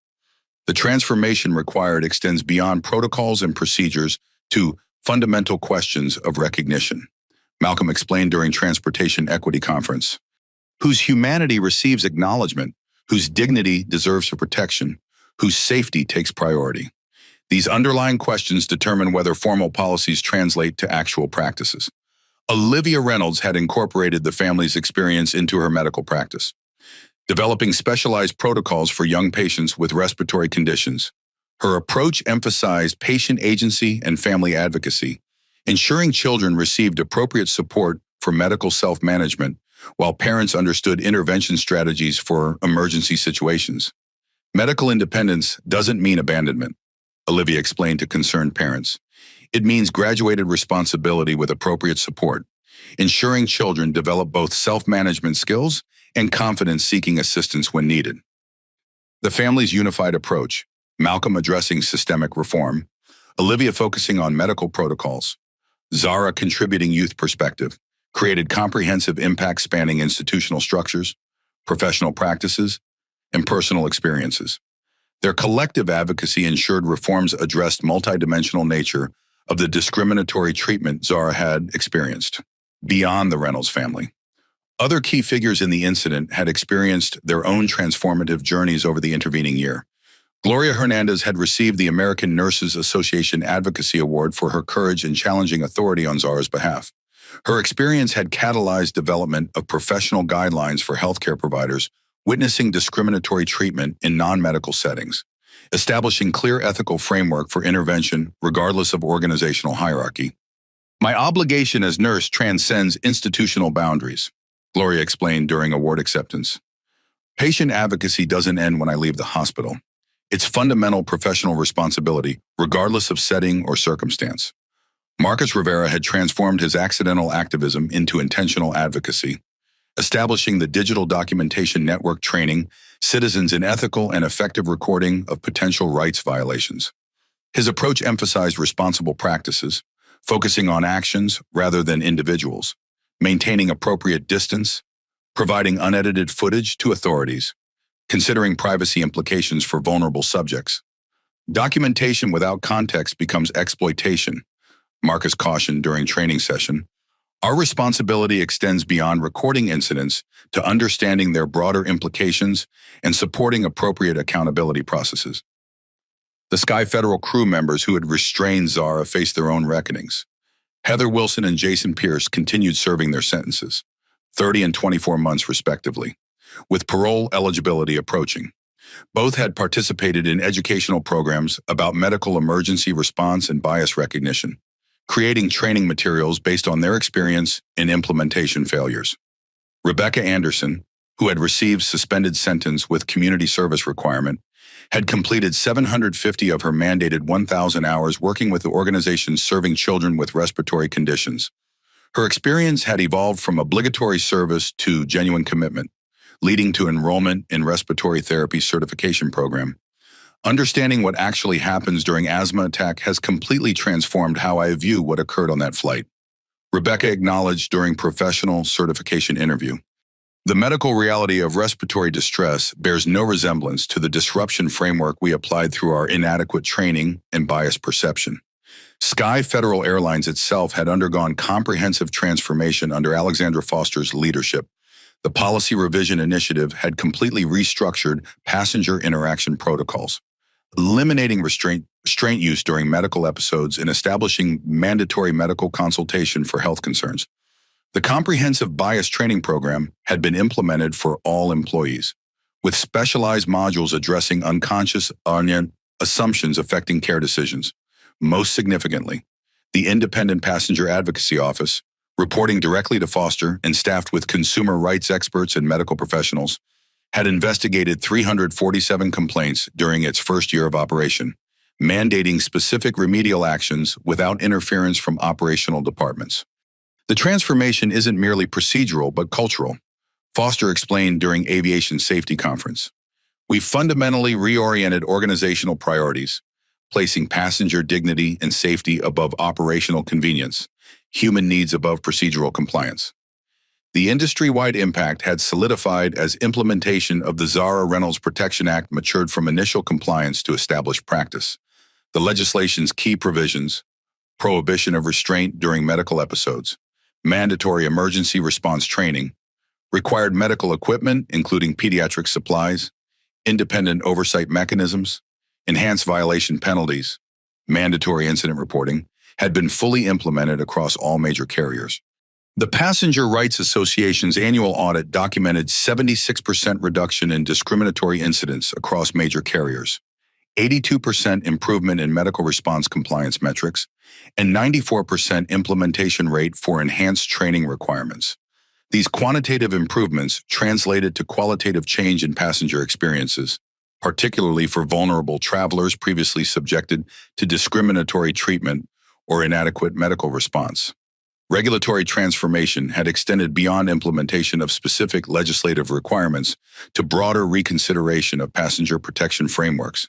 The transformation required extends beyond protocols and procedures to fundamental questions of recognition. Malcolm explained during Transportation Equity Conference, whose humanity receives acknowledgement, whose dignity deserves protection, whose safety takes priority. These underlying questions determine whether formal policies translate to actual practices. Olivia Reynolds had incorporated the family's experience into her medical practice, developing specialized protocols for young patients with respiratory conditions. Her approach emphasized patient agency and family advocacy, ensuring children received appropriate support for medical self-management, while parents understood intervention strategies for emergency situations. Medical independence doesn't mean abandonment, Olivia explained to concerned parents. It means graduated responsibility with appropriate support, ensuring children develop both self-management skills and confidence seeking assistance when needed. The family's unified approach, Malcolm addressing systemic reform, Olivia focusing on medical protocols, Zara contributing youth perspective, created comprehensive impact spanning institutional structures, professional practices, and personal experiences. Their collective advocacy ensured reforms addressed multidimensional nature of the discriminatory treatment Zara had experienced. Beyond the Reynolds family, other key figures in the incident had experienced their own transformative journeys over the intervening year. Gloria Hernandez had received the American Nurses Association Advocacy Award for her courage in challenging authority on Zara's behalf. Her experience had catalyzed development of professional guidelines for healthcare providers witnessing discriminatory treatment in non-medical settings, establishing clear ethical framework for intervention regardless of organizational hierarchy. My obligation as nurse transcends institutional boundaries, Gloria explained during award acceptance. Patient advocacy doesn't end when I leave the hospital. It's fundamental professional responsibility, regardless of setting or circumstance. Marcus Rivera had transformed his accidental activism into intentional advocacy, establishing the Digital Documentation Network training citizens in ethical and effective recording of potential rights violations. His approach emphasized responsible practices, focusing on actions rather than individuals, maintaining appropriate distance, providing unedited footage to authorities, considering privacy implications for vulnerable subjects. Documentation without context becomes exploitation, Marcus cautioned during training session. Our responsibility extends beyond recording incidents to understanding their broader implications and supporting appropriate accountability processes. The Sky Federal crew members who had restrained Zara faced their own reckonings. Heather Wilson and Jason Pierce continued serving their sentences, 30 and 24 months respectively, with parole eligibility approaching. Both had participated in educational programs about medical emergency response and bias recognition, creating training materials based on their experience in implementation failures. Rebecca Anderson, who had received suspended sentence with community service requirement, had completed 750 of her mandated 1,000 hours working with the organizations serving children with respiratory conditions. Her experience had evolved from obligatory service to genuine commitment, leading to enrollment in respiratory therapy certification program. Understanding what actually happens during asthma attack has completely transformed how I view what occurred on that flight, Rebecca acknowledged during professional certification interview. The medical reality of respiratory distress bears no resemblance to the disruption framework we applied through our inadequate training and biased perception. Sky Federal Airlines itself had undergone comprehensive transformation under Alexandra Foster's leadership. The Policy Revision Initiative had completely restructured passenger interaction protocols, eliminating restraint use during medical episodes and establishing mandatory medical consultation for health concerns. The comprehensive bias training program had been implemented for all employees, with specialized modules addressing unconscious assumptions affecting care decisions. Most significantly, the Independent Passenger Advocacy Office, reporting directly to Foster and staffed with consumer rights experts and medical professionals, had investigated 347 complaints during its first year of operation, mandating specific remedial actions without interference from operational departments. The transformation isn't merely procedural but cultural, Foster explained during Aviation Safety Conference. We fundamentally reoriented organizational priorities, placing passenger dignity and safety above operational convenience, human needs above procedural compliance. The industry-wide impact had solidified as implementation of the Zara Reynolds Protection Act matured from initial compliance to established practice. The legislation's key provisions, prohibition of restraint during medical episodes, mandatory emergency response training, required medical equipment, including pediatric supplies, independent oversight mechanisms, enhanced violation penalties, mandatory incident reporting, had been fully implemented across all major carriers. The Passenger Rights Association's annual audit documented 76% reduction in discriminatory incidents across major carriers, 82% improvement in medical response compliance metrics, and 94% implementation rate for enhanced training requirements. These quantitative improvements translated to qualitative change in passenger experiences, particularly for vulnerable travelers previously subjected to discriminatory treatment or inadequate medical response. Regulatory transformation had extended beyond implementation of specific legislative requirements to broader reconsideration of passenger protection frameworks.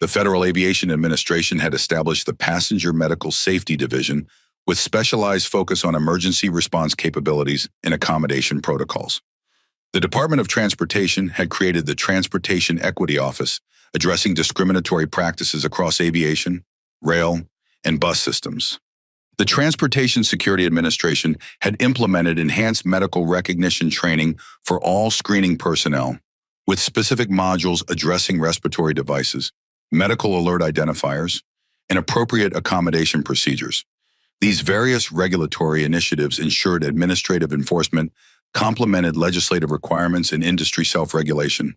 The Federal Aviation Administration had established the Passenger Medical Safety Division with specialized focus on emergency response capabilities and accommodation protocols. The Department of Transportation had created the Transportation Equity Office, addressing discriminatory practices across aviation, rail, and bus systems. The Transportation Security Administration had implemented enhanced medical recognition training for all screening personnel, with specific modules addressing respiratory devices, medical alert identifiers, and appropriate accommodation procedures. These various regulatory initiatives ensured administrative enforcement, complemented legislative requirements, and industry self-regulation.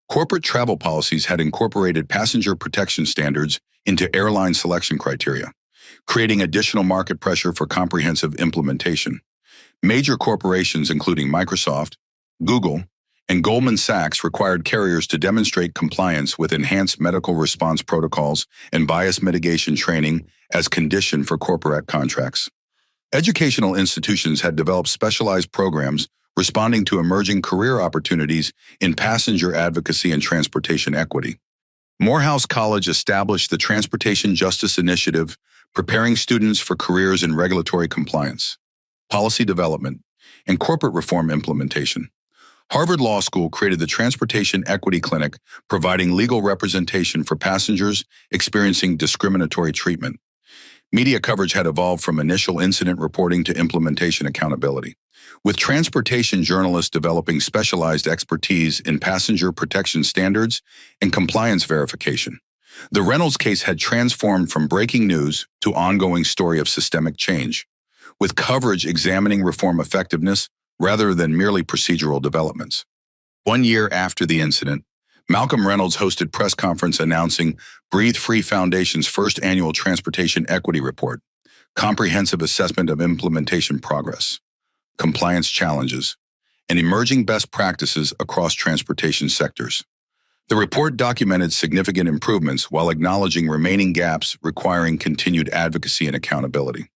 Corporate travel policies had incorporated passenger protection standards into airline selection criteria, creating additional market pressure for comprehensive implementation. Major corporations, including Microsoft, Google, and Goldman Sachs, required carriers to demonstrate compliance with enhanced medical response protocols and bias mitigation training as condition for corporate contracts. Educational institutions had developed specialized programs responding to emerging career opportunities in passenger advocacy and transportation equity. Morehouse College established the Transportation Justice Initiative, preparing students for careers in regulatory compliance, policy development, and corporate reform implementation. Harvard Law School created the Transportation Equity Clinic, providing legal representation for passengers experiencing discriminatory treatment. Media coverage had evolved from initial incident reporting to implementation accountability, with transportation journalists developing specialized expertise in passenger protection standards and compliance verification. The Reynolds case had transformed from breaking news to ongoing story of systemic change, with coverage examining reform effectiveness rather than merely procedural developments. 1 year after the incident, Malcolm Reynolds hosted press conference announcing Breathe Free Foundation's first annual Transportation Equity Report, comprehensive assessment of implementation progress, compliance challenges, and emerging best practices across transportation sectors. The report documented significant improvements while acknowledging remaining gaps requiring continued advocacy and accountability.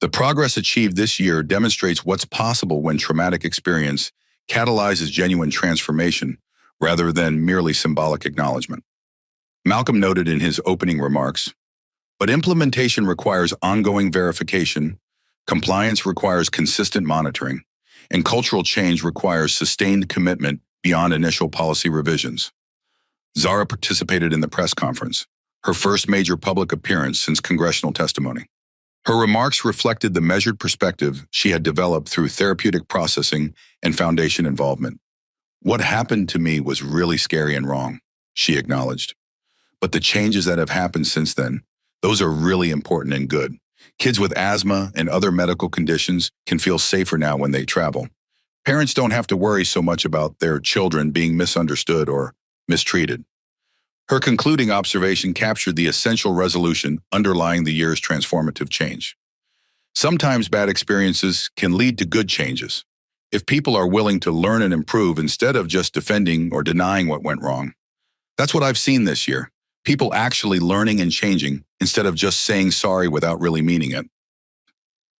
The progress achieved this year demonstrates what's possible when traumatic experience catalyzes genuine transformation rather than merely symbolic acknowledgement. Malcolm noted in his opening remarks, but implementation requires ongoing verification, compliance requires consistent monitoring, and cultural change requires sustained commitment beyond initial policy revisions. Zara participated in the press conference, her first major public appearance since congressional testimony. Her remarks reflected the measured perspective she had developed through therapeutic processing and foundation involvement. What happened to me was really scary and wrong, she acknowledged. But the changes that have happened since then, those are really important and good. Kids with asthma and other medical conditions can feel safer now when they travel. Parents don't have to worry so much about their children being misunderstood or mistreated. Her concluding observation captured the essential resolution underlying the year's transformative change. Sometimes bad experiences can lead to good changes. If people are willing to learn and improve instead of just defending or denying what went wrong. That's what I've seen this year. People actually learning and changing instead of just saying sorry without really meaning it.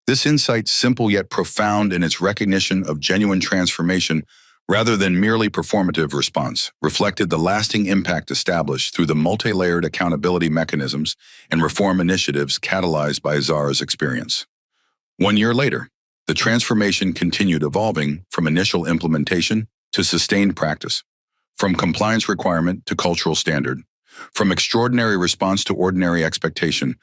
This insight, simple yet profound in its recognition of genuine transformation rather than merely performative response, reflected the lasting impact established through the multi-layered accountability mechanisms and reform initiatives catalyzed by Zara's experience. 1 year later, the transformation continued evolving from initial implementation to sustained practice, from compliance requirement to cultural standard, from extraordinary response to ordinary expectation.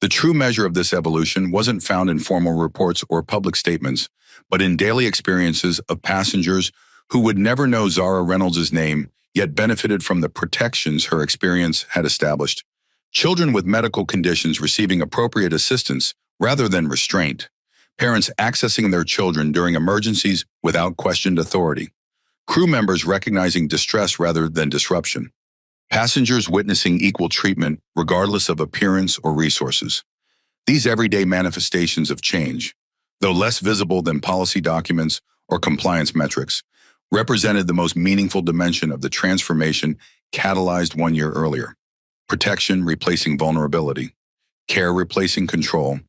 The true measure of this evolution wasn't found in formal reports or public statements, but in daily experiences of passengers who would never know Zara Reynolds' name, yet benefited from the protections her experience had established. Children with medical conditions receiving appropriate assistance rather than restraint. Parents accessing their children during emergencies without questioned authority. Crew members recognizing distress rather than disruption. Passengers witnessing equal treatment regardless of appearance or resources. These everyday manifestations of change, though less visible than policy documents or compliance metrics, represented the most meaningful dimension of the transformation catalyzed 1 year earlier. Protection replacing vulnerability. Care replacing control.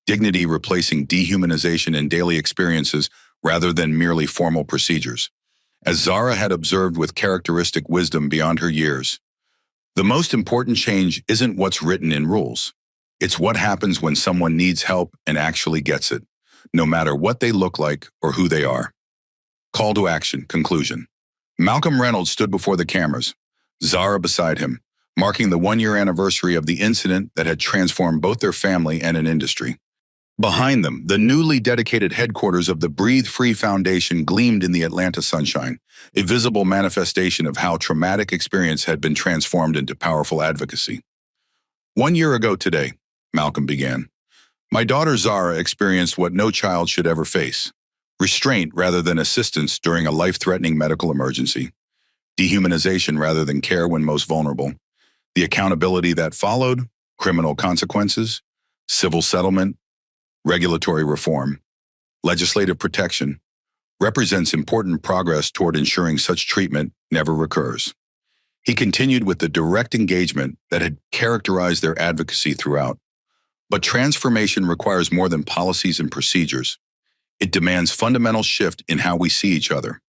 Dignity replacing dehumanization in daily experiences rather than merely formal procedures. As Zara had observed with characteristic wisdom beyond her years, the most important change isn't what's written in rules. It's what happens when someone needs help and actually gets it, no matter what they look like or who they are. Call to action, conclusion. Malcolm Reynolds stood before the cameras, Zara beside him, marking the 1 year anniversary of the incident that had transformed both their family and an industry. Behind them, the newly dedicated headquarters of the Breathe Free Foundation gleamed in the Atlanta sunshine, a visible manifestation of how traumatic experience had been transformed into powerful advocacy. 1 year ago today, Malcolm began, my daughter Zara experienced what no child should ever face, restraint rather than assistance during a life-threatening medical emergency, dehumanization rather than care when most vulnerable, the accountability that followed, criminal consequences, civil settlement, regulatory reform, legislative protection, represents important progress toward ensuring such treatment never recurs. He continued with the direct engagement that had characterized their advocacy throughout. But transformation requires more than policies and procedures. It demands fundamental shift in how we see each other,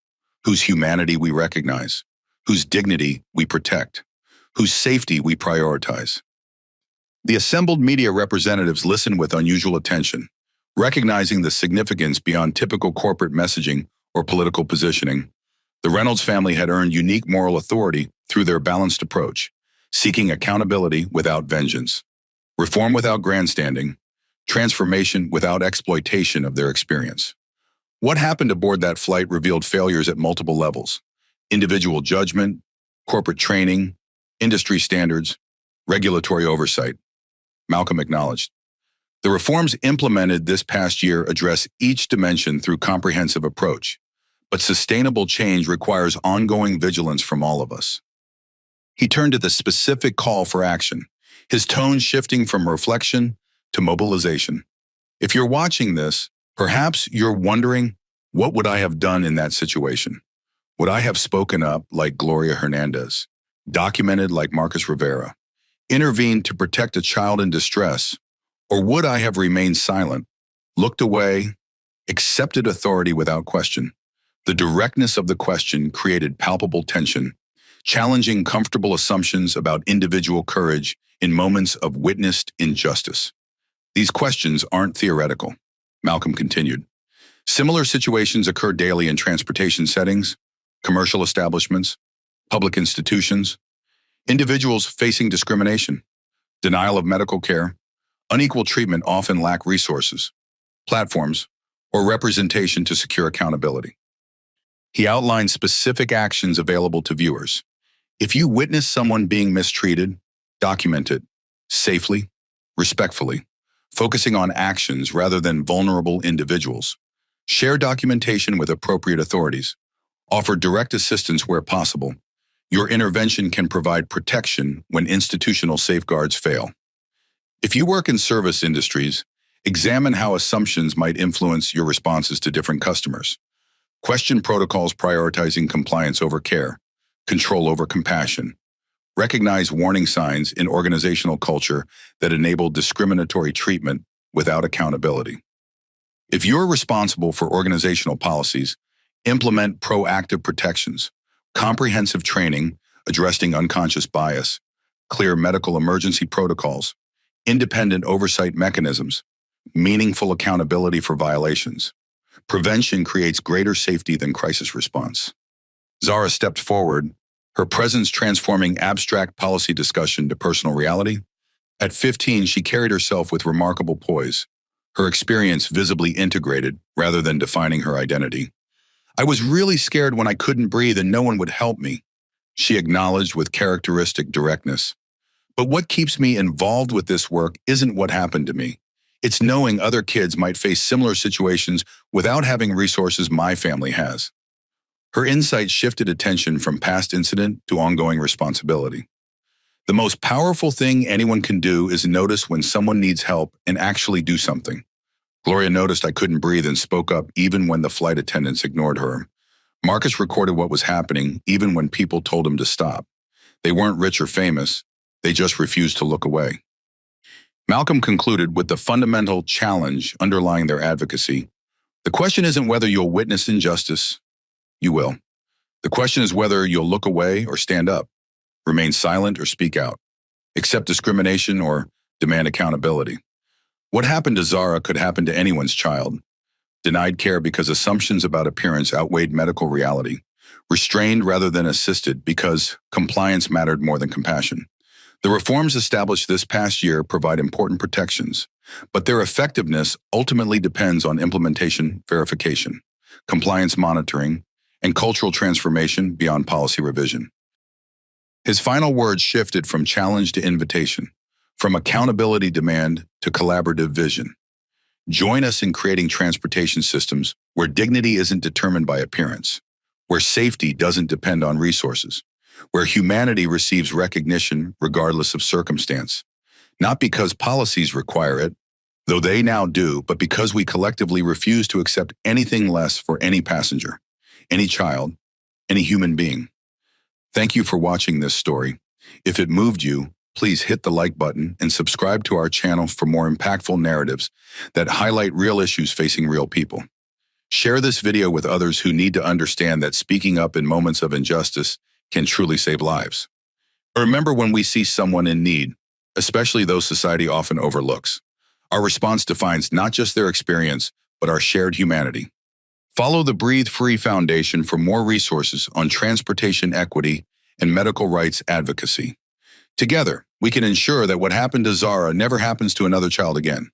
whose humanity we recognize, whose dignity we protect, whose safety we prioritize. The assembled media representatives listened with unusual attention, recognizing the significance beyond typical corporate messaging or political positioning. The Reynolds family had earned unique moral authority through their balanced approach, seeking accountability without vengeance, reform without grandstanding, transformation without exploitation of their experience. What happened aboard that flight revealed failures at multiple levels: individual judgment, corporate training, industry standards, regulatory oversight. Malcolm acknowledged. The reforms implemented this past year address each dimension through comprehensive approach, but sustainable change requires ongoing vigilance from all of us. He turned to the specific call for action, his tone shifting from reflection to mobilization. If you're watching this, perhaps you're wondering, what would I have done in that situation? Would I have spoken up like Gloria Hernandez, documented like Marcus Rivera, intervened to protect a child in distress, or would I have remained silent, looked away, accepted authority without question? The directness of the question created palpable tension, challenging comfortable assumptions about individual courage in moments of witnessed injustice. These questions aren't theoretical, Malcolm continued. Similar situations occur daily in transportation settings, commercial establishments, public institutions, individuals facing discrimination, denial of medical care, unequal treatment often lack resources, platforms, or representation to secure accountability. He outlined specific actions available to viewers. If you witness someone being mistreated, document it safely, respectfully, focusing on actions rather than vulnerable individuals. Share documentation with appropriate authorities. Offer direct assistance where possible. Your intervention can provide protection when institutional safeguards fail. If you work in service industries, Examine how assumptions might influence your responses to different customers. Question protocols prioritizing compliance over care, control over compassion. Recognize warning signs in organizational culture that enable discriminatory treatment without accountability. If you're responsible for organizational policies, implement proactive protections, comprehensive training addressing unconscious bias, clear medical emergency protocols, independent oversight mechanisms, meaningful accountability for violations. Prevention creates greater safety than crisis response. Zara stepped forward, her presence transforming abstract policy discussion to personal reality. At 15, she carried herself with remarkable poise, her experience visibly integrated rather than defining her identity. I was really scared when I couldn't breathe and no one would help me, she acknowledged with characteristic directness. But what keeps me involved with this work isn't what happened to me. It's knowing other kids might face similar situations without having resources my family has. Her insight shifted attention from past incident to ongoing responsibility. The most powerful thing anyone can do is notice when someone needs help and actually do something. Gloria noticed I couldn't breathe and spoke up even when the flight attendants ignored her. Marcus recorded what was happening even when people told him to stop. They weren't rich or famous, they just refused to look away. Malcolm concluded with the fundamental challenge underlying their advocacy. The question isn't whether you'll witness injustice. You will. The question is whether you'll look away or stand up, remain silent or speak out, accept discrimination or demand accountability. What happened to Zara could happen to anyone's child. Denied care because assumptions about appearance outweighed medical reality. Restrained rather than assisted because compliance mattered more than compassion. The reforms established this past year provide important protections, but their effectiveness ultimately depends on implementation verification, compliance monitoring, and cultural transformation beyond policy revision. His final words shifted from challenge to invitation, from accountability demand to collaborative vision. Join us in creating transportation systems where dignity isn't determined by appearance, where safety doesn't depend on resources, where humanity receives recognition regardless of circumstance, not because policies require it, though they now do, but because we collectively refuse to accept anything less for any passenger, any child, any human being. Thank you for watching this story. If it moved you, please hit the like button and subscribe to our channel for more impactful narratives that highlight real issues facing real people. Share this video with others who need to understand that speaking up in moments of injustice can truly save lives. Remember, when we see someone in need, especially those society often overlooks, our response defines not just their experience, but our shared humanity. Follow the Breathe Free Foundation for more resources on transportation equity and medical rights advocacy. Together, we can ensure that what happened to Zara never happens to another child again.